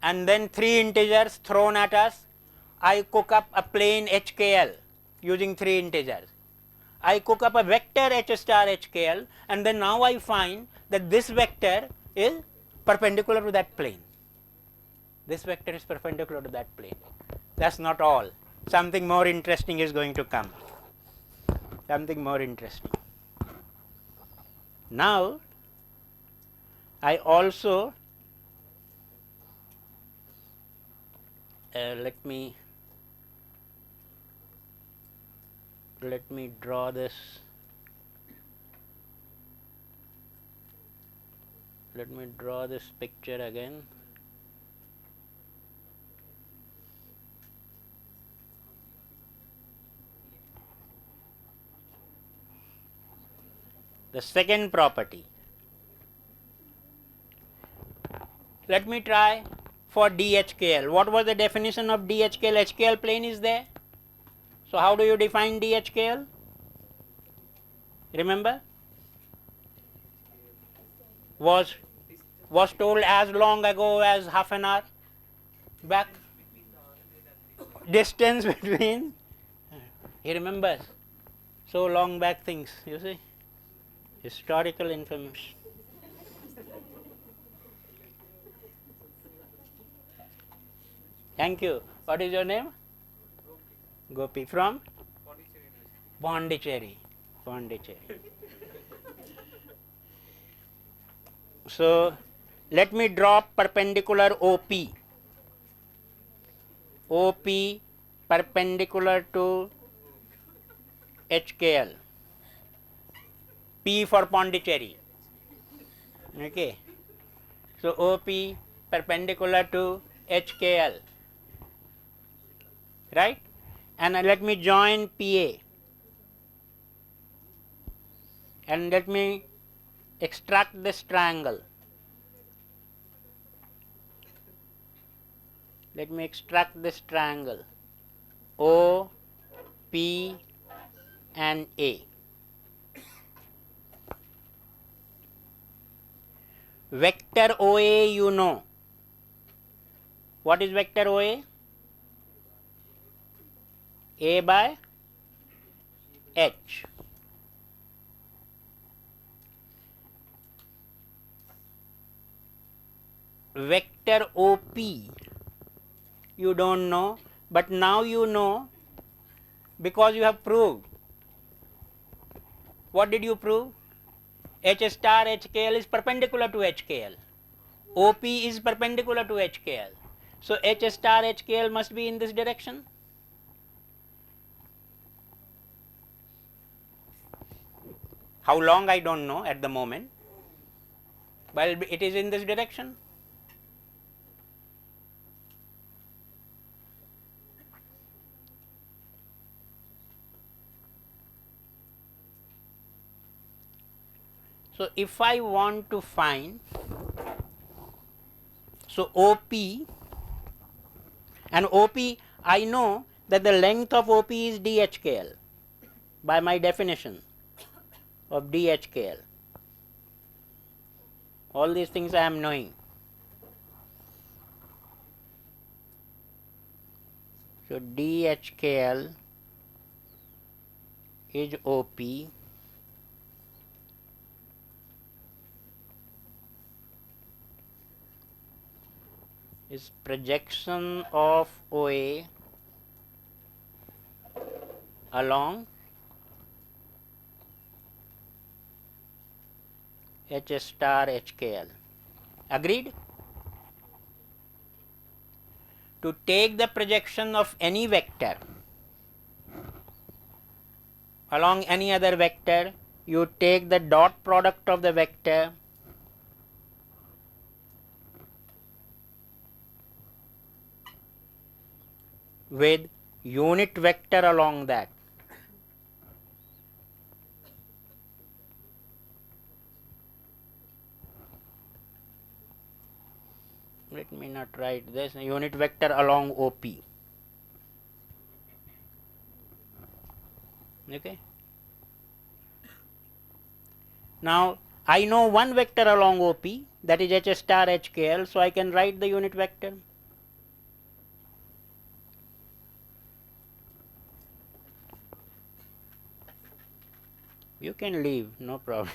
Speaker 2: And then 3 integers thrown at us. I cook up a plane HKL using 3 integers. I cook up a vector H star HKL, and then now I find that this vector is perpendicular to that plane. This vector is perpendicular to that plane. That's not all. Something more interesting is going to come. Something more interesting. Now, I also let me draw this. Let me draw this picture again. the second property. Let me try for DHKL. What was the definition of DHKL? HKL plane is there. So how do you define DHKL? Remember? Was told as long ago as half an hour back. Distance between, he remembers so long back things, you see, historical information. Thank you. What is your name? Gopi. From? Pondicherry. Pondicherry. So let me drop perpendicular OP. OP perpendicular to HKL. P for Pondicherry. Okay. So OP perpendicular to HKL. Right? And let me join PA. And let me extract this triangle. Let me extract this triangle O, P and A. Vector OA you know. What is vector OA? A by H. Vector OP you don't know, but now you know because you have proved. What did you prove? H star HKL is perpendicular to HKL. OP is perpendicular to HKL. So H star HKL must be in this direction. How long I don't know at the moment, but it is in this direction. So if I want to find, so OP, and OP I know that the length of OP is DHKL by my definition of DHKL. All these things I am knowing. So DHKL is OP is projection of OA along H star HKL. Agreed? To take the projection of any vector along any other vector, you take the dot product of the vector with unit vector along that. Let me not write this, unit vector along OP. Okay. Now I know one vector along OP, that is H star HKL, so I can write the unit vector. You can leave, no problem.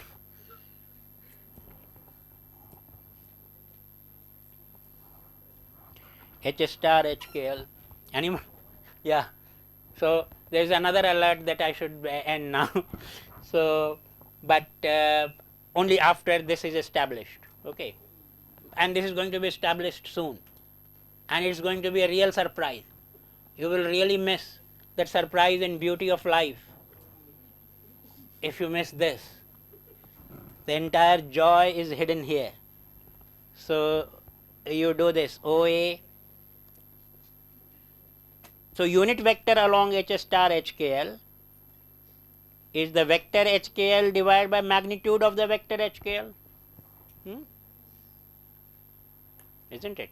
Speaker 2: H star HKL. Anyone? Yeah. So there is another alert that I should end now. So, but only after this is established. Okay. And this is going to be established soon. And it's going to be a real surprise. You will really miss that surprise and beauty of life if you miss this. The entire joy is hidden here. So you do this OA. So unit vector along H star HKL is the vector HKL divided by magnitude of the vector HKL. Isn't it?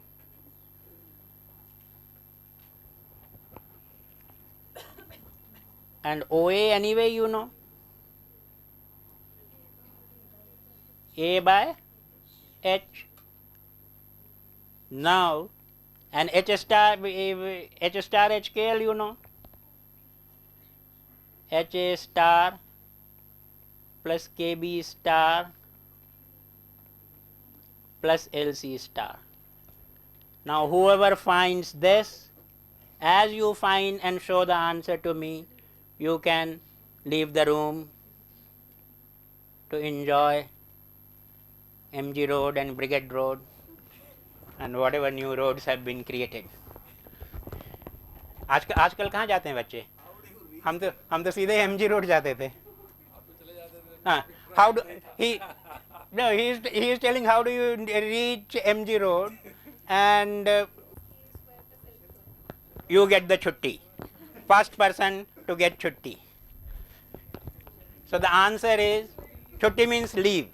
Speaker 2: And OA anyway you know, A by H. Now, and H star HKL you know, HA star plus KB star plus LC star. Now, whoever finds this, as you find and show the answer to me, you can leave the room to enjoy MG Road and Brigade Road and whatever new roads have been created. आजकल कहाँ जाते हैं बच्चे? हम तो सीधे MG Road जाते थे. हाँ, how do he? No, he is telling how do you reach MG Road and you get the chutti. First person to get chutti. So the answer is chutti means leave.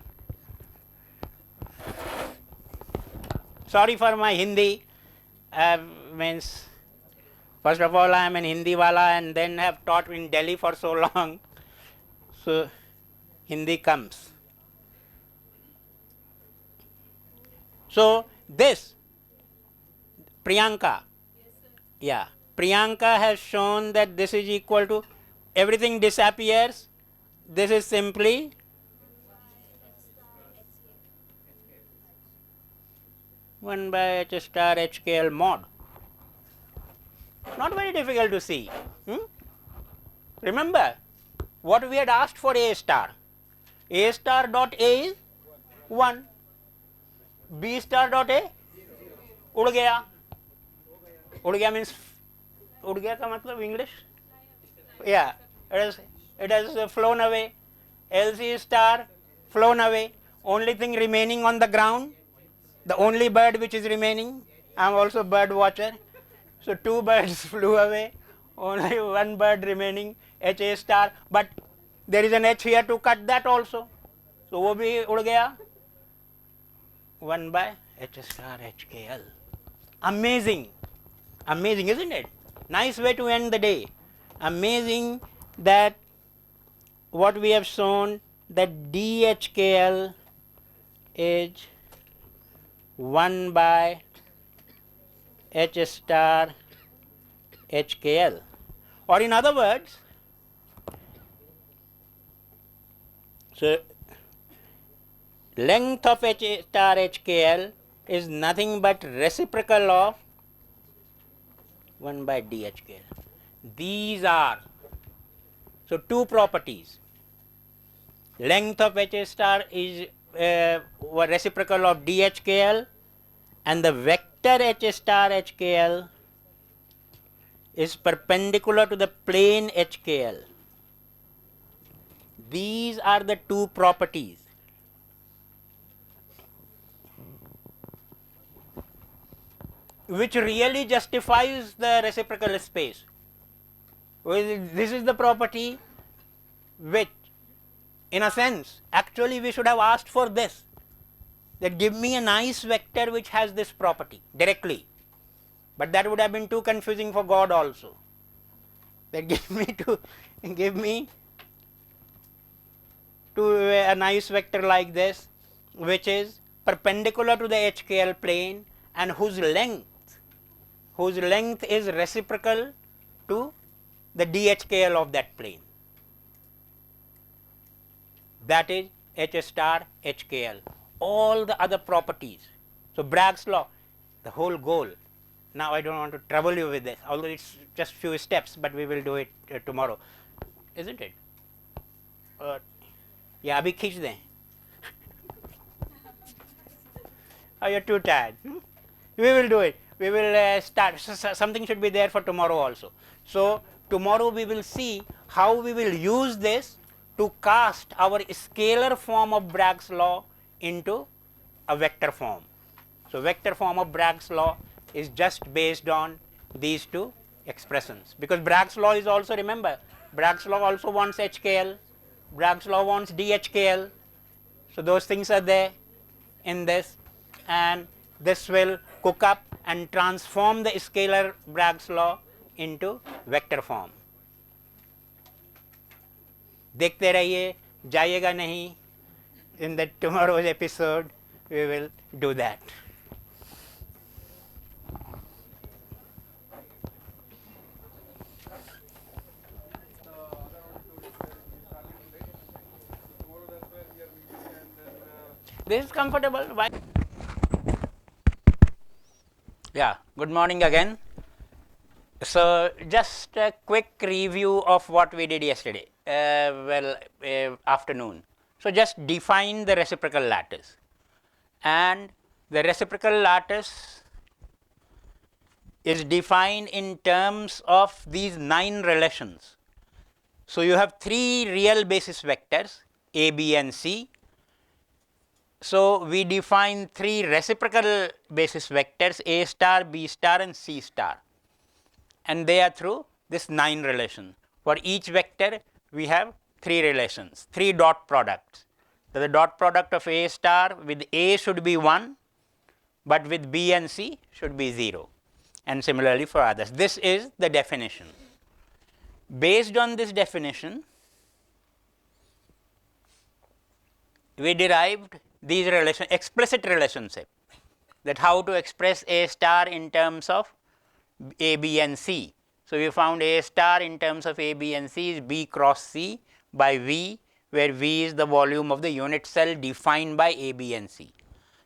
Speaker 2: Sorry for my Hindi. Means first of all I am an Hindi wala and then have taught in Delhi for so long. So Hindi comes. So this Priyanka, yeah, Priyanka has shown that this is equal to, everything disappears, this is simply one by H star HKL mod. Not very difficult to see. Remember what we had asked for A star. A star dot A is 1. B star dot A उड़ गया. उड़ गया means उड़ गया का मतलब English? Yeah, it has flown away. LC star flown away. Only thing remaining on the ground, the only bird which is remaining. I am also bird watcher. So 2 birds flew away. Only 1 bird remaining, HA star. But there is an H here to cut that also. So वो भी उड़ गया. 1 by H star HKL. Amazing. Amazing, isn't it? Nice way to end the day. Amazing that what we have shown, that DHKL is 1 by H star HKL. Or in other words, so length of H star HKL is nothing but reciprocal of 1 by DHKL. These are, so 2 properties. Length of H star is reciprocal of DHKL and the vector H star HKL is perpendicular to the plane HKL. These are the 2 properties. Which really justifies the reciprocal space. This is the property which, in a sense, actually we should have asked for this, that give me a nice vector which has this property directly, but that would have been too confusing for God also. That give me a nice vector like this, which is perpendicular to the HKL plane and whose length is reciprocal to the DHKL of that plane. That is H star HKL. All the other properties. So Bragg's law, the whole goal. Now I don't want to trouble you with this, although it's just few steps, but we will do it tomorrow, isn't it? Yeah, abhi khich dein. Oh, you're too tired. We will do it. We will start. Something should be there for tomorrow also. So tomorrow we will see how we will use this to cast our scalar form of Bragg's law into a vector form. So vector form of Bragg's law is just based on these 2 expressions, because Bragg's law is also, remember, Bragg's law also wants HKL, Bragg's law wants DHKL. So those things are there in this, and this will cook up and transform the scalar Bragg's law into vector form. देखते रहिए, जाइएगा नहीं. In the tomorrow's episode, we will do that. This is comfortable. Why? Yeah, good morning again. So, just a quick review of what we did yesterday, afternoon. So, just define the reciprocal lattice, and the reciprocal lattice is defined in terms of these 9 relations. So, you have 3 real basis vectors A, B and C. So, we define 3 reciprocal basis vectors A star, B star and C star, and they are through this 9 relation. For each vector we have 3 relations, 3 dot products. So, the dot product of A star with A should be 1, but with B and C should be 0, and similarly for others. This is the definition. Based on this definition, we derived these explicit relationship, that how to express A star in terms of A, B and C. So, we found A star in terms of A, B and C is B cross C by V, where V is the volume of the unit cell defined by A, B and C.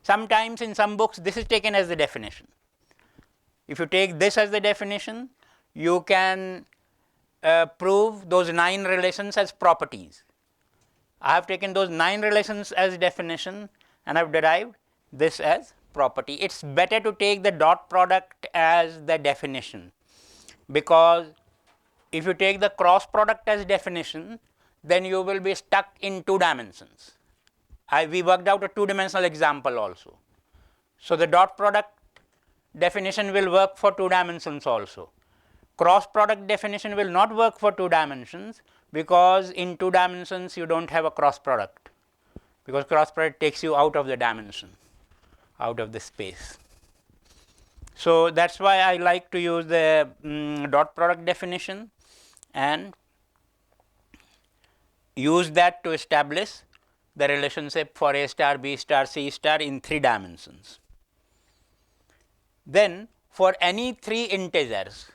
Speaker 2: Sometimes in some books this is taken as the definition. If you take this as the definition, you can prove those 9 relations as properties. I have taken those 9 relations as definition and I have derived this as property. It is better to take the dot product as the definition, because if you take the cross product as definition, then you will be stuck in 2 dimensions. We worked out a 2-dimensional example also. So, the dot product definition will work for 2 dimensions also. Cross product definition will not work for 2 dimensions, because in 2 dimensions you do not have a cross product, because cross product takes you out of the dimension, out of the space. So, that is why I like to use the dot product definition and use that to establish the relationship for A star, B star, C star in 3 dimensions. Then for any 3 integers,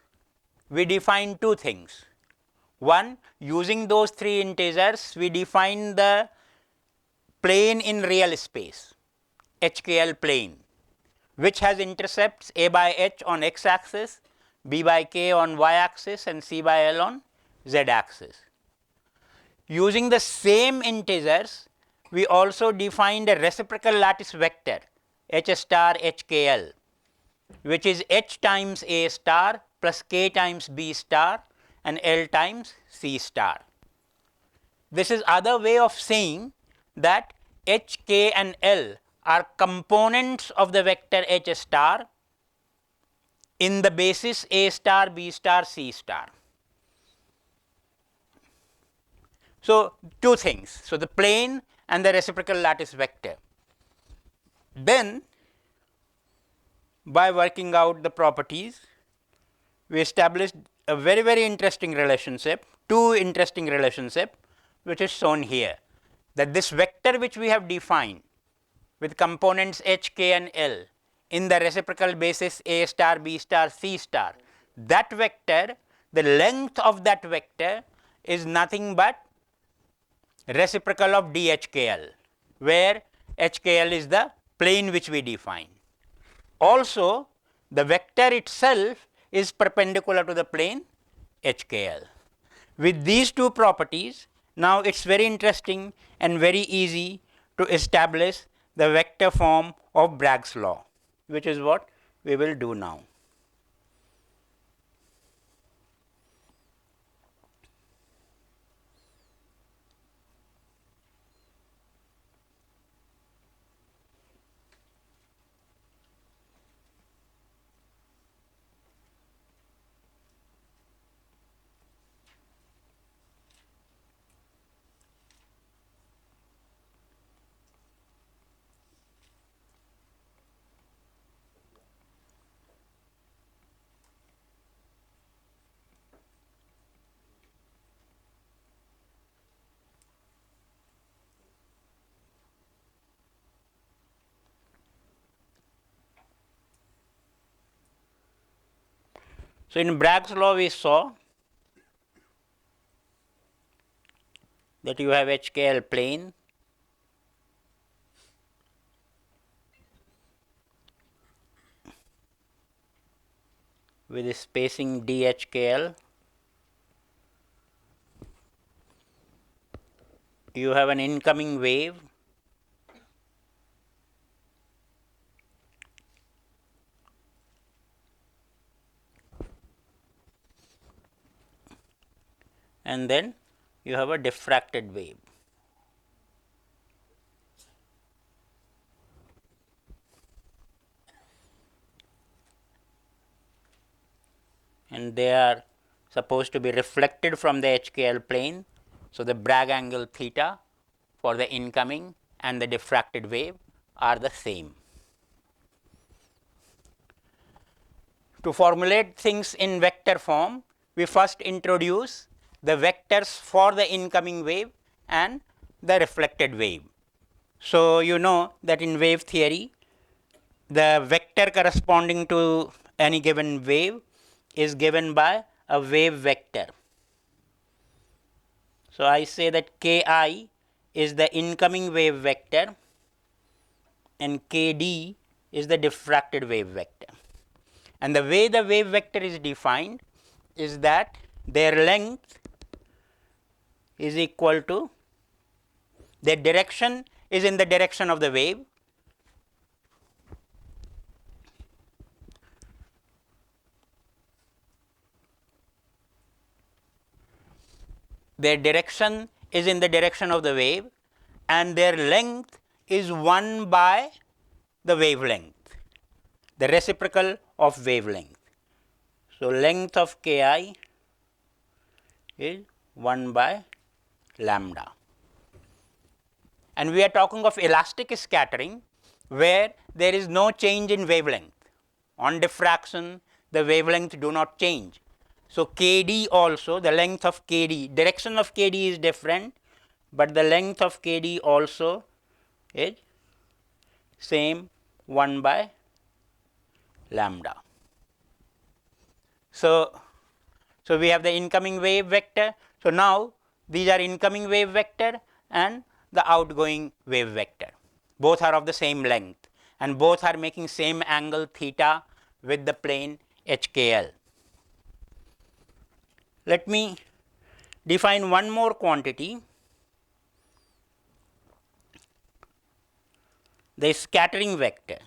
Speaker 2: we define 2 things. One, using those 3 integers, we define the plane in real space, HKL plane, which has intercepts A by H on x axis, B by K on y axis and C by L on z axis. Using the same integers, we also defined a reciprocal lattice vector H star HKL, which is H times A star plus K times B star and L times C star. This is other way of saying that H, K and L are components of the vector H star in the basis A star, B star, C star. So, 2 things. So, the plane and the reciprocal lattice vector. Then by working out the properties, we established a very interesting relationship, 2 interesting relationship, which is shown here, that this vector which we have defined with components H, K and L in the reciprocal basis A star, B star, C star, that vector, the length of that vector is nothing but reciprocal of DHKL, where HKL is the plane which we define. Also, the vector itself is perpendicular to the plane HKL. With these 2 properties, now it is very interesting and very easy to establish the vector form of Bragg's law, which is what we will do now. So, in Bragg's law we saw that you have HKL plane with a spacing DHKL. You have an incoming wave and then you have a diffracted wave. And they are supposed to be reflected from the HKL plane. So, the Bragg angle theta for the incoming and the diffracted wave are the same. To formulate things in vector form, we first introduce the vectors for the incoming wave and the reflected wave. So, you know that in wave theory, the vector corresponding to any given wave is given by a wave vector. So, I say that Ki is the incoming wave vector and Kd is the diffracted wave vector. And the way the wave vector is defined is that their length is equal to, their direction is in the direction of the wave, their direction is in the direction of the wave and their length is 1 by the wavelength, the reciprocal of wavelength. So, length of Ki is 1 by lambda. And we are talking of elastic scattering where there is no change in wavelength. On diffraction, the wavelength do not change. So, Kd also, the length of Kd, direction of Kd is different, but the length of Kd also is same 1 by lambda. So, we have the incoming wave vector. So, now these are incoming wave vector and the outgoing wave vector. Both are of the same length and both are making same angle theta with the plane HKL. Let me define one more quantity, the scattering vector.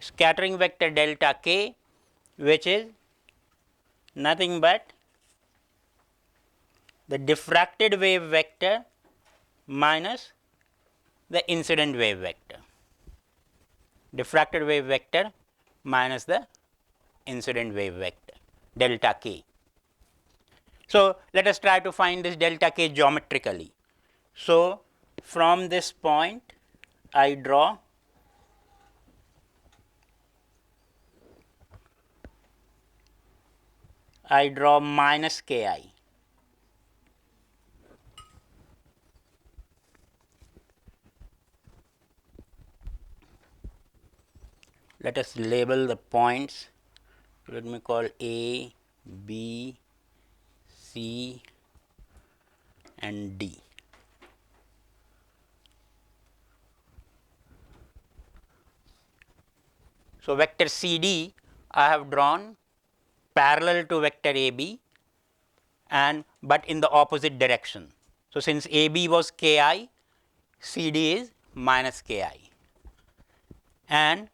Speaker 2: Scattering vector delta k, which is nothing but the diffracted wave vector minus the incident wave vector. Diffracted wave vector minus the incident wave vector delta k. So, let us try to find this delta k geometrically. So, from this point I draw minus Ki. Let us label the points. Let me call A, B, C and D. So, vector CD I have drawn parallel to vector AB and but in the opposite direction. So, since AB was Ki, CD is minus Ki and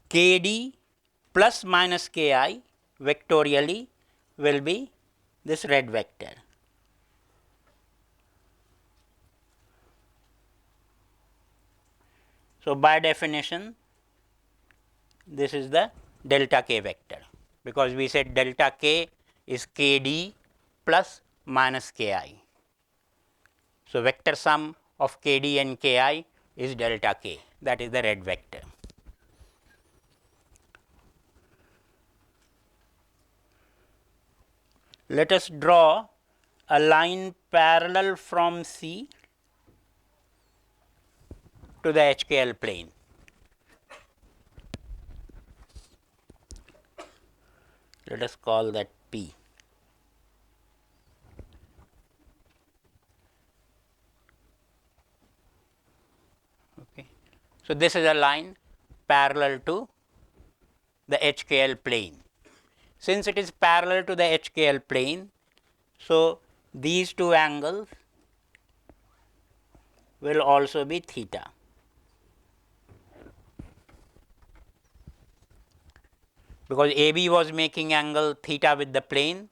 Speaker 2: Kd plus minus Ki vectorially will be this red vector. So, by definition this is the delta k vector, because we said delta k is Kd plus minus Ki. So, vector sum of Kd and Ki is delta k, that is the red vector. let us draw a line parallel from C to the HKL plane. Let us call that P. Okay. So, this is a line parallel to the HKL plane. Since it is parallel to the HKL plane, so these two angles will also be theta. Because AB was making angle theta with the plane,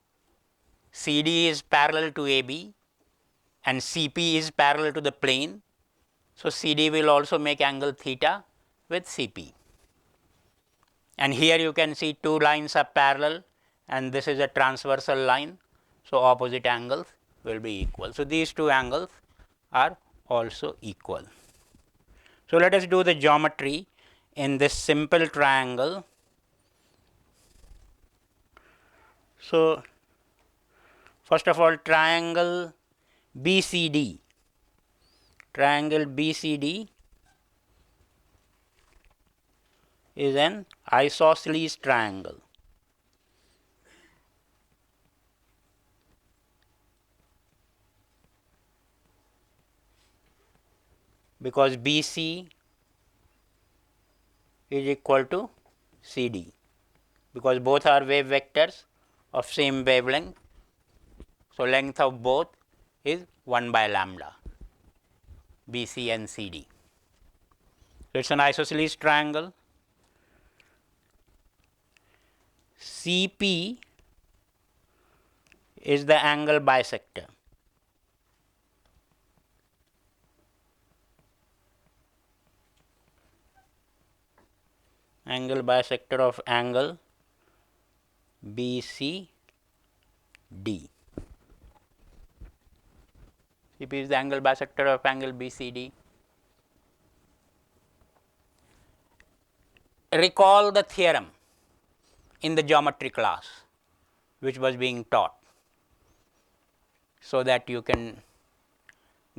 Speaker 2: CD is parallel to AB and CP is parallel to the plane. So, CD will also make angle theta with CP. And here you can see two lines are parallel and this is a transversal line. So, opposite angles will be equal. So, these two angles are also equal. So, let us do the geometry in this simple triangle. So, first of all, triangle BCD is an isosceles triangle. Because BC is equal to CD, because both are wave vectors of same wavelength. So, length of both is 1 by lambda, BC and CD. So, it is an isosceles triangle. CP is the angle bisector. Angle bisector of angle BCD. CP is the angle bisector of angle BCD. Recall the theorem in the geometry class which was being taught, so that you can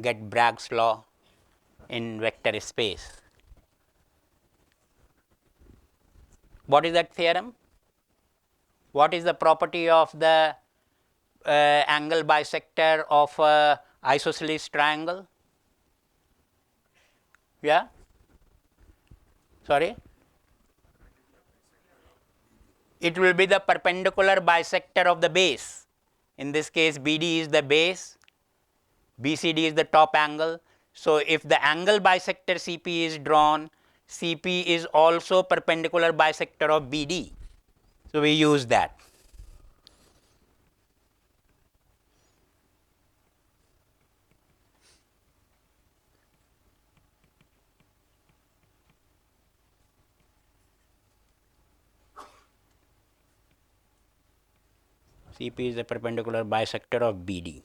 Speaker 2: get Bragg's law in vector space. What is that theorem? What is the property of the angle bisector of a isosceles triangle? Yeah? Sorry? It will be the perpendicular bisector of the base. In this case, BD is the base, BCD is the top angle. So, if the angle bisector CP is drawn, CP is also perpendicular bisector of BD. So, we use that. CP is the perpendicular bisector of BD.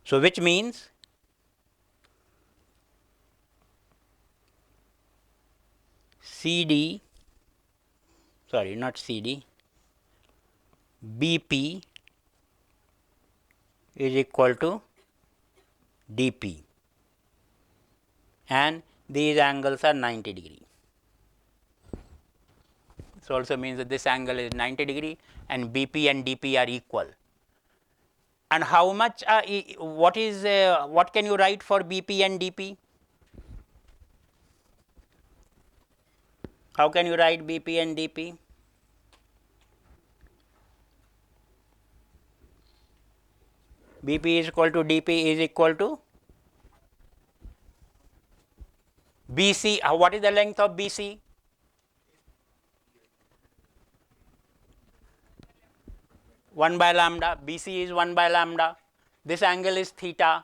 Speaker 2: So, which means CD, sorry, not CD, BP is equal to DP, and these angles are 90 degree. This also means that this angle is 90 degree and BP and DP are equal. And how much, what can you write for BP and DP? How can you write BP and DP? BP is equal to DP is equal to BC. What is the length of BC? One by lambda. BC is 1 by lambda. This angle is theta.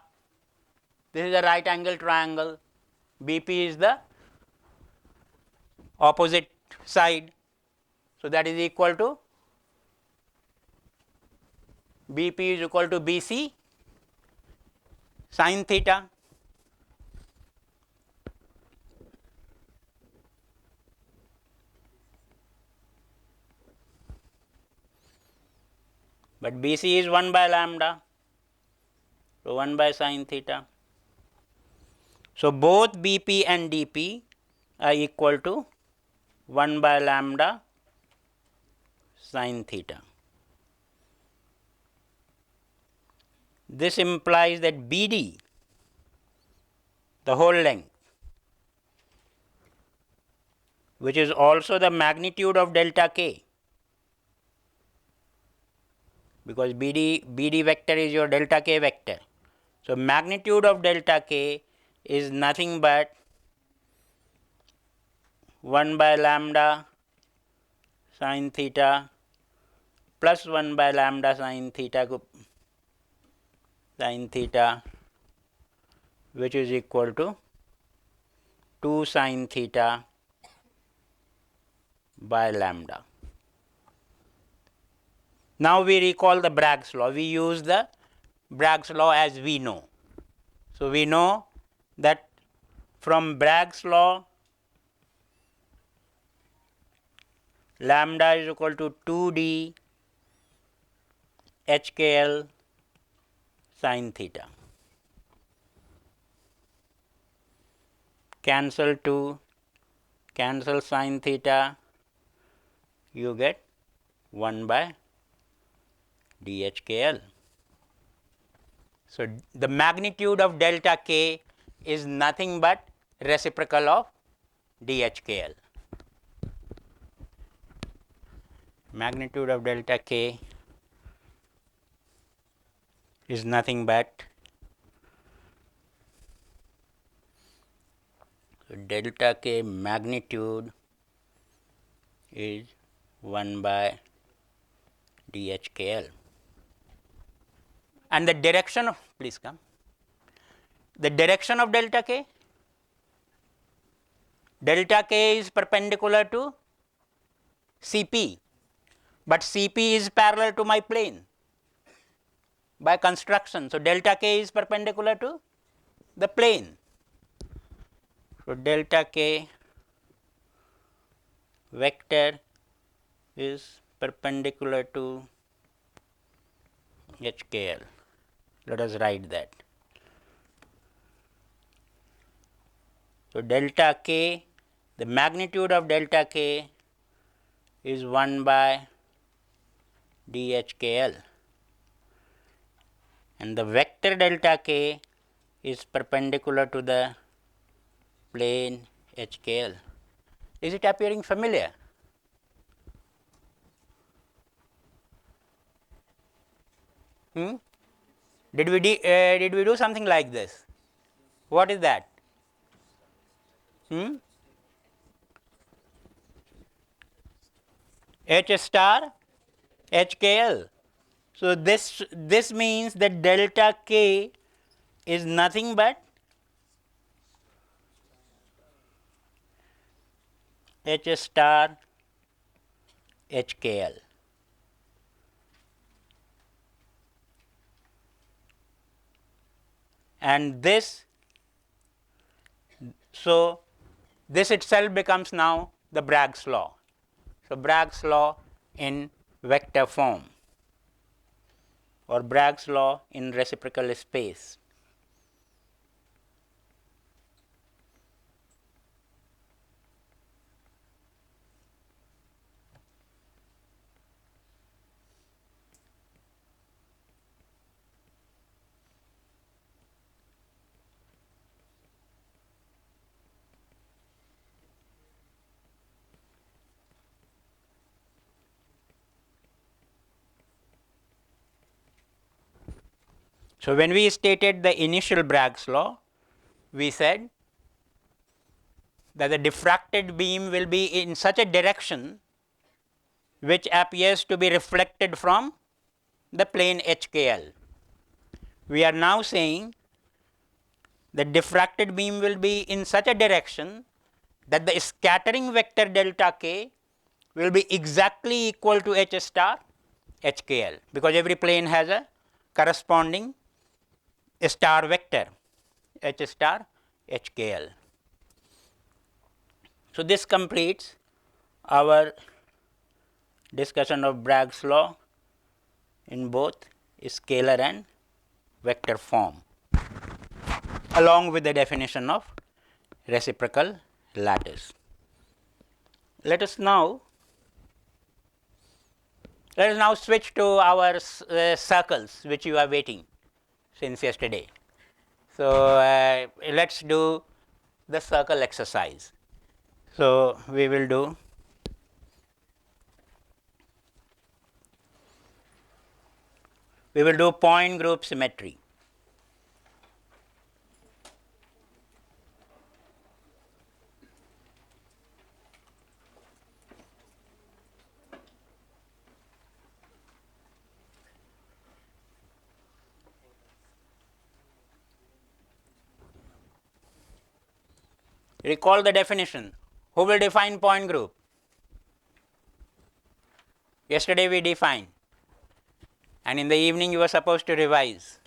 Speaker 2: This is a right angle triangle. BP is the opposite side. So, that is equal to BP is equal to BC sin theta. but BC is 1 by lambda, so 1 by sin theta. So both BP and DP are equal to 1 by lambda sin theta. This implies that BD, the whole length, which is also the magnitude of delta k, because BD vector is your delta k vector. So magnitude of delta k is nothing but 1 by lambda sin theta plus 1 by lambda sin theta, which is equal to 2 sin theta by lambda. Now we recall the Bragg's law. We use the Bragg's law as we know. So we know that from Bragg's law, lambda is equal to 2d HKL sin theta. Cancel 2, cancel sin theta, you get 1 by dHKL. So the magnitude of delta k is nothing but reciprocal of dHKL. Magnitude of delta k is nothing but delta k magnitude is 1 by dHKL. And the direction of, please come, the direction of delta k is perpendicular to Cp, but Cp is parallel to my plane by construction. So delta k is perpendicular to the plane. So delta k vector is perpendicular to HKL. Let us write that. So delta k, the magnitude of delta k is 1 by dHKL, and the vector delta k is perpendicular to the plane HKL. Is it appearing familiar? Did we do something like this? What is that? H star HKL. So this means that delta k is nothing but H star HKL. And this, so this itself becomes now the Bragg's law. So Bragg's law in vector form, or Bragg's law in reciprocal space. So when we stated the initial Bragg's law, we said that the diffracted beam will be in such a direction which appears to be reflected from the plane HKL. We are now saying the diffracted beam will be in such a direction that the scattering vector delta k will be exactly equal to H star HKL, because every plane has a corresponding star vector H star HKL. So this completes our discussion of Bragg's law in both scalar and vector form, along with the definition of reciprocal lattice. Let us now switch to our circles, which you are waiting since yesterday. So, let us do the circle exercise. So, we will do point group symmetry. Recall the definition. Who will define point group? Yesterday we defined, and in the evening you were supposed to revise.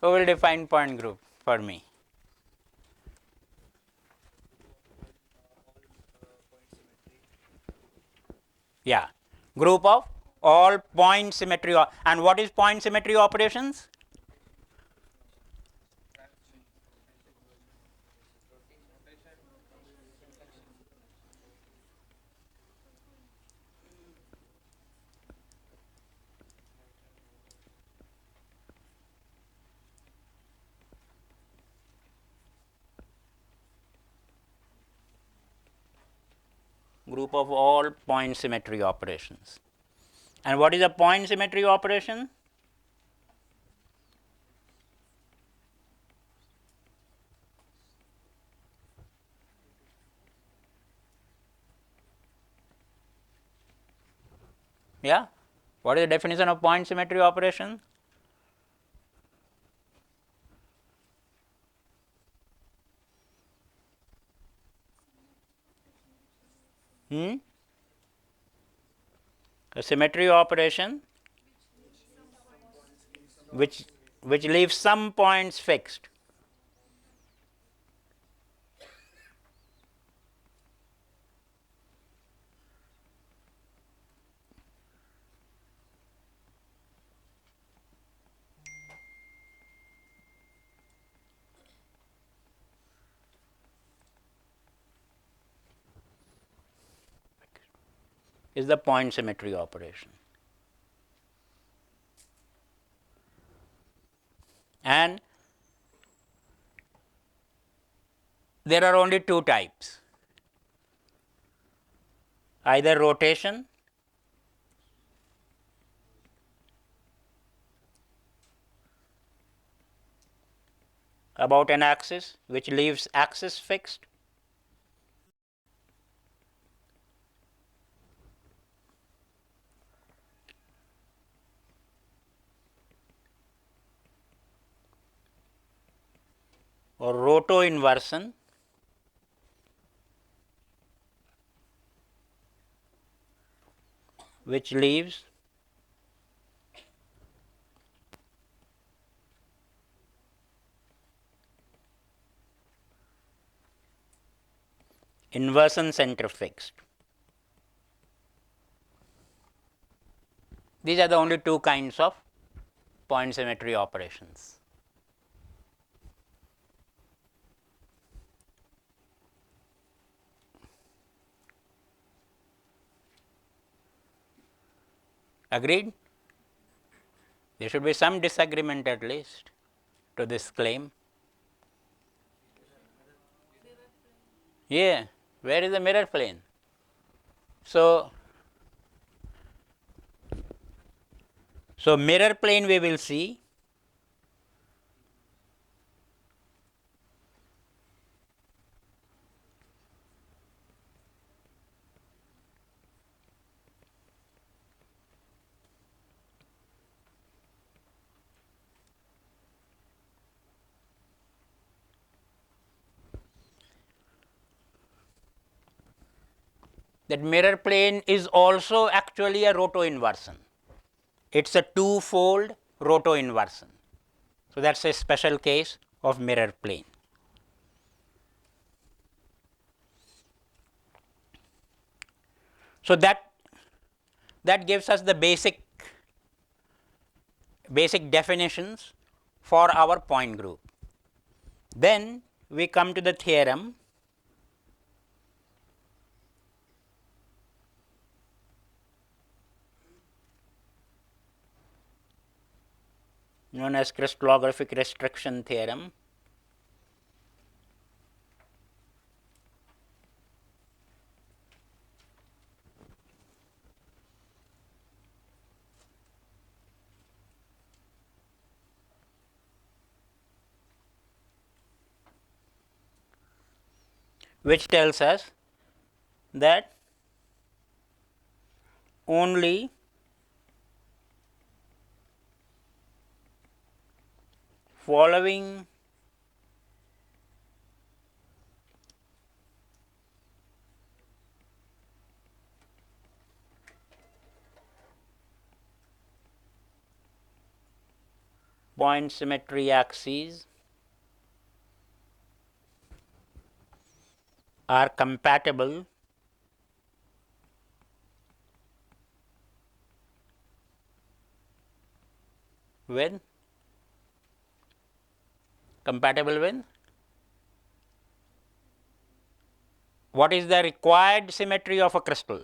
Speaker 2: Who will define point group for me? Yeah, group of all point symmetry. And what is point symmetry operations? Group of all point symmetry operations. And what is a point symmetry operation? Yeah, what is the definition of point symmetry operation? A symmetry operation which leaves some points fixed. Is the point symmetry operation. And there are only two types, either rotation about an axis which leaves axis fixed, or roto-inversion which leaves inversion center fixed. These are the only two kinds of point symmetry operations. Agreed? There should be some disagreement at least to this claim. Yeah, where is the mirror plane? So mirror plane we will see that mirror plane is also actually a roto-inversion. It is a two-fold roto-inversion. So, that is a special case of mirror plane. So, that that gives us the basic definitions for our point group. Then we come to the theorem. Known as crystallographic restriction theorem. Which tells us that only following point symmetry axes are compatible with what is the required symmetry of a crystal?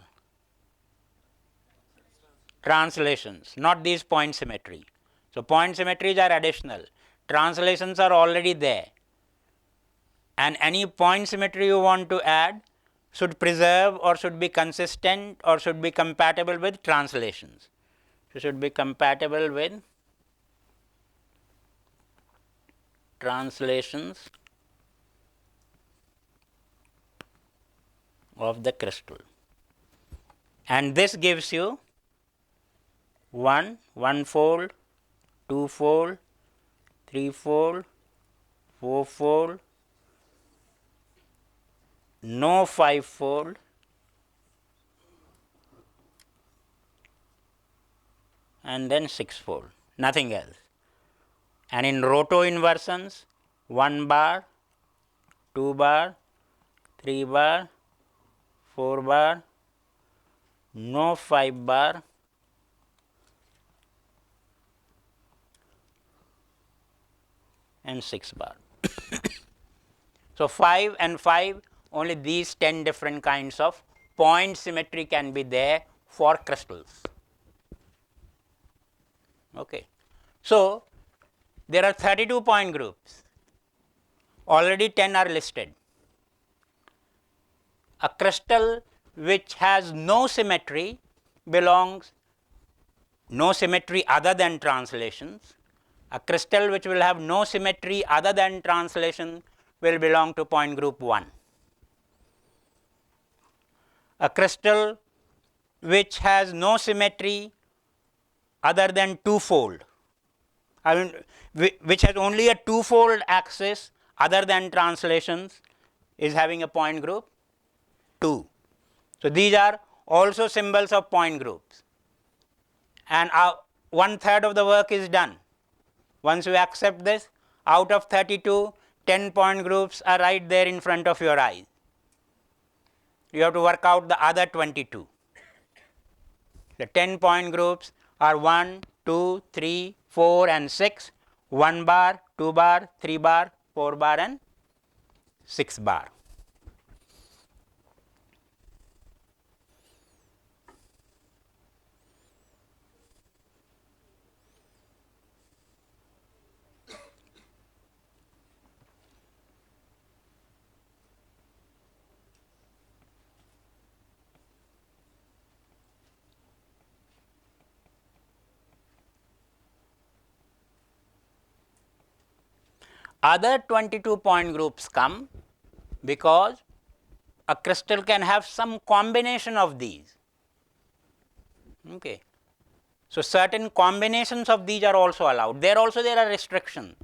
Speaker 2: Translations, not these point symmetry. So, point symmetries are additional, translations are already there, and any point symmetry you want to add should preserve or should be consistent or should be compatible with translations. So, should be compatible with translations of the crystal, and this gives you one-fold, two-fold, three-fold, four-fold, no five-fold, and then six-fold, nothing else. And in roto inversions, 1 bar, 2 bar, 3 bar, 4 bar, no 5 bar, and 6 bar. So, 5 and 5, only these 10 different kinds of point symmetry can be there for crystals. Okay. So, there are 32 point groups, already 10 are listed. A crystal which has no symmetry belongs, no symmetry other than translations. A crystal which will have no symmetry other than translation will belong to point group 1. A crystal which has no symmetry other than two-fold, which has only a two-fold axis other than translations, is having a point group 2. So, these are also symbols of point groups, and 1/3 of the work is done. Once you accept this, out of 32, 10 point groups are right there in front of your eyes. You have to work out the other 22. The 10 point groups are 1, 2, 3, 4 and 6, 1 bar, 2 bar, 3 bar, 4 bar and 6 bar. Other 22 point groups come because a crystal can have some combination of these. Okay. So, certain combinations of these are also allowed. There also there are restrictions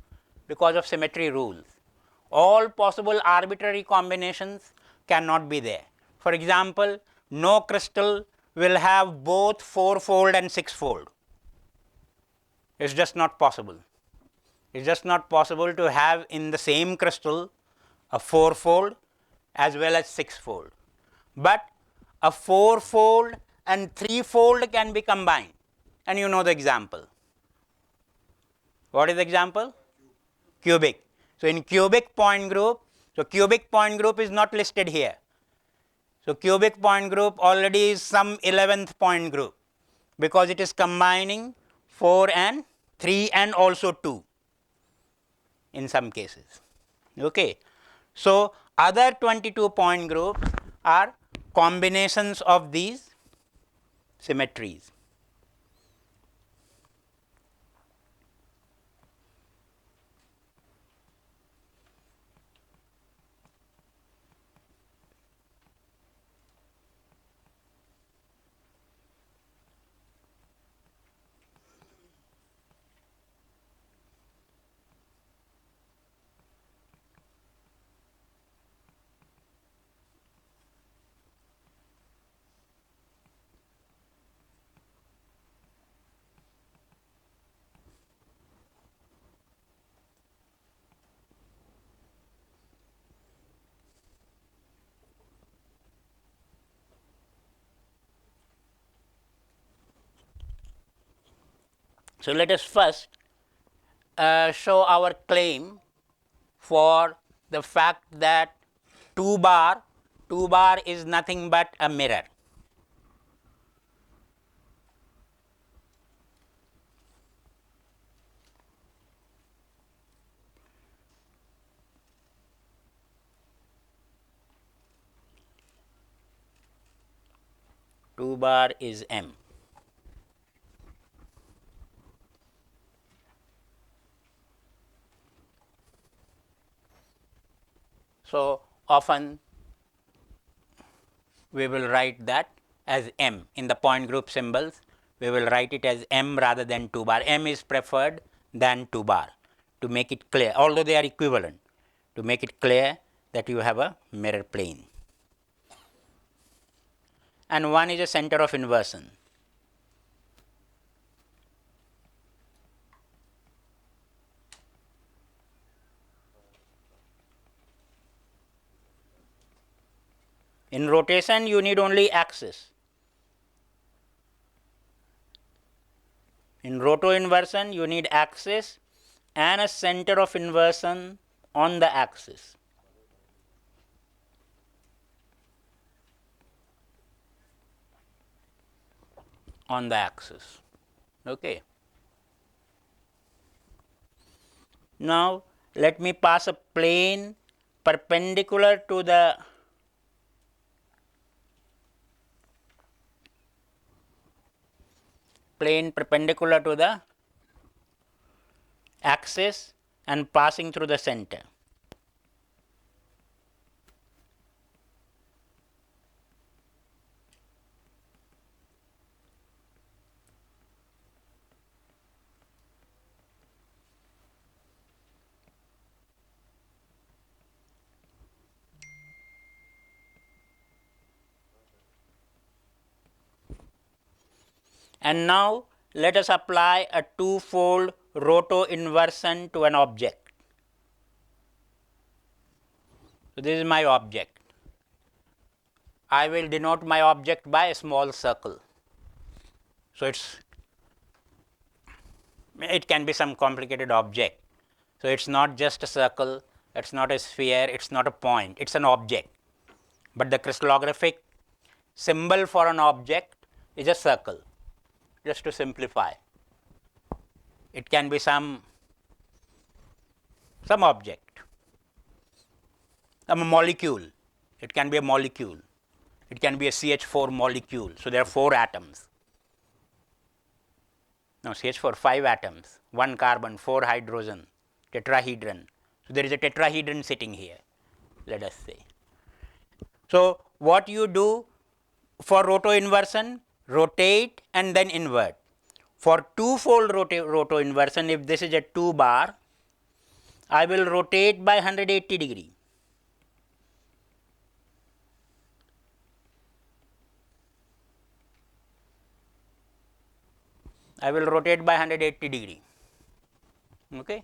Speaker 2: because of symmetry rules. All possible arbitrary combinations cannot be there. For example, no crystal will have both 4-fold and 6-fold. It is just not possible. It is just not possible to have in the same crystal a 4-fold as well as 6-fold. But a 4-fold and threefold can be combined, and you know the example. What is the example? Cubic. So, in cubic point group, so cubic point group is not listed here. So, cubic point group already is some 11th point group, because it is combining 4 and 3 and also 2 in some cases. Okay. So, other 22 point groups are combinations of these symmetries. So, let us first show our claim for the fact that 2 bar is nothing but a mirror. Two bar is M. So, often we will write that as M in the point group symbols, we will write it as M rather than 2 bar. M is preferred than 2 bar to make it clear, although they are equivalent, to make it clear that you have a mirror plane. And one is a center of inversion. In rotation, you need only axis. In roto inversion, you need axis and a center of inversion on the axis. On the axis. Okay. Now, let me pass a plane perpendicular to the axis and passing through the center. And now, let us apply a two-fold roto inversion to an object. So, this is my object. I will denote my object by a small circle. So, it can be some complicated object. So, it is not just a circle, it is not a sphere, it is not a point, it is an object. But the crystallographic symbol for an object is a circle, just to simplify. It can be some object, a molecule, it can be a molecule, it can be a CH4 molecule. So, there are 4 atoms. No, CH4, 5 atoms, 1 carbon, 4 hydrogen, tetrahedron. So, there is a tetrahedron sitting here, let us say. So, what you do for roto inversion? Rotate and then invert. For two-fold roto inversion, if this is a 2 bar, I will rotate by 180 degree. I will rotate by 180 degree. Okay.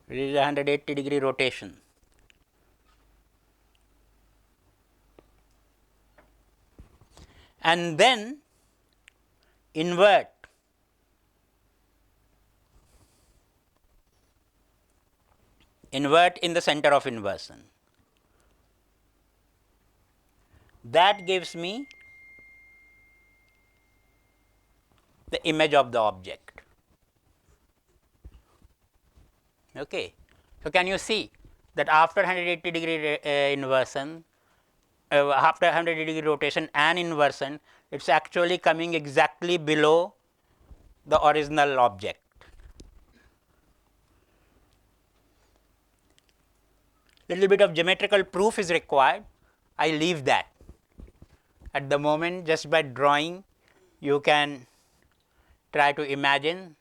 Speaker 2: It is a 180 degree rotation. and then invert in the center of inversion. That gives me the image of the object. Okay. So, can you see that after 180 degree inversion, after 180 degree rotation and inversion, it is actually coming exactly below the original object. Little bit of geometrical proof is required. I leave that. At the moment, just by drawing, you can try to imagine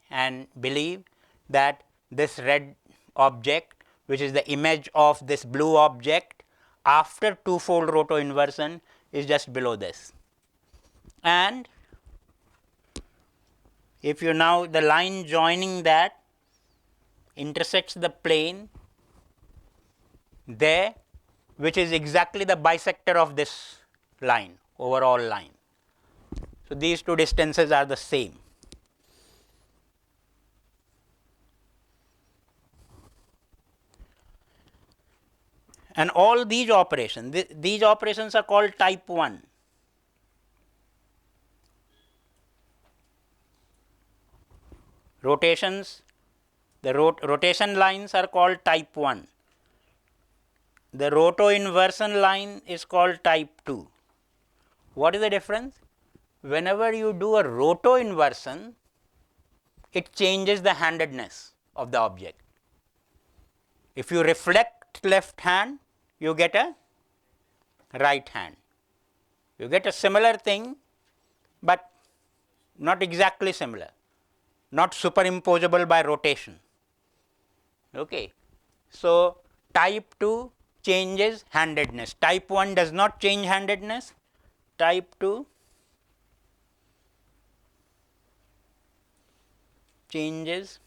Speaker 2: and believe that this red object, which is the image of this blue object, after two-fold roto inversion is just below this. And if you now, the line joining that intersects the plane there, which is exactly the bisector of this line, overall line. So, these two distances are the same. And all these operations, these operations are called type 1. Rotations, the rotation lines are called type 1. The roto inversion line is called type 2. What is the difference? Whenever you do a roto inversion, it changes the handedness of the object. If you reflect left hand, you get a right hand. You get a similar thing, but not exactly similar, not superimposable by rotation. Okay. So, type 2 changes handedness, type 1 does not change handedness, type 2 changes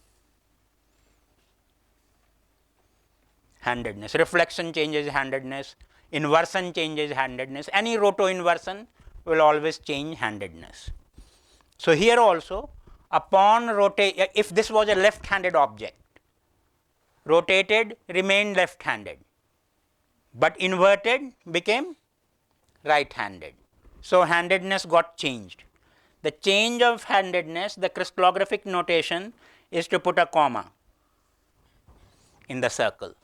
Speaker 2: handedness, reflection changes handedness, inversion changes handedness, any roto inversion will always change handedness. So, here also upon rotate, if this was a left handed object, rotated remained left handed, but inverted became right handed. So, handedness got changed. The change of handedness, the crystallographic notation is to put a comma in the circle.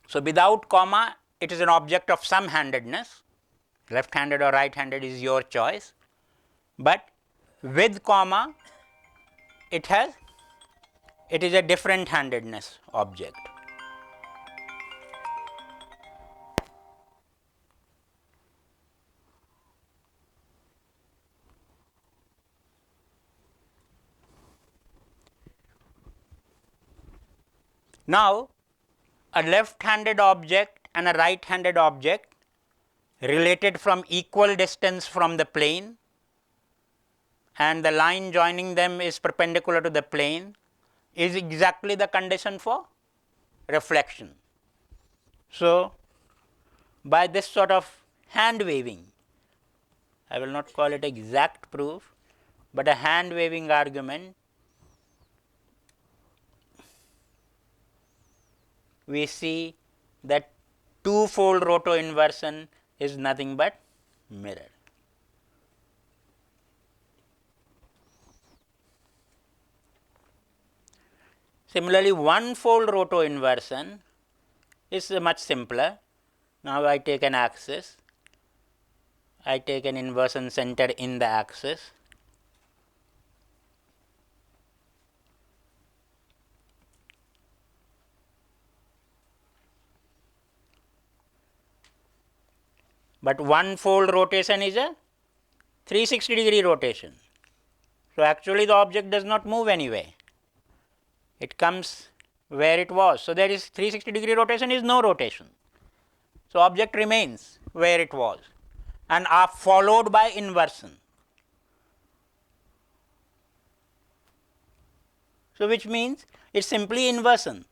Speaker 2: So, without comma, it is an object of some handedness, left handed or right handed is your choice, but with comma it is a different handedness object. Now, a left handed object and a right handed object related from equal distance from the plane, and the line joining them is perpendicular to the plane, is exactly the condition for reflection. So, by this sort of hand waving, I will not call it exact proof, but a hand waving argument, we see that two-fold roto inversion is nothing but mirror. Similarly, one-fold roto inversion is much simpler. Now, I take an axis, I take an inversion center in the axis, but one-fold rotation is a 360 degree rotation. So, actually the object does not move anywhere, it comes where it was. So, there is 360 degree rotation is no rotation. So, object remains where it was and are followed by inversion. So, which means it is simply inversion,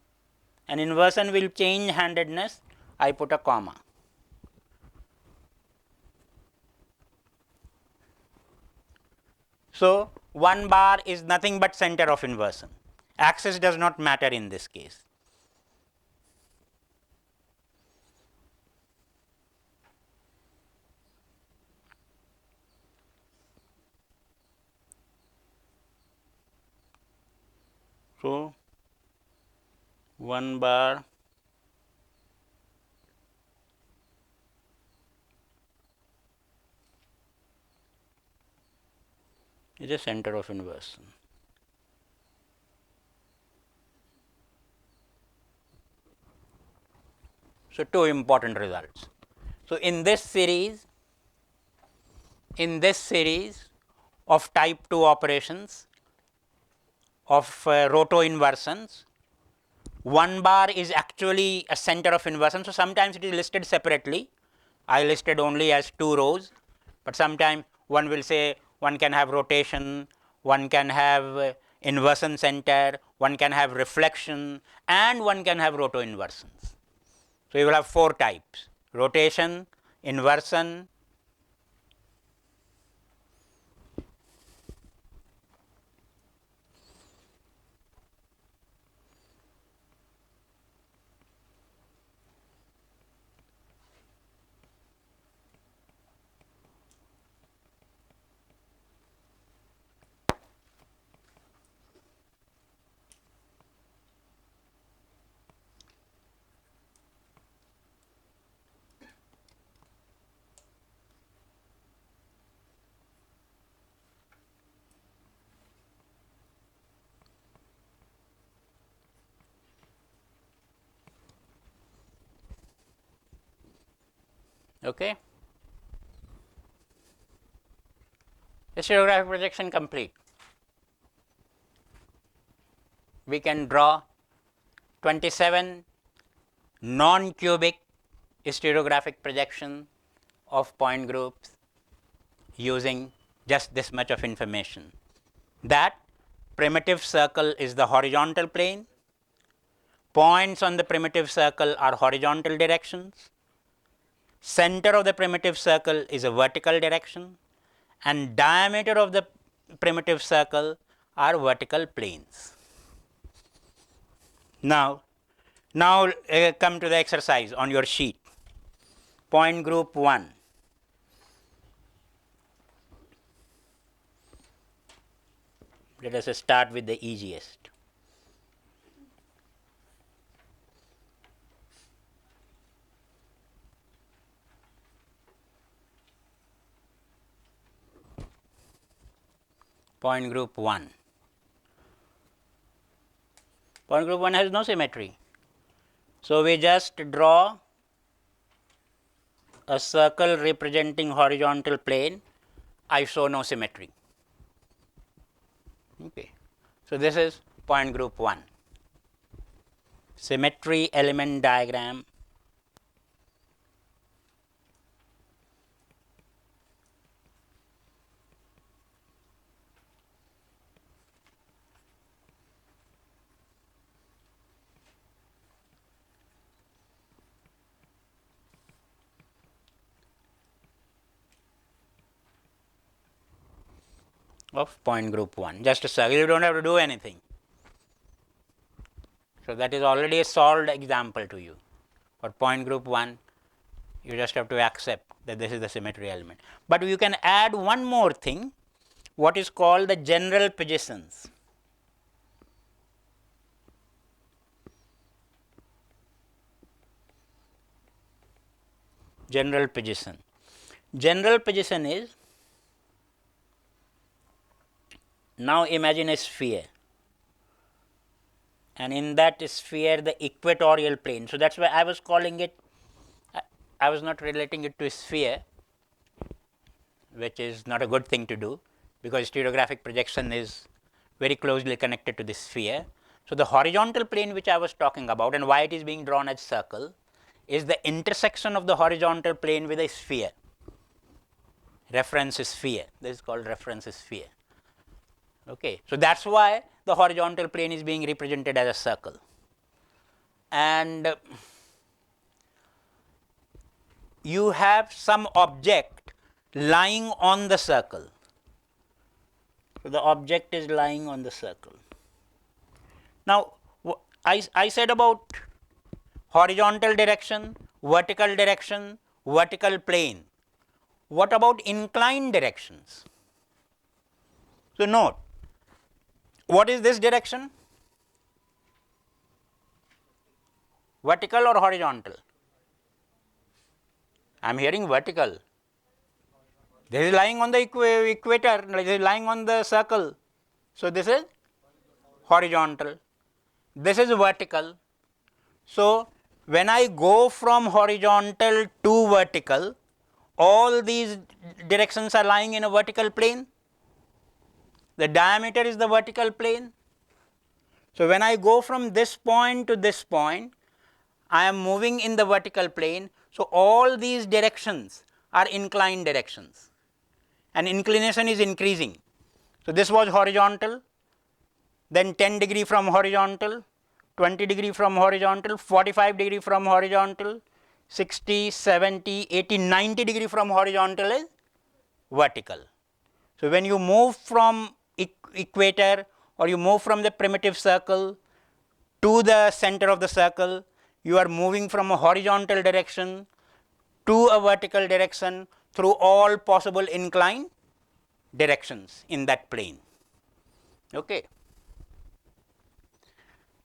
Speaker 2: and inversion will change handedness, I put a comma. So 1 bar is nothing but center of inversion. Axis does not matter in this case. So 1 bar is a center of inversion. So 2 important results. So in this series of type 2 operations of roto inversions, 1 bar is actually a center of inversion. So sometimes it is listed separately. I listed only as 2 rows, but sometimes one will say one can have rotation, one can have inversion center, one can have reflection, and one can have roto inversions. So you will have 4 types: rotation, inversion, okay. Stereographic projection complete. We can draw 27 non-cubic stereographic projection of point groups using just this much of information, that primitive circle is the horizontal plane, points on the primitive circle are horizontal directions, center of the primitive circle is a vertical direction, and diameter of the primitive circle are vertical planes. Now come to the exercise on your sheet. Point group 1. Let us start with the easiest. Point group 1. Point group 1 has no symmetry. So we just draw a circle representing horizontal plane. I show no symmetry. Okay. So this is point group 1. Symmetry element diagram. Of point group 1, just a circle, you do not have to do anything. So that is already a solved example to you. For point group 1, you just have to accept that this is the symmetry element. But you can add one more thing, what is called the general positions. General position. General position is, now imagine a sphere, and in that sphere the equatorial plane. So that's why I was calling it, I was not relating it to a sphere, which is not a good thing to do, because stereographic projection is very closely connected to the sphere. So the horizontal plane which I was talking about, and why it is being drawn as circle, is the intersection of the horizontal plane with a sphere, reference sphere. This is called reference sphere. Okay. So that's why the horizontal plane is being represented as a circle. And you have some object lying on the circle. So, the object is lying on the circle. Now, I said about horizontal direction, vertical plane. What about inclined directions? So, note, what is this direction? Vertical or horizontal? I am hearing vertical. This is lying on the equator, this is lying on the circle. So, this is horizontal, this is vertical. So, when I go from horizontal to vertical, all these directions are lying in a vertical plane. The diameter is the vertical plane. So, when I go from this point to this point, I am moving in the vertical plane. So, all these directions are inclined directions and inclination is increasing. So, this was horizontal, then 10 degree from horizontal, 20 degree from horizontal, 45 degree from horizontal, 60, 70, 80, 90 degree from horizontal is vertical. So, when you move from equator or you move from the primitive circle to the center of the circle, you are moving from a horizontal direction to a vertical direction through all possible inclined directions in that plane. Okay.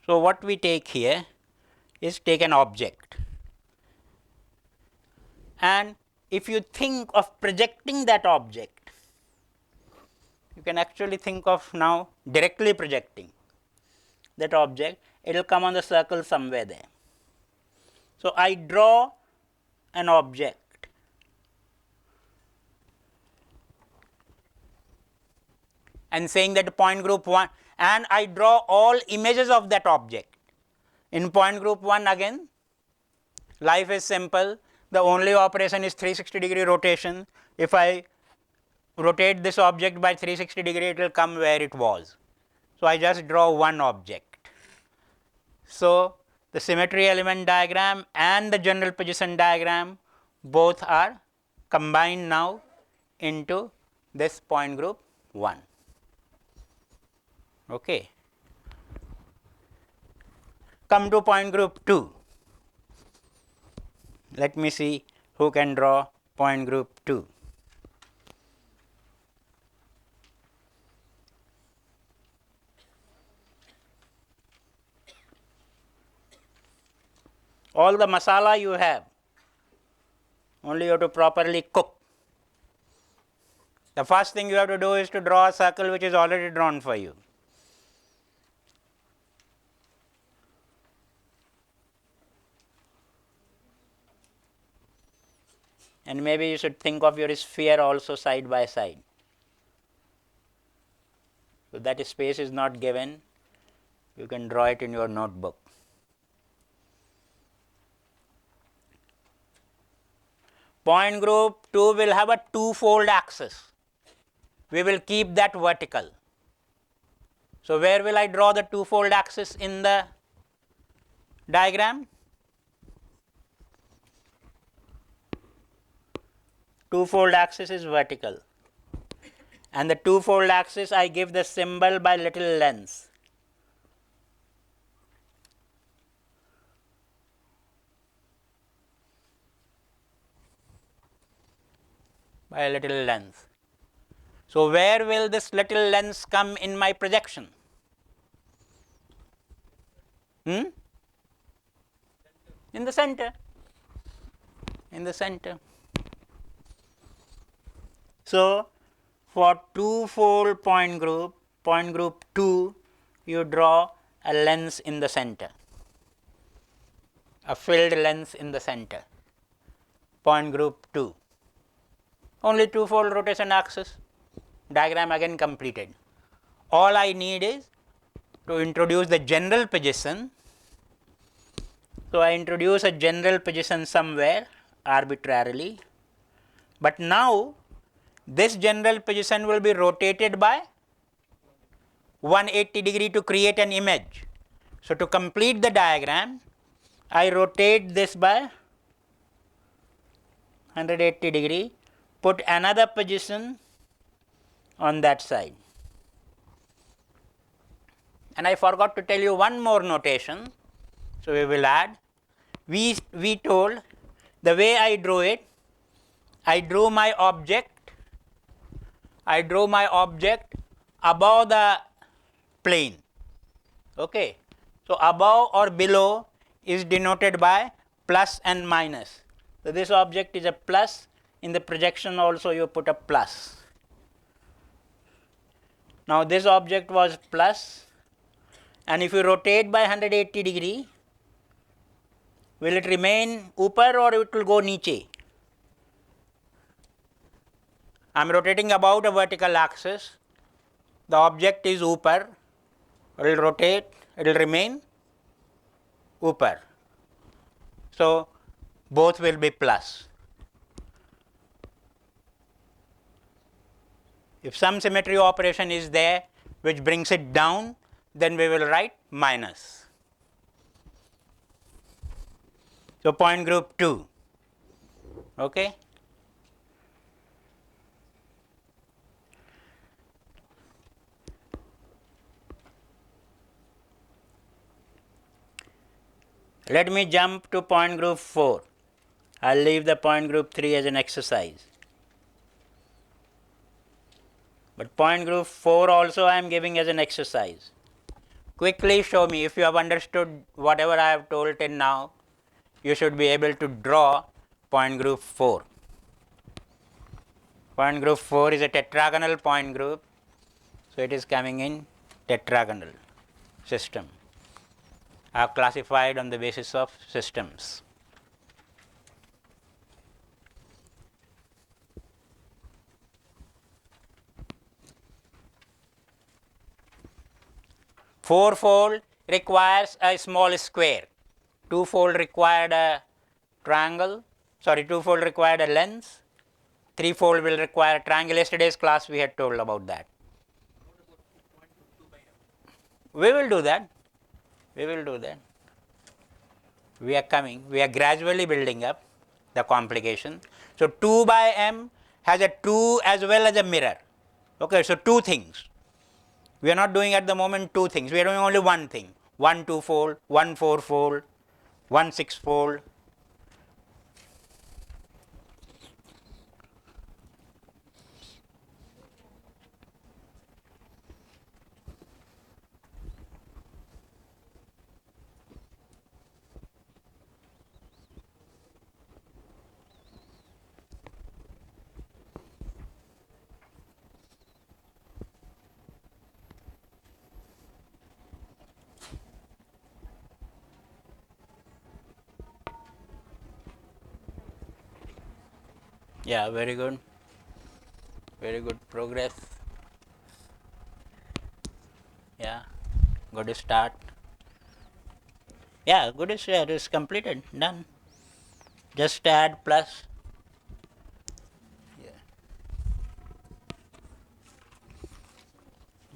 Speaker 2: So, what we take here is take an object, and if you think of projecting that object, you can actually think of now directly projecting that object, it will come on the circle somewhere there. So, I draw an object and saying that point group 1, and I draw all images of that object. In point group 1 again, life is simple, the only operation is 360 degree rotation. If I rotate this object by 360 degree, it will come where it was. So, I just draw one object. So, the symmetry element diagram and the general position diagram both are combined now into this point group 1. Okay. Come to point group 2. Let me see who can draw point group 2. All the masala you have, only you have to properly cook. The first thing you have to do is to draw a circle which is already drawn for you. And maybe you should think of your sphere also side by side. So, that space is not given, you can draw it in your notebook. Point group 2 will have a two-fold axis. We will keep that vertical. So, where will I draw the two-fold axis in the diagram? Two-fold axis is vertical, and the two-fold axis I give the symbol by little lens. By a little lens. So, where will this little lens come in my projection? In the center. In the center. So, for two-fold point group 2, you draw a lens in the center, a filled lens in the center, point group 2. Only two-fold rotation axis, diagram again completed. All I need is to introduce the general position. So, I introduce a general position somewhere arbitrarily, but now this general position will be rotated by 180 degree to create an image. So, to complete the diagram, I rotate this by 180 degree, put another position on that side. And I forgot to tell you one more notation, so we will add. We told the way I drew it, I drew my object above the plane. Okay. So, above or below is denoted by plus and minus. So, this object is a plus, in the projection also you put a plus. Now, this object was plus, and if you rotate by 180 degree, will it remain upper or it will go niche? I am rotating about a vertical axis, the object is upper, it will rotate, it will remain upper. So, both will be plus. If some symmetry operation is there which brings it down, then we will write minus. So, point group 2. Okay. Let me jump to point group 4. I will leave the point group 3 as an exercise. But point group 4 also I am giving as an exercise. Quickly show me if you have understood whatever I have told till now, you should be able to draw point group 4. Point group 4 is a tetragonal point group, so it is coming in tetragonal system. I have classified on the basis of systems. Fourfold requires a small square, twofold required a triangle, twofold required a lens, threefold will require a triangle. Yesterday's class we had told about that. We will do that. We are coming, we are gradually building up the complication. So, 2 by m has a 2 as well as a mirror. Okay, so 2 things. We are not doing at the moment 2 things, we are doing only one thing, 1 2-fold, 1 4-fold, 1 6-fold. Yeah, very good progress. Yeah, good start. Yeah, good is it is completed, done. Just add plus.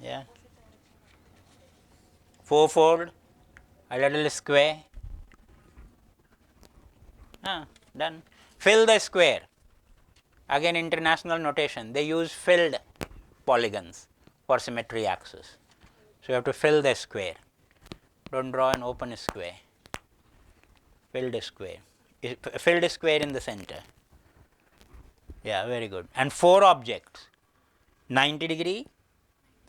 Speaker 2: Yeah. 4-fold, a little square. Done. Fill the square. Again, international notation. They use filled polygons for symmetry axis. So you have to fill the square. Don't draw an open square. Filled square. Filled square in the center. Yeah, very good. And 4 objects: 90 degree,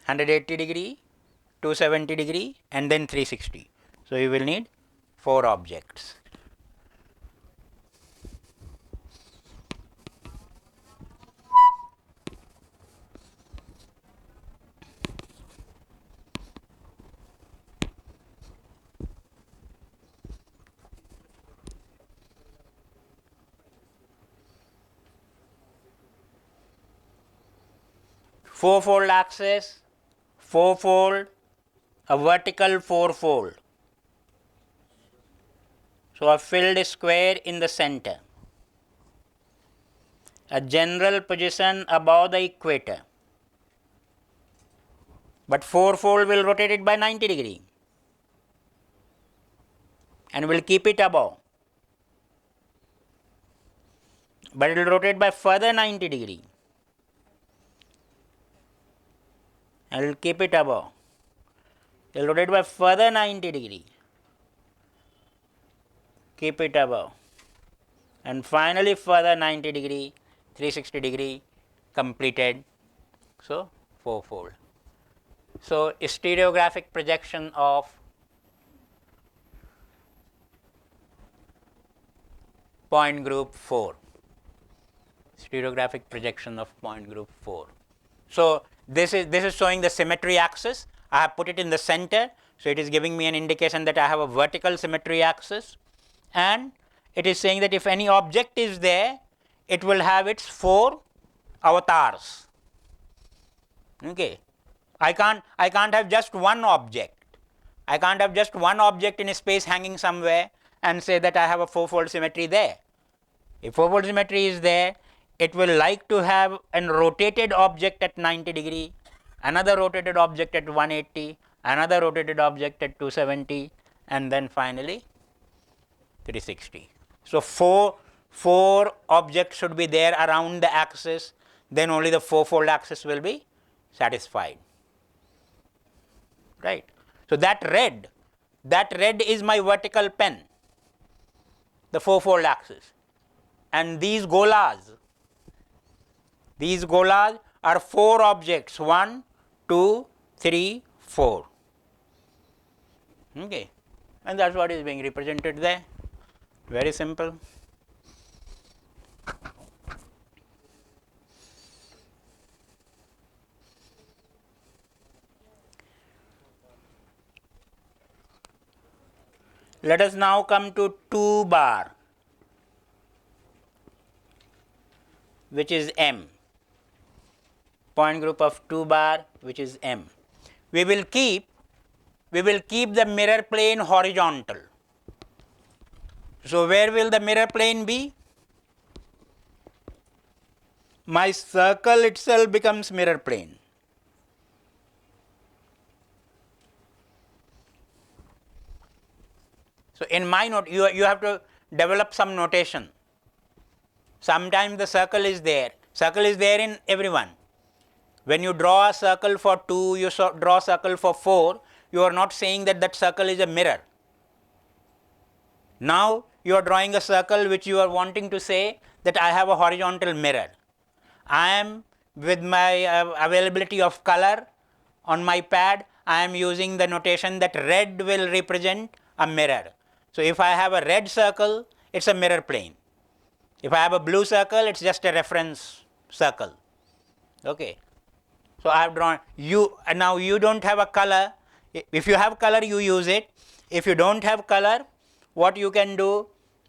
Speaker 2: 180 degree, 270 degree, and then 360. So you will need 4 objects. Four-fold axis, 4-fold, a vertical 4-fold. So a filled square in the center, a general position above the equator, but 4-fold will rotate it by 90 degree and will keep it above, but it will rotate by further 90 degree and will keep it above. You'll rotate by further 90 degree. Keep it above. And finally further 90 degree, 360 degree completed. So, fourfold. So, stereographic projection of point group 4. Stereographic projection of point group 4. So, this is showing the symmetry axis. I have put it in the center. So, it is giving me an indication that I have a vertical symmetry axis, and it is saying that if any object is there, it will have its 4 avatars. Okay. I can't have just one object. I can't have just one object in a space hanging somewhere and say that I have a fourfold symmetry there. If fourfold symmetry is there, it will like to have a rotated object at 90 degree, another rotated object at 180, another rotated object at 270, and then finally 360. So, four objects should be there around the axis, then only the fourfold axis will be satisfied, right. So, that red is my vertical pen, the fourfold axis, and these golas are 4 objects, 1, 2, 3, 4, okay, and that is what is being represented there, very simple. Let us now come to 2 bar, which is M, point group of 2 bar, which is M. We will keep the mirror plane horizontal. So, where will the mirror plane be? My circle itself becomes mirror plane. So, in my note, you have to develop some notation. Sometimes the circle is there in everyone. When you draw a circle for 2, you draw a circle for 4, you are not saying that that circle is a mirror. Now, you are drawing a circle which you are wanting to say that I have a horizontal mirror. I am, with my availability of color on my pad, I am using the notation that red will represent a mirror. So, if I have a red circle, it is a mirror plane. If I have a blue circle, it is just a reference circle. Okay. So, I have drawn you, now you do not have a color. If you have color, you use it. If you do not have color, what you can do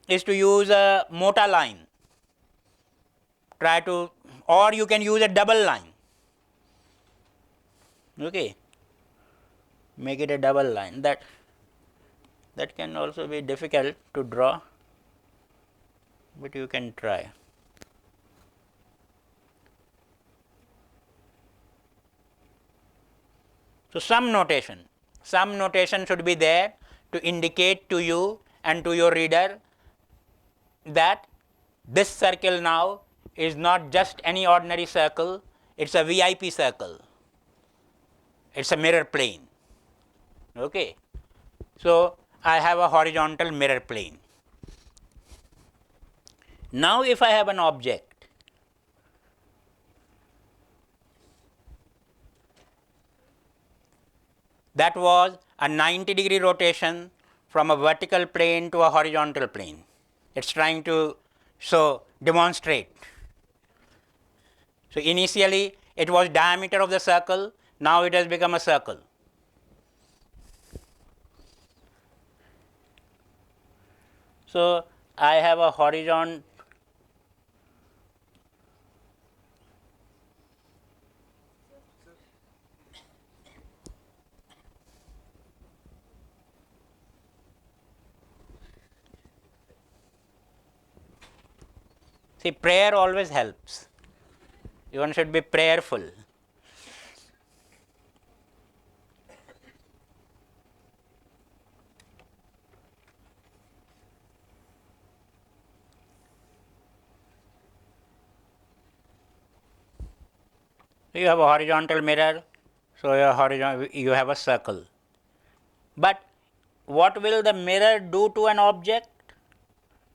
Speaker 2: is to use a mota line. Or you can use a double line. Okay. Make it a double line. That can also be difficult to draw, but you can try. So, some notation should be there to indicate to you and to your reader that this circle now is not just any ordinary circle, it is a VIP circle, it is a mirror plane. Okay. So, I have a horizontal mirror plane. Now, if I have an object that was a 90 degree rotation from a vertical plane to a horizontal plane, it is trying to demonstrate. So, initially it was diameter of the circle, now it has become a circle. So, I have a horizon see, prayer always helps. One should be prayerful. You have a horizontal mirror, so you have a circle. But what will the mirror do to an object?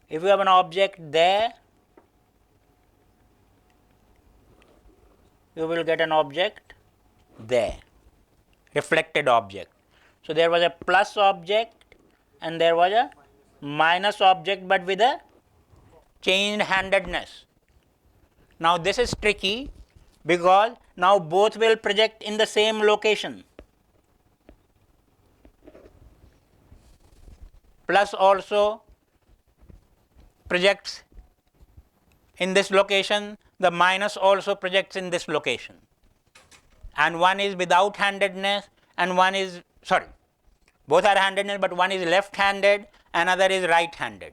Speaker 2: If you have an object there, you will get an object there, reflected object. So there was a plus object and there was a minus object, but with a changed handedness. Now this is tricky because now both will project in the same location. Plus also projects in this location, the minus also projects in this location. And one is without handedness and one is, sorry, both are handedness, but one is left-handed, another is right-handed.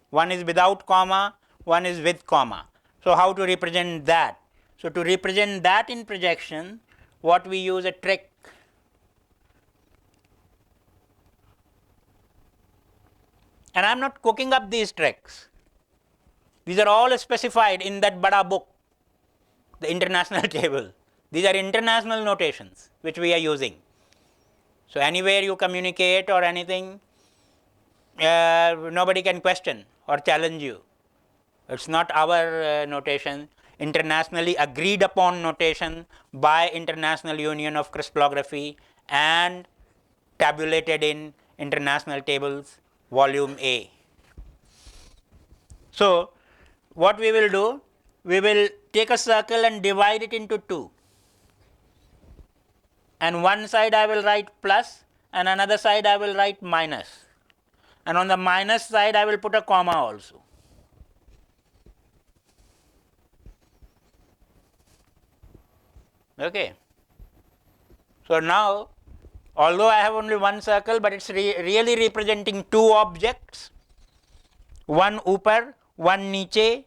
Speaker 2: One is without comma, one is with comma. So how to represent that? So to represent that in projection, what we use a trick. And I am not cooking up these tricks. These are all specified in that bada book, the international table. These are international notations which we are using. So anywhere you communicate or anything, nobody can question or challenge you. It's not our notation, internationally agreed upon notation by International Union of Crystallography and tabulated in International Tables, Volume A. So what we will do? We will take a circle and divide it into two. And one side I will write plus and another side I will write minus. And on the minus side I will put a comma also. Okay. So now, although I have only one circle, but it's really representing two objects, one upar, one niche,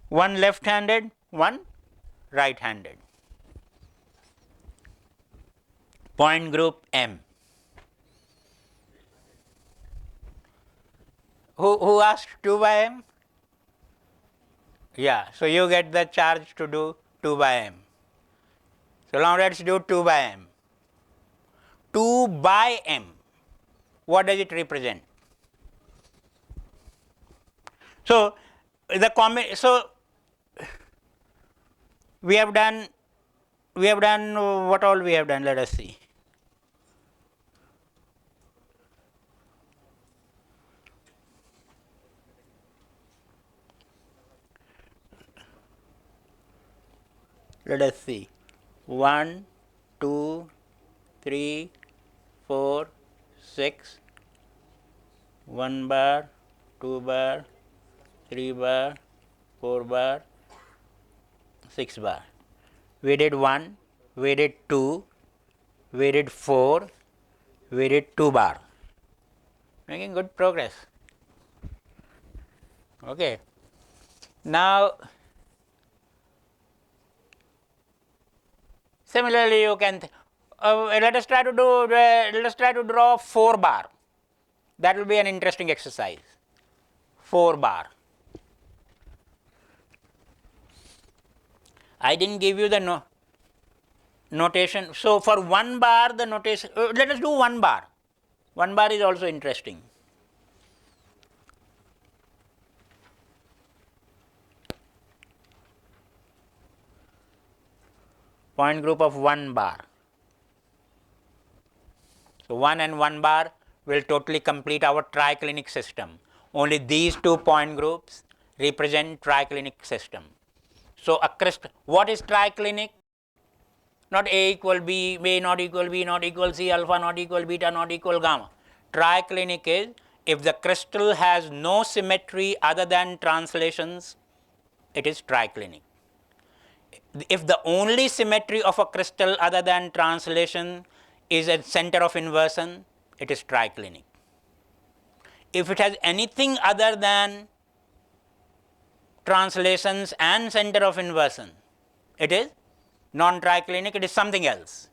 Speaker 2: one left-handed, one right-handed. Point group M. Who asked 2 by M? Yeah, so you get the charge to do 2 by M. So now let's do 2 by M. 2 by M. What does it represent? So so we have done what all we have done, let us see. Let us see. 1, 2, 3, 4, 6, 1 bar, 2 bar, 3 bar, 4 bar, 6 bar. We did 1, we did 2, we did 4, we did 2 bar. Making good progress. Okay. Now, similarly, you can let us try to draw 4 bar. That will be an interesting exercise. 4 bar. I didn't give you the notation. So for 1 bar, the notation. Let us do 1 bar. 1 bar is also interesting. Point group of 1 bar. So 1 and 1 bar will totally complete our triclinic system. Only these 2 point groups represent triclinic system. So what is triclinic? Not A equal B, A not equal B, not equal C, alpha not equal beta, not equal gamma. Triclinic is if the crystal has no symmetry other than translations, it is triclinic. If the only symmetry of a crystal other than translation is a center of inversion, it is triclinic. If it has anything other than translations and center of inversion, it is non-triclinic, it is something else.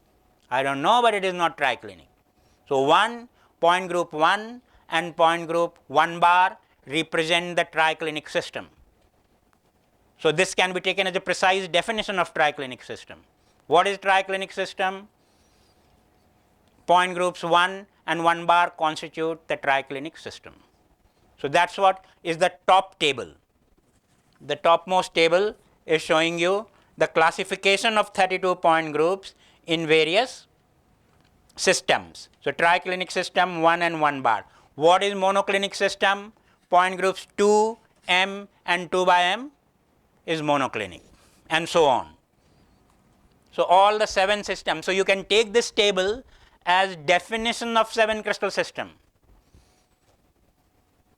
Speaker 2: I don't know, but it is not triclinic. So point group 1 and point group 1 bar represent the triclinic system. So this can be taken as a precise definition of triclinic system. What is triclinic system? Point groups 1 and 1 bar constitute the triclinic system. So that's what is the top table. The topmost table is showing you the classification of 32 point groups in various systems. So triclinic system 1 and 1 bar. What is monoclinic system? Point groups 2, M and 2 by M is monoclinic, and so on. So all the 7 systems. So you can take this table as definition of 7 crystal system.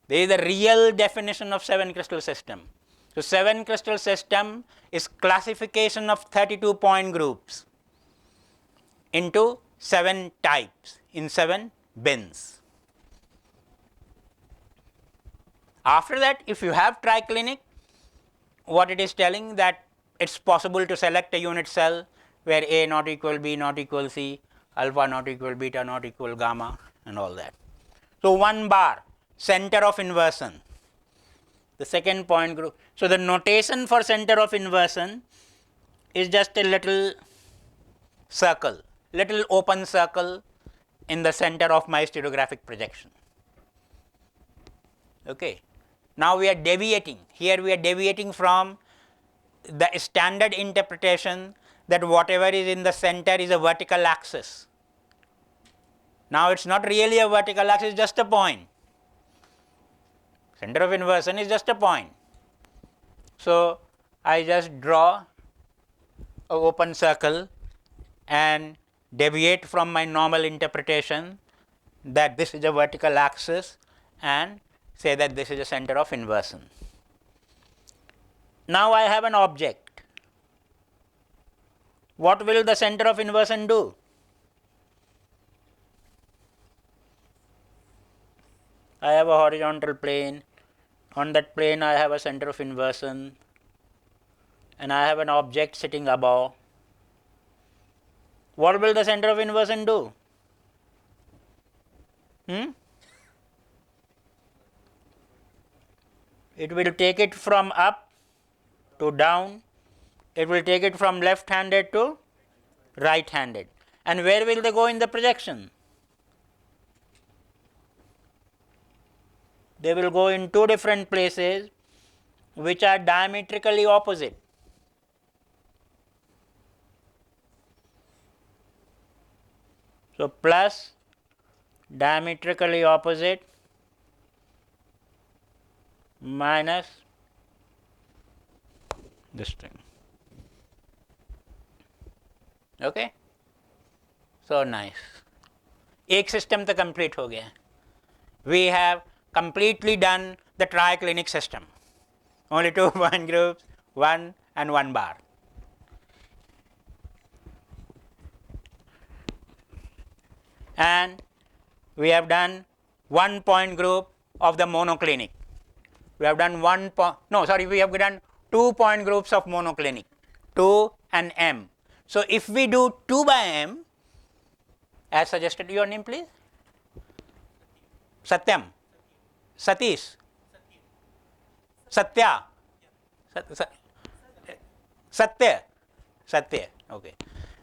Speaker 2: This is the real definition of 7 crystal system. So 7 crystal system is classification of 32 point groups into 7 types in 7 bins. After that, if you have triclinic, what it is telling that it's possible to select a unit cell where A not equal B not equal C, alpha not equal beta not equal gamma, and all that. So 1 bar, center of inversion, the second point group. So the notation for center of inversion is just a little circle, little open circle in the center of my stereographic projection. Okay. Now we are deviating. Here we are deviating from the standard interpretation that whatever is in the center is a vertical axis. Now it's not really a vertical axis, it's just a point. Center of inversion is just a point. So I just draw an open circle and deviate from my normal interpretation that this is a vertical axis and say that this is a center of inversion. Now I have an object. What will the center of inversion do? I have a horizontal plane. On that plane I have a center of inversion and I have an object sitting above. What will the center of inversion do? It will take it from up to down, it will take it from left handed to right handed. And where will they go in the projection? They will go in 2 different places which are diametrically opposite. So plus diametrically opposite minus this thing. Okay. So nice. एक system तो complete हो गया. We have completely done the triclinic system. Only 2 point groups, 1 and 1 bar. And we have done 1 point group of the monoclinic. We have done we have done 2 point groups of monoclinic, 2 and M. So if we do 2 by M, as suggested, your name please? Satyam. Satish. Satya. Satya. Satya. Okay.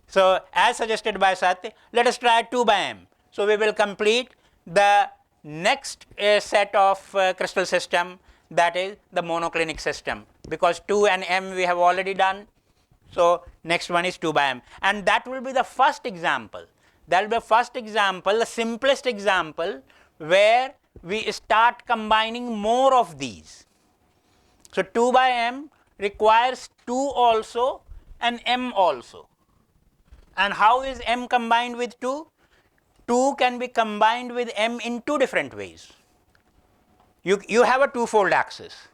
Speaker 2: So as suggested by Satya, let us try 2 by M. So we will complete the next set of crystal system, that is the monoclinic system, because 2 and M we have already done. So next one is 2 by M, and that will be the first example. That will be the first example, the simplest example, where we start combining more of these. So 2 by M requires 2 also and M also. And how is M combined with 2? 2 can be combined with M in 2 different ways. You have a 2-fold axis.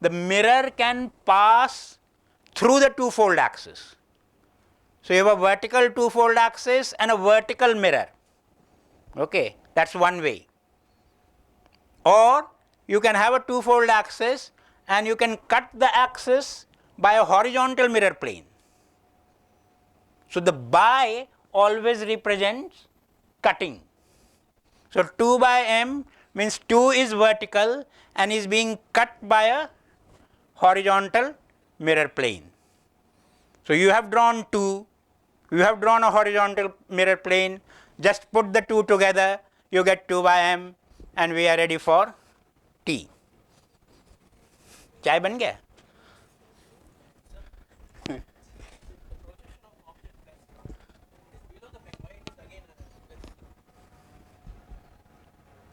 Speaker 2: The mirror can pass through the 2-fold axis. So you have a vertical 2-fold axis and a vertical mirror. Okay, that's one way. Or you can have a 2-fold axis and you can cut the axis by a horizontal mirror plane. So the by always represents cutting. So 2 by M means 2 is vertical and is being cut by a horizontal mirror plane. So you have drawn 2, you have drawn a horizontal mirror plane, just put the 2 together, you get 2 by m, and we are ready for T. चाय बन गया?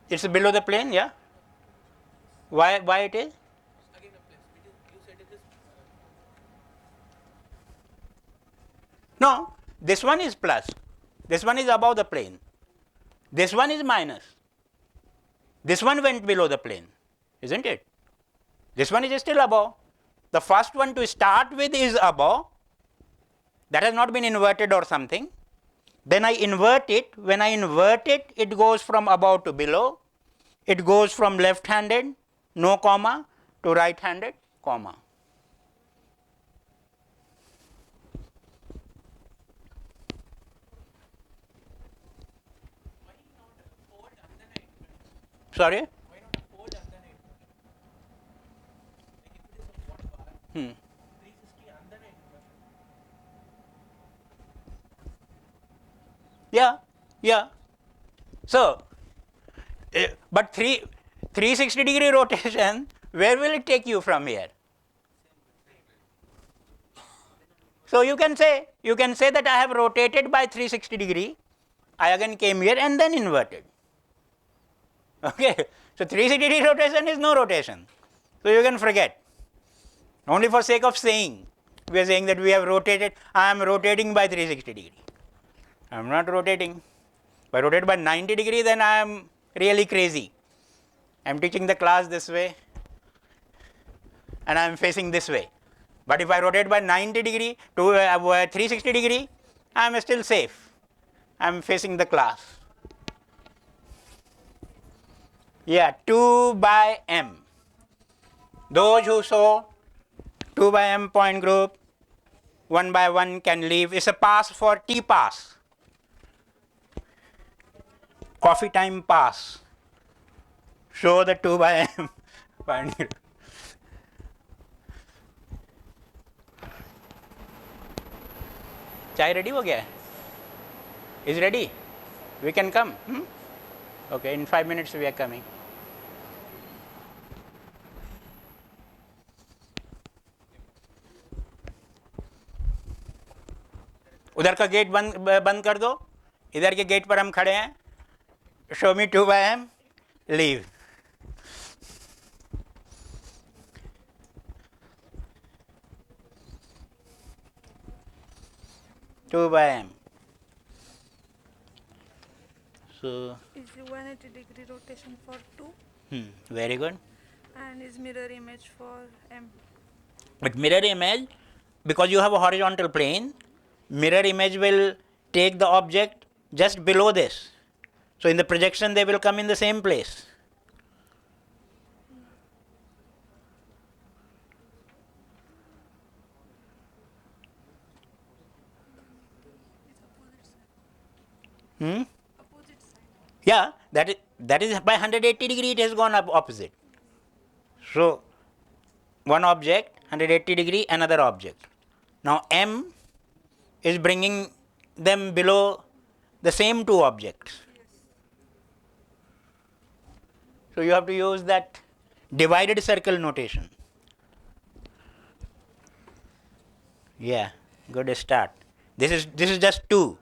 Speaker 2: It's below the plane, yeah? Why it is? No, this one is plus. This one is above the plane. This one is minus. This one went below the plane, isn't it? This one is still above. The first one to start with is above. That has not been inverted or something. Then I invert it. When I invert it, it goes from above to below. It goes from left-handed, no comma, to right-handed, comma. Sorry? Why not a fold underneath? Like if it is a 1 bar, 360 underneath. Yeah, yeah. So, but 360-degree rotation, where will it take you from here? So you can say that I have rotated by 360-degree. I again came here and then inverted. Okay, so 360-degree rotation is no rotation. So you can forget. Only for sake of saying, we are saying that we have rotated. I am rotating by 360-degree. I am not rotating. If I rotate by 90-degree, then I am really crazy. I am teaching the class this way, and I am facing this way. But if I rotate by 90-degree to 360-degree, I am still safe. I am facing the class. Yeah, 2 by m. Those who saw 2 by m point group, 1 by 1 can leave. It's a pass for T pass. Coffee time pass. Show the 2 by m point group. Chai ready ho gaya? Is ready? We can come. Okay, in 5 minutes we are coming. उधर का gate बंद कर दो. इधर के gate पर हम खड़े हैं. Show me 2 by m. Leave. Two by m. So.
Speaker 5: Is the 180-degree rotation for 2?
Speaker 2: Very good.
Speaker 5: And is mirror image for m?
Speaker 2: But mirror image, because you have a horizontal plane, mirror image will take the object just below this. So in the projection they will come in the same place.
Speaker 5: Opposite side.
Speaker 2: Yeah, that is by 180-degree it has gone up opposite. So one object, 180-degree, another object. Now m is bringing them below the same two objects. So you have to use that divided circle notation. Yeah, good start. This is just 2.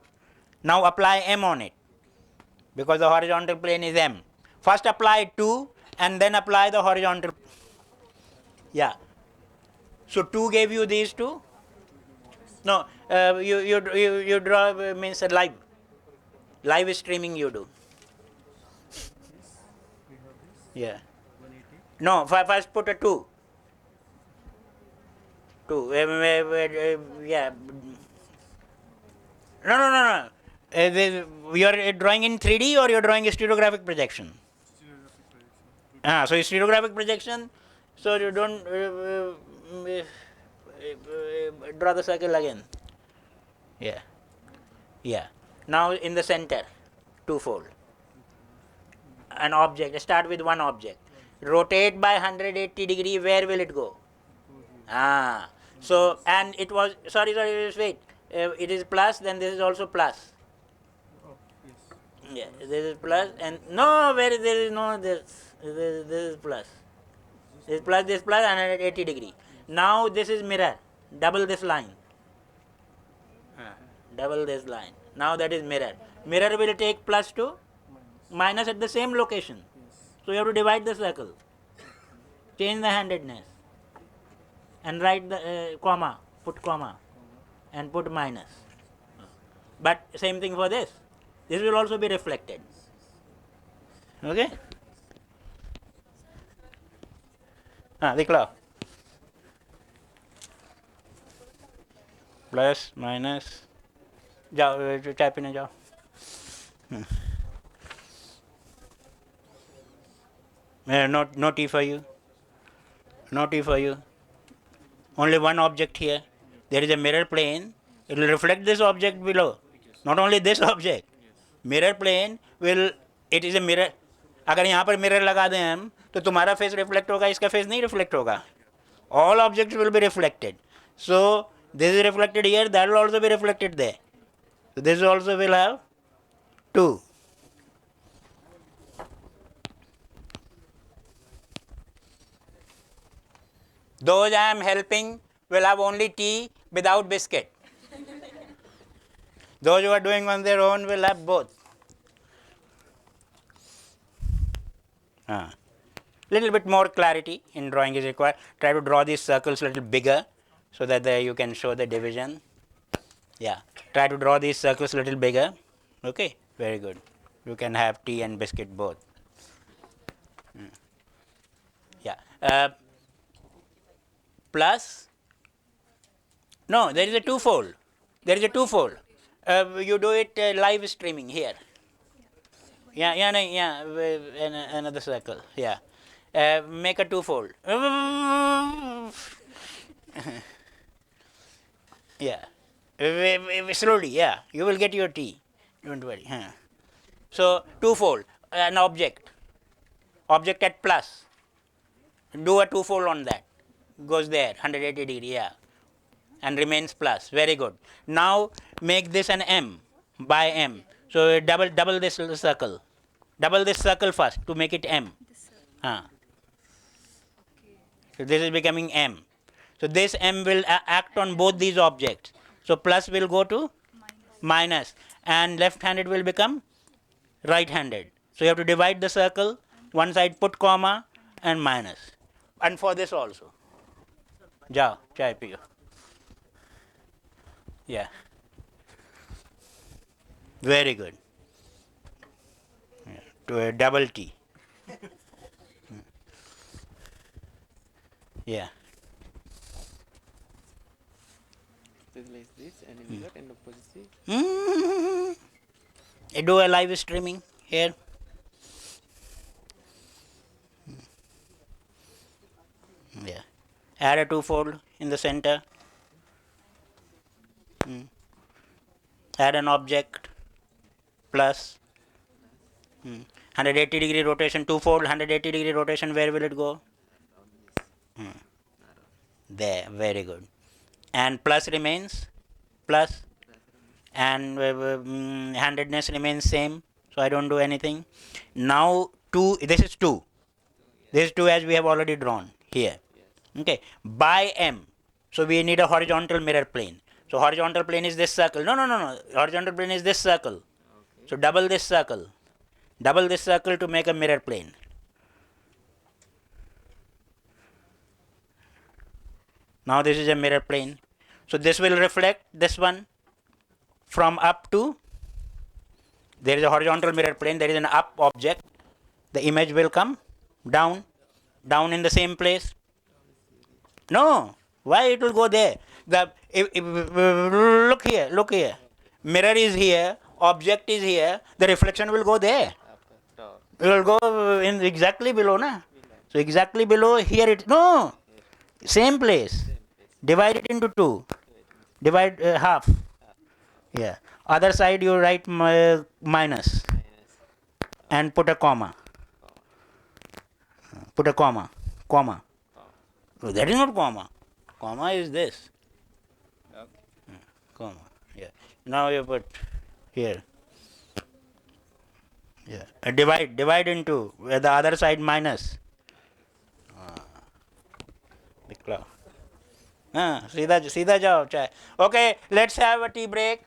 Speaker 2: Now apply m on it, because the horizontal plane is m. First apply 2 and then apply the horizontal. Yeah. So 2 gave you these two. No, you draw means live streaming you do. Yeah. No, first put a 2. 2. Yeah. No. You are drawing in 3D or you are drawing a stereographic projection? So stereographic projection. So you don't draw the circle again. Yeah. Now in the center, twofold. An object. Start with one object. Rotate by 180-degree. Where will it go? So and it was sorry. Wait. It is plus. Then this is also plus. Yeah, this is plus and no, where there is no this. This is plus. This plus and at 80 degree. Now this is mirror. Double this line. Double this line. Now that is mirror. Mirror will take plus to minus at the same location. So you have to divide the circle. Change the handedness. And write the comma. Put comma. And put minus. But same thing for this. This will also be reflected. Okay? देख लो plus minus जाओ चाय पीने जाओ no tea for you, no tea for you. Only one object here. There is a mirror plane. It will reflect this object below. Not only this object. Mirror plane will. It is a mirror. अगर यहाँ पर mirror लगा दें हम तो तुम्हारा face reflect होगा इसका फेस नहीं रिफ्लेक्ट होगा all objects will be reflected so this is reflected here that will also be reflected there so this also will have 2 those I am helping will have only tea without biscuit those who are doing on their own will have both little bit more clarity in drawing is required. Try to draw these circles a little bigger so that you can show the division. Yeah, try to draw these circles a little bigger. Okay, very good. You can have tea and biscuit both. Yeah. Plus, no, there is a twofold. There is a twofold. You do it live streaming here. Yeah, another circle. Yeah. Make a twofold. Yeah. Slowly, yeah. You will get your tea. Don't worry. So, twofold. An object. Object at plus. Do a twofold on that. Goes there, 180 degree, yeah. And remains plus. Very good. Now, make this an M by M. So, double this circle. Double this circle first to make it M. So this is becoming M. So this M will act on both these objects. So plus will go to minus and left-handed will become right-handed. So you have to divide the circle. One side put comma and minus. And for this also. Jao, chai piyo. Yeah. Very good. Yeah. To a double T. Yeah.
Speaker 10: Like this and in that and opposite.
Speaker 2: Do a live streaming here. Yeah. Add a twofold in the center. Add an object plus 180 degree rotation, twofold 180 degree rotation, where will it go? There, very good. And plus remains plus and handedness remains same, so I don't do anything. Now 2, this is 2. This is 2 as we have already drawn here. Okay, by M. So we need a horizontal mirror plane. So horizontal plane is this circle. No. Horizontal plane is this circle. So double this circle. Double this circle to make a mirror plane. Now this is a mirror plane. So this will reflect this one from up to, there is a horizontal mirror plane, there is an up object. The image will come down in the same place. No, why it will go there? Look here. Mirror is here, object is here, the reflection will go there. It will go in exactly below, na? So exactly below here it, no, same place. Divide it into 2. Divide half. Yeah. Other side you write minus and put a comma. Put a comma. Comma. Oh, that is not comma. Comma is this. Comma. Yeah. Now you put here. Yeah. Divide into where the other side minus. निकला हाँ सीधा जाओ चाहे. Okay, let's have a tea break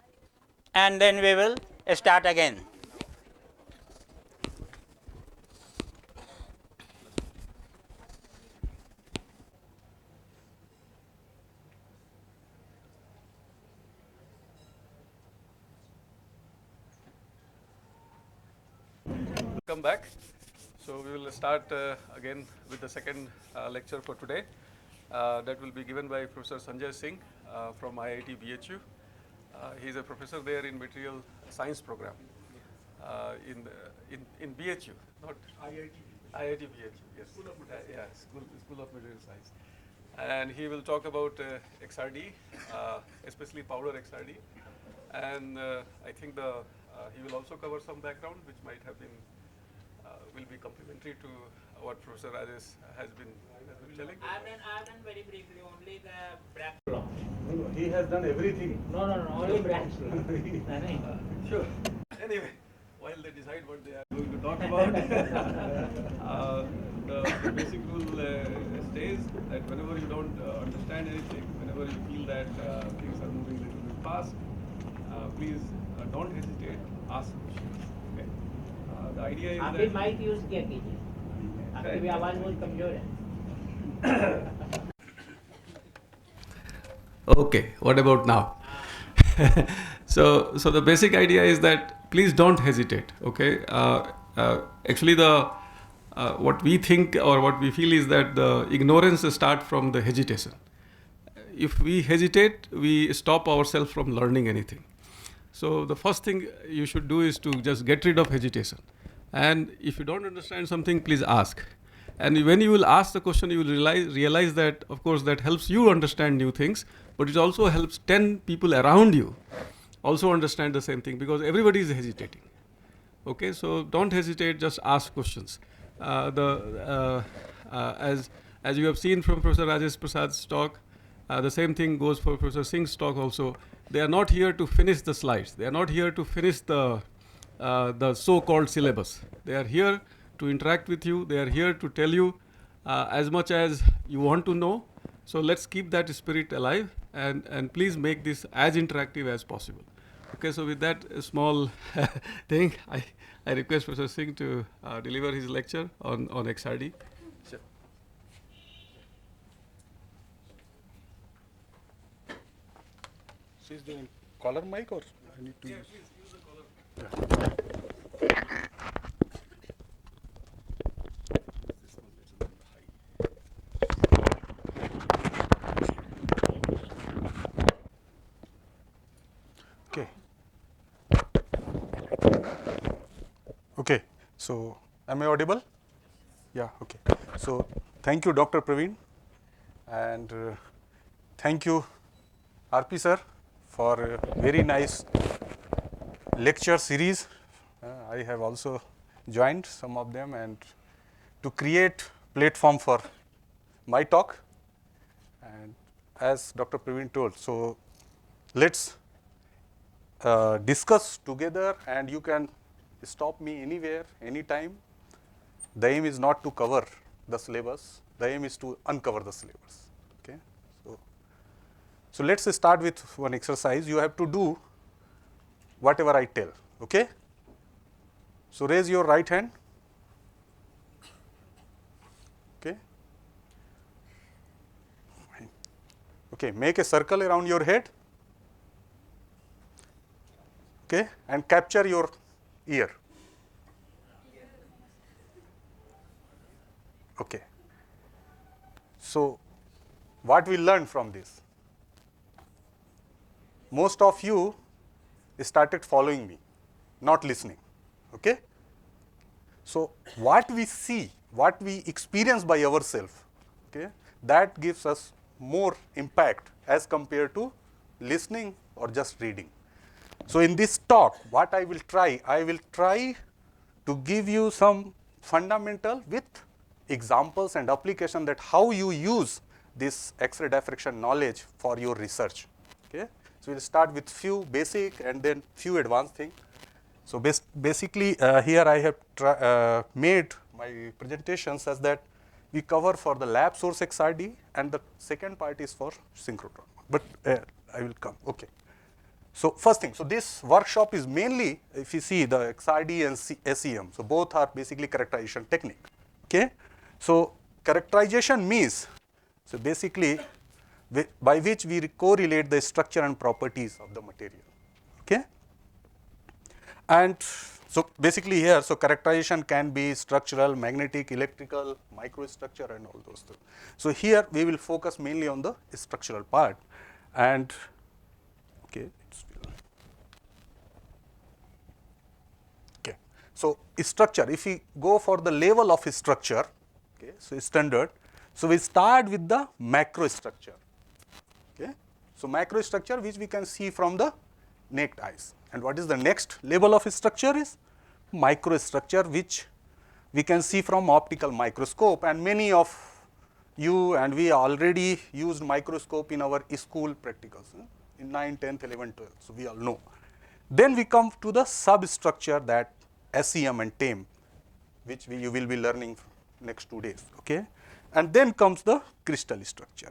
Speaker 2: and then we will start again.
Speaker 1: Welcome back. So we will start again with the second lecture for today. That will be given by Professor Sanjay Singh from IIT BHU. He is a professor there in material science program in BHU, not IIT BHU. Yes, School of Material Science. And he will talk about XRD, especially powder XRD. And I think he will also cover some background which might have been will be complementary to what Professor Rajesh has been telling.
Speaker 2: I've done very briefly only the branch law.
Speaker 1: No, he has done everything.
Speaker 2: No, only branch law.
Speaker 1: Sure. Anyway, while they decide what they are going to talk about, the basic rule stays that whenever you don't understand anything, whenever you feel that things are moving a little bit fast, please don't hesitate, ask questions. Okay? The idea is
Speaker 2: आप भी mic use किया कीजिए, आपकी भी आवाज बहुत कमजोर है.
Speaker 1: Okay, what about now? So the basic idea is that please don't hesitate. Okay, actually what we think or what we feel is that the ignorance starts from the hesitation. If we hesitate, we stop ourselves from learning anything. So the first thing you should do is to just get rid of hesitation. And if you don't understand something, please ask. And when you will ask the question, you will realize that, of course, that helps you understand new things, but it also helps 10 people around you also understand the same thing, because everybody is hesitating. Okay, so don't hesitate, just ask questions. As you have seen from Professor Rajesh Prasad's talk, the same thing goes for Professor Singh's talk also. They are not here to finish the slides. They are not here to finish the so-called syllabus. They are here to interact with you. They are here to tell you as much as you want to know. So let's keep that spirit alive and please make this as interactive as possible. Okay, so with that small thing, I request Professor Singh to deliver his lecture on XRD. Sure.
Speaker 6: She's doing collar mic or I need to use?
Speaker 1: Please use the color.
Speaker 6: Okay. Okay. So, am I audible? Yeah. Okay. So, thank you, Dr. Praveen, and thank you, RP sir, for a very nice lecture series. I have also joined some of them and to create platform for my talk. And as Dr. Praveen told, so let's discuss together, and you can stop me anywhere, anytime. The aim is not to cover the syllabus. The aim is to uncover the syllabus. Okay. So let's start with one exercise. You have to do whatever I tell. Okay. So raise your right hand. Okay. Okay. Make a circle around your head. Okay, and capture your ear. Okay. So, what we learned from this? Most of you started following me, not listening. Okay. So, what we see, what we experience by ourselves, okay, that gives us more impact as compared to listening or just reading. So, in this talk, what I will try to give you some fundamental with examples and application that how you use this X-ray diffraction knowledge for your research. Okay. So, we will start with few basic and then few advanced things. So basically, here I have made my presentations as that we cover for the lab source XRD, and the second part is for synchrotron. But I will come. Okay. So first thing, so this workshop is mainly, if you see, the XRD and SEM. So both are basically characterization technique. Okay. So characterization means, so basically, by which we correlate the structure and properties of the material. Okay. And so basically here, so characterization can be structural, magnetic, electrical, microstructure, and all those things. So here we will focus mainly on the structural part. And okay, so structure, if we go for the level of structure, okay, so standard, so we start with the macrostructure. Okay, so macrostructure which we can see from the naked eyes. And what is the next level of structure is microstructure, which we can see from optical microscope, and many of you and we already used microscope in our school practicals in 9th, 10th, 11th, 12th, so we all know. Then we come to the substructure, that SEM and TEM, which you will be learning next 2 days. Okay, and then comes the crystal structure,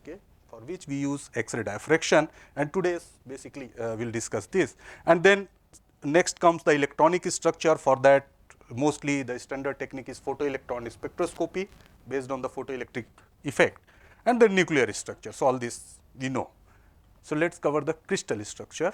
Speaker 6: okay, for which we use X-ray diffraction, and today basically we'll discuss this. And then next comes the electronic structure. For that, mostly the standard technique is photoelectron spectroscopy based on the photoelectric effect, and the nuclear structure. So all this we know. So let's cover the crystal structure.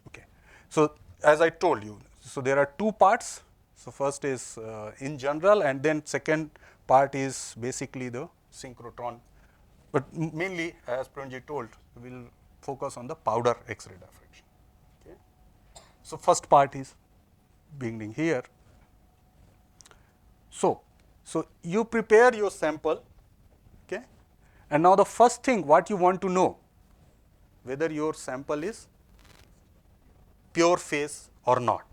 Speaker 6: Okay. So as I told you, so there are 2 parts. So first is in general, and then second part is basically the synchrotron. But mainly, as Pranji told, we will focus on the powder X-ray diffraction. Okay. So first part is beginning here. So you prepare your sample, okay, and now the first thing what you want to know, whether your sample is pure phase or not,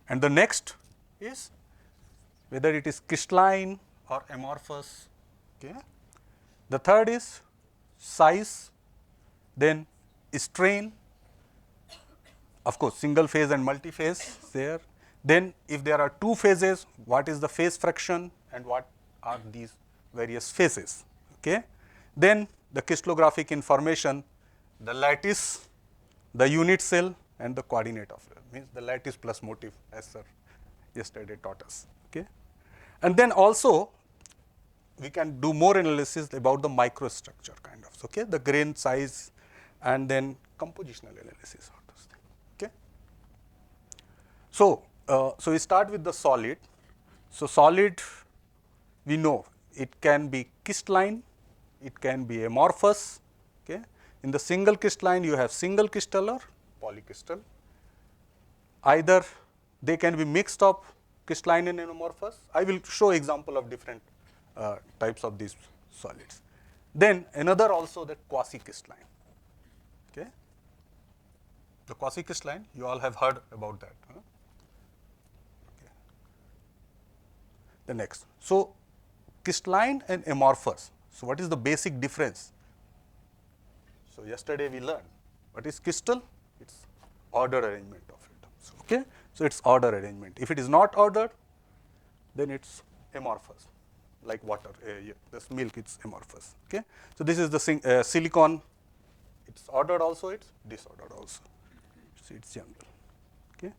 Speaker 6: and the next is whether it is crystalline or amorphous. Okay. The third is size, then strain, of course single phase and multi phase there. Then if there are 2 phases, what is the phase fraction and what are these various phases. Okay. Then the crystallographic information, the lattice, the unit cell, and the coordinate of it, means the lattice plus motif, as sir yesterday taught us. Okay. And then also we can do more analysis about the microstructure kind of, okay, the grain size, and then compositional analysis of those things. Okay. So so we start with the solid. So solid, we know it can be crystalline, it can be amorphous. Okay. In the single crystalline, you have single crystal or polycrystal. Either they can be mixed of crystalline and amorphous. I will show example of different types of these solids. Then another also, that quasi-crystalline. Okay. The quasi-crystalline, you all have heard about that. Huh? Okay. The next, so crystalline and amorphous. So what is the basic difference? So yesterday we learned what is crystal. It's order arrangement of atoms. Okay. So it's order arrangement. If it is not ordered, then it's amorphous, like water. This milk, it's amorphous. Okay. So this is the silicon. It's ordered also. It's disordered also. So it's general. Okay.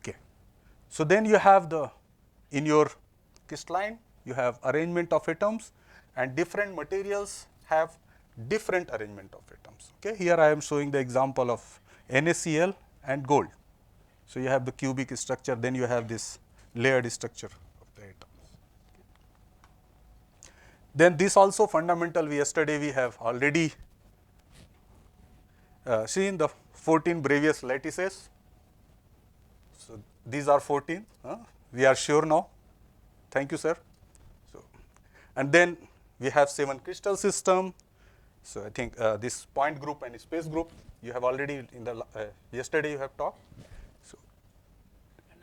Speaker 6: Okay. So then you have the, in your crystalline, you have arrangement of atoms, and different materials have different arrangement of atoms. Okay. Here I am showing the example of NaCl and gold. So you have the cubic structure, then you have this layered structure of the atoms. Then this also fundamental, yesterday we have already seen the 14 Bravais lattices. So these are 14, we are sure now. Thank you, sir. So, and then we have 7 crystal system. So I think this point group and space group you have already in the yesterday you have talked. So
Speaker 2: and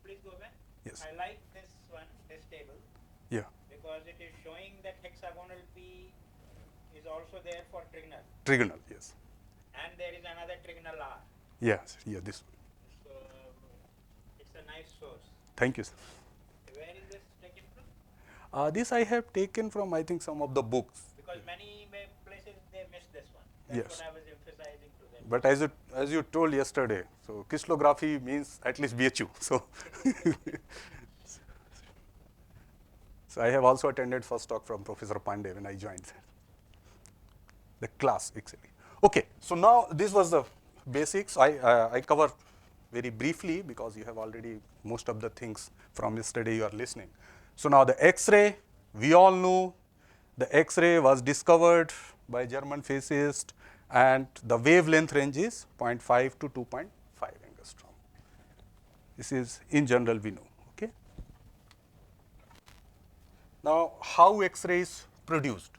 Speaker 2: please go back.
Speaker 6: yes.
Speaker 2: I like this one, this table. it is showing that hexagonal P is also there for trigonal.
Speaker 6: Trigonal, yes.
Speaker 2: And there is another trigonal R.
Speaker 6: Yes, yeah, this one.
Speaker 2: So it's a nice source.
Speaker 6: Thank you, sir.
Speaker 2: Where is this taken from?
Speaker 6: This I have taken from, I think, some of the books.
Speaker 2: Because many places they missed this one. That's
Speaker 6: Yes.
Speaker 2: what I was emphasizing to them.
Speaker 6: But as you told yesterday, so crystallography means at least BHU. So, so I have also attended first talk from Professor Pandey when I joined the class actually. Okay, so now this was the basics. I cover very briefly because you have already most of the things from yesterday you are listening. So now the X-ray, we all know the X-ray was discovered by German physicist and the wavelength range is 0.5 to 2.5 angstrom. This is in general we know. Okay. Now how X-ray is produced?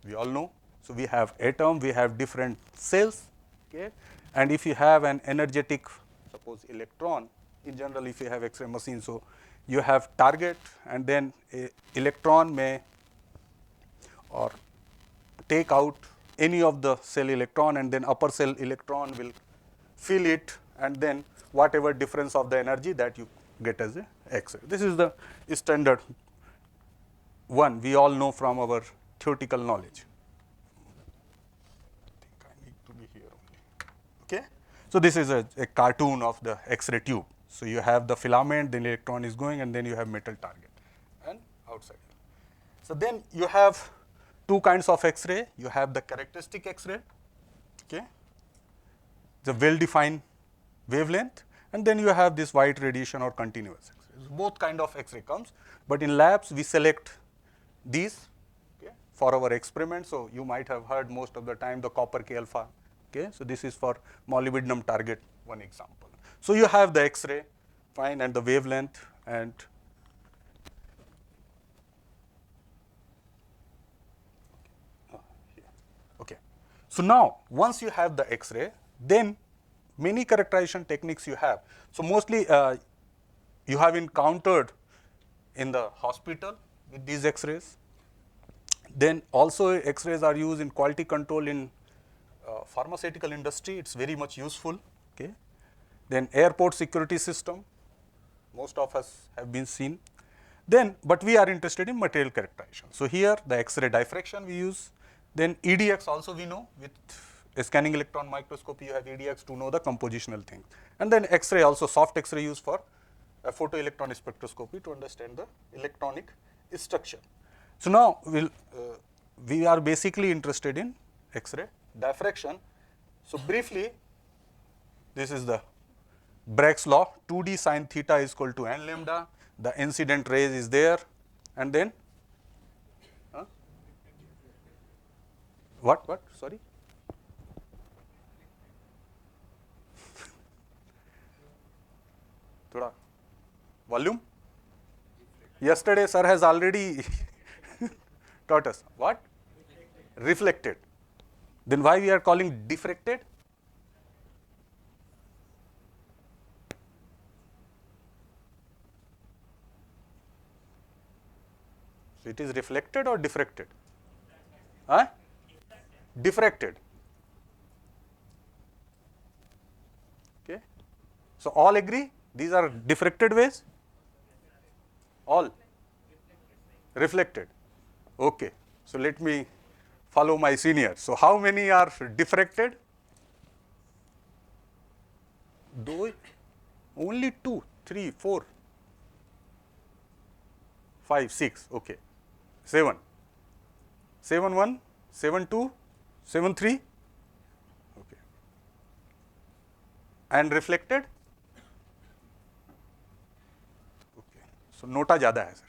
Speaker 6: We all know. So we have atom, we have different cells, okay? And if you have an energetic, suppose electron, in general if you have X-ray machine, so you have target and then a electron may or take out any of the cell electron and then upper cell electron will fill it and then whatever difference of the energy that you get as a X-ray. This is the standard one we all know from our theoretical knowledge. Okay. So this is a cartoon of the X-ray tube. So you have the filament, then electron is going and then you have metal target and outside. So then you have two kinds of X-ray. You have the characteristic X-ray, okay, the well-defined wavelength, and then you have this white radiation or continuous X-ray. Both kind of X-ray comes, but in labs we select these, okay, for our experiment. So you might have heard most of the time the copper K alpha. Okay, so this is for molybdenum target, one example. So you have the X-ray, fine, and the wavelength and okay. So now once you have the X-ray, then many characterization techniques you have. So mostly you have encountered in the hospital with these X-rays. Then also X-rays are used in quality control in pharmaceutical industry. It's very much useful. Okay. Then airport security system, most of us have been seen. Then, but we are interested in material characterization. So here the X-ray diffraction we use. Then EDX also we know, with a scanning electron microscopy you have EDX to know the compositional thing. And then X-ray also, soft X-ray used for photoelectron spectroscopy to understand the electronic structure. So now we are basically interested in X-ray diffraction. So briefly, this is the Bragg's law, 2D sin theta is equal to n lambda, the incident rays is there, and then what, sorry? Thoda volume? Yesterday sir has already taught us. What? Reflected. Then why we are calling diffracted? So it is reflected or diffracted? Huh? Diffracted. Okay. So all agree? These are diffracted waves? All reflected. Okay. So let me follow my senior. So how many are diffracted? Only 2, 3, 4, 5, 6. Okay. 7. 7, 1, 7, 2, 7, 3. Okay. And reflected? Okay. So nota ज़्यादा है sir.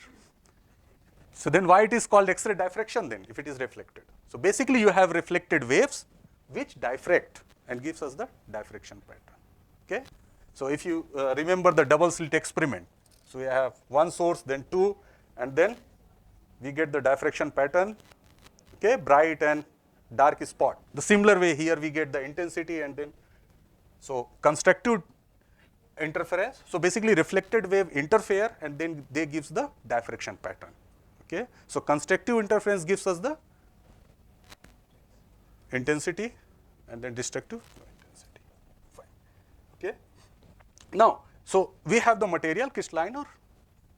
Speaker 6: So then why it is called X-ray diffraction then, if it is reflected? So basically you have reflected waves which diffract and gives us the diffraction pattern. Okay. So if you remember the double slit experiment, so we have one source, then two, and then we get the diffraction pattern, okay, bright and dark spot. The similar way here we get the intensity and then, so constructive interference. So basically reflected wave interfere and then they gives the diffraction pattern. Okay. So, constructive interference gives us the intensity and then destructive intensity. Fine. Okay. Now, so we have the material crystalline or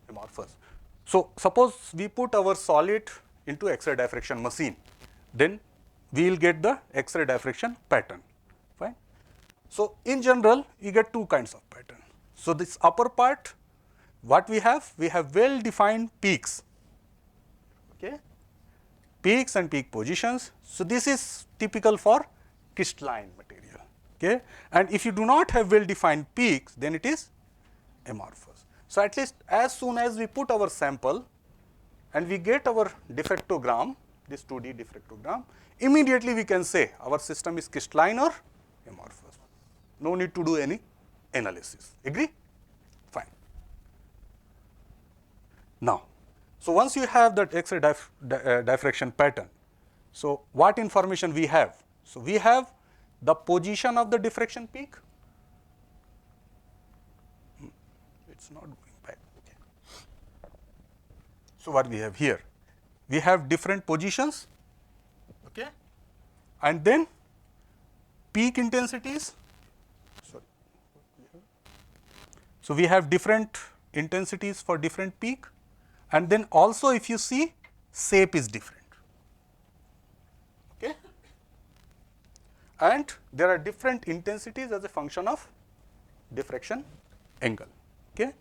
Speaker 6: amorphous. So, suppose we put our solid into X-ray diffraction machine, then we will get the X-ray diffraction pattern. Fine. So, in general we get two kinds of pattern. So, this upper part what we have well defined peaks, okay, peaks and peak positions. So, this is typical for crystalline material, okay, and if you do not have well defined peaks, then it is amorphous. So, at least as soon as we put our sample and we get our diffractogram, this 2D diffractogram, immediately we can say our system is crystalline or amorphous. No need to do any analysis. Agree? Fine. Now, so once you have that X-ray diffraction pattern, so what information we have? So, we have the position of the diffraction peak. It's not going back. Okay. So, what we have here? We have different positions, okay, and then peak intensities. Sorry. So, we have different intensities for different peak, and then also if you see shape is different, okay, and there are different intensities as a function of diffraction angle, okay.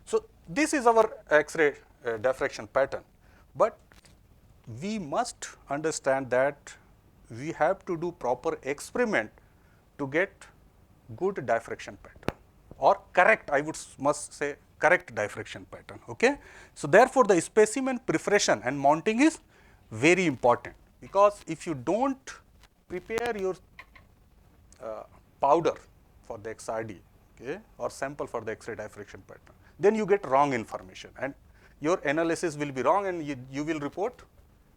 Speaker 6: So, this is our X-ray diffraction pattern, but we must understand that we have to do proper experiment to get good diffraction pattern or correct, I must say correct diffraction pattern, okay. So, therefore, the specimen preparation and mounting is very important, because if you do not prepare your powder for the XRD, okay, or sample for the X-ray diffraction pattern, then you get wrong information and your analysis will be wrong and you will report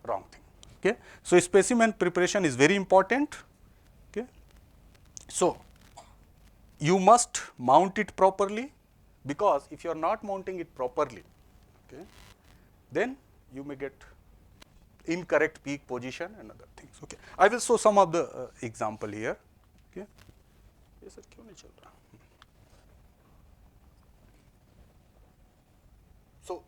Speaker 6: wrong thing, okay. So, specimen preparation is very important, okay. So, you must mount it properly, because if you are not mounting it properly, okay, then you may get incorrect peak position and other things, okay. I will show some of the example here, okay. Yes, sir, क्यों नहीं चल रहा? So,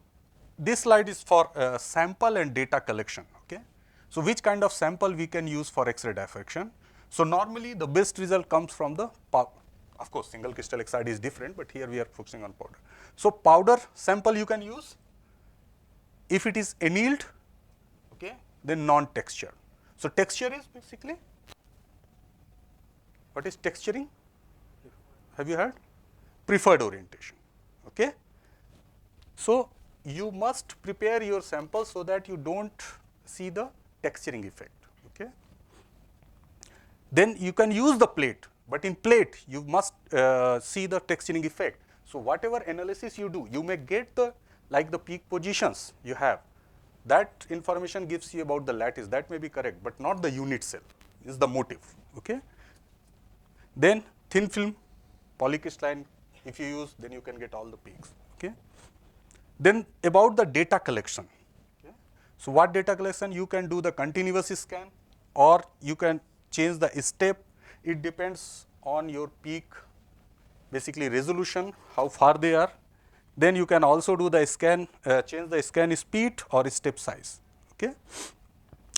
Speaker 6: this slide is for sample and data collection, okay. So, which kind of sample we can use for X-ray diffraction? So, normally the best result comes from the powder. Of course, single crystal XRD is different, but here we are focusing on powder. So, powder sample you can use. If it is annealed, okay, then non-texture. So, texture is basically, what is texturing? Have you heard? Preferred orientation, okay. So, you must prepare your sample so that you do not see the texturing effect, okay. Then you can use the plate, but in plate you must see the texturing effect. So, whatever analysis you do, you may get the like the peak positions you have, that information gives you about the lattice, that may be correct, but not the unit cell is the motive, okay. Then thin film polycrystalline if you use, then you can get all the peaks, okay. Then about the data collection, okay. So, what data collection? You can do the continuous scan or you can change the step, it depends on your peak basically resolution, how far they are. Then you can also do the scan, change the scan speed or step size, okay.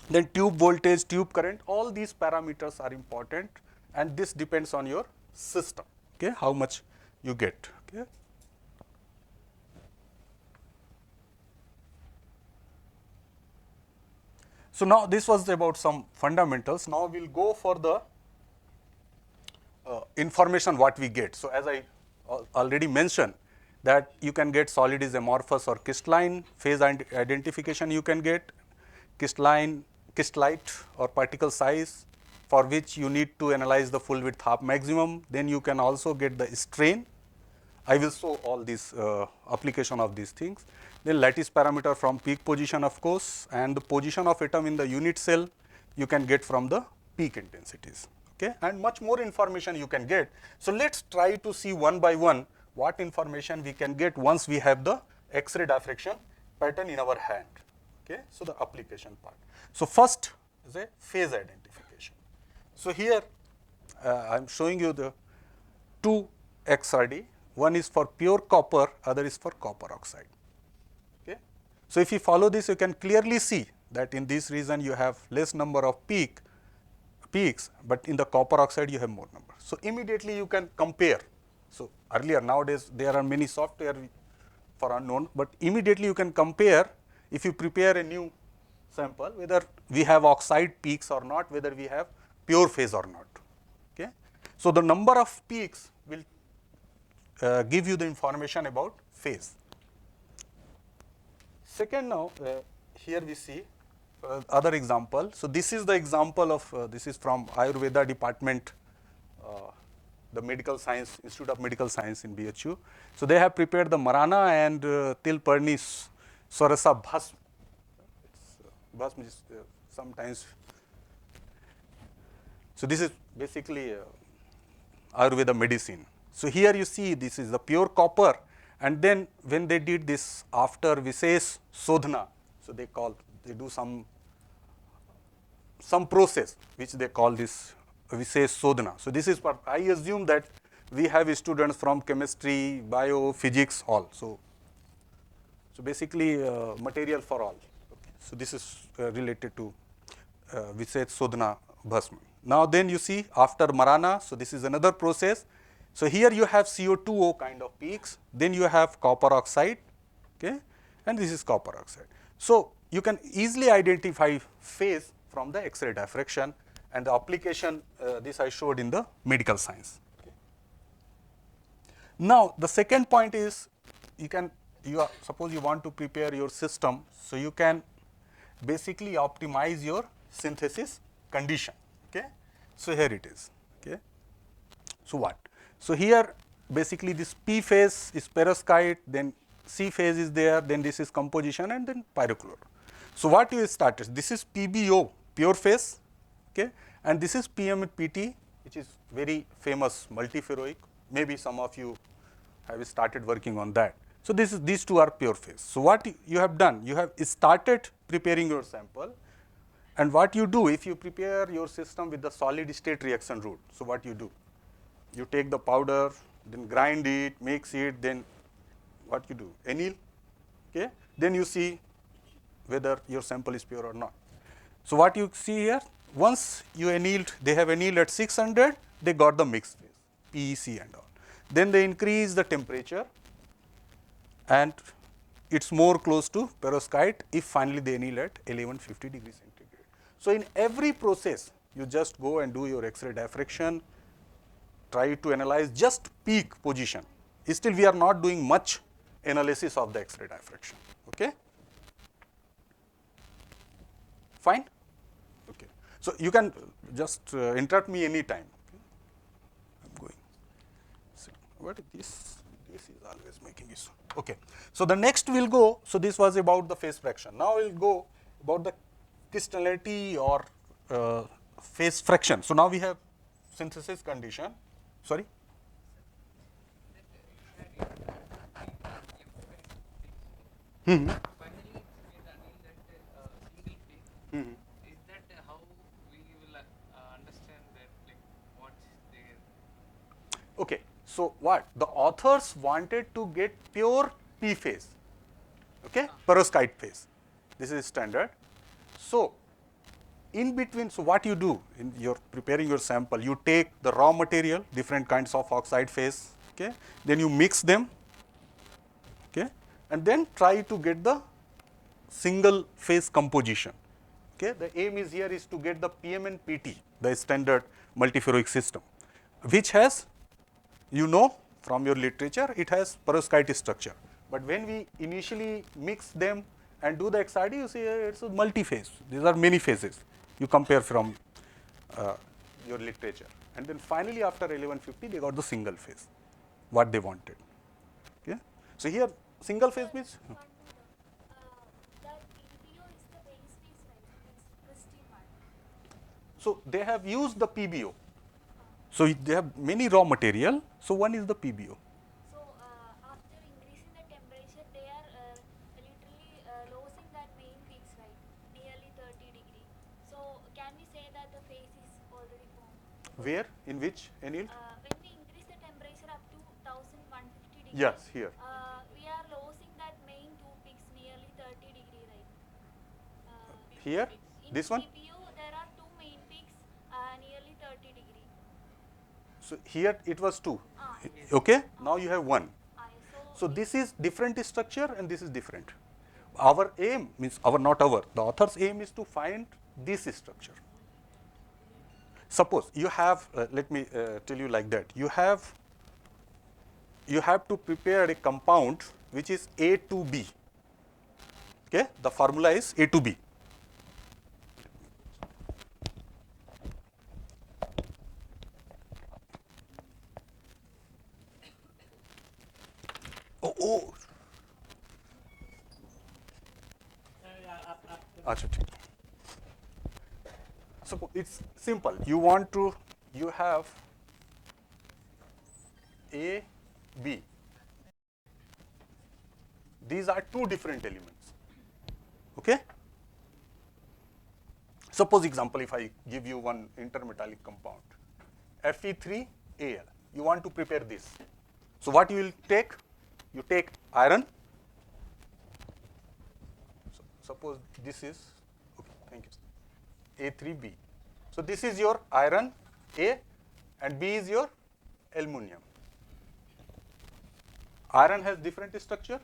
Speaker 6: Then tube voltage, tube current, all these parameters are important, and this depends on your system, okay, how much you get, okay. So, now this was about some fundamentals. Now, we will go for the information what we get. So, as I already mentioned that you can get solid is amorphous or crystalline, phase identification you can get, crystalline, crystallite or particle size, for which you need to analyze the full width half maximum. Then you can also get the strain. I will show all these application of these things. Then lattice parameter from peak position, of course, and the position of atom in the unit cell you can get from the peak intensities, okay, and much more information you can get. So, let us try to see one by one what information we can get once we have the X-ray diffraction pattern in our hand, Okay, so the application part. So first is a phase identification. So here I am showing you the two XRD. One is for pure copper, other is for copper oxide. Okay. So if you follow this, you can clearly see that in this region you have less number of peaks, but in the copper oxide you have more number. So immediately you can compare. So earlier, nowadays there are many software for unknown, but immediately you can compare if you prepare a new sample whether we have oxide peaks or not, whether we have pure phase or not. Okay. So the number of peaks will give you the information about phase. Second, now here we see other example. So this is the example of this is from Ayurveda department, the medical science, Institute of Medical Science in BHU. So they have prepared the Marana and Tilparni Swarasa Bhasm. Bhasm is sometimes. So this is basically Ayurveda medicine. So here you see this is the pure copper, and then when they did this after Visesh Sodhana, so they do some process which they call this Visesh Sodhana. So this is what I assume that we have students from chemistry, bio, physics, all. So basically material for all. Okay. So this is related to Visesh Sodhana Bhasma. Now then you see after Marana, so this is another process. So here you have CO2O kind of peaks, then you have copper oxide, okay, and this is copper oxide. So you can easily identify phase from the X-ray diffraction, and the application this I showed in the medical science. Okay. Now the second point is suppose you want to prepare your system, so you can basically optimize your synthesis condition. Okay. So here it is. Okay. So what? So here basically this P phase is perovskite, then C phase is there, then this is composition, and then pyrochlore. So what you started? This is PBO, pure phase, okay, and this is PMPT, which is very famous multiferroic. Maybe some of you have started working on that. So these two are pure phase. So what you have done? You have started preparing your sample, and what you do if you prepare your system with the solid state reaction route? So what you do? You take the powder, then grind it, mix it, then what you do? Anneal, okay? Then you see whether your sample is pure or not. So what you see here, once you annealed, they have annealed at 600, they got the mixed phase, PEC and all. Then they increase the temperature, and it's more close to perovskite if finally they anneal at 1150 degrees centigrade. So in every process, you just go and do your X-ray diffraction, try to analyze just peak position. Still we are not doing much analysis of the X-ray diffraction. Okay? Fine? Okay. So you can just interrupt me anytime. Okay? I'm going. So what is this? This is always making issue. Okay. So the next we'll go, so this was about the phase fraction. Now we'll go about the crystallinity or phase fraction. So now we have synthesis condition. Sorry? Mm-hmm.
Speaker 3: Finally, it annealed at single peak. Is that how we will understand that, like, what's there?
Speaker 6: Okay. So what? The authors wanted to get pure P phase, okay, perovskite phase. This is standard. So in between, so what you do in your preparing your sample, you take the raw material, different kinds of oxide phase, okay, then you mix them, okay, and then try to get the single phase composition. Okay, the aim is here is to get the PM and PT, the standard multiferroic system, which has, you know, from your literature, it has perovskite structure. But when we initially mix them and do the XRD, you see it's a multi-phase. These are many phases. You compare from your literature. And then finally after 1150, they got the single phase, what they wanted. Okay? So here, single phase means?
Speaker 5: That PBO is the base phase, right? That's crystal part.
Speaker 6: So they have used the PBO. So they have many raw material. So one is the PBO.
Speaker 5: So after increasing the temperature, they are literally losing that main peaks,
Speaker 6: Where? In which annealed?
Speaker 5: When we increase the temperature up to 1150 degrees,
Speaker 6: Yes, here.
Speaker 5: We are losing that main two peaks nearly 30 degree, right?
Speaker 6: Here?
Speaker 5: In
Speaker 6: This one?
Speaker 5: CPU, there are two main peaks nearly 30 degree.
Speaker 6: So here it was 2.
Speaker 5: Yes.
Speaker 6: Okay? Now you have 1. So
Speaker 5: So
Speaker 6: this is different structure and this is different. Our aim means the author's aim is to find this structure. Suppose you have, let me tell you like that, you have to prepare a compound which is A to B. Okay? The formula is A to B. Oh. Achha, theek. So it's simple. You have A, B. These are two different elements. Okay? Suppose example, if I give you one intermetallic compound, Fe3Al. You want to prepare this. So what you will take? You take iron. So suppose this is, okay, thank you, A3B. So this is your iron A and B is your aluminum. Iron has different structure,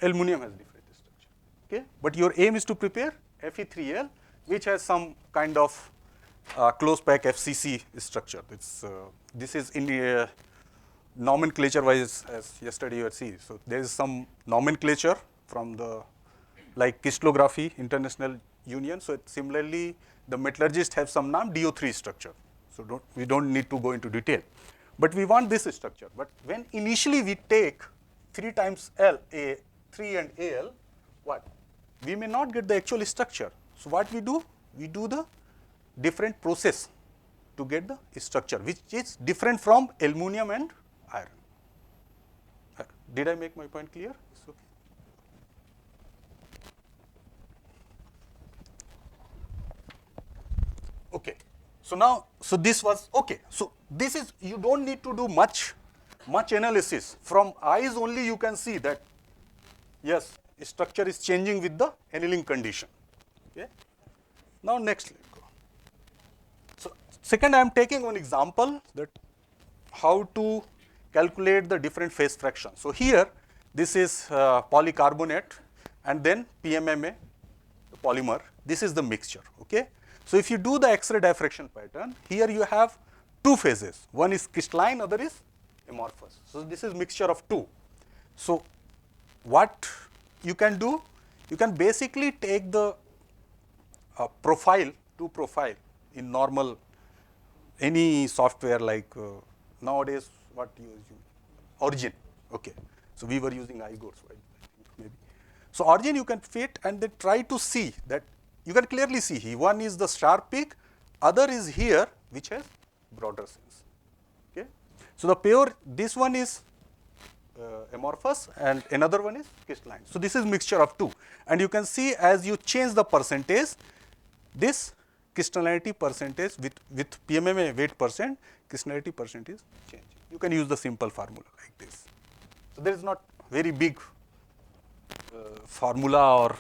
Speaker 6: aluminum has different structure. Okay? But your aim is to prepare Fe3Al, which has some kind of close pack FCC structure. This is in nomenclature wise, as yesterday you had seen. So there is some nomenclature from the like crystallography international union. So similarly, the metallurgists have some name DO3 structure. So we don't need to go into detail. But we want this structure. But when initially we take 3 times L, A, 3 and Al, what? We may not get the actual structure. So what we do? We do the different process to get the structure, which is different from aluminum and iron. Did I make my point clear? It's okay. Okay. So now, so this was okay. So this is, you don't need to do much analysis. From eyes only you can see that yes, structure is changing with the annealing condition. Okay. Now next, let's go. So second, I am taking one example that how to calculate the different phase fraction. So here, this is polycarbonate and then PMMA, the polymer. This is the mixture. Okay. So if you do the X-ray diffraction pattern, here you have 2 phases. One is crystalline, other is amorphous. So this is mixture of 2. So what you can do? You can basically take the profile in normal any software like nowadays what you use? Origin. Okay. So we were using IGOR, so I think maybe. So origin you can fit and then try to see that you can clearly see here. One is the sharp peak, other is here which has broader sense. Okay. So the pure, this one is amorphous and another one is crystalline. So this is mixture of 2 and you can see as you change the percentage, this crystallinity percentage with PMMA weight percent, crystallinity percent is changing. You can use the simple formula like this. So there is not very big formula or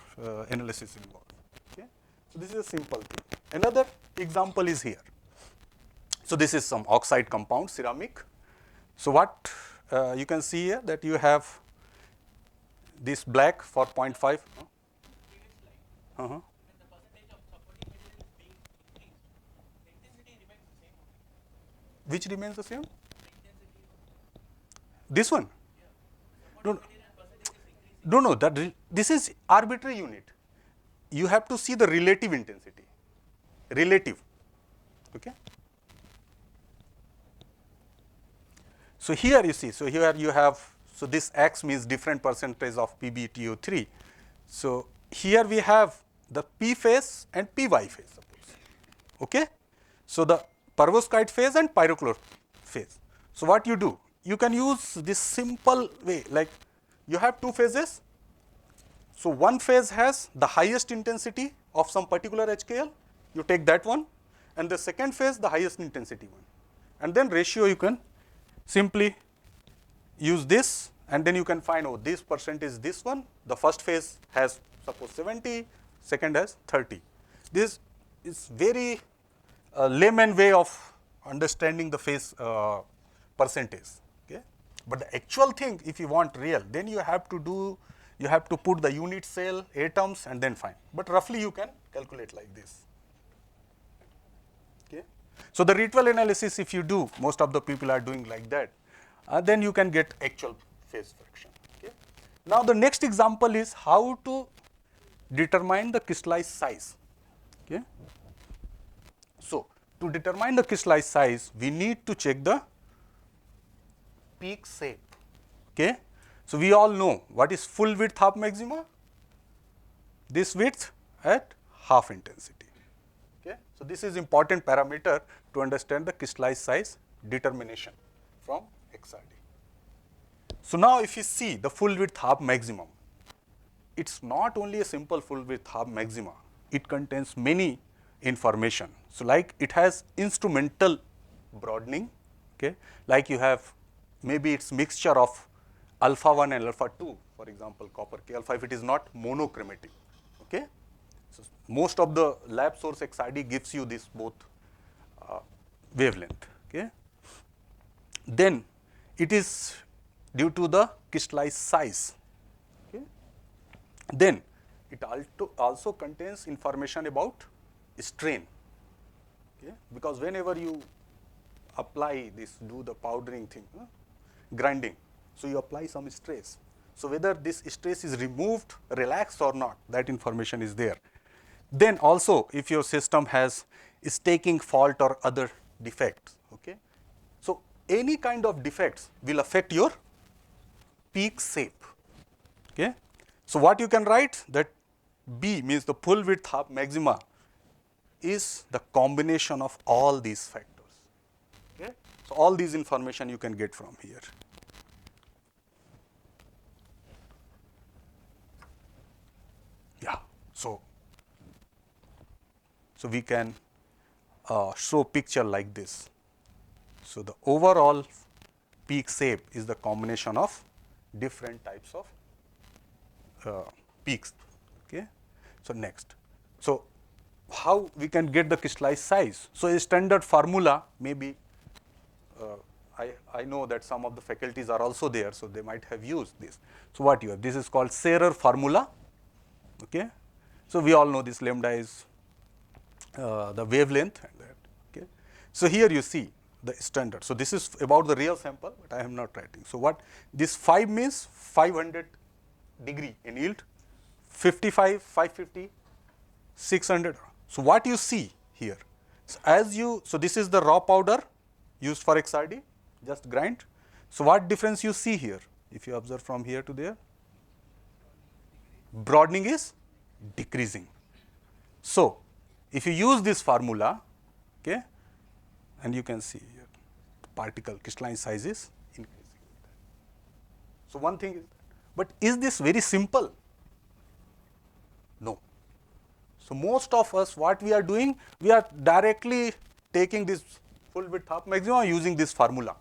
Speaker 6: analysis involved. Okay. So this is a simple thing. Another example is here. So this is some oxide compound, ceramic. So what you can see here that you have this black for 0.5. Which remains the same? This one? No, this is arbitrary unit. You have to see the relative intensity. Relative. Okay. So here you see, so here you have, so this X means different percentage of PbTO3. So here we have the P phase and Py phase, suppose. Okay. So the perovskite phase and pyrochlore phase. So what you do? You can use this simple way, like you have 2 phases. So one phase has the highest intensity of some particular HKL, you take that one, and the second phase the highest intensity one. And then ratio you can simply use this, and then you can find, oh, this percent is this one. The first phase has suppose 70, second has 30. This is very layman way of understanding the phase percentage. Okay? But the actual thing, if you want real, then you have to put the unit cell, atoms, and then find. But roughly you can calculate like this. Okay? So the ritual analysis, if you do, most of the people are doing like that, then you can get actual phase fraction. Okay? Now the next example is how to determine the crystallized size. Okay? So to determine the crystallized size, we need to check the peak shape. Okay? So we all know what is full width half maxima. This width at half intensity. Okay? So this is important parameter to understand the crystallized size determination from XRD. So now if you see the full width half maximum, it's not only a simple full width half maxima, it contains many information. So like it has instrumental broadening, okay? Like you have, maybe it's mixture of alpha 1 and alpha 2, for example, copper K alpha, if it is not monochromatic, okay? So most of the lab source XRD gives you this both wavelength, okay? Then it is due to the crystallized size, okay? Then it also contains information about strain, okay? Because whenever you apply this, do the powdering thing, grinding, so you apply some stress. So whether this stress is removed, relaxed or not, that information is there. Then also if your system has staking fault or other defects, okay? So any kind of defects will affect your peak shape, okay? So what you can write, that B means the full width half maxima is the combination of all these factors, okay? So all these information you can get from here. Yeah, so we can show picture like this. So the overall peak shape is the combination of different types of peaks, okay? So next, so how we can get the crystallized size? So a standard formula, maybe I know that some of the faculties are also there, so they might have used this. So what you have, this is called Serrer formula, okay? So we all know this lambda is the wavelength and that, okay? So here you see the standard. So this is about the real sample, but I am not writing. So what this 5 means 500 degree in yield, 55, 550, 600. So what you see here, so this is the raw powder used for XRD, just grind. So what difference you see here, if you observe from here to there? Broadening is decreasing. So if you use this formula, okay, and you can see here, particle crystalline size is increasing. So one thing is, but is this very simple? No. So most of us, what we are doing, we are directly taking this full width half maximum using this formula,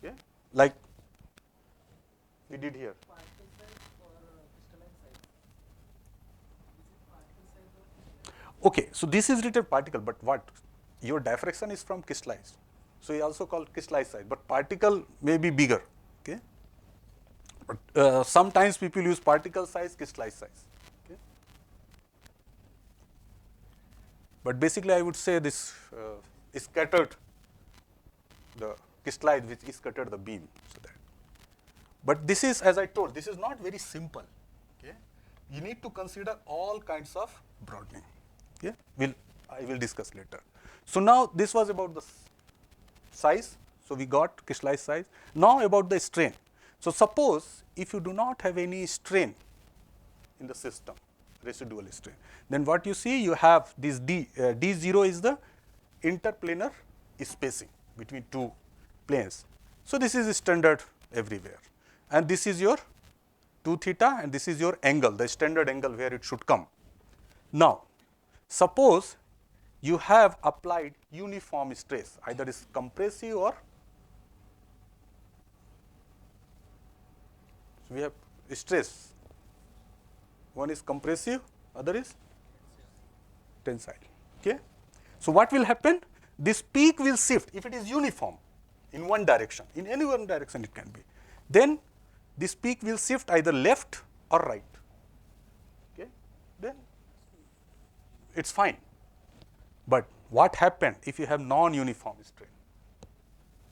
Speaker 6: okay, like we did here. Okay, so this is written particle, but what? Your diffraction is from crystallized. So you also call crystallized size, but particle may be bigger, okay? But sometimes people use particle size, crystallized size, okay? But basically I would say this is scattered, the crystallized which is scattered the beam, so that. But this is, as I told, this is not very simple, okay? You need to consider all kinds of broadening. Okay, I will discuss later. So now this was about the size. So we got crystallized size. Now about the strain. So suppose if you do not have any strain in the system, residual strain, then what you see, you have this D0 is the interplanar spacing between two planes. So this is standard everywhere, and this is your 2 theta, and this is your angle, the standard angle where it should come. Now suppose you have applied uniform stress, either is compressive or we have stress. One is compressive, other is tensile. Okay. So what will happen? This peak will shift if it is uniform in one direction. In any one direction it can be. Then this peak will shift either left or right. Okay. Then it's fine. But what happened if you have non-uniform strain?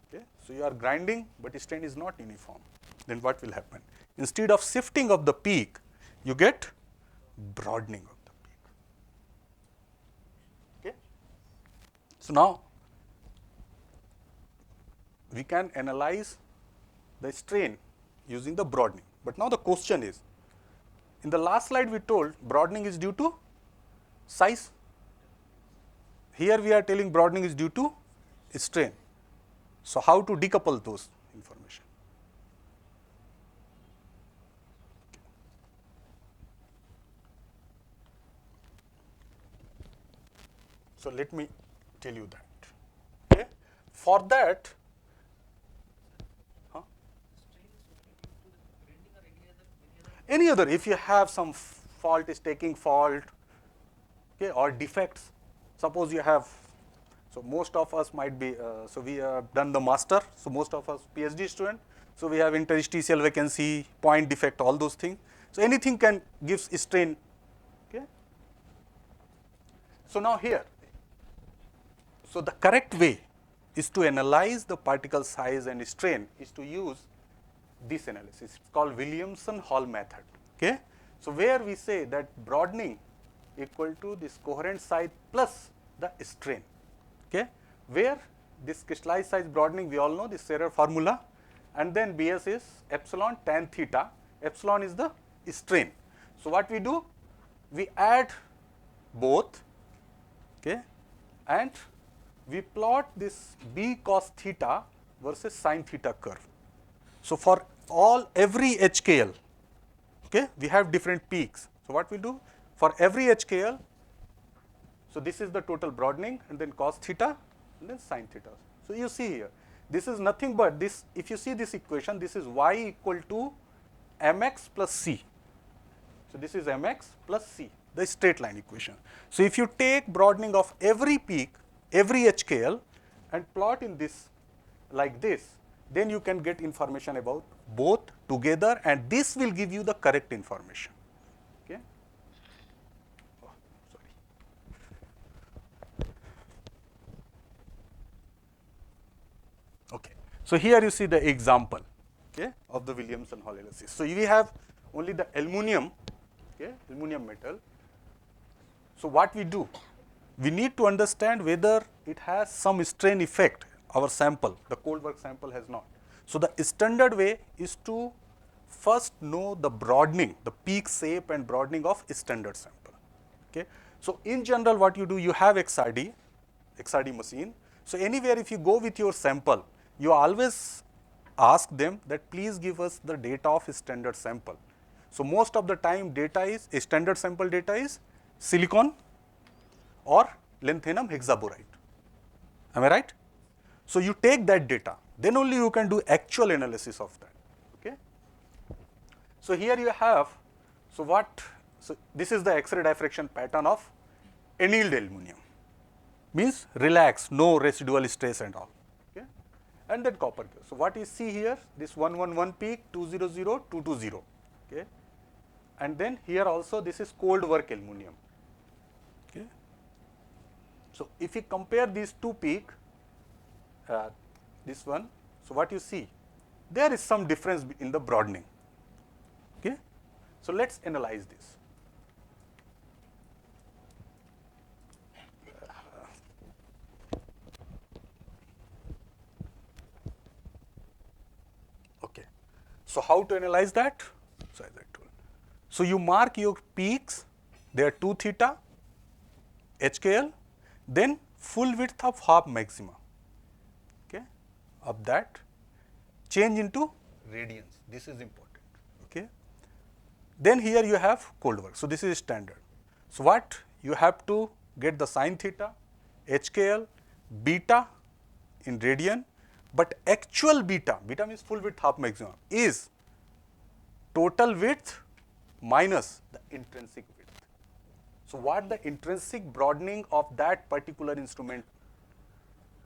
Speaker 6: Okay. So you are grinding, but strain is not uniform. Then what will happen? Instead of shifting of the peak, you get broadening of the peak. Okay. So now we can analyze the strain using the broadening. But now the question is, in the last slide we told broadening is due to size. Here we are telling broadening is due to strain. So how to decouple those information? So let me tell you that. Okay. For that, any other, if you have some fault is taking fault, okay, or defects, suppose you have, so most of us might be, so we have done the master, so most of us PhD student, so we have interstitial vacancy, point defect, all those things. So anything can give strain. Okay. So now here, so the correct way is to analyze the particle size and strain is to use this analysis. It's called Williamson-Hall method. Okay. So where we say that broadening equal to this coherent size plus the strain. Okay. Where this crystallized size broadening, we all know this Serre formula, and then Bs is epsilon tan theta. Epsilon is the strain. So what we do? We add both, okay, and we plot this b cos theta versus sin theta curve. So for every HKL, okay, we have different peaks. So what we do? For every HKL, so this is the total broadening, and then cos theta, and then sin theta. So you see here, this is nothing but this, if you see this equation, this is y equal to mx plus c. So this is mx plus c, the straight line equation. So if you take broadening of every peak, every HKL, and plot in this like this, then you can get information about both together, and this will give you the correct information. Okay. Oh, sorry. Okay. So here you see the example, okay, of the Williamson-Hall analysis. So we have only the aluminum, okay, aluminum metal. So what we do? We need to understand whether it has some strain effect. Our sample, the cold work sample, has not. So the standard way is to first know the broadening, the peak shape and broadening of standard sample. Okay. So in general, what you do, you have XRD machine. So anywhere if you go with your sample, you always ask them that please give us the data of standard sample. So most of the time data is, standard sample data is silicon or lanthanum hexaboride. Am I right? So you take that data, then only you can do actual analysis of that. Okay. So here you have, so this is the X-ray diffraction pattern of annealed aluminum, means relaxed, no residual stress and all. Okay. And then copper. So what you see here, this 111 peak, 200, 220. Okay. And then here also this is cold work aluminum. Okay. So if you compare these two peak, this one, so what you see, there is some difference in the broadening. Okay. So let's analyze this. Okay. So how to analyze that? So as I told. So you mark your peaks, they are 2 theta, HKL, then full width of half maxima. Okay, of that, change into radians. This is important. Okay. Then here you have cold work. So this is standard. So what you have to get the sin theta, HKL, beta in radian, but actual beta, beta means full width half maximum, is total width minus the intrinsic width. So what the intrinsic broadening of that particular instrument,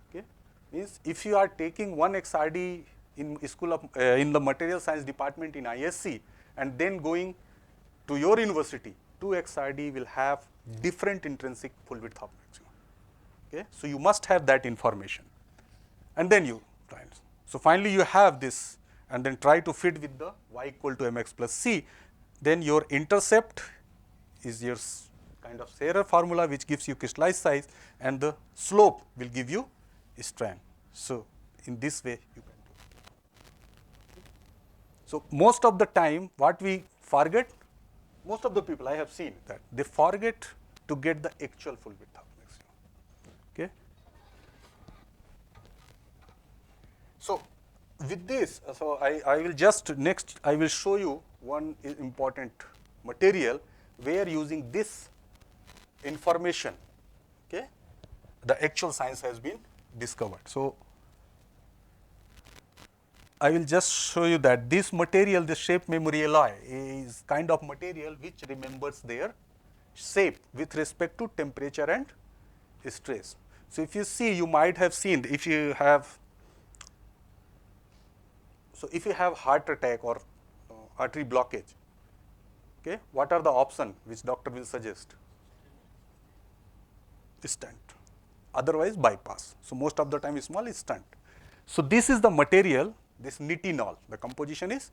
Speaker 6: okay, means if you are taking one XRD in school of in the material science department in IISc and then going to your university, 2 XRD will have different intrinsic full width half maximum. Okay, so you must have that information, and then you try. So finally you have this, and then try to fit with the y equal to mx plus c. Then your intercept is your kind of Serre formula which gives you crystallized size, and the slope will give you strand. So in this way you can do. So most of the time what we forget, most of the people I have seen that they forget to get the actual full width half maximum. Okay. So with this, so I will just next I will show you one important material where using this information, okay, the actual science has been discovered. So I will just show you that this material, the shape memory alloy, is kind of material which remembers their shape with respect to temperature and stress. So if you see, you might have seen, if you have, so if you have heart attack or artery blockage, okay, what are the options which doctor will suggest? Stent, otherwise bypass. So most of the time small is stent. So this is the material, this nitinol, the composition is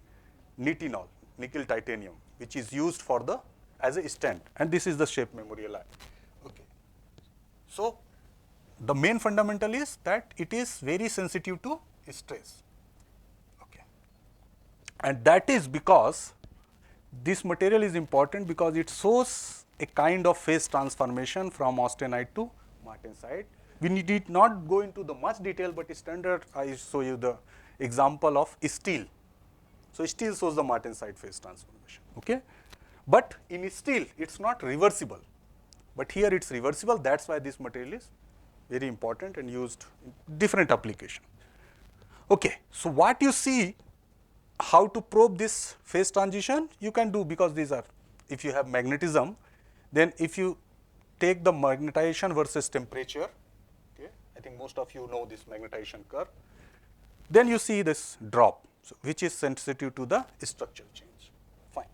Speaker 6: nitinol, nickel titanium, which is used for the as a stent, and this is the shape memory alloy. Okay. So the main fundamental is that it is very sensitive to stress. Okay. And that is because this material is important because it shows a kind of phase transformation from austenite to martensite. We need not go into the much detail, but standard I show you the example of steel. So steel shows the martensite phase transformation. Okay, but in steel it's not reversible, but here it's reversible. That's why this material is very important and used in different application. Okay, so what you see, how to probe this phase transition, you can do, because these are, if you have magnetism, then if you take the magnetization versus temperature, okay, I think most of you know this magnetization curve, then you see this drop, so which is sensitive to the structural change. Fine.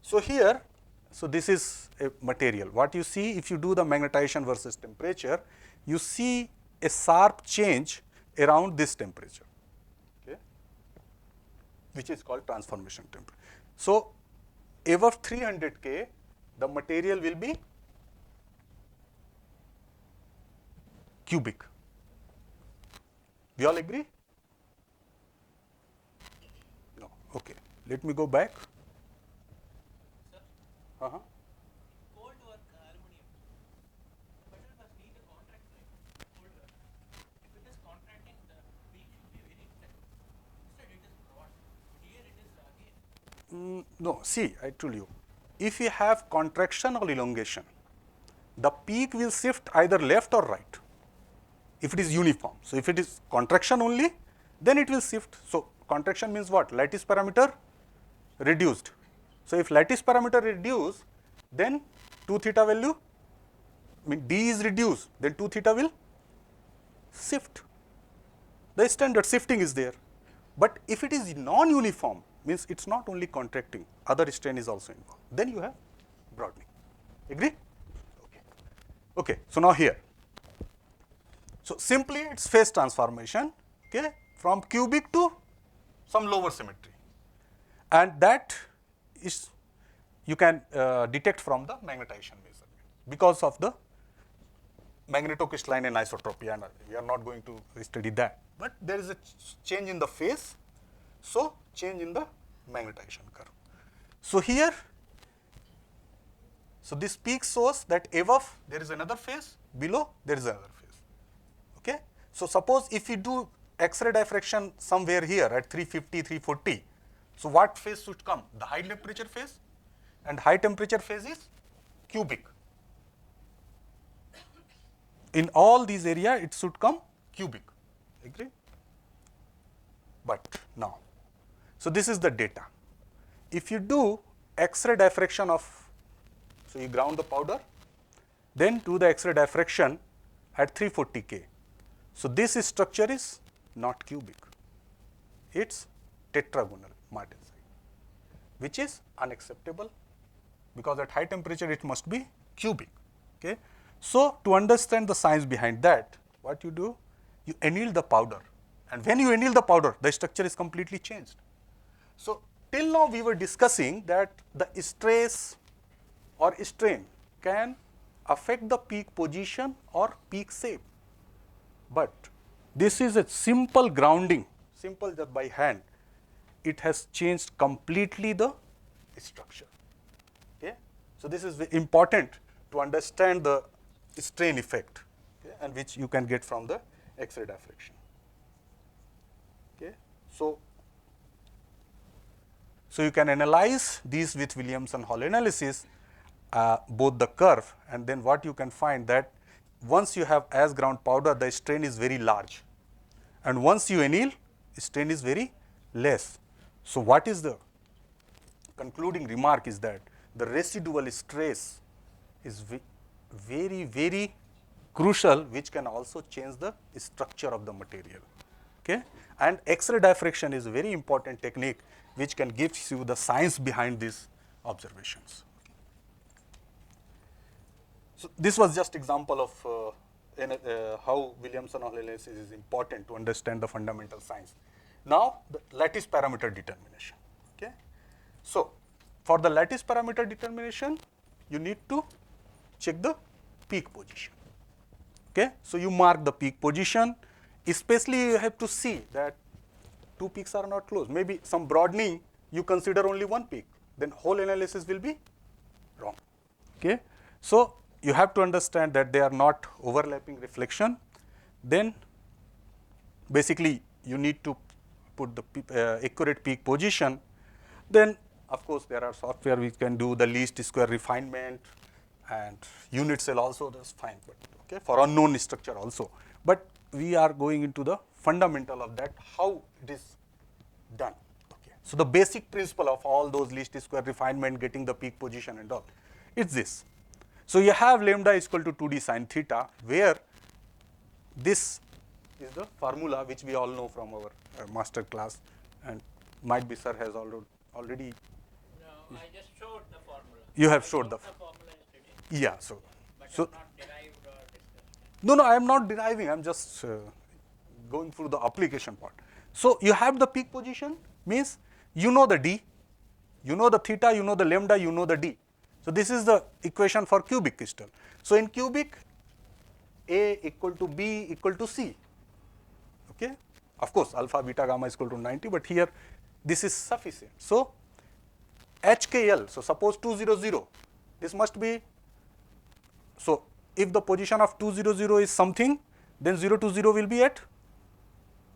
Speaker 6: So here, so this is a material. What you see, if you do the magnetization versus temperature, you see a sharp change around this temperature, okay, which is called transformation temperature. So above 300 K, the material will be cubic. We all agree? No. Okay. Let me go back.
Speaker 11: Cold work aluminum. Metal must need a contract, right? Cold work. If it is contracting, the peak should be very tight. Instead, it is broad. Here it is again.
Speaker 6: No, see, I told you, if you have contraction or elongation, the peak will shift either left or right, if it is uniform. So if it is contraction only, then it will shift. So contraction means what? Lattice parameter reduced. So if lattice parameter reduced, then 2 theta value, I mean d is reduced, then 2 theta will shift. The standard shifting is there. But if it is non-uniform, means it's not only contracting, other strain is also involved. Then you have broadening. Agree? Okay. Okay. So now here. So simply it's phase transformation, okay, from cubic to some lower symmetry, and that is you can detect from the magnetization measurement because of the magnetocrystalline anisotropy, and we are not going to study that. But there is a change in the phase, so change in the magnetization curve. So here, so this peak shows that above there is another phase, below there is another phase. Okay. So suppose if you do X-ray diffraction somewhere here at 350, 340, so what phase should come? The high temperature phase, and high temperature phase is cubic. in all these area it should come cubic, agree? But now, so this is the data. If you do X-ray diffraction of, so you ground the powder, then do the X-ray diffraction at 340 K. So this structure is not cubic, it's tetragonal martensite, which is unacceptable because at high temperature it must be cubic. Okay. So to understand the science behind that, what you do, you anneal the powder, and when you anneal the powder, the structure is completely changed. So till now we were discussing that the stress or strain can affect the peak position or peak shape, but this is a simple grounding, simple just by hand. It has changed completely the structure. Okay? So this is important to understand the strain effect, okay, and which you can get from the X-ray diffraction. Okay? So you can analyze these with Williamson-Hall analysis, both the curve, and then what you can find that once you have as ground powder, the strain is very large, and once you anneal, strain is very less. So what is the concluding remark is that the residual stress is very, very crucial, which can also change the structure of the material. Okay? And X-ray diffraction is a very important technique which can give you the science behind these observations. So this was just example of how Williamson-Hall analysis is important to understand the fundamental science. Now the lattice parameter determination. Okay? So for the lattice parameter determination, you need to check the peak position. Okay? So you mark the peak position, especially you have to see that two peaks are not close. Maybe some broadening, you consider only one peak, then whole analysis will be wrong. Okay? So you have to understand that they are not overlapping reflection. Then basically you need to put the accurate peak position. Then of course there are software which can do the least square refinement, and unit cell also, that's fine, but okay, for unknown structure also. But we are going into the fundamental of that, how it is done. Okay. So the basic principle of all those least square refinement, getting the peak position and all, it's this. So you have lambda is equal to 2d sine theta, where this is the formula which we all know from our master class, and might be sir has already.
Speaker 2: No, I just showed the formula.
Speaker 6: You have showed the
Speaker 2: formula yesterday.
Speaker 6: Yeah.
Speaker 2: But
Speaker 6: So
Speaker 2: not derived or discussed.
Speaker 6: no, I am not deriving. I am just going through the application part. So you have the peak position, means you know the d, you know the theta, you know the lambda, you know the d. So this is the equation for cubic crystal. So in cubic, A equal to B equal to C. Okay? Of course, alpha, beta, gamma is equal to 90, but here this is sufficient. So HKL, so suppose 200, this must be, so if the position of 200 is something, then 020 will be at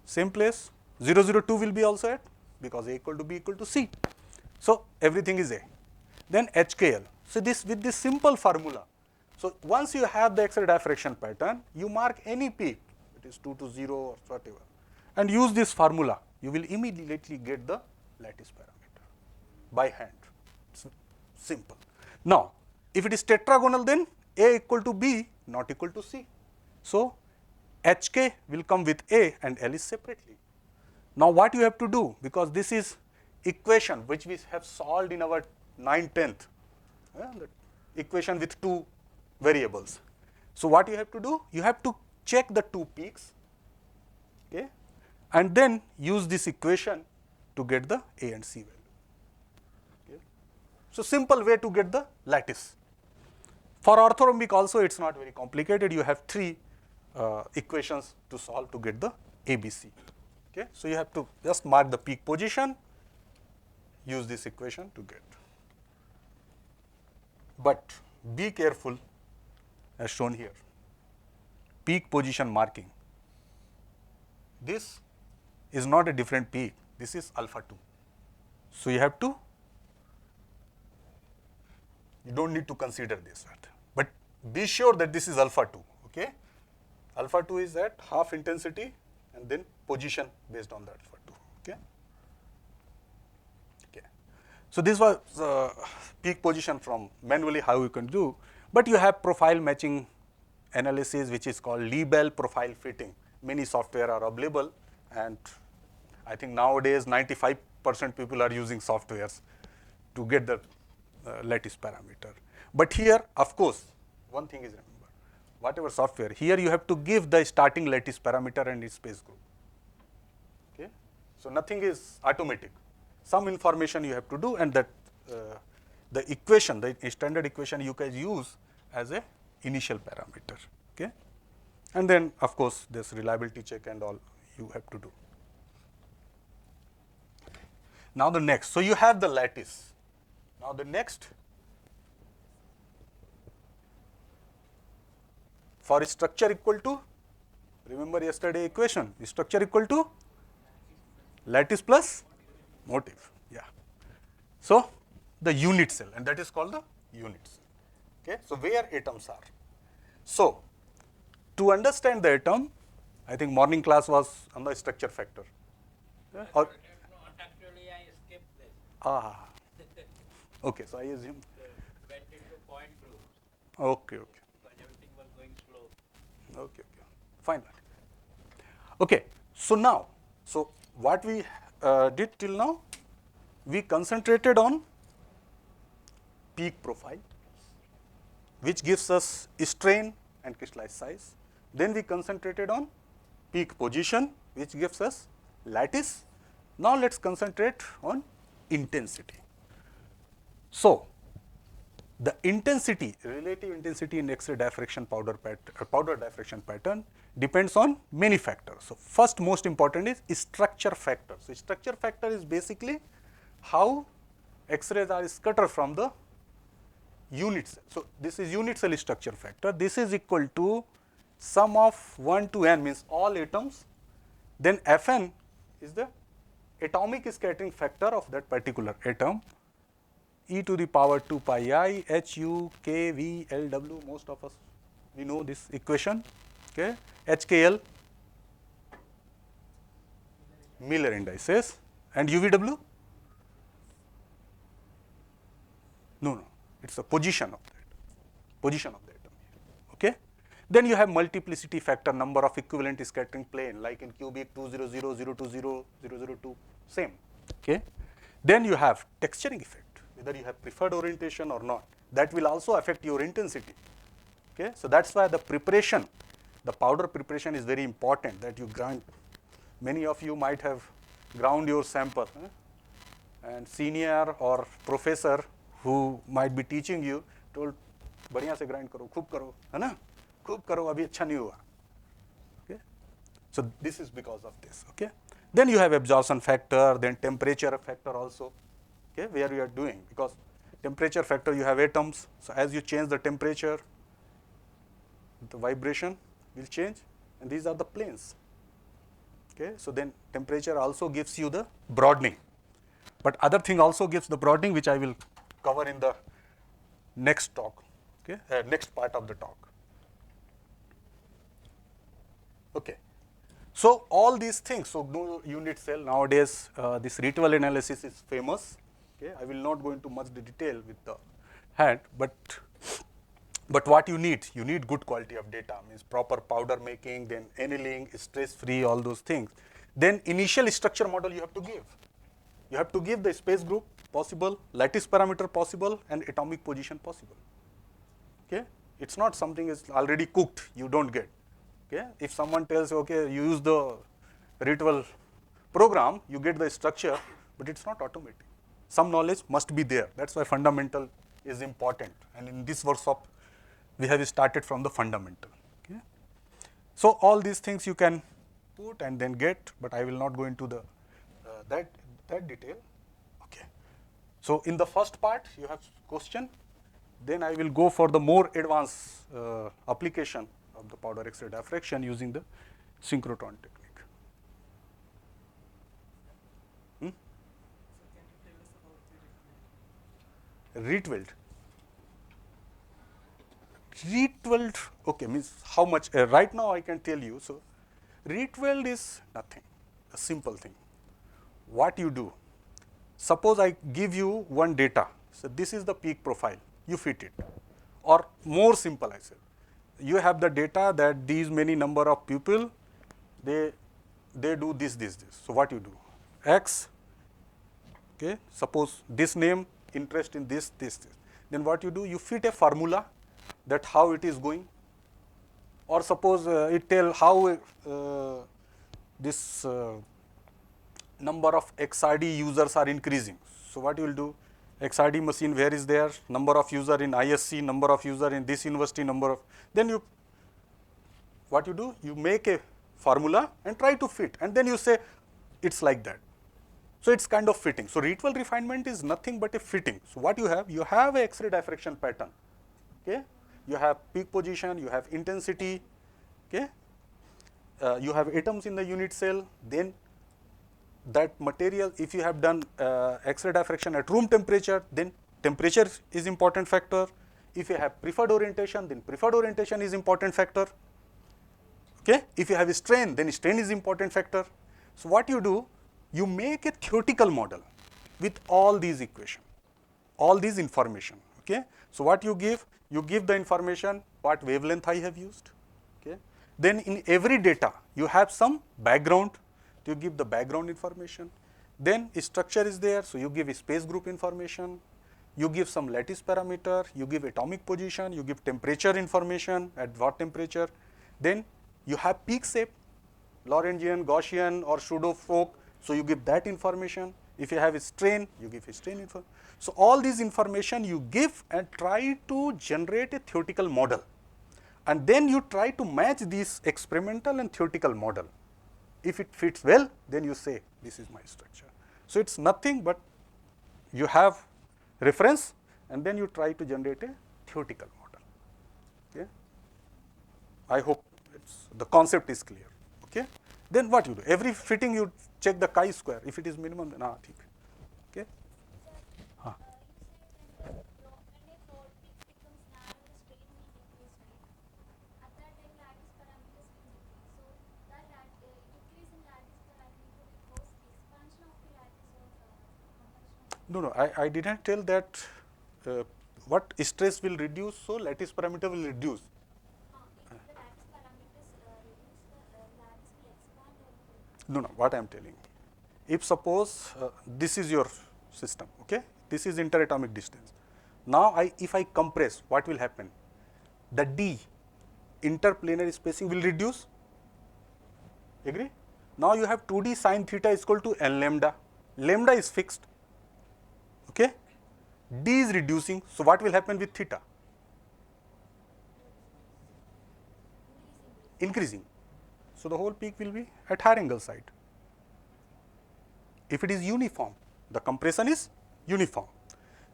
Speaker 6: same place, 002 will be also at, because A equal to B equal to C. So everything is A. Then HKL. So this with this simple formula. So once you have the X-ray diffraction pattern, you mark any peak, it is 2 to 0 or whatever, and use this formula. You will immediately get the lattice parameter by hand. It's simple. Now, if it is tetragonal, then A equal to B not equal to C. So HK will come with A and L is separately. Now what you have to do, because this is equation which we have solved in our 9th, 10th, the equation with two variables. So what you have to do, you have to check the two peaks, okay, and then use this equation to get the A and C value. Okay. So simple way to get the lattice. For orthorhombic also it's not very complicated. You have three equations to solve to get the ABC. Okay. So you have to just mark the peak position, use this equation to get. But be careful, as shown here, peak position marking. This is not a different peak, this is alpha 2. So you have to, you don't need to consider this, but be sure that this is alpha 2, okay? Alpha 2 is at half intensity and then position based on the alpha 2. Okay. Okay. So this was peak position from manually how you can do, but you have profile matching analysis which is called Lebel profile fitting. Many software are available, and I think nowadays 95% people are using softwares to get the lattice parameter. But here, of course, one thing is remember, whatever software, here you have to give the starting lattice parameter and its space group. Okay? So nothing is automatic. Some information you have to do, and that the equation, the standard equation you can use as a initial parameter. Okay? And then of course this reliability check and all you have to do. Now the next, so you have the lattice. Now the next, for structure equal to, remember yesterday equation, structure equal to lattice plus motive. Yeah. So the unit cell, and that is called the unit cell. Okay. So where atoms are. So to understand the atom, I think morning class was on the structure factor. Yeah? Or,
Speaker 11: Actually, I skipped this.
Speaker 6: Okay, so I assume.
Speaker 11: Went into point groups.
Speaker 6: Okay, okay.
Speaker 11: Because everything was going slow.
Speaker 6: Okay, okay. Fine. Okay, so now, so what we did till now, we concentrated on peak profile, which gives us strain and crystallized size. Then we concentrated on peak position, which gives us lattice. Now let's concentrate on intensity. So the intensity, relative intensity in X-ray diffraction powder diffraction pattern depends on many factors. So first most important is structure factor. So structure factor is basically how X-rays are scattered from the unit cell. So this is unit cell structure factor. This is equal to sum of 1 to n, means all atoms. Then Fn is the atomic scattering factor of that particular atom. E to the power 2 pi I, Hu, K, V, L, W, most of us, we know this equation, okay. HKL, Miller indices, and UVW? No, it's the position of the atom here, okay. Then you have multiplicity factor, number of equivalent scattering plane, like in cubic 200, 020, 002, same, okay. Then you have texturing effect, whether you have preferred orientation or not, that will also affect your intensity, okay. So that's why the preparation, the powder preparation is very important, that you grind. Many of you might have ground your sample, and senior or professor who might be teaching you told, बढ़िया से grind करो, खूब करो, है ना, खूब करो, अभी अच्छा नहीं हुआ, okay. So this is because of this, okay. Then you have absorption factor, then temperature factor also, okay, where you are doing, because temperature factor you have atoms, so as you change the temperature, the vibration will change, and these are the planes, okay. So then temperature also gives you the broadening, but other thing also gives the broadening, which I will cover in the next talk, okay, next part of the talk. Okay. So all these things, so no unit cell, nowadays this ritual analysis is famous, okay. I will not go into much detail with the hand, but what you need good quality of data, means proper powder making, then annealing, stress free, all those things. Then initial structure model you have to give. You have to give the space group possible, lattice parameter possible, and atomic position possible, okay. It's not something is already cooked, you don't get. Okay. If someone tells, okay, you use the ritual program, you get the structure, but it's not automatic. Some knowledge must be there. That's why fundamental is important. And in this workshop, we have started from the fundamental. Okay. So all these things you can put and then get, but I will not go into the that detail. Okay. So in the first part, you have question. Then I will go for the more advanced application of the powder X-ray diffraction using the synchrotron technique. Rietveld. Rate-weld, okay, means how much, right now I can tell you. So rate-weld is nothing, a simple thing. What you do, suppose I give you one data, so this is the peak profile, you fit it. Or more simple, I said, you have the data that these many number of people, they do this. So what you do, X, okay, suppose this name, interest in this. Then what you do, you fit a formula that how it is going. Or suppose it tell how this number of XRD users are increasing. So what you will do, XRD machine where is there, number of user in IISc, number of user in this university, number of, then you, what you do, you make a formula and try to fit, and then you say it's like that. So it's kind of fitting. So rate-weld refinement is nothing but a fitting. So what you have a X-ray diffraction pattern, okay, you have peak position, you have intensity, okay, you have atoms in the unit cell, then that material, if you have done X-ray diffraction at room temperature, then temperature is important factor. If you have preferred orientation, then preferred orientation is important factor. Okay? If you have a strain, then strain is important factor. So what you do, you make a theoretical model with all these equations, all these information. Okay? So what you give the information, what wavelength I have used. Okay? Then in every data, you have some background. You give the background information. Then structure is there, so you give space group information. You give some lattice parameter. You give atomic position. You give temperature information, at what temperature. Then you have peak shape, Lorentzian, Gaussian, or pseudo-Fock. So you give that information. If you have a strain, you give a strain info. So all these information you give and try to generate a theoretical model. And then you try to match this experimental and theoretical model. If it fits well, then you say, this is my structure. So it's nothing but you have reference and then you try to generate a theoretical model. Okay? I hope the concept is clear. Okay? Then what you do? Every fitting you check the chi-square. If it is minimum, then okay? No, I didn't tell that what stress will reduce, so lattice parameter will reduce. No, what I am telling. If suppose this is your system, okay? This is interatomic distance. Now if I compress, what will happen? The D, interplanar spacing, will reduce. Agree? Now you have 2D sine theta is equal to n lambda. Lambda is fixed. Okay? D is reducing. So what will happen with theta? Increasing. So the whole peak will be at higher angle side. If it is uniform, the compression is uniform.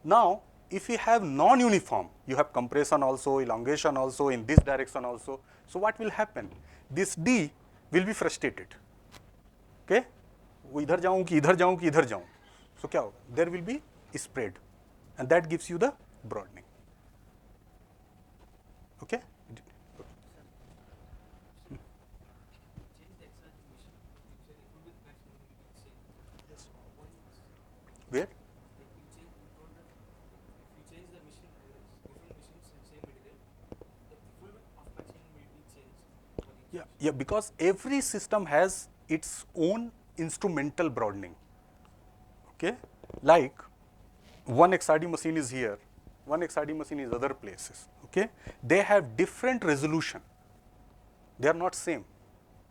Speaker 6: Now, if you have non-uniform, you have compression also, elongation also, in this direction also. So what will happen? This D will be frustrated. Okay? वो इधर जाऊँ कि इधर जाऊँ कि इधर जाऊँ. So क्या होगा? There will be spread, and that gives you the broadening. Okay? Where? Yeah, because every system has its own instrumental broadening. Okay? Like one XRD machine is here, one XRD machine is other places. Okay? They have different resolution. They are not same.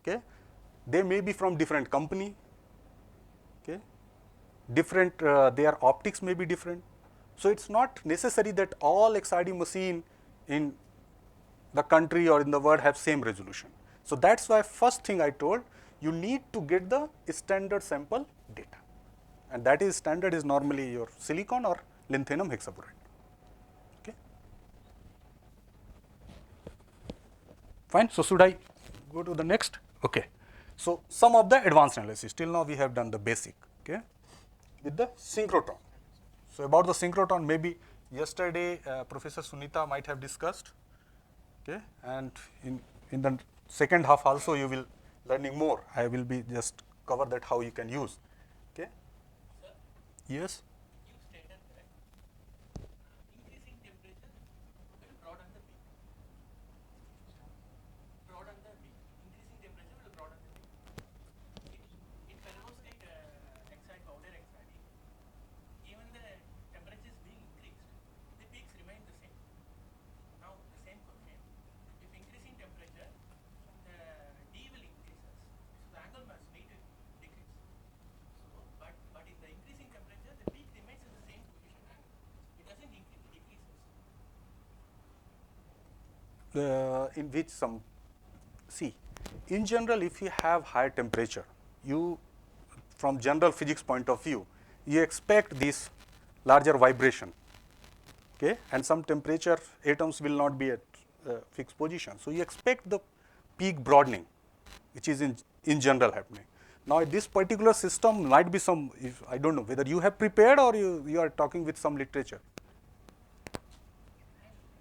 Speaker 6: Okay? They may be from different company. Okay? Different, their optics may be different. So it's not necessary that all XRD machine in the country or in the world have same resolution. So that's why first thing I told, you need to get the standard sample data. And that is standard is normally your silicon or lanthanum hexaboride. Okay? Fine. So should I go to the next? Okay. So some of the advanced analysis. Till now we have done the basic. Okay? With the synchrotron. So about the synchrotron, maybe yesterday Professor Sunita might have discussed. Okay, and in the second half also you will learning more. I will be just cover that how you can use. Okay.
Speaker 11: Sir,
Speaker 6: Yes.
Speaker 11: you stated that increasing temperature will broaden the peak. Broaden the peak. Increasing temperature will broaden the peak. In perovskite XRD, powder XRD, even the temperature is being increased, the peaks remain the same. Now the same question, if increasing temperature, the D will increase, so the angle must need to decrease. So, but in the increasing temperature, the peak remains in the same position angle. It doesn't increase, it decreases.
Speaker 6: In which some, see, in general, if you have high temperature, you, from general physics point of view, you expect this larger vibration, okay, and some temperature atoms will not be at fixed position. So you expect the peak broadening, which is in general happening. Now this particular system might be some, if, I don't know whether you have prepared or you are talking with some literature.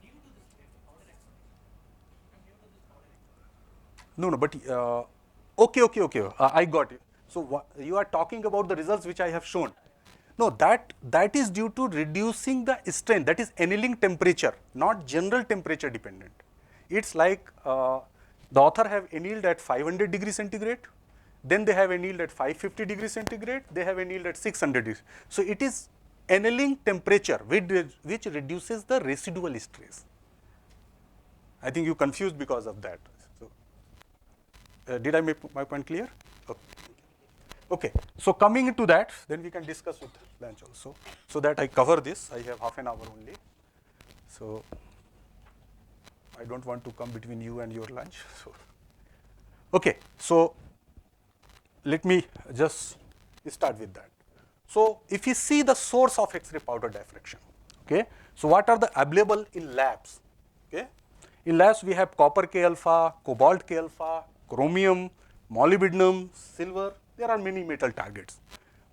Speaker 11: Due to this powder exploration, and due to this powder exploration.
Speaker 6: No, but okay. I got it. So you are talking about the results which I have shown. No, that is due to reducing the strain. That is annealing temperature, not general temperature dependent. It's like the author have annealed at 500 degrees centigrade, then they have annealed at 550 degrees centigrade, they have annealed at 600 degrees. So it is annealing temperature which reduces the residual stress. I think you confused because of that. So, did I make my point clear? Okay. So coming into that, then we can discuss with lunch also. So that I cover this, I have half an hour only. So I don't want to come between you and your lunch. So okay. So let me just start with that. So if you see the source of X-ray powder diffraction, okay. So what are the available in labs? Okay. In labs we have copper K alpha, cobalt K alpha, chromium, molybdenum, silver. There are many metal targets.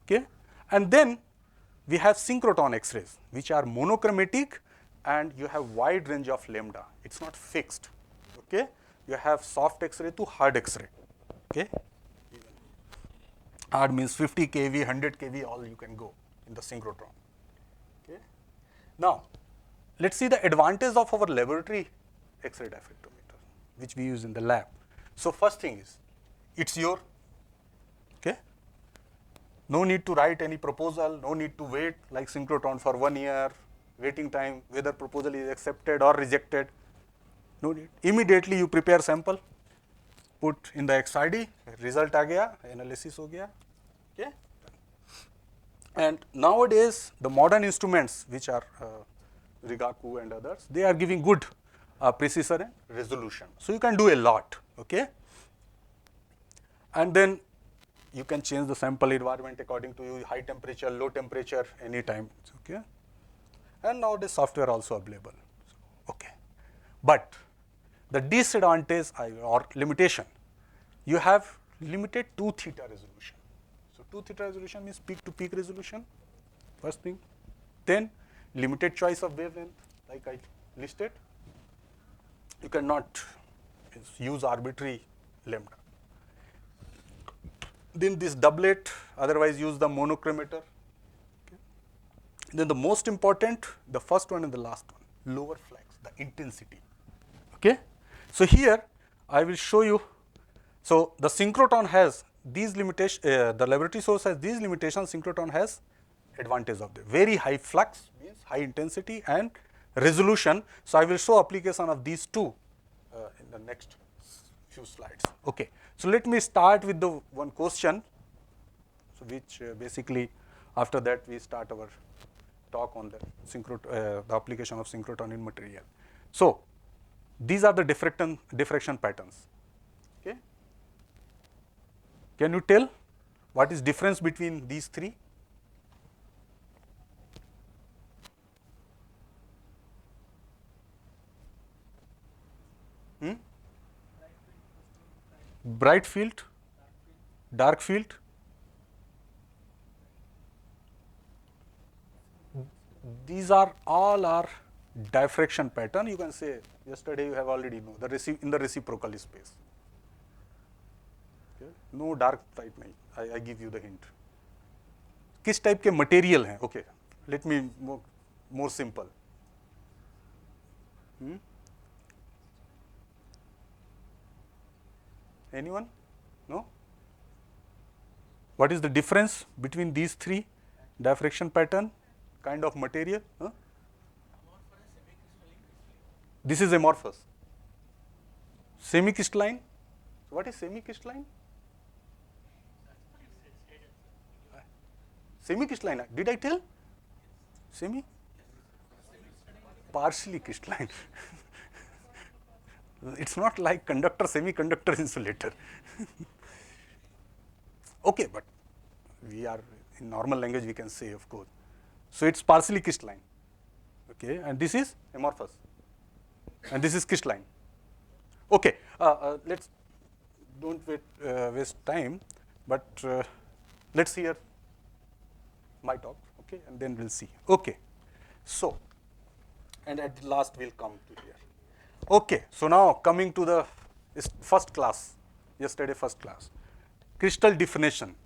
Speaker 6: Okay. And then we have synchrotron X-rays, which are monochromatic, and you have wide range of lambda. It's not fixed. Okay. You have soft X-ray to hard X-ray. Okay. Hard means 50 kV, 100 kV, all you can go in the synchrotron. Okay. Now, let's see the advantage of our laboratory X-ray diffractometer, which we use in the lab. So first thing is, it's your, okay. No need to write any proposal, no need to wait like synchrotron for 1 year, waiting time, whether proposal is accepted or rejected. No need. Immediately you prepare sample, put in the XRD, result आ गया, analysis हो गया, okay. And nowadays the modern instruments which are Rigaku and others, they are giving good precision and resolution. So you can do a lot, okay. And then you can change the sample environment according to you, high temperature, low temperature, anytime, okay. And nowadays software also available, okay. But the disadvantage or limitation, you have limited 2 theta resolution. So 2 theta resolution means peak to peak resolution, first thing. Then limited choice of wavelength, like I listed. You cannot use arbitrary lambda. Then this doublet, otherwise use the monochromator. Okay. Then the most important, the first one and the last one, lower flux, the intensity. Okay. So here I will show you. So the synchrotron has these limitations, the laboratory source has these limitations, synchrotron has advantage of the very high flux, means high intensity and resolution. So I will show application of these two in the next few slides. Okay. So let me start with the one question, so which basically after that we start our talk on the application of synchrotron in material. So these are the diffraction patterns. Okay. Can you tell what is difference between these three? Bright field, dark field. These are all are diffraction pattern, you can say yesterday you have already know the in the reciprocal space. Okay? No dark type nahi. I give you the hint. किस type के material हैं? Okay, let me more simple. Anyone? No? What is the difference between these three? Diffraction pattern, kind of material? Huh? This is amorphous. Semi-crystalline? What is semi-crystalline? Semi-crystalline, did I tell? Semi? Partially crystalline. It's not like conductor, semiconductor, insulator. Okay, but we are in normal language we can say, of course. So it's partially crystalline. Okay, and this is amorphous. And this is crystalline. Okay, let's don't waste time, but let's hear my talk, okay, and then we'll see. Okay, so, and at last we'll come to here. Okay, so now coming to the first class, yesterday first class, crystal definition.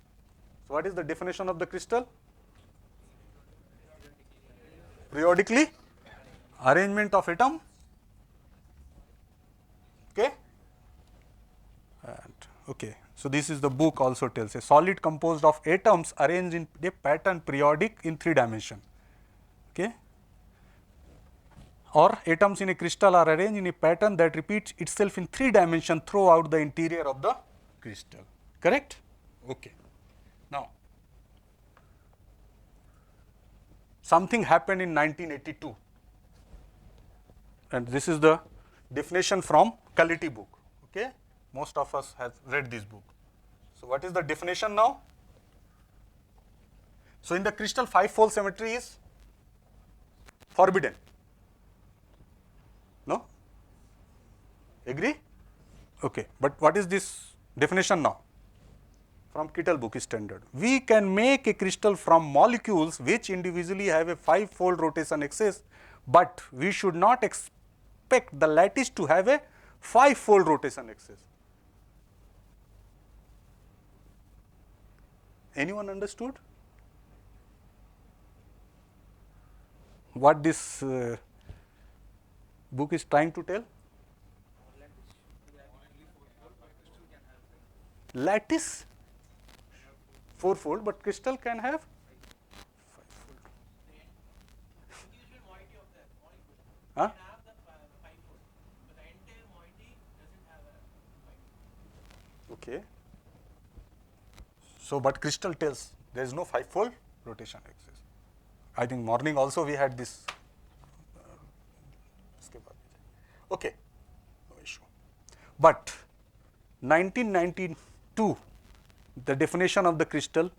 Speaker 6: So what is the definition of the crystal? Periodically arrangement of atom. Okay. And okay, so this is the book also tells a solid composed of atoms arranged in a pattern periodic in 3 dimension. Okay. Or atoms in a crystal are arranged in a pattern that repeats itself in 3 dimension throughout the interior of the crystal. Correct? Okay. Now, something happened in 1982, and this is the definition from Kaliti book. Okay, most of us have read this book. So what is the definition now? So in the crystal, 5-fold symmetry is forbidden. No? Agree? Okay, but what is this definition now? From Kittel book is standard. We can make a crystal from molecules which individually have a 5-fold rotation axis, but we should not expect the lattice to have a 5-fold rotation axis. Anyone understood what this book is trying to tell? Lattice 4-fold, but crystal can have 5-fold.
Speaker 11: Individual moiety of the molecule
Speaker 6: Huh?
Speaker 11: can have the 5-fold, but the entire moiety doesn't have a 5-fold.
Speaker 6: Okay. So, but crystal tells there is no 5-fold rotation axis. I think morning also we had this. Okay, no issue. But 1992, the definition of the crystal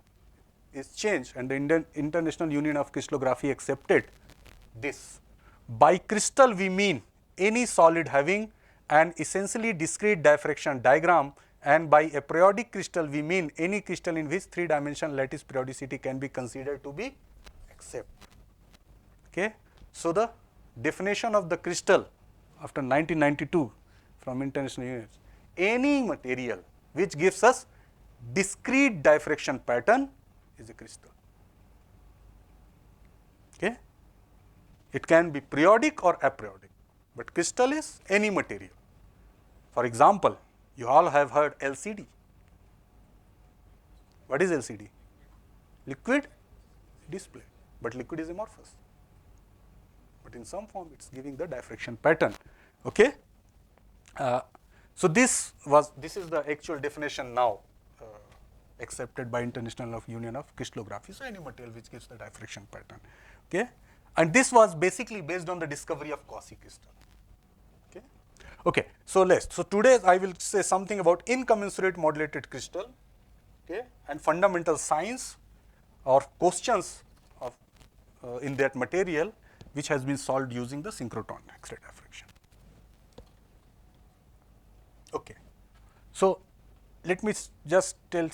Speaker 6: is changed, and the International Union of Crystallography accepted this. By crystal we mean any solid having an essentially discrete diffraction diagram, and by a periodic crystal we mean any crystal in which 3-dimensional lattice periodicity can be considered to be accepted. Okay. So the definition of the crystal after 1992 from International Union, any material which gives us discrete diffraction pattern is a crystal. Okay. It can be periodic or aperiodic, but crystal is any material. For example, you all have heard LCD. What is LCD? Liquid display, but liquid is amorphous. But in some form it is giving the diffraction pattern. Okay. So this is the actual definition now accepted by International Union of Crystallography. So any material which gives the diffraction pattern. Okay. And this was basically based on the discovery of quasi-crystal. Okay. Okay. So today I will say something about incommensurate modulated crystal, okay, and fundamental science or questions of in that material which has been solved using the synchrotron X-ray diffraction. Okay. So let me just tell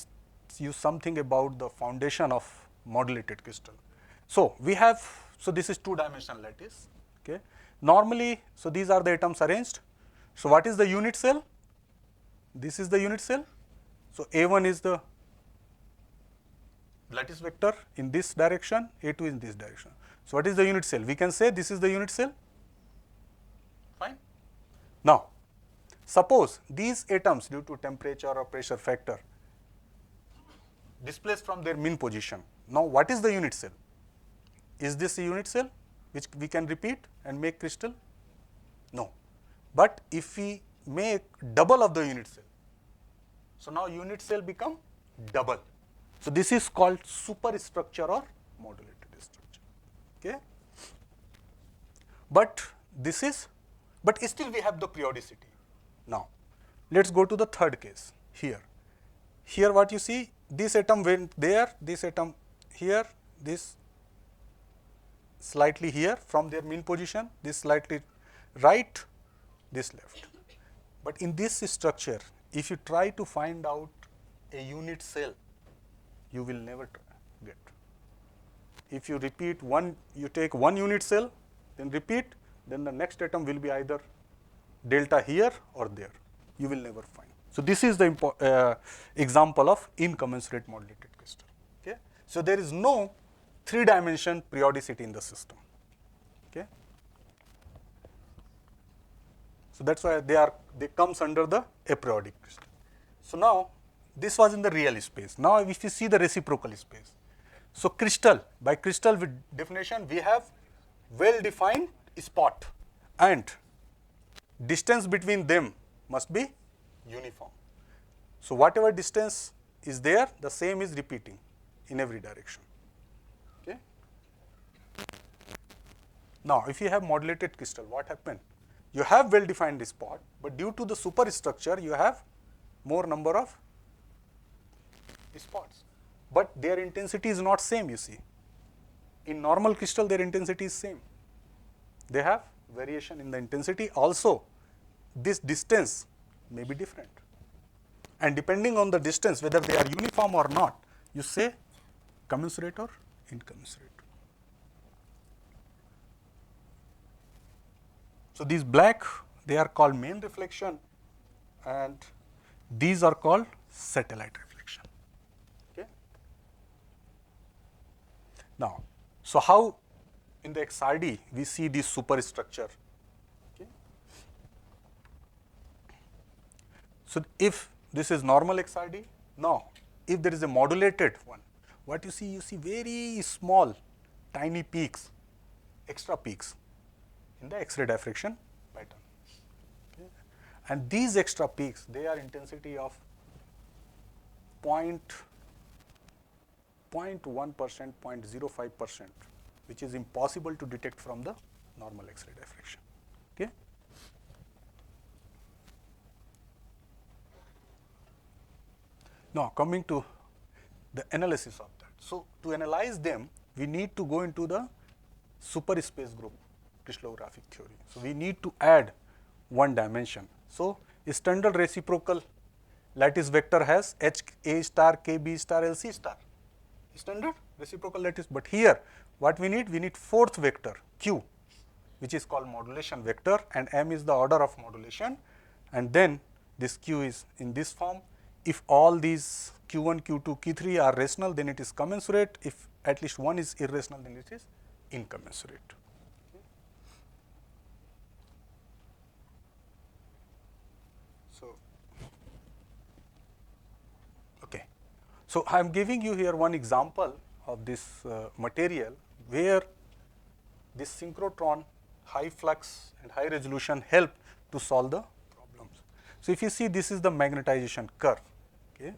Speaker 6: you something about the foundation of modulated crystal. So we have, so this is 2-dimensional lattice. Okay. Normally, so these are the atoms arranged. So what is the unit cell? This is the unit cell. So A1 is the lattice vector in this direction, A2 in this direction. So what is the unit cell? We can say this is the unit cell. Fine. Now, suppose these atoms due to temperature or pressure factor displaced from their mean position. Now, what is the unit cell? Is this a unit cell which we can repeat and make crystal? No. But if we make double of the unit cell, so now unit cell become double. So this is called superstructure or modulated structure. Okay. But this is, but still we have the periodicity. Now, let's go to the third case here. Here what you see, this atom went there, this atom here, this slightly here from their mean position, this slightly right, this left. But in this structure, if you try to find out a unit cell, you will never get. If you repeat one, you take one unit cell, then repeat, then the next atom will be either delta here or there. You will never find. So this is the example of incommensurate modulated crystal. Okay. So there is no 3-dimension periodicity in the system. Okay. So that's why they comes under the aperiodic crystal. So now this was in the real space. Now if you see the reciprocal space. So crystal, by crystal definition we have well defined spot and distance between them must be uniform. So whatever distance is there, the same is repeating in every direction. Okay. Now if you have modulated crystal, what happened? You have well defined spot, but due to the superstructure you have more number of spots. But their intensity is not same, you see. In normal crystal their intensity is same. They have variation in the intensity. Also this distance may be different. And depending on the distance, whether they are uniform or not, you say commensurate or incommensurate. So these black, they are called main reflection and these are called satellite reflection. Okay. Now, so how in the XRD we see this superstructure? Okay. So if this is normal XRD, now if there is a modulated one, what you see very small, tiny peaks, extra peaks in the X-ray diffraction pattern. Okay. And these extra peaks, they are intensity of 0.1%, 0.05%, which is impossible to detect from the normal X-ray diffraction. Okay. Now coming to the analysis of that. So to analyze them, we need to go into the superspace group crystallographic theory. So we need to add one dimension. So a standard reciprocal lattice vector has H A star, K B star, L C star. Standard reciprocal lattice. But here what we need fourth vector Q, which is called modulation vector, and M is the order of modulation, and then this Q is in this form. If all these Q1, Q2, Q3 are rational, then it is commensurate. If at least one is irrational, then it is incommensurate. So, okay. So I am giving you here one example of this material where this synchrotron, high flux and high resolution help to solve the problems. So if you see, this is the magnetization curve. Okay.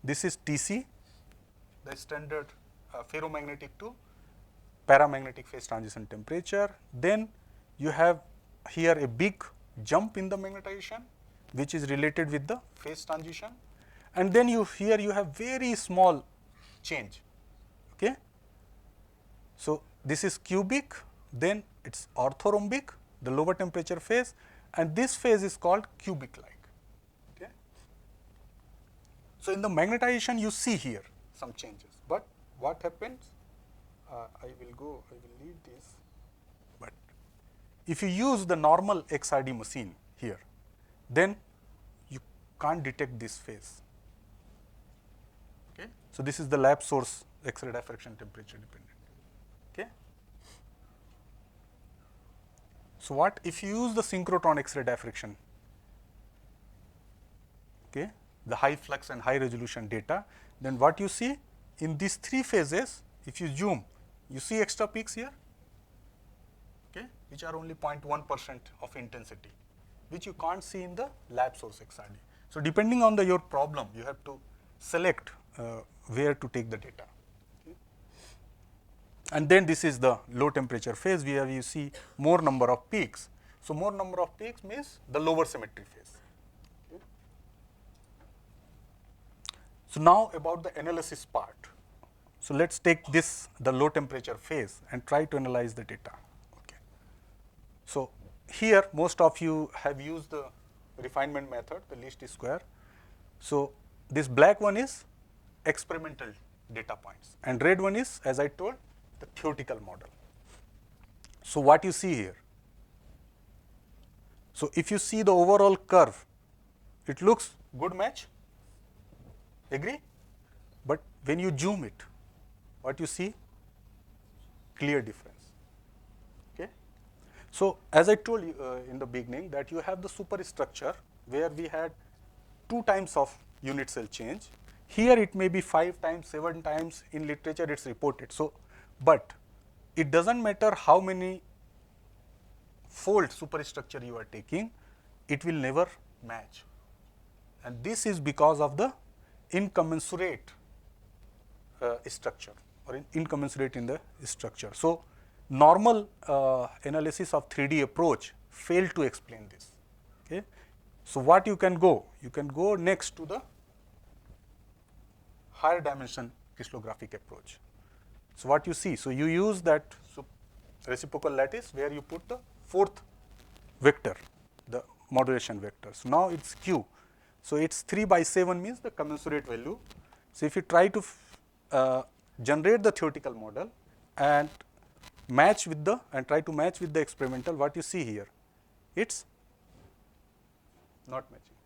Speaker 6: This is TC, the standard ferromagnetic to paramagnetic phase transition temperature. Then you have here a big jump in the magnetization, which is related with the phase transition, and then here you have very small change. Okay. So this is cubic, then it's orthorhombic, the lower temperature phase, and this phase is called cubic-like. Okay. So in the magnetization you see here some changes, but what happens? I will leave this, but if you use the normal XRD machine here, then you can't detect this phase. Okay? So this is the lab source X-ray diffraction temperature dependent. Okay? So what if you use the synchrotron X-ray diffraction, okay, the high flux and high resolution data, then what you see in these three phases, if you zoom, you see extra peaks here, okay, which are only 0.1% of intensity, which you can't see in the lab source XRD. So depending on your problem, you have to select where to take the data. Okay. And then this is the low temperature phase where you see more number of peaks. So more number of peaks means the lower symmetry phase. Okay. So now about the analysis part. So let's take this, the low temperature phase, and try to analyze the data. Okay. So here most of you have used the refinement method, the least square. So this black one is experimental data points, and red one is, as I told, the theoretical model. So what you see here, so if you see the overall curve, it looks good match, agree? But when you zoom it, what you see? Clear difference. Okay. So as I told you in the beginning, that you have the superstructure where we had 2 times of unit cell change. Here it may be 5 times, 7 times, in literature it's reported. So, but it doesn't matter how many fold superstructure you are taking, it will never match. And this is because of the incommensurate structure, or incommensurate in the structure. So normal analysis of 3D approach failed to explain this. Okay. So what you can go? You can go next to the higher dimension crystallographic approach. So what you see? So you use that reciprocal lattice where you put the 4th vector, the modulation vector. So now it's Q. So it's 3/7 means the commensurate value. So if you try to generate the theoretical model and match with the, and try to match with the experimental, what you see here? It's not matching.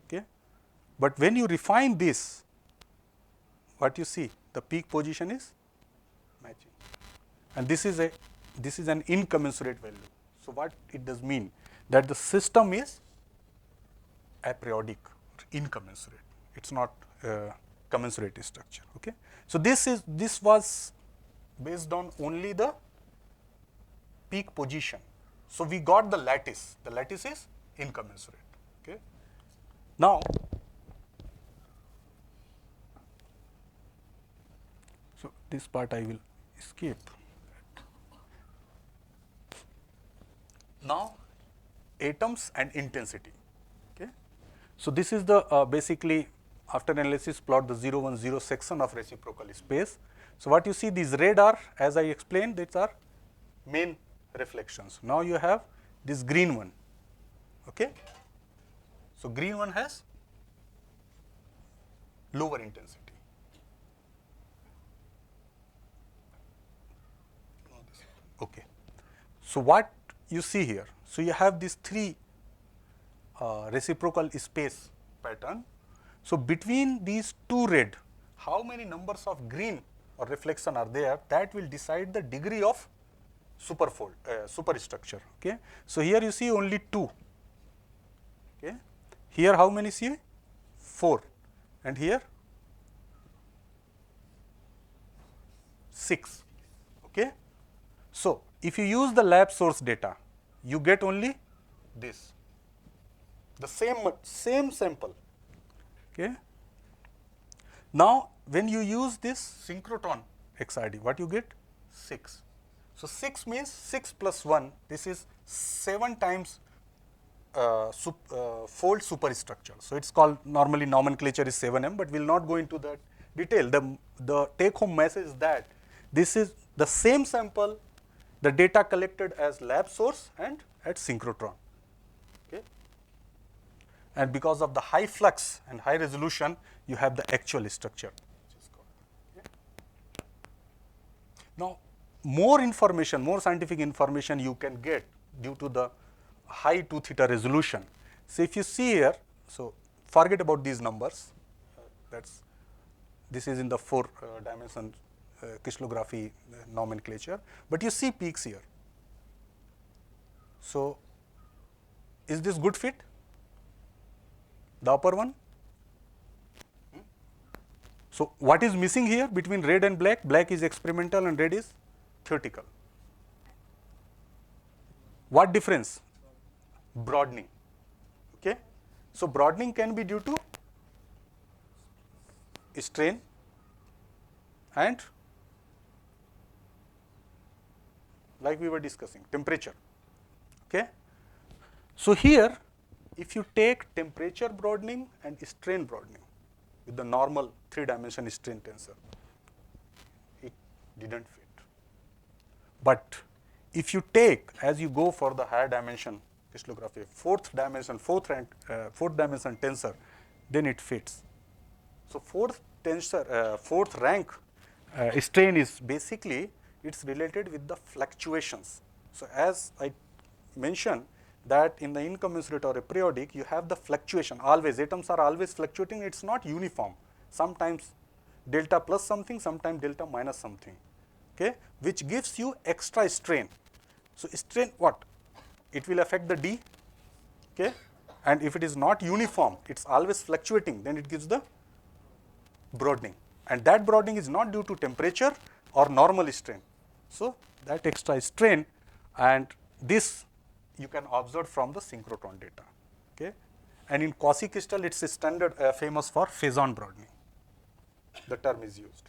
Speaker 6: Okay. But when you refine this, what you see? The peak position is matching, and this is an incommensurate value. So what it does mean? That the system is aperiodic, incommensurate. It's not commensurate structure. Okay. So this was based on only the peak position. So we got the lattice. The lattice is incommensurate. Okay. Now, so this part I will skip. Now, atoms and intensity. Okay. So this is the basically after analysis plot the 0, 1, 0 section of reciprocal space. So what you see, these red are, as I explained, these are main reflections. Now you have this green one. Okay. So green one has lower intensity. Okay. So what you see here? So you have these 3 reciprocal space pattern. So between these 2 red, how many numbers of green or reflection are there? That will decide the degree of superstructure. Okay. So here you see only 2. Okay. Here how many see? 4, and here 6. Okay. So if you use the lab source data, you get only this, the same sample. Okay. Now when you use this synchrotron XRD, what you get? 6. So 6 means 6 plus 1. This is 7 times fold superstructure. So it's called, normally nomenclature is 7M, but we'll not go into that detail. The take home message is that this is the same sample, the data collected as lab source and at synchrotron. Okay. And because of the high flux and high resolution, you have the actual structure. Okay. Now, more information, more scientific information you can get due to the high 2 theta resolution. So if you see here, so forget about these numbers. This is in the 4 dimension crystallography nomenclature, but you see peaks here. So is this good fit? The upper one? So what is missing here between red and black? Black is experimental and red is theoretical. What difference? Broadening. Okay. So broadening can be due to strain and, like we were discussing, temperature. Okay. So here, if you take temperature broadening and strain broadening with the normal 3-dimension strain tensor, it didn't fit. But if you take, as you go for the higher dimension crystallography, fourth dimension tensor, then it fits. So fourth rank strain is basically, it's related with the fluctuations. So as I mentioned that in the incommensurate or aperiodic, you have the fluctuation always, atoms are always fluctuating, it's not uniform. Sometimes delta plus something, sometimes delta minus something, okay, which gives you extra strain. So strain what? It will affect the D, okay, and if it is not uniform, it's always fluctuating, then it gives the broadening, and that broadening is not due to temperature or normal strain. So that extra strain, and this you can observe from the synchrotron data, okay, and in quasi-crystal it's a standard famous for Faison broadening, the term is used.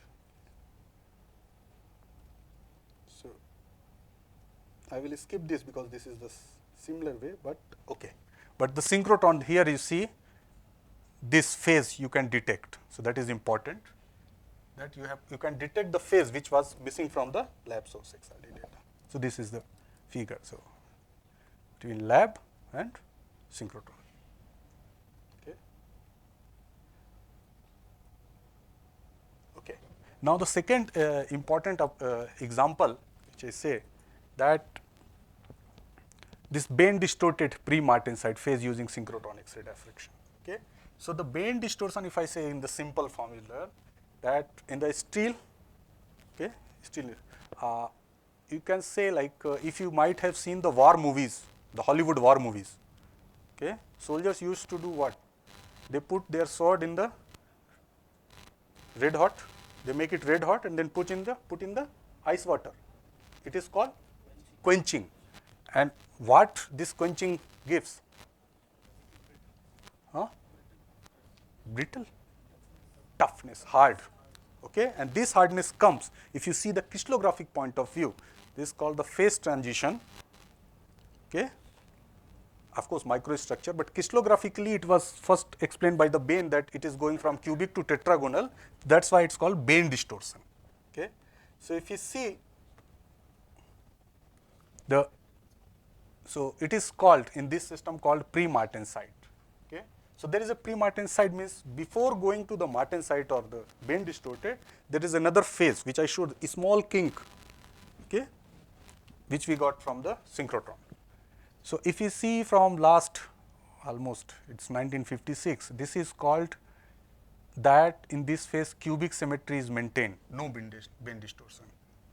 Speaker 6: So I will skip this because this is the similar way, but okay. But the synchrotron here you see this phase you can detect. So that is important, that you can detect the phase which was missing from the lab source XRD data. So this is the figure. So between lab and synchrotron. Okay. Okay. Now the second important example which I say, that this band distorted pre-Martensite phase using synchrotron X-ray diffraction. Okay. So the band distortion, if I say in the simple formula, that in the steel, okay, you can say like if you might have seen the war movies, the Hollywood war movies, okay, soldiers used to do what? They put their sword in the red hot, they make it red hot and then put in the ice water. It is called quenching. And what this quenching gives? Brittle, toughness, hard. Okay, and this hardness comes, if you see the crystallographic point of view, this is called the phase transition. Okay, of course microstructure, but crystallographically it was first explained by the Bain that it is going from cubic to tetragonal. That's why it's called Bain distortion. Okay, so if you see so it is called in this system called pre-Martensite. Okay, so there is a pre-Martensite, means before going to the Martensite or the Bain distorted, there is another phase which I showed, a small kink, okay, which we got from the synchrotron. So if you see from last almost it's 1956, this is called that in this phase cubic symmetry is maintained, no Bain distortion.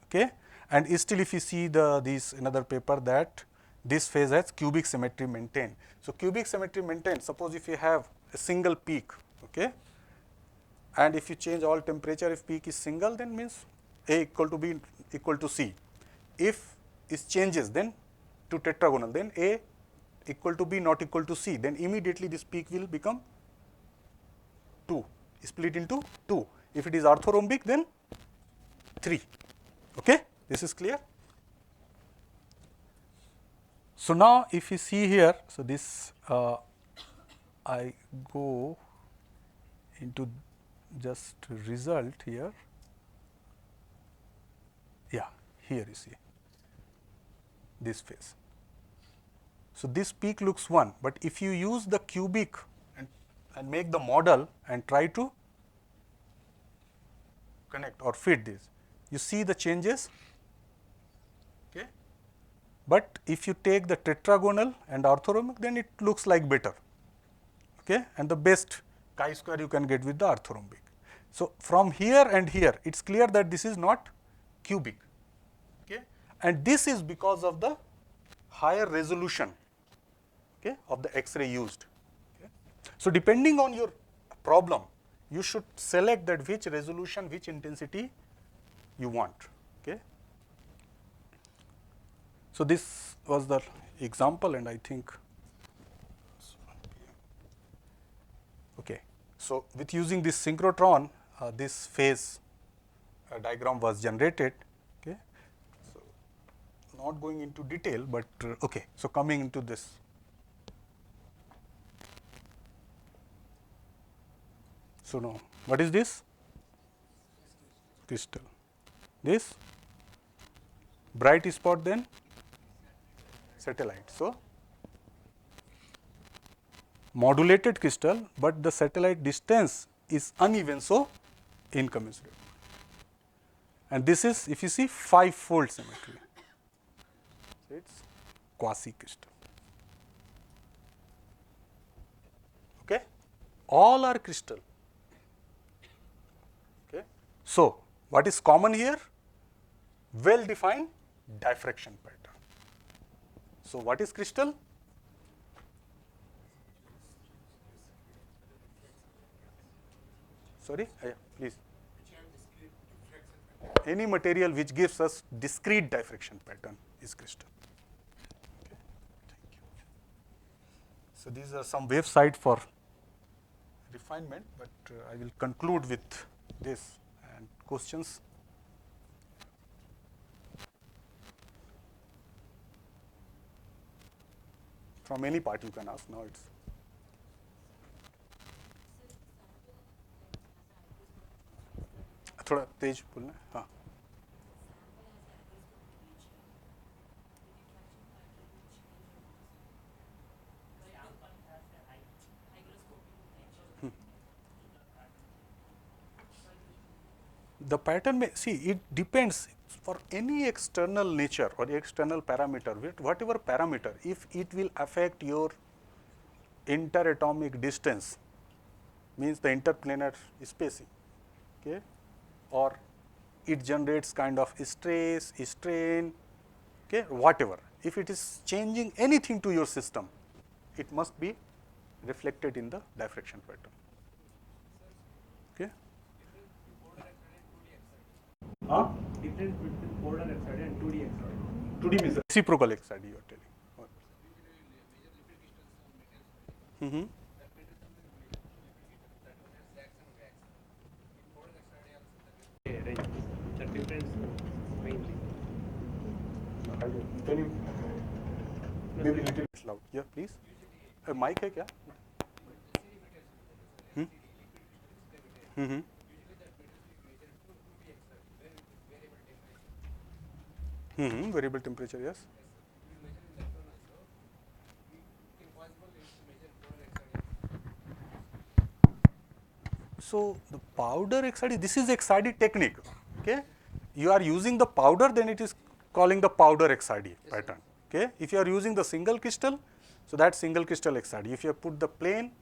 Speaker 6: Okay, and still if you see this another paper that this phase has cubic symmetry maintained. So cubic symmetry maintained, suppose if you have a single peak, okay, and if you change all temperature, if peak is single, then means A equal to B equal to C. If it changes then to tetragonal, then A equal to B not equal to C, then immediately this peak will become 2, split into 2. If it is orthorhombic, then 3. Okay, this is clear. So now if you see here, so this I go into just result here. Yeah, here you see this phase. So this peak looks 1, but if you use the cubic and make the model and try to connect or fit this, you see the changes. Okay, but if you take the tetragonal and orthorhombic, then it looks like better. Okay, and the best chi-square you can get with the orthorhombic. So from here and here, it's clear that this is not cubic. Okay, and this is because of the higher resolution, okay, of the X-ray used. Okay. So depending on your problem, you should select that which resolution, which intensity you want. Okay. So this was the example, and I think, okay. So with using this synchrotron, this phase diagram was generated. Okay. So not going into detail, but okay. So coming into this. So now, what is this? Crystal. This bright spot, then satellite. So modulated crystal, but the satellite distance is uneven, so incommensurate. And this is, if you see, 5-fold symmetry. So it's quasi crystal. Okay, all are crystal. Okay, so what is common here? Well-defined diffraction pattern. So what is crystal? Sorry, please. Any material which gives us discrete diffraction pattern is crystal. Okay. Thank you. So these are some website for refinement, but I will conclude with this and questions. From any part you can ask. Now it's थोड़ा तेज बोलना. हाँ. The pattern may, see, it depends for any external nature or external parameter, whatever parameter, if it will affect your interatomic distance, means the interplanar spacing, okay, or it generates kind of stress, strain, okay, whatever. If it is changing anything to your system, it must be reflected in the diffraction pattern. Okay.
Speaker 1: Difference between polar XRD and 2D XRD.
Speaker 6: 2D means reciprocal XRD you are telling. Mm-hmm.
Speaker 1: The difference mainly.
Speaker 6: Can you maybe little bit loud? Yeah, please. Mic है क्या? Mm-hmm. Mm-hmm. Variable temperature, yes. So the powder XRD, this is XRD technique. Okay, you are using the powder, then it is calling the powder XRD pattern. Okay, if you are using the single crystal, so that's single crystal XRD. If you have put the plane,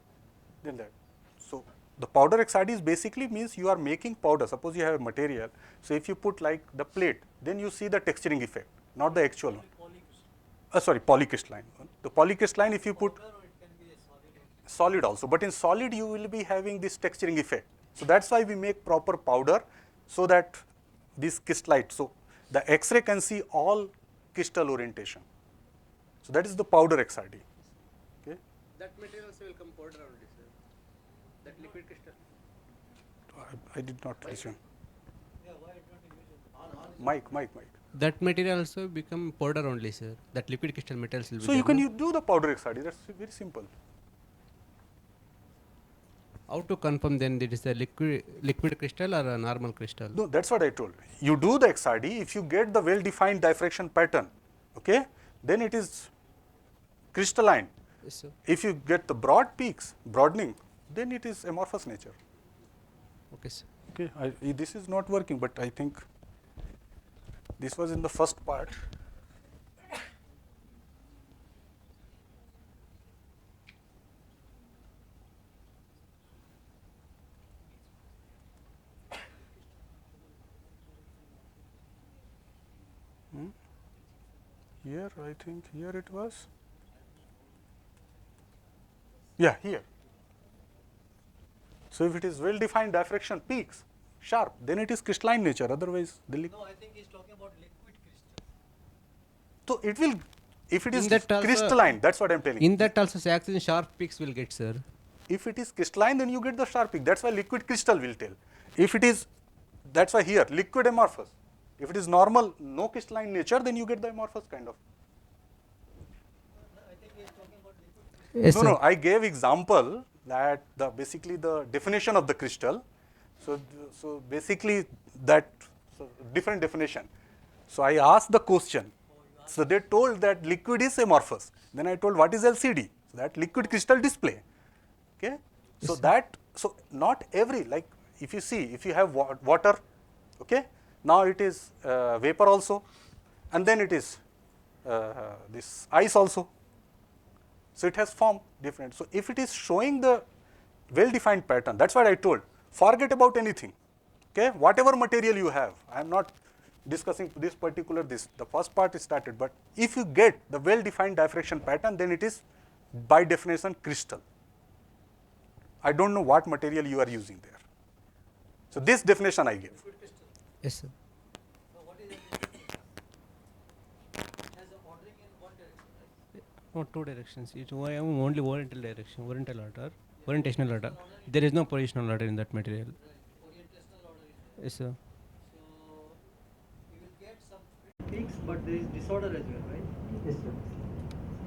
Speaker 6: then that. So the powder XRD is basically means you are making powder. Suppose you have a material. So if you put like the plate, then you see the texturing effect, not the actual one. Sorry, polycrystalline. The polycrystalline, if you put solid also, but in solid you will be having this texturing effect. So that's why we make proper powder, so that this crystallite, so the X-ray can see all crystal orientation. So that is the powder XRD. Okay.
Speaker 3: That material also will come powder only, sir. That liquid crystal.
Speaker 6: I did not listen. Mic.
Speaker 12: That material also become powder only, sir. That liquid crystal materials will be.
Speaker 6: So you can do the powder XRD. That's very simple.
Speaker 12: How to confirm then it is a liquid crystal or a normal crystal?
Speaker 6: No, that's what I told. You do the XRD, if you get the well-defined diffraction pattern, okay, then it is crystalline.
Speaker 12: Yes, sir.
Speaker 6: If you get the broad peaks, broadening, then it is amorphous nature.
Speaker 12: Okay, sir.
Speaker 6: Okay, this is not working, but I think this was in the first part. here, I think here it was. Yeah, here. So if it is well defined diffraction peaks, sharp, then it is crystalline nature, otherwise the
Speaker 9: No, I think he's talking about liquid crystal.
Speaker 6: So it will, if it is
Speaker 12: In that also-
Speaker 6: crystalline, that's what I am telling.
Speaker 12: In that also, say, oxygen sharp peaks will get, sir.
Speaker 6: If it is crystalline, then you get the sharp peak. That's why liquid crystal will tell. If it is, that's why here liquid amorphous. If it is normal, no crystalline nature, then you get the amorphous kind of.
Speaker 9: I think he's talking about liquid crystal.
Speaker 6: No, I gave example that the basically the definition of the crystal. So basically that different definition. So I asked the question. So they told that liquid is amorphous. Then I told what is LCD? So that liquid crystal display. Okay. So that, so not every, like if you see, if you have water, okay, now it is vapor also, and then it is this ice also. So it has form different. So if it is showing the well defined pattern, that's what I told, forget about anything, okay, whatever material you have. I am not discussing this particular, the first part is started, but if you get the well defined diffraction pattern, then it is by definition crystal. I don't know what material you are using there. So this definition I gave.
Speaker 12: Yes, sir.
Speaker 9: So what is the liquid crystal? Has a ordering in one direction, right?
Speaker 12: No, two directions. It's only oriental direction, orientational order. There is no positional order in that material.
Speaker 9: Orientational order is there.
Speaker 12: Yes, sir.
Speaker 9: So you will get some peaks, but there is disorder as well, right?
Speaker 13: Yes, sir.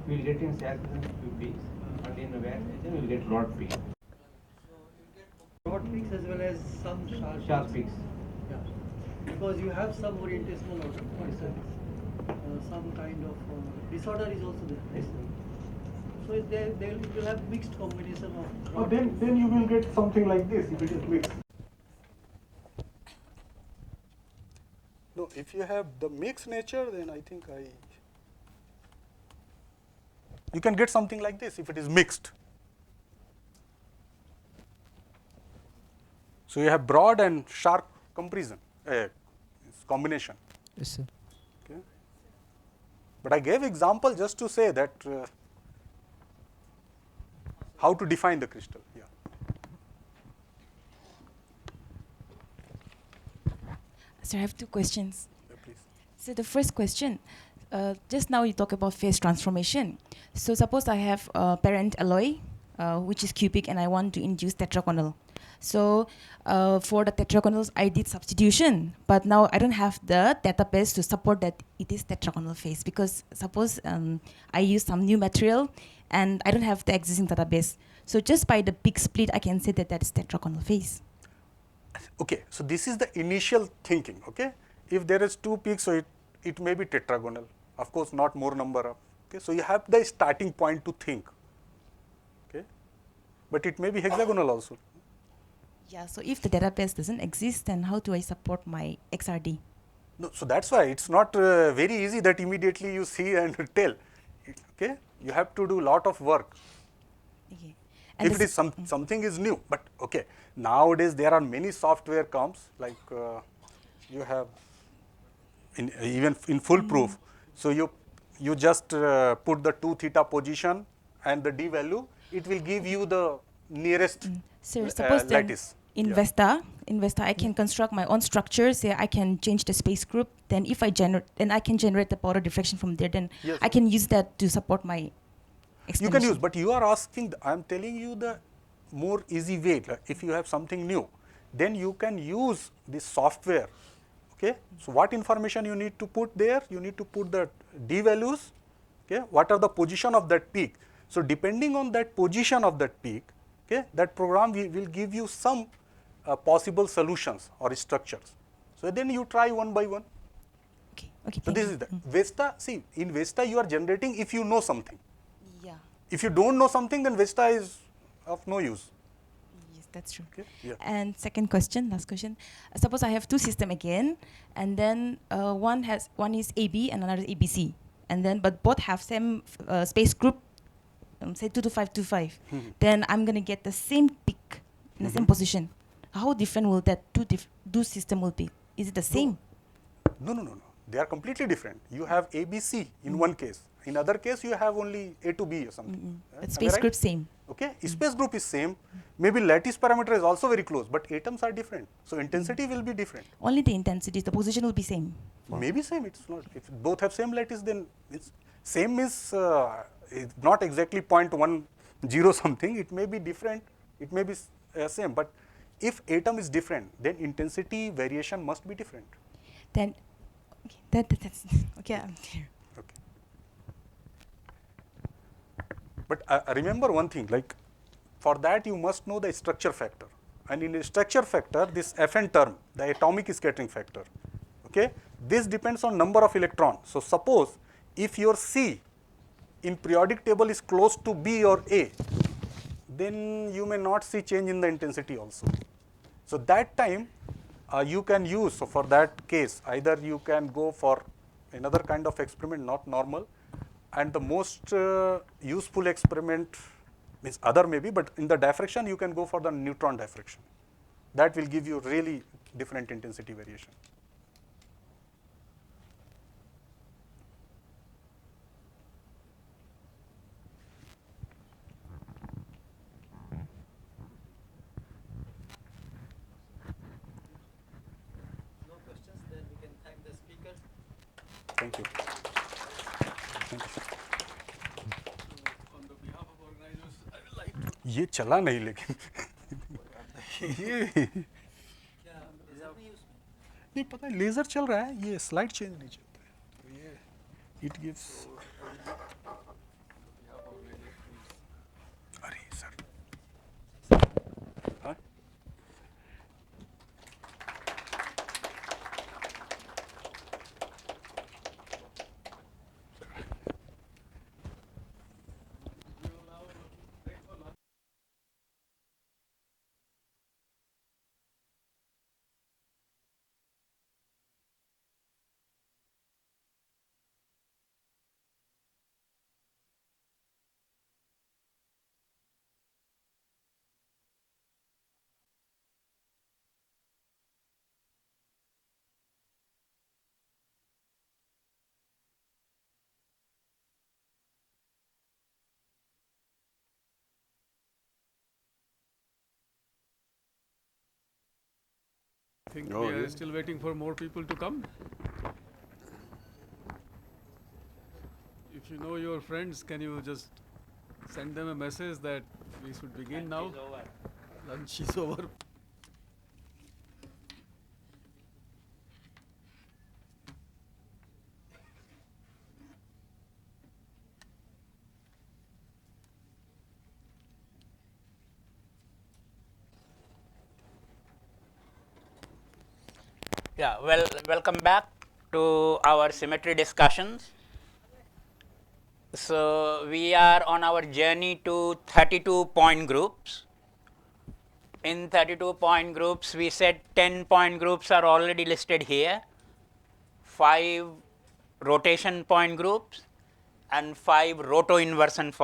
Speaker 13: We will get in oxygen few peaks, and in the wax we will get rod peak.
Speaker 9: So you will get broad peaks as well as some
Speaker 13: Sharp peaks.
Speaker 9: Yeah. Because you have some orientational order, but some kind of disorder is also there.
Speaker 13: Yes, sir.
Speaker 9: So they will have mixed combination of.
Speaker 6: Oh, then you will get something like this if it is mixed. No, if you have the mixed nature, then I think you can get something like this if it is mixed. So you have broad and sharp comparison, combination.
Speaker 12: Yes, sir.
Speaker 6: Okay. But I gave example just to say that how to define the crystal. Yeah.
Speaker 14: So I have two questions.
Speaker 6: Yeah, please.
Speaker 14: So the first question, just now you talk about phase transformation. So suppose I have a parent alloy, which is cubic, and I want to induce tetragonal. So for the tetragonals, I did substitution, but now I don't have the database to support that it is tetragonal phase, because suppose I use some new material and I don't have the existing database. So just by the peak split, I can say that that is tetragonal phase.
Speaker 6: Okay, so this is the initial thinking. Okay, if there is two peaks, so it may be tetragonal. Of course, not more number of. Okay, so you have the starting point to think. Okay, but it may be hexagonal also.
Speaker 14: Yeah. So if the database doesn't exist, then how do I support my XRD?
Speaker 6: No, so that's why it's not very easy that immediately you see and tell. Okay, you have to do lot of work.
Speaker 14: Okay.
Speaker 6: If it is something is new, but okay, nowadays there are many software comes, like you have even in full proof. So you just put the 2 theta position and the d value, it will give you the nearest
Speaker 14: So suppose then
Speaker 6: lattice.
Speaker 14: in Vesta, I can construct my own structure. Say I can change the space group. Then if I can generate the powder diffraction from there. Then
Speaker 6: Yes.
Speaker 14: I can use that to support my explanation.
Speaker 6: You can use, but you are asking, I am telling you the more easy way. Like if you have something new, then you can use this software. Okay, so what information you need to put there? You need to put the d values. Okay, what are the position of that peak? So depending on that position of that peak, okay, that program will give you some possible solutions or structures. So then you try one by one.
Speaker 14: Okay.
Speaker 6: So this is the Vesta. See, in Vesta you are generating if you know something.
Speaker 14: Yeah.
Speaker 6: If you don't know something, then Vesta is of no use.
Speaker 14: Yes, that's true.
Speaker 6: Okay. Yeah.
Speaker 14: And second question, last question. Suppose I have two systems again, and then one is AB and another is ABC, and then but both have same space group, say 22525. Then I'm gonna get the same peak in the same position. How different will that two system will be? Is it the same?
Speaker 6: No. They are completely different. You have A, B, C in one case. In other case, you have only A to B or something.
Speaker 14: But space group same.
Speaker 6: Okay, space group is same. Maybe lattice parameter is also very close, but atoms are different. So intensity will be different.
Speaker 14: Only the intensity, the position will be same.
Speaker 6: Maybe same. It's not. If both have same lattice, then it's same is it's not exactly 0.10 something. It may be different. It may be same. But if atom is different, then intensity variation must be different.
Speaker 14: Then, okay, that's okay. I'm clear.
Speaker 6: Okay. But remember one thing, like for that you must know the structure factor. And in the structure factor, this Fn term, the atomic scattering factor, okay, this depends on number of electrons. So suppose if your C in periodic table is close to B or A, then you may not see change in the intensity also. So that time you can use, so for that case, either you can go for another kind of experiment, not normal, and the most useful experiment means other maybe, but in the diffraction you can go for the neutron diffraction. That will give you really different intensity variation.
Speaker 3: No questions, then we can thank the speakers.
Speaker 6: Thank you. Thank you.
Speaker 1: On the behalf of organizers, I would like to.
Speaker 6: ये चला नहीं लेकिन ये नहीं पता है laser चल रहा है ये स्लाइड चेंज नहीं चलता है तो ये इट गिव्स अरे सर हाँ
Speaker 1: I think we are still waiting for more people to come. If you know your friends, can you just send them a message that we should begin now? Lunch is over.
Speaker 2: Yeah, well, welcome back to our symmetry discussions. So we are on our journey to 32 point groups. In 32 point groups, we said 10 point groups are already listed here, 5 rotation point groups and 5 roto-inversion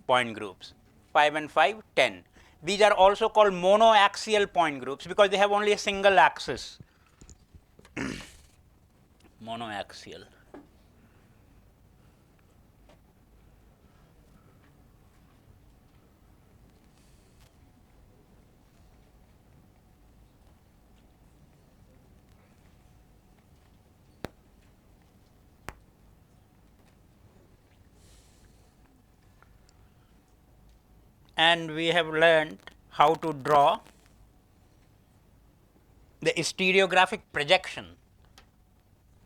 Speaker 2: point groups, 5 and 5, 10. These are also called monoaxial point groups because they have only a single axis. Monoaxial. And we have learned how to draw the stereographic projection,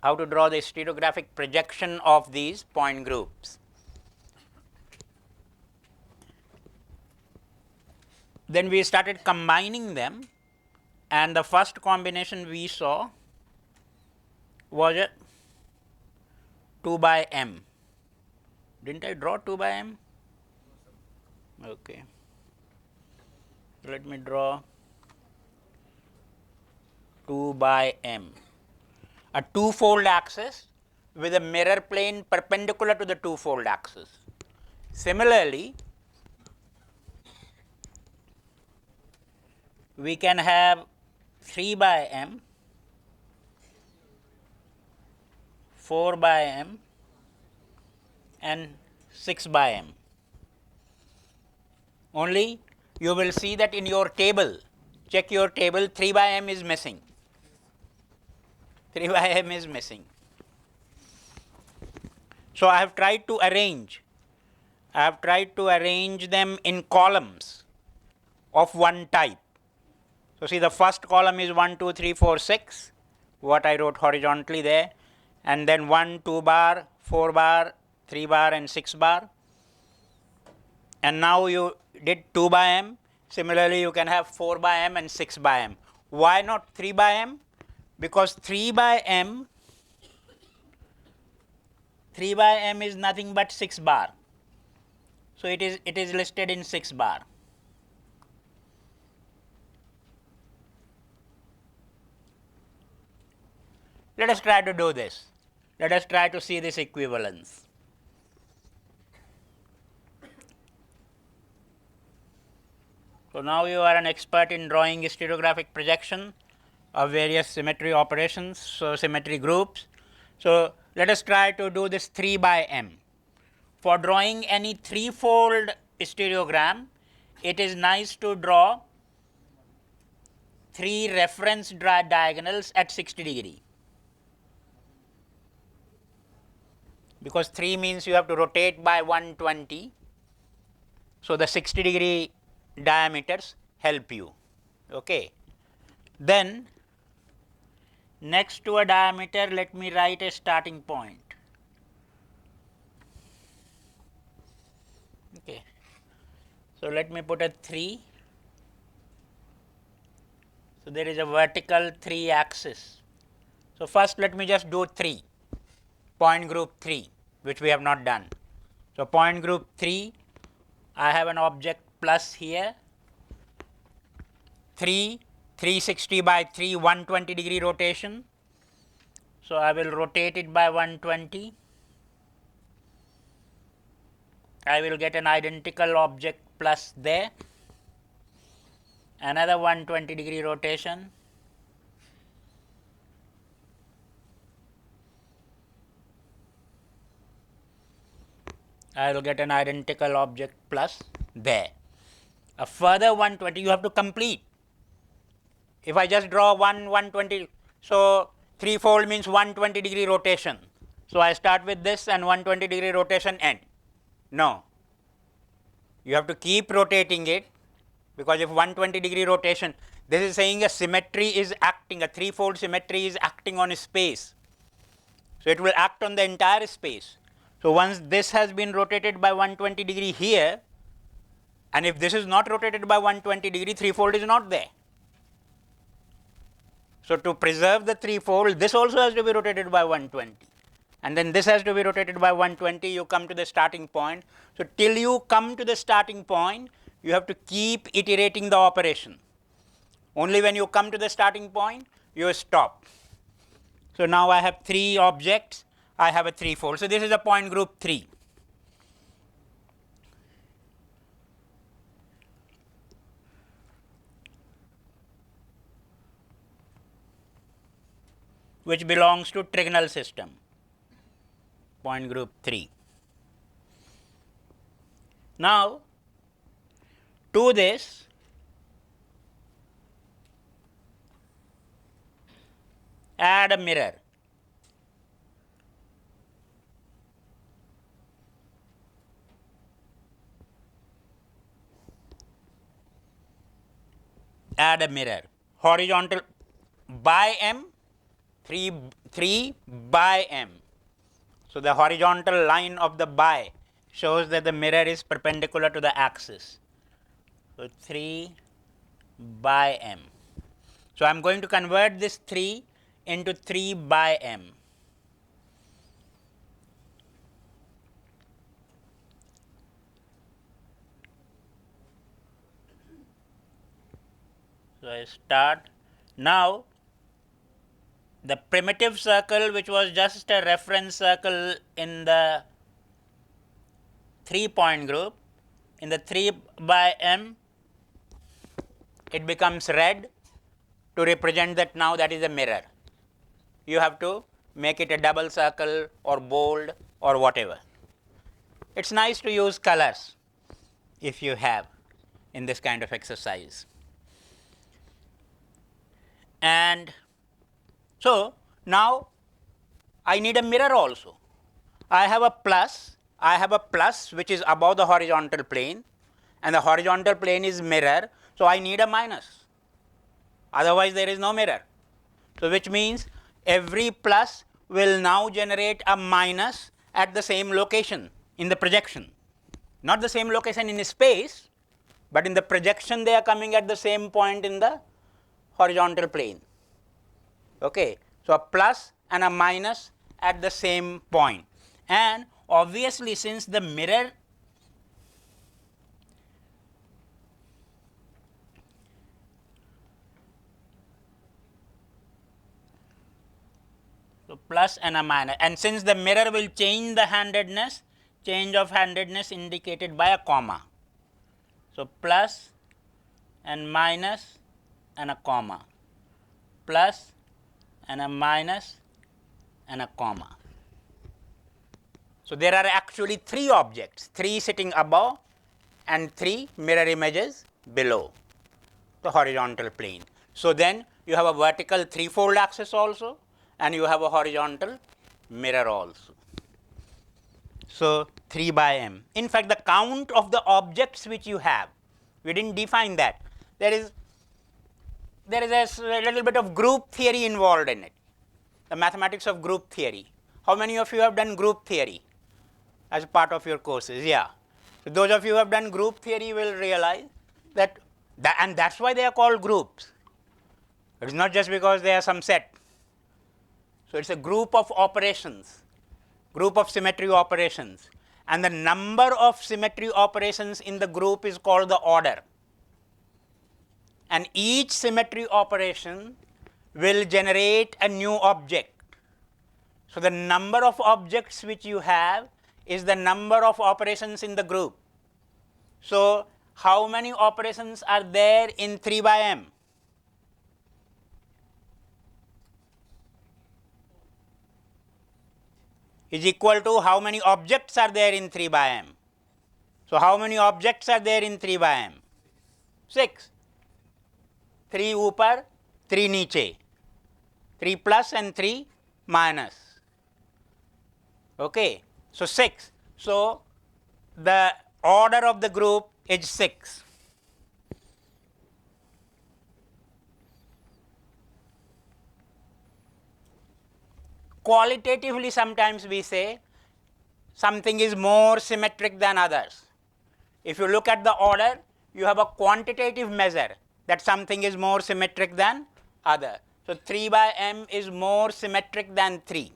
Speaker 2: how to draw the stereographic projection of these point groups. Then we started combining them, and the first combination we saw was a 2 by m. Didn't I draw 2 by m? Okay. Let me draw 2 by m. A two-fold axis with a mirror plane perpendicular to the two-fold axis. Similarly, we can have 3 by m 4 by m and 6 by m. Only you will see that in your table, check your table, 3 by m is missing. 3 by m is missing. So I have tried to arrange them in columns of one type. So see, the first column is 1, 2, 3, 4, 6, what I wrote horizontally there, and then 1, 2 bar, 4 bar, 3 bar and 6 bar. And now you did 2 by m. Similarly, you can have 4 by m and 6 by m. Why not 3 by m? Because 3 by m is nothing but 6 bar. So it is listed in 6 bar. Let us try to do this. Let us try to see this equivalence. So now you are an expert in drawing stereographic projection of various symmetry operations, so symmetry groups. So let us try to do this 3 by m. For drawing any threefold stereogram, it is nice to draw 3 reference diagonals at 60 degree. Because 3 means you have to rotate by 120. So the 60 degree diameters help you. Okay. Then next to a diameter, let me write a starting point. Okay. So let me put a 3. So there is a vertical 3 axis. So first let me just do 3, point group 3, which we have not done. So point group 3, I have an object plus here, 3, 360 by 3, 120 degree rotation. So I will rotate it by 120. I will get an identical object plus there, another 120 degree rotation. I will get an identical object plus there. A further 120 you have to complete. If I just draw 120, so threefold means 120 degree rotation. So I start with this and 120 degree rotation end. No. You have to keep rotating it, because if 120 degree rotation, this is saying a symmetry is acting, a threefold symmetry is acting on a space. So it will act on the entire space. So once this has been rotated by 120 degree here, and if this is not rotated by 120 degree, threefold is not there. So to preserve the threefold, this also has to be rotated by 120. And then this has to be rotated by 120, you come to the starting point. So till you come to the starting point, you have to keep iterating the operation. Only when you come to the starting point, you stop. So now I have 3 objects, I have a threefold. So this is a point group 3. Which belongs to trigonal system, point group 3. Now, to this, add a mirror. Add a mirror. Horizontal by m, 3 by m. So the horizontal line of the by shows that the mirror is perpendicular to the axis. So 3 by m. So I am going to convert this 3 into 3 by m. So I start. Now the primitive circle, which was just a reference circle in the 3 point group, in the 3 by m, it becomes red to represent that now that is a mirror. You have to make it a double circle or bold or whatever. It's nice to use colors if you have in this kind of exercise. And so now I need a mirror also. I have a plus which is above the horizontal plane, and the horizontal plane is mirror, so I need a minus. Otherwise there is no mirror. So which means every plus will now generate a minus at the same location in the projection. Not the same location in space, but in the projection they are coming at the same point in the horizontal plane. Okay. So a plus and a minus at the same point. And obviously since the mirror so plus and a minus, and since the mirror will change the handedness, change of handedness indicated by a comma. So plus and minus and a comma, plus and a minus and a comma. So there are actually 3 objects, 3 sitting above and 3 mirror images below the horizontal plane. So then you have a vertical 3-fold axis also, and you have a horizontal mirror also. So 3 by m. In fact, the count of the objects which you have, we didn't define that. There is a little bit of group theory involved in it, the mathematics of group theory. How many of you have done group theory as part of your courses? Yeah. So those of you who have done group theory will realize that, and that's why they are called groups. It is not just because they are some set. So it's a group of operations, group of symmetry operations, and the number of symmetry operations in the group is called the order. And each symmetry operation will generate a new object. So the number of objects which you have is the number of operations in the group. So how many operations are there in 3 by m? Is equal to how many objects are there in 3 by m. So how many objects are there in 3 by m? 6. 3 upar, 3 niche, 3 plus and 3 minus. Okay. So 6. So the order of the group is 6. Qualitatively sometimes we say something is more symmetric than others. If you look at the order, you have a quantitative measure that something is more symmetric than other. So 3 by m is more symmetric than 3.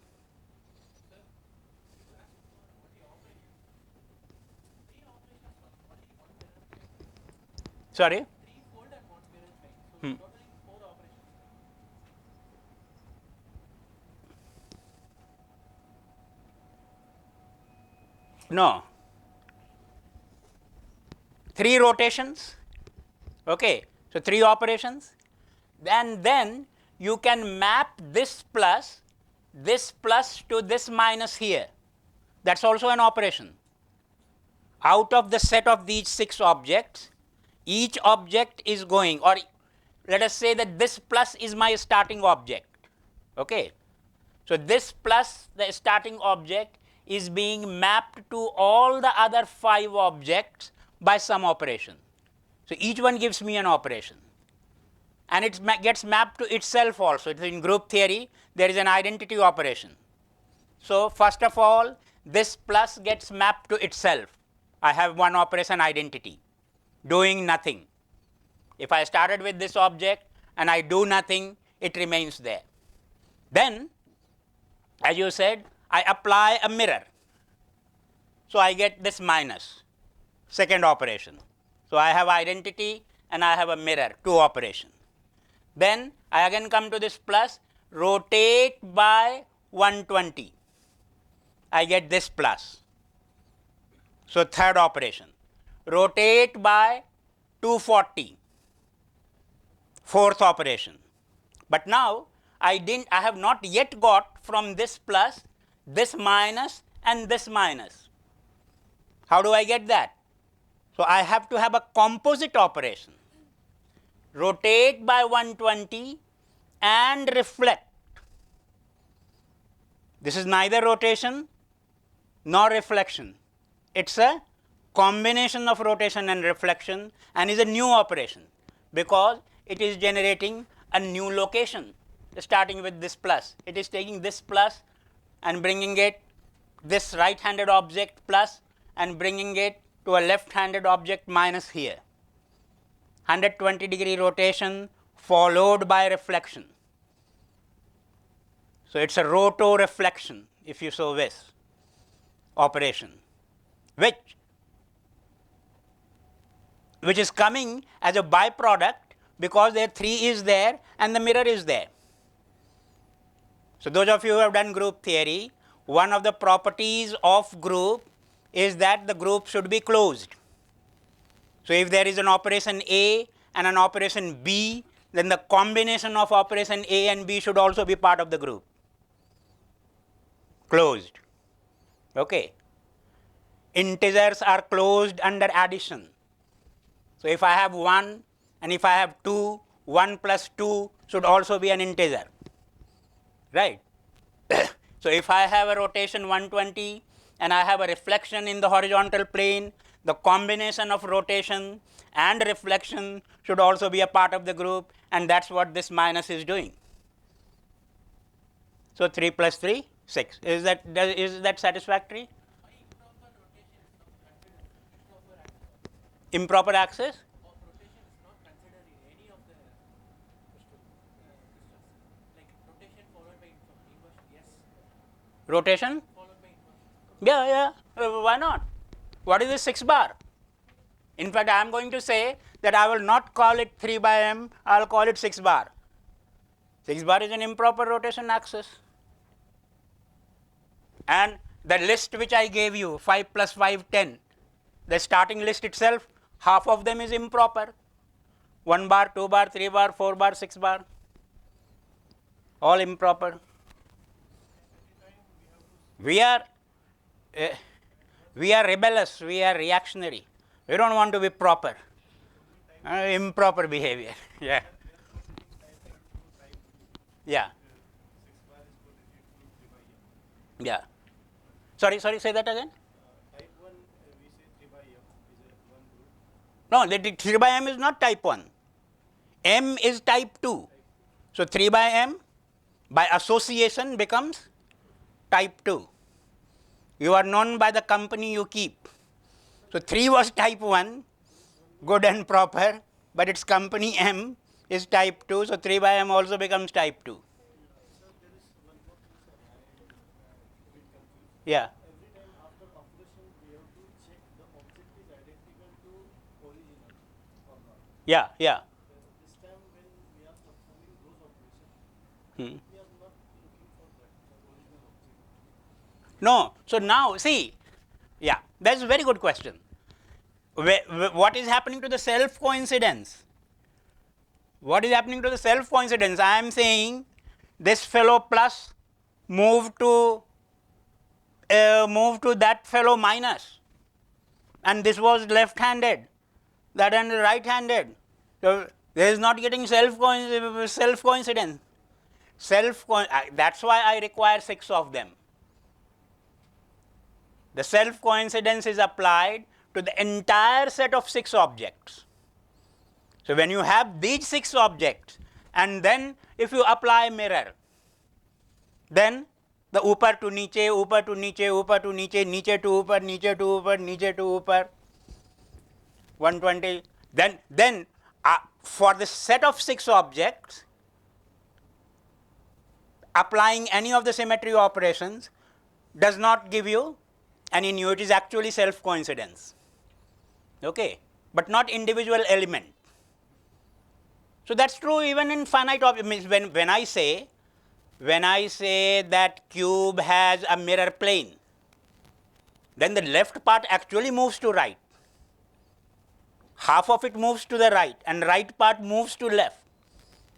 Speaker 2: Sorry? No. 3 rotations. Okay. So 3 operations. And then you can map this plus to this minus here. That's also an operation. Out of the set of these 6 objects, each object is going, or let us say that this plus is my starting object. Okay. So this plus, the starting object, is being mapped to all the other 5 objects by some operation. So each one gives me an operation. And it gets mapped to itself also. It's in group theory, there is an identity operation. So first of all, this plus gets mapped to itself. I have one operation identity, doing nothing. If I started with this object and I do nothing, it remains there. Then, as you said, I apply a mirror. So I get this minus, second operation. So I have identity and I have a mirror, 2 operations. Then I again come to this plus, rotate by 120. I get this plus. So third operation. Rotate by 240. Fourth operation. But now I have not yet got from this plus, this minus and this minus. How do I get that? So I have to have a composite operation. Rotate by 120 and reflect. This is neither rotation nor reflection. It's a combination of rotation and reflection and is a new operation because it is generating a new location starting with this plus. It is taking this plus and bringing it, this right-handed object plus, and bringing it to a left-handed object minus here. 120-degree rotation followed by reflection. So it's a rotoreflection, if you so wish, operation, which is coming as a byproduct because there 3 is there and the mirror is there. So those of you who have done group theory, one of the properties of group is that the group should be closed. So if there is an operation A and an operation B, then the combination of operation A and B should also be part of the group. Closed. Okay. Integers are closed under addition. So if I have 1 and if I have 2, 1 plus 2 should also be an integer. Right? So if I have a rotation 120 and I have a reflection in the horizontal plane, the combination of rotation and reflection should also be a part of the group, and that's what this minus is doing. So 3 plus 3, 6. Is that satisfactory? Improper access? Rotation? Yeah, why not? What is this 6 bar? In fact, I am going to say that I will not call it 3 by m, I will call it 6 bar. 6 bar is an improper rotation axis. And the list which I gave you, 5 plus 5, 10, the starting list itself, half of them is improper. 1 bar, 2 bar, 3 bar, 4 bar, 6 bar, all improper. We are rebellious, we are reactionary. We don't want to be proper. Improper behavior. Yeah. Yeah. Yeah. Sorry, say that again.
Speaker 9: Type 1, we say 3 by m is a 1 group.
Speaker 2: No, the 3 by m is not type 1. M is type 2. So 3 by m by association becomes type 2. You are known by the company you keep. So 3 was type 1, good and proper, but its company M is type 2, so 3 by m also becomes type 2. Yeah.
Speaker 9: Every time after calculation, we have to check the object is identical to original or not.
Speaker 2: Yeah.
Speaker 9: This time when we are performing those operations, we are not looking for that original object.
Speaker 2: No, so now see, yeah, that's a very good question. What is happening to the self coincidence? What is happening to the self coincidence? I am saying this fellow plus move to that fellow minus, and this was left-handed, that and right-handed. So there is not getting self coincidence. That's why I require 6 of them. The self coincidence is applied to the entire set of 6 objects. So when you have these 6 objects, and then if you apply mirror, then the upar to niche, upar to niche, upar to niche, niche to upar, niche to upar, niche to upar, 120. Then for the set of 6 objects, applying any of the symmetry operations does not give you any new. It is actually self coincidence. Okay, but not individual element. So that's true even in finite objects. When I say that cube has a mirror plane, then the left part actually moves to right. Half of it moves to the right and right part moves to left.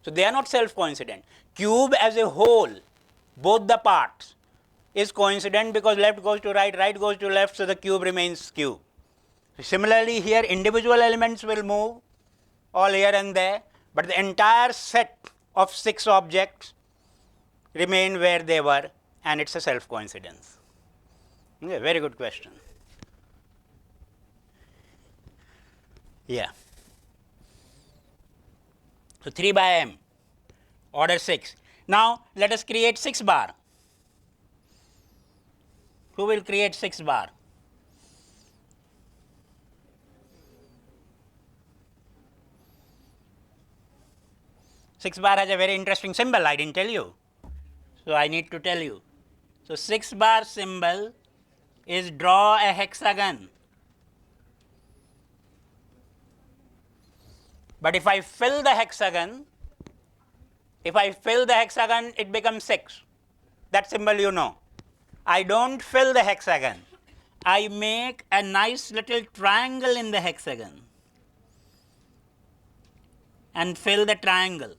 Speaker 2: So they are not self coincident. cube as a whole, both the parts, is coincident because left goes to right, right goes to left, so the cube remains cube. Similarly, here individual elements will move all here and there, but the entire set of 6 objects remain where they were, and it's a self-coincidence. Okay, very good question. Yeah. So 3 by m, order 6. Now let us create 6 bar. Who will create 6 bar? Six bar has a very interesting symbol, I didn't tell you. So I need to tell you. So 6 bar symbol is draw a hexagon. But if I fill the hexagon, it becomes 6. That symbol you know. I don't fill the hexagon. I make a nice little triangle in the hexagon and fill the triangle.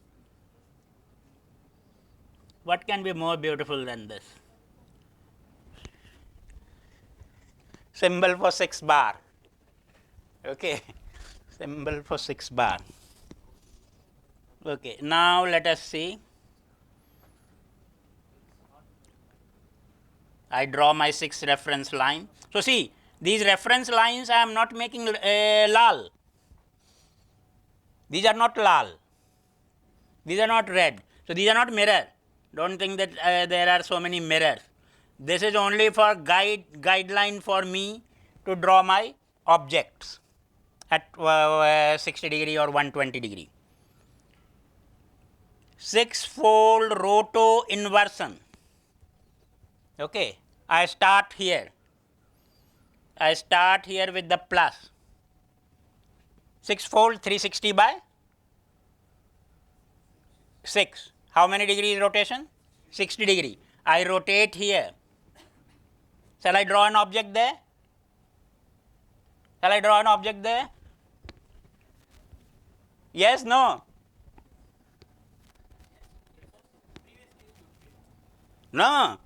Speaker 2: What can be more beautiful than this? Symbol for 6 bar. Okay, symbol for 6 bar. Okay, now let us see. I draw my 6 reference line. So see, these reference lines I am not making lal. These are not lal. These are not red. So these are not mirror. Don't think that there are so many mirrors. This is only for guideline for me to draw my objects at 60 degree or 120 degree. 6-fold roto inversion. Okay, I start here. I start here with the plus. 6-fold 360 by 6. How many degrees rotation? 60 degree. I rotate here. Shall I draw an object there? Shall I draw an object there? Yes, no? No.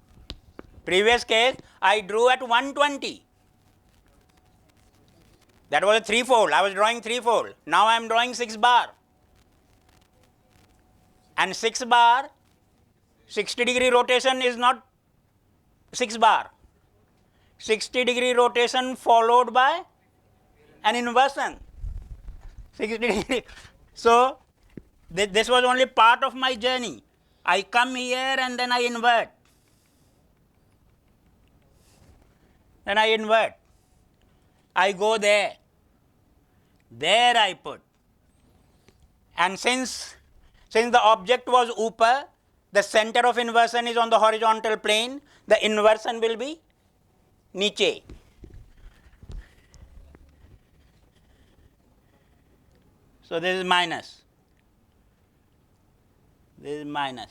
Speaker 2: Previous case, I drew at 120. That was a 3-fold. I was drawing 3-fold. Now I am drawing 6 bar. And 6 bar, 60 degree rotation is not 6 bar. 60 degree rotation followed by an inversion. 60 degree. So, this was only part of my journey. I come here and then I invert. Then I invert. I go there. There I put. And since the object was upper, the center of inversion is on the horizontal plane, the inversion will be niche. So this is minus. This is minus.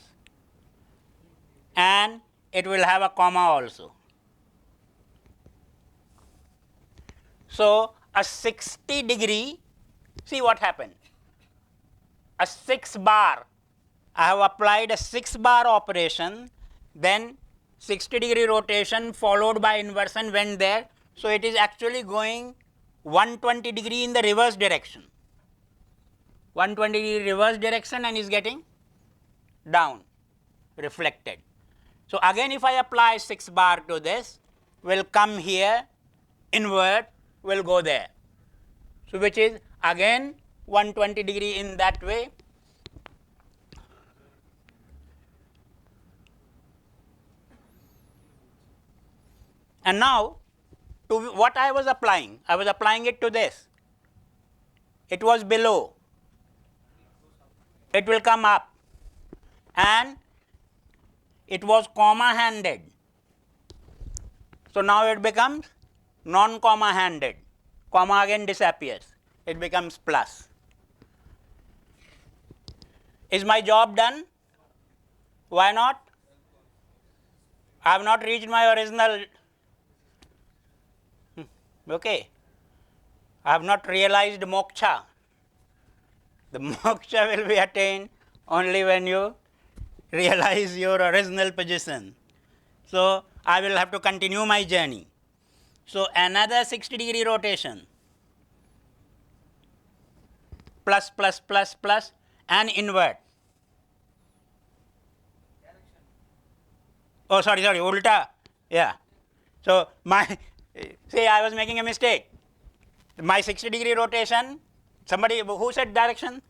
Speaker 2: And it will have a comma also. So a 60 degree, see what happened. A 6 bar, I have applied a 6 bar operation, then 60 degree rotation followed by inversion went there. So it is actually going 120 degree in the reverse direction. 120 degree reverse direction and is getting down, reflected. So again if I apply 6 bar to this, will come here, invert, will go there. So which is again 120 degree in that way. And now to what I was applying it to this. It was below. It will come up. And it was comma handed. So now it becomes non-comma handed. Comma again disappears. It becomes plus. Is my job done? Why not? I have not reached my original. Okay. I have not realized moksha. The moksha will be attained only when you realize your original position. So I will have to continue my journey. So another 60-degree rotation, plus, plus, plus, plus, and invert. Oh, sorry, ulta. Yeah. So my, see, I was making a mistake. My 60-degree rotation, somebody, who said direction?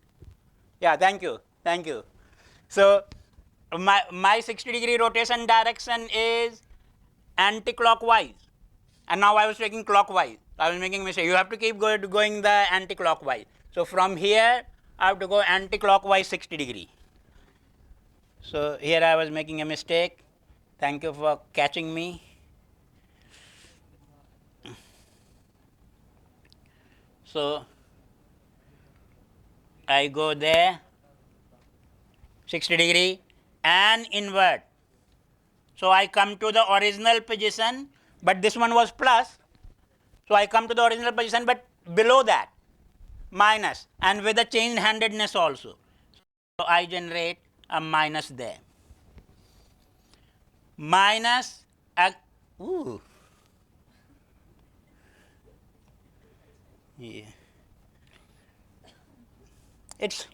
Speaker 2: Yeah, thank you, thank you. So my 60-degree rotation direction is anti-clockwise. And now I was taking clockwise. I was making a mistake. You have to keep going the anti-clockwise. So from here, I have to go anti-clockwise 60 degree. So here I was making a mistake. Thank you for catching me. So I go there, 60 degree, and invert. So I come to the original position, but this one was plus. So I come to the original position, but below that, minus, and with a changed handedness also. So I generate a minus there. Minus, ooh. Yeah. It's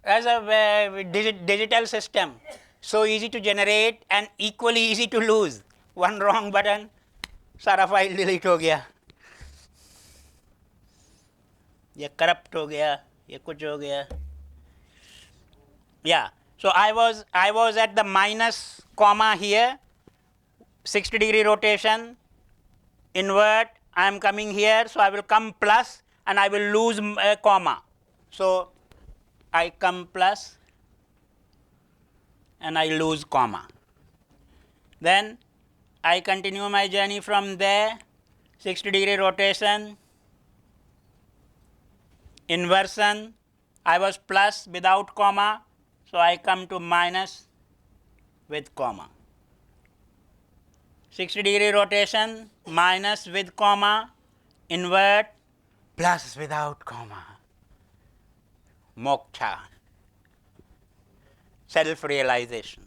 Speaker 2: as a digital system, so easy to generate and equally easy to lose. One wrong button, सारा file delete हो गया, ये corrupt हो गया, ये कुछ हो गया. Yeah. So I was at the minus comma here, 60-degree rotation, invert. I am coming here, so I will come plus, and I will lose a comma. So I come plus, and I lose comma. Then I continue my journey from there, 60-degree rotation, inversion. I was plus without comma, so I come to minus with comma. 60-degree rotation, minus with comma, invert, plus without comma. Moksha, self-realization.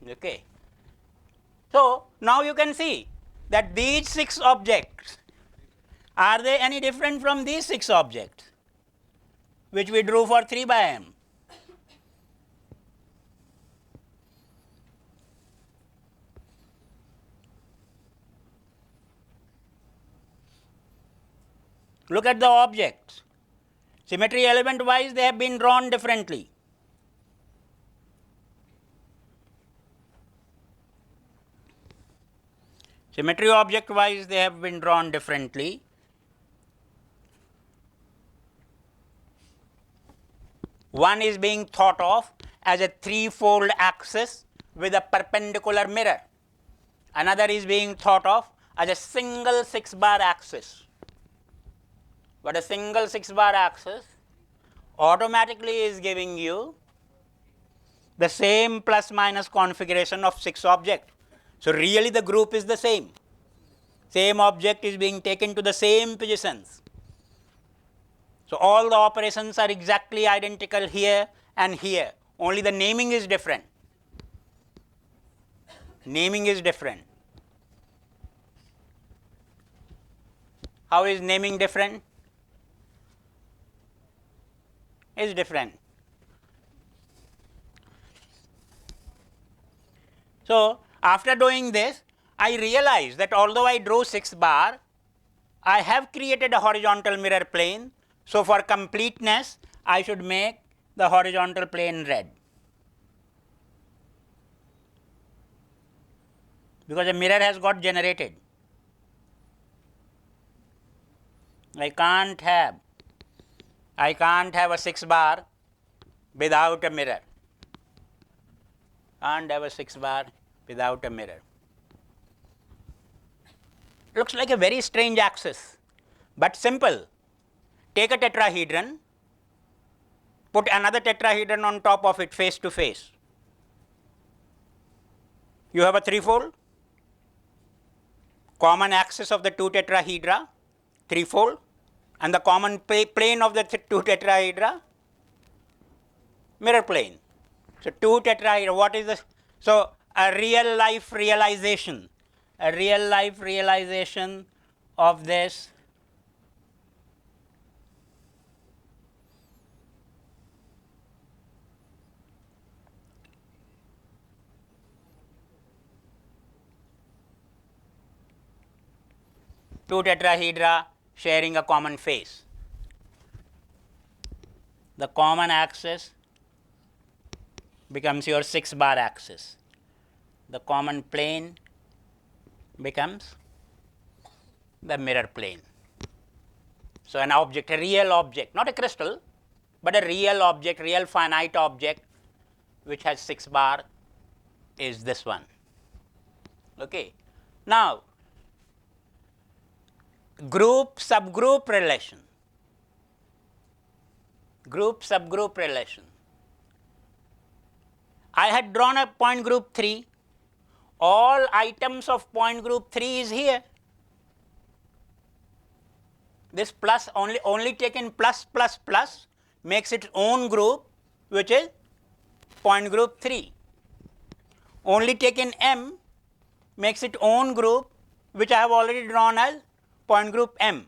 Speaker 2: Okay. So now you can see that these 6 objects, are they any different from these 6 objects which we drew for 3 by m? Look at the objects. Symmetry element wise, they have been drawn differently. Symmetry object wise, they have been drawn differently. One is being thought of as a 3-fold axis with a perpendicular mirror. Another is being thought of as a single 6-bar axis. But a single 6-bar axis automatically is giving you the same plus minus configuration of 6 objects. So really the group is the same. Same object is being taken to the same positions. So all the operations are exactly identical here and here. Only the naming is different. Naming is different. How is naming different? Is different. So after doing this, I realized that although I drew 6 bar, I have created a horizontal mirror plane. So for completeness, I should make the horizontal plane red, because a mirror has got generated. I can't have a 6 bar without a mirror. Can't have a 6 bar without a mirror. Looks like a very strange axis, but simple. Take a tetrahedron, put another tetrahedron on top of it face to face. You have a 3-fold, common axis of the 2 tetrahedra, 3-fold, and the common plane of the 2 tetrahedra, mirror plane. So 2 tetrahedra, what is this? So a real life realization of this two tetrahedra sharing a common face. The common axis becomes your 6-bar axis. The common plane becomes the mirror plane. So an object, a real object, not a crystal, but a real object, real finite object which has 6-bar is this one. Okay. Now, group subgroup relation. Group subgroup relation. I had drawn a point group 3. All items of point group 3 is here. This plus only taken plus plus plus makes its own group, which is point group 3. Only taken M makes its own group, which I have already drawn as point group M.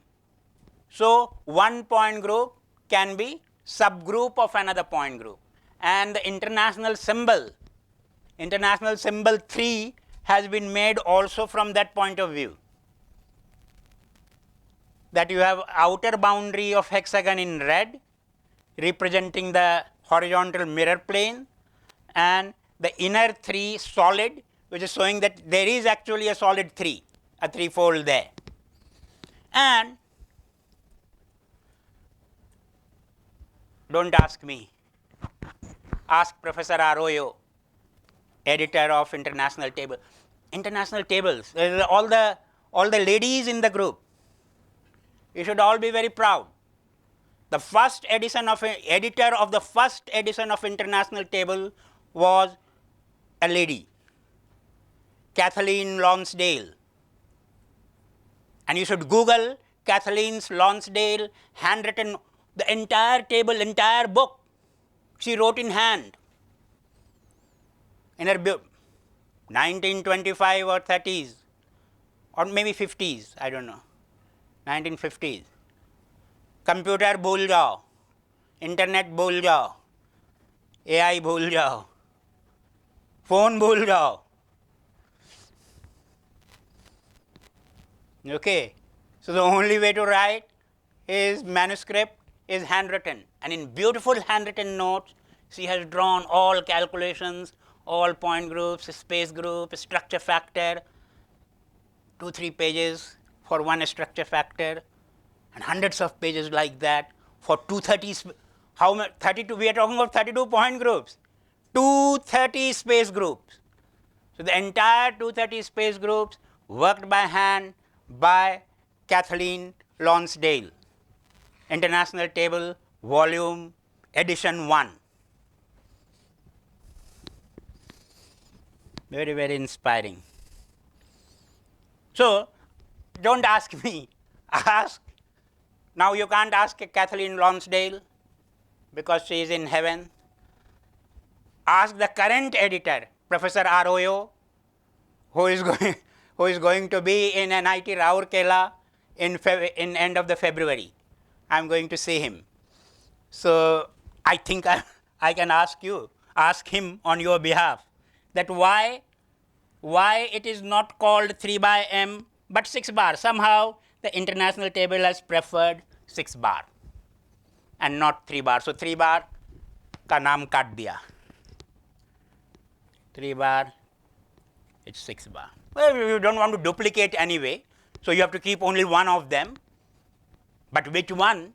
Speaker 2: So one point group can be subgroup of another point group, and the international symbol 3 has been made also from that point of view, that you have outer boundary of hexagon in red representing the horizontal mirror plane, and the inner 3 solid, which is showing that there is actually a solid 3, a threefold there. And don't ask me, ask Professor Arroyo, editor of International Table. International Tables, all the ladies in the group, you should all be very proud. The first edition of editor of the first edition of International Table was a lady, Kathleen Lonsdale. And you should Google Kathleen Lonsdale handwritten, the entire table, entire book she wrote in hand in her 1925 or 30s or maybe 50s, I don't know, 1950s. Computer भूल जाओ, internet भूल जाओ, AI भूल जाओ, phone भूल जाओ. Okay, so the only way to write his manuscript is handwritten, and in beautiful handwritten notes she has drawn all calculations, all point groups, space group, structure factor, 2-3 pages for one structure factor, and hundreds of pages like that for 230. How much? 32. We are talking about 32 point groups, 230 space groups. So the entire 230 space groups worked by hand by Kathleen Lonsdale. International Table, Volume, Edition 1. Very, very inspiring. So don't ask me, ask. Now you can't ask Kathleen Lonsdale because she is in heaven. Ask the current editor, Professor Arroyo, who is going to be in NIT Rourkela in end of the February. I am going to see him. So I think I can ask him on your behalf, that why it is not called 3 by M but 6 bar. Somehow the International Table has preferred 6 bar and not 3 bar. So 3 bar का नाम काट दिया. 3 bar, it's 6 bar. Well, you don't want to duplicate anyway, so you have to keep only one of them. But which one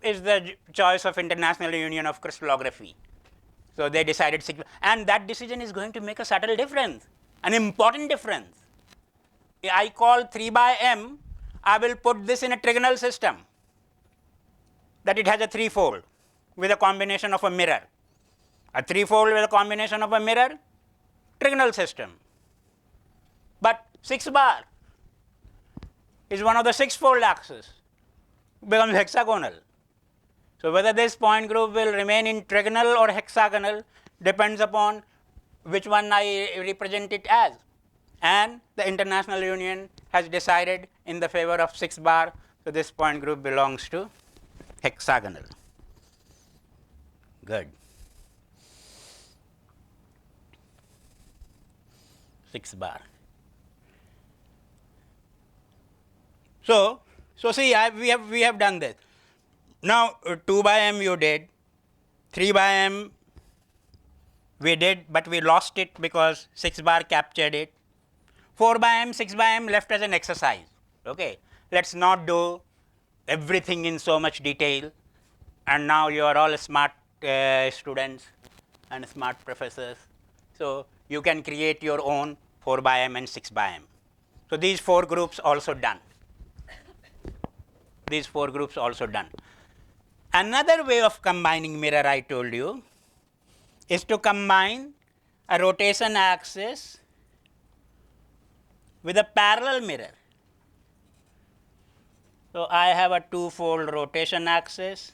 Speaker 2: is the choice of International Union of Crystallography? So they decided 6, and that decision is going to make a subtle difference, an important difference. I call 3 by M, I will put this in a trigonal system, that it has a threefold with a combination of a mirror. A threefold with a combination of a mirror, trigonal system. But 6 bar is one of the 6-fold axes, becomes hexagonal. So whether this point group will remain in trigonal or hexagonal depends upon which one I represent it as. And the International Union has decided in the favor of 6 bar, so this point group belongs to hexagonal. Good. 6 bar. So see, we have done this. Now 2 by m you did, 3 by m we did, but we lost it because 6 bar captured it. 4 by m, 6 by m left as an exercise. Okay, let's not do everything in so much detail. And now you are all smart students and smart professors. So you can create your own 4 by m and 6 by m. So these 4 groups also done. These 4 groups also done. Another way of combining mirror, I told you, is to combine a rotation axis with a parallel mirror. So I have a 2-fold rotation axis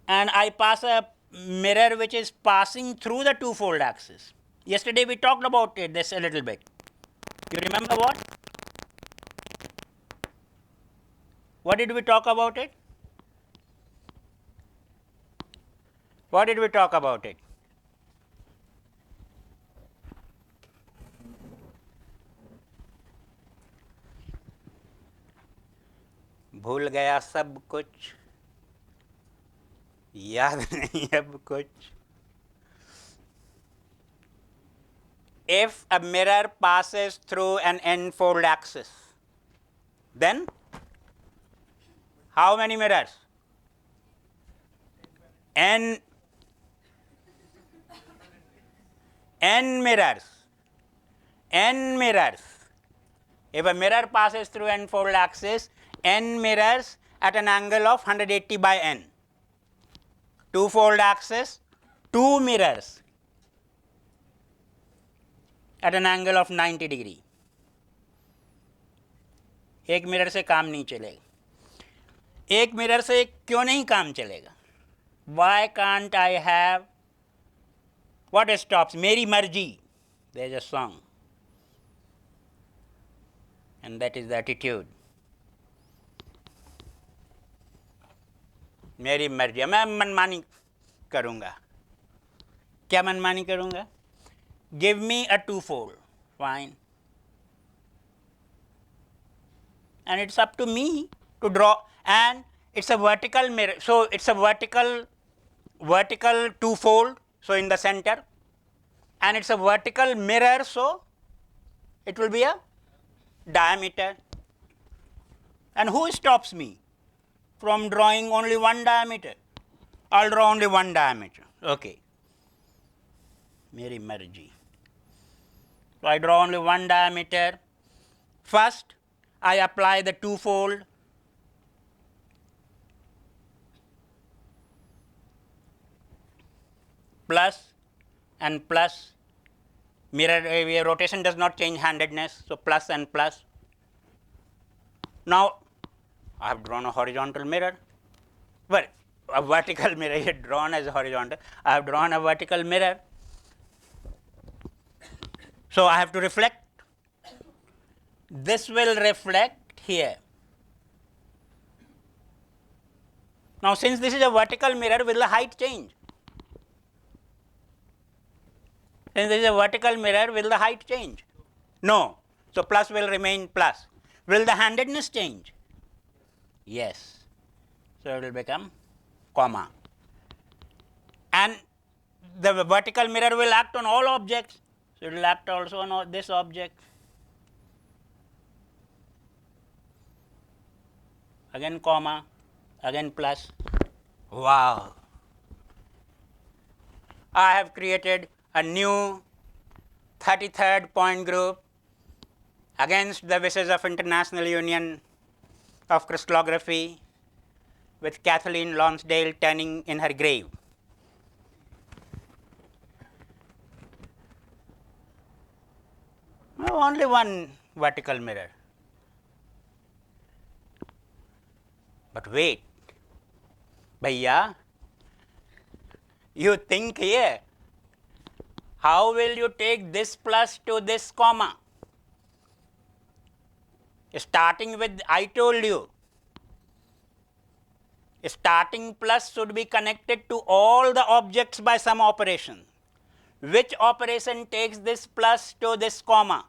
Speaker 2: and I pass a mirror which is passing through the 2-fold axis. Yesterday we talked about it this a little bit. You remember what? What did we talk about it? What did we talk about it? भूल गया सब कुछ, याद नहीं अब कुछ. If a mirror passes through an n-fold axis, then how many mirrors? N mirrors. N mirrors. If a mirror passes through n-fold axis, n mirrors at an angle of 180 by n. 2-fold axis, 2 mirrors at an angle of 90 degree. एक mirror से काम नहीं चलेगा. एक mirror से क्यों नहीं काम चलेगा? Why can't I have what stops? मेरी मर्जी. There is a song, and that is the attitude. मेरी मर्जी, मैं मनमानी करूँगा. क्या मनमानी करूँगा? Give me a 2-fold. Fine. And it's up to me to draw, and it's a vertical mirror. So it's a vertical 2-fold, so in the center, and it's a vertical mirror, so it will be a diameter. And who stops me from drawing only one diameter? I'll draw only one diameter. Okay. मेरी मर्जी. So I draw only one diameter. First, I apply the 2-fold. Plus and plus. Mirror rotation does not change handedness, so plus and plus. Now I have drawn a horizontal mirror. Well, a vertical mirror is drawn as horizontal. I have drawn a vertical mirror. So I have to reflect. This will reflect here. Now since this is a vertical mirror, will the height change? Since this is a vertical mirror, will the height change? No. So plus will remain plus. Will the handedness change? Yes. So it will become comma. And the vertical mirror will act on all objects. So it will act also on this object. Again comma, again plus. Wow. I have created a new 33rd point group against the wishes of International Union of Crystallography, with Kathleen Lonsdale turning in her grave. No, only one vertical mirror. But wait, Bhaiya, you think here, how will you take this plus to this comma? Starting with, I told you, starting plus should be connected to all the objects by some operation. Which operation takes this plus to this comma?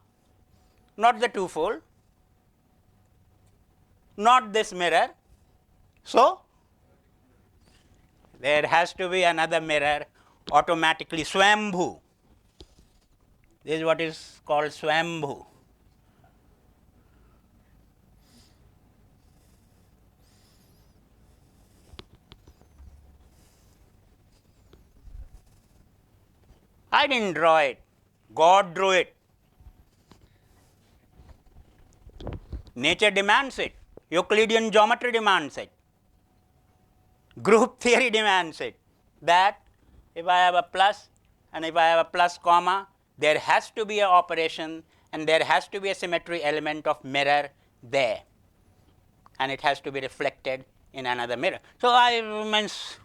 Speaker 2: Not the twofold, not this mirror. So, there has to be another mirror automatically, Swambhu. This is what is called Swambhu. I didn't draw it, God drew it. Nature demands it, Euclidean geometry demands it, group theory demands it, that if I have a plus and if I have a plus comma, there has to be an operation and there has to be a symmetry element of mirror there, and it has to be reflected in another mirror. So, I means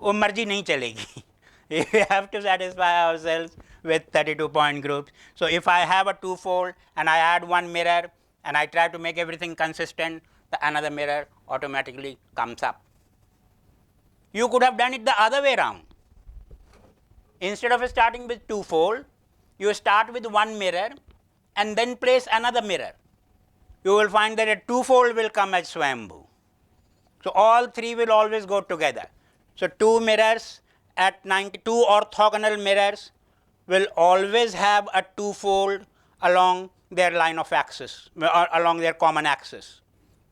Speaker 2: वो मर्जी नहीं चलेगी. We have to satisfy ourselves with 32 point groups. So, if I have a twofold and I add one mirror and I try to make everything consistent, the another mirror automatically comes up. You could have done it the other way around. Instead of starting with twofold, you start with one mirror and then place another mirror. You will find that a twofold will come as Swambhu. So, all three will always go together. So, two mirrors at 92 orthogonal mirrors will always have a twofold along their line of axis, or along their common axis,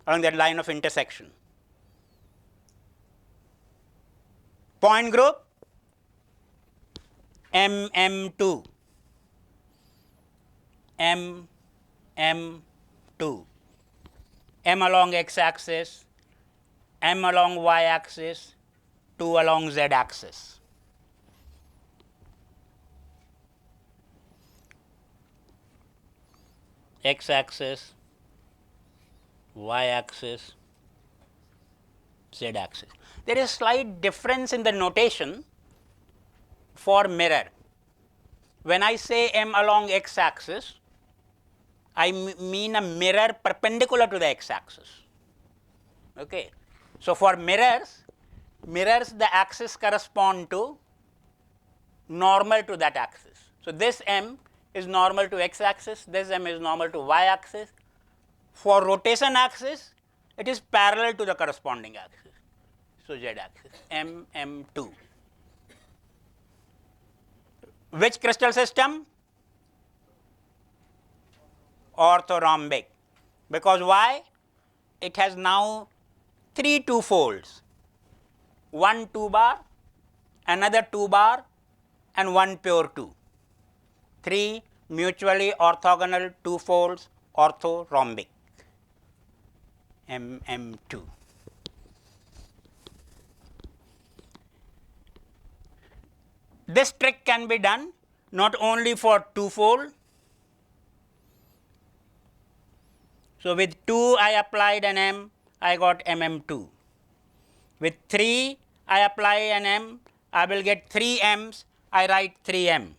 Speaker 2: along their line of intersection. Point group MM2, MM2, M along x axis, M along y axis, 2 along z axis. X axis, y axis, z axis. There is slight difference in the notation for mirror. When I say M along x axis, I mean a mirror perpendicular to the x axis. Okay. So, for mirrors, the axis correspond to normal to that axis. So, this M is normal to x axis, this M is normal to y axis. For rotation axis, it is parallel to the corresponding axis. So, z axis, MM2. Which crystal system? Orthorhombic. Because why? It has now 3 twofolds, one 2 bar, another 2 bar, and one pure 2. 3 mutually orthogonal twofolds, orthorhombic, MM2. This trick can be done not only for twofold. So, with 2 I applied an M, I got MM2. With 3 I apply an M, I will get 3 M's, I write 3M.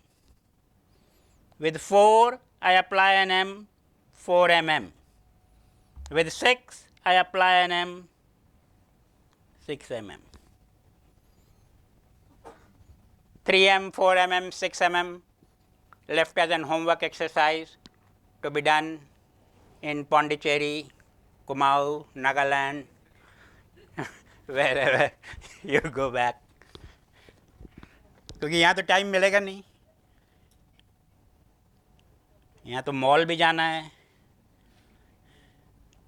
Speaker 2: With 4 I apply an M, 4MM. With 6 I apply an M, 6MM. 3M, 4MM, 6MM left as an homework exercise to be done in Pondicherry, Kumaon, Nagaland, wherever you go back. क्योंकि यहाँ तो time मिलेगा नहीं, यहाँ तो mall भी जाना है.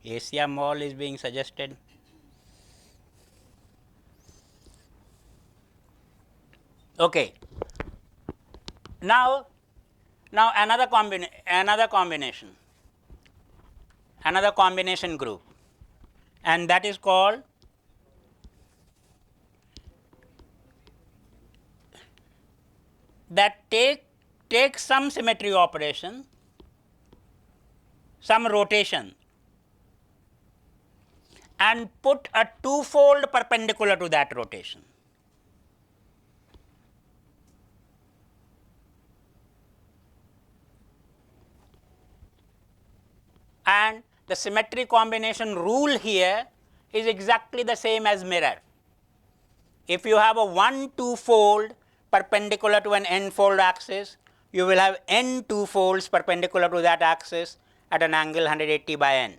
Speaker 2: Asia Mall is being suggested. Okay. Now another combination group, and that is called that take some symmetry operation, some rotation, and put a two-fold perpendicular to that rotation. And the symmetry combination rule here is exactly the same as mirror. If you have a 1 two-fold perpendicular to an n-fold axis, you will have n two-folds perpendicular to that axis at an angle 180 by n.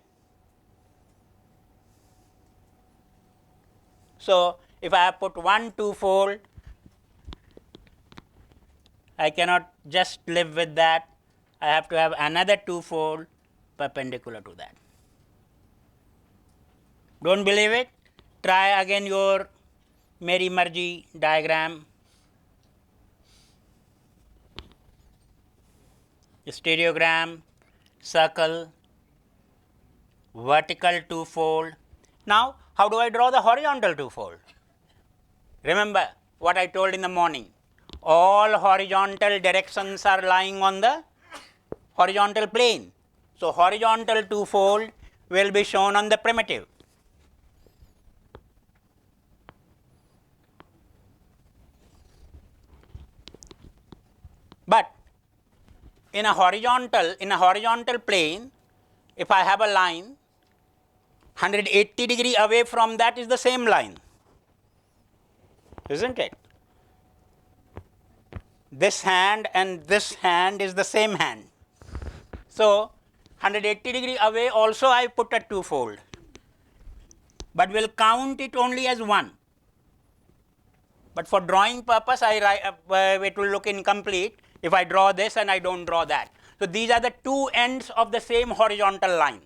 Speaker 2: So, if I have put 1 two-fold, I cannot just live with that. I have to have another two-fold perpendicular to that. Don't believe it? Try again your Mary Marji diagram. Stereogram, circle, vertical two-fold. Now, how do I draw the horizontal two-fold? Remember what I told in the morning. All horizontal directions are lying on the horizontal plane. So, horizontal two-fold will be shown on the primitive. But in a horizontal plane, if I have a line, 180 degree away from that is the same line, isn't it? This hand and this hand is the same hand. So, 180 degree away also I put a two-fold, but will count it only as one. But for drawing purpose, it will look incomplete if I draw this and I don't draw that. So, these are the two ends of the same horizontal line.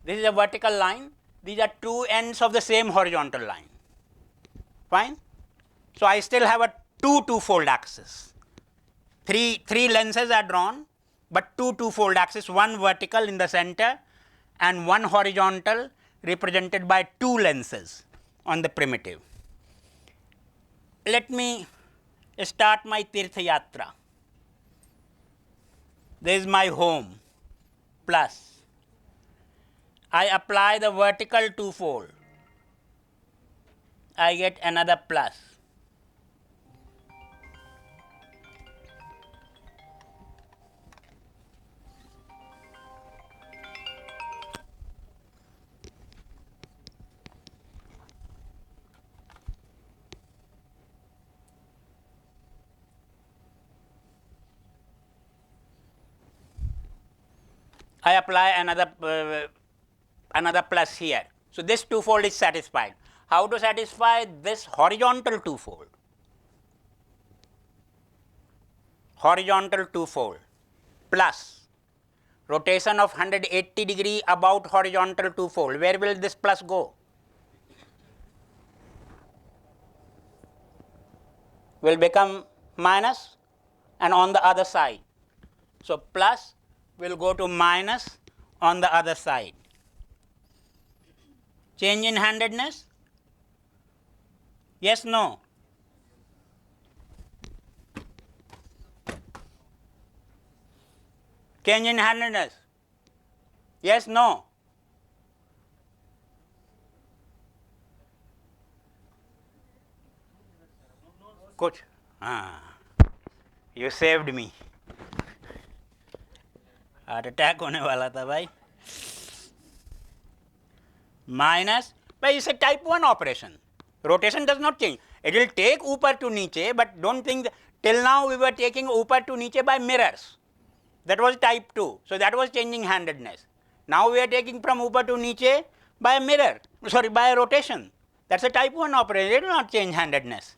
Speaker 2: This is a vertical line. These are two ends of the same horizontal line. Fine? So, I still have a two-fold axis. Three lenses are drawn, but two-fold axis, one vertical in the center and one horizontal represented by two lenses on the primitive. Let me start my Tirtha Yatra. This is my home, plus. I apply the vertical two-fold. I get another plus. I apply another plus here. So, this two-fold is satisfied. How to satisfy this horizontal two-fold? Horizontal two-fold plus rotation of 180 degree about horizontal two-fold. Where will this plus go? Will become minus and on the other side. So, plus will go to minus on the other side. Change in handedness? Yes, no? Change in handedness? Yes, no? Kuch? You saved me. Heart attack होने वाला था भाई. Minus, but it's a type 1 operation. Rotation does not change. It will take upar to niche, but don't think that till now we were taking upar to niche by mirrors. That was type 2. So, that was changing handedness. Now, we are taking from upar to niche by a mirror, sorry, by a rotation. That is a type 1 operation. It will not change handedness.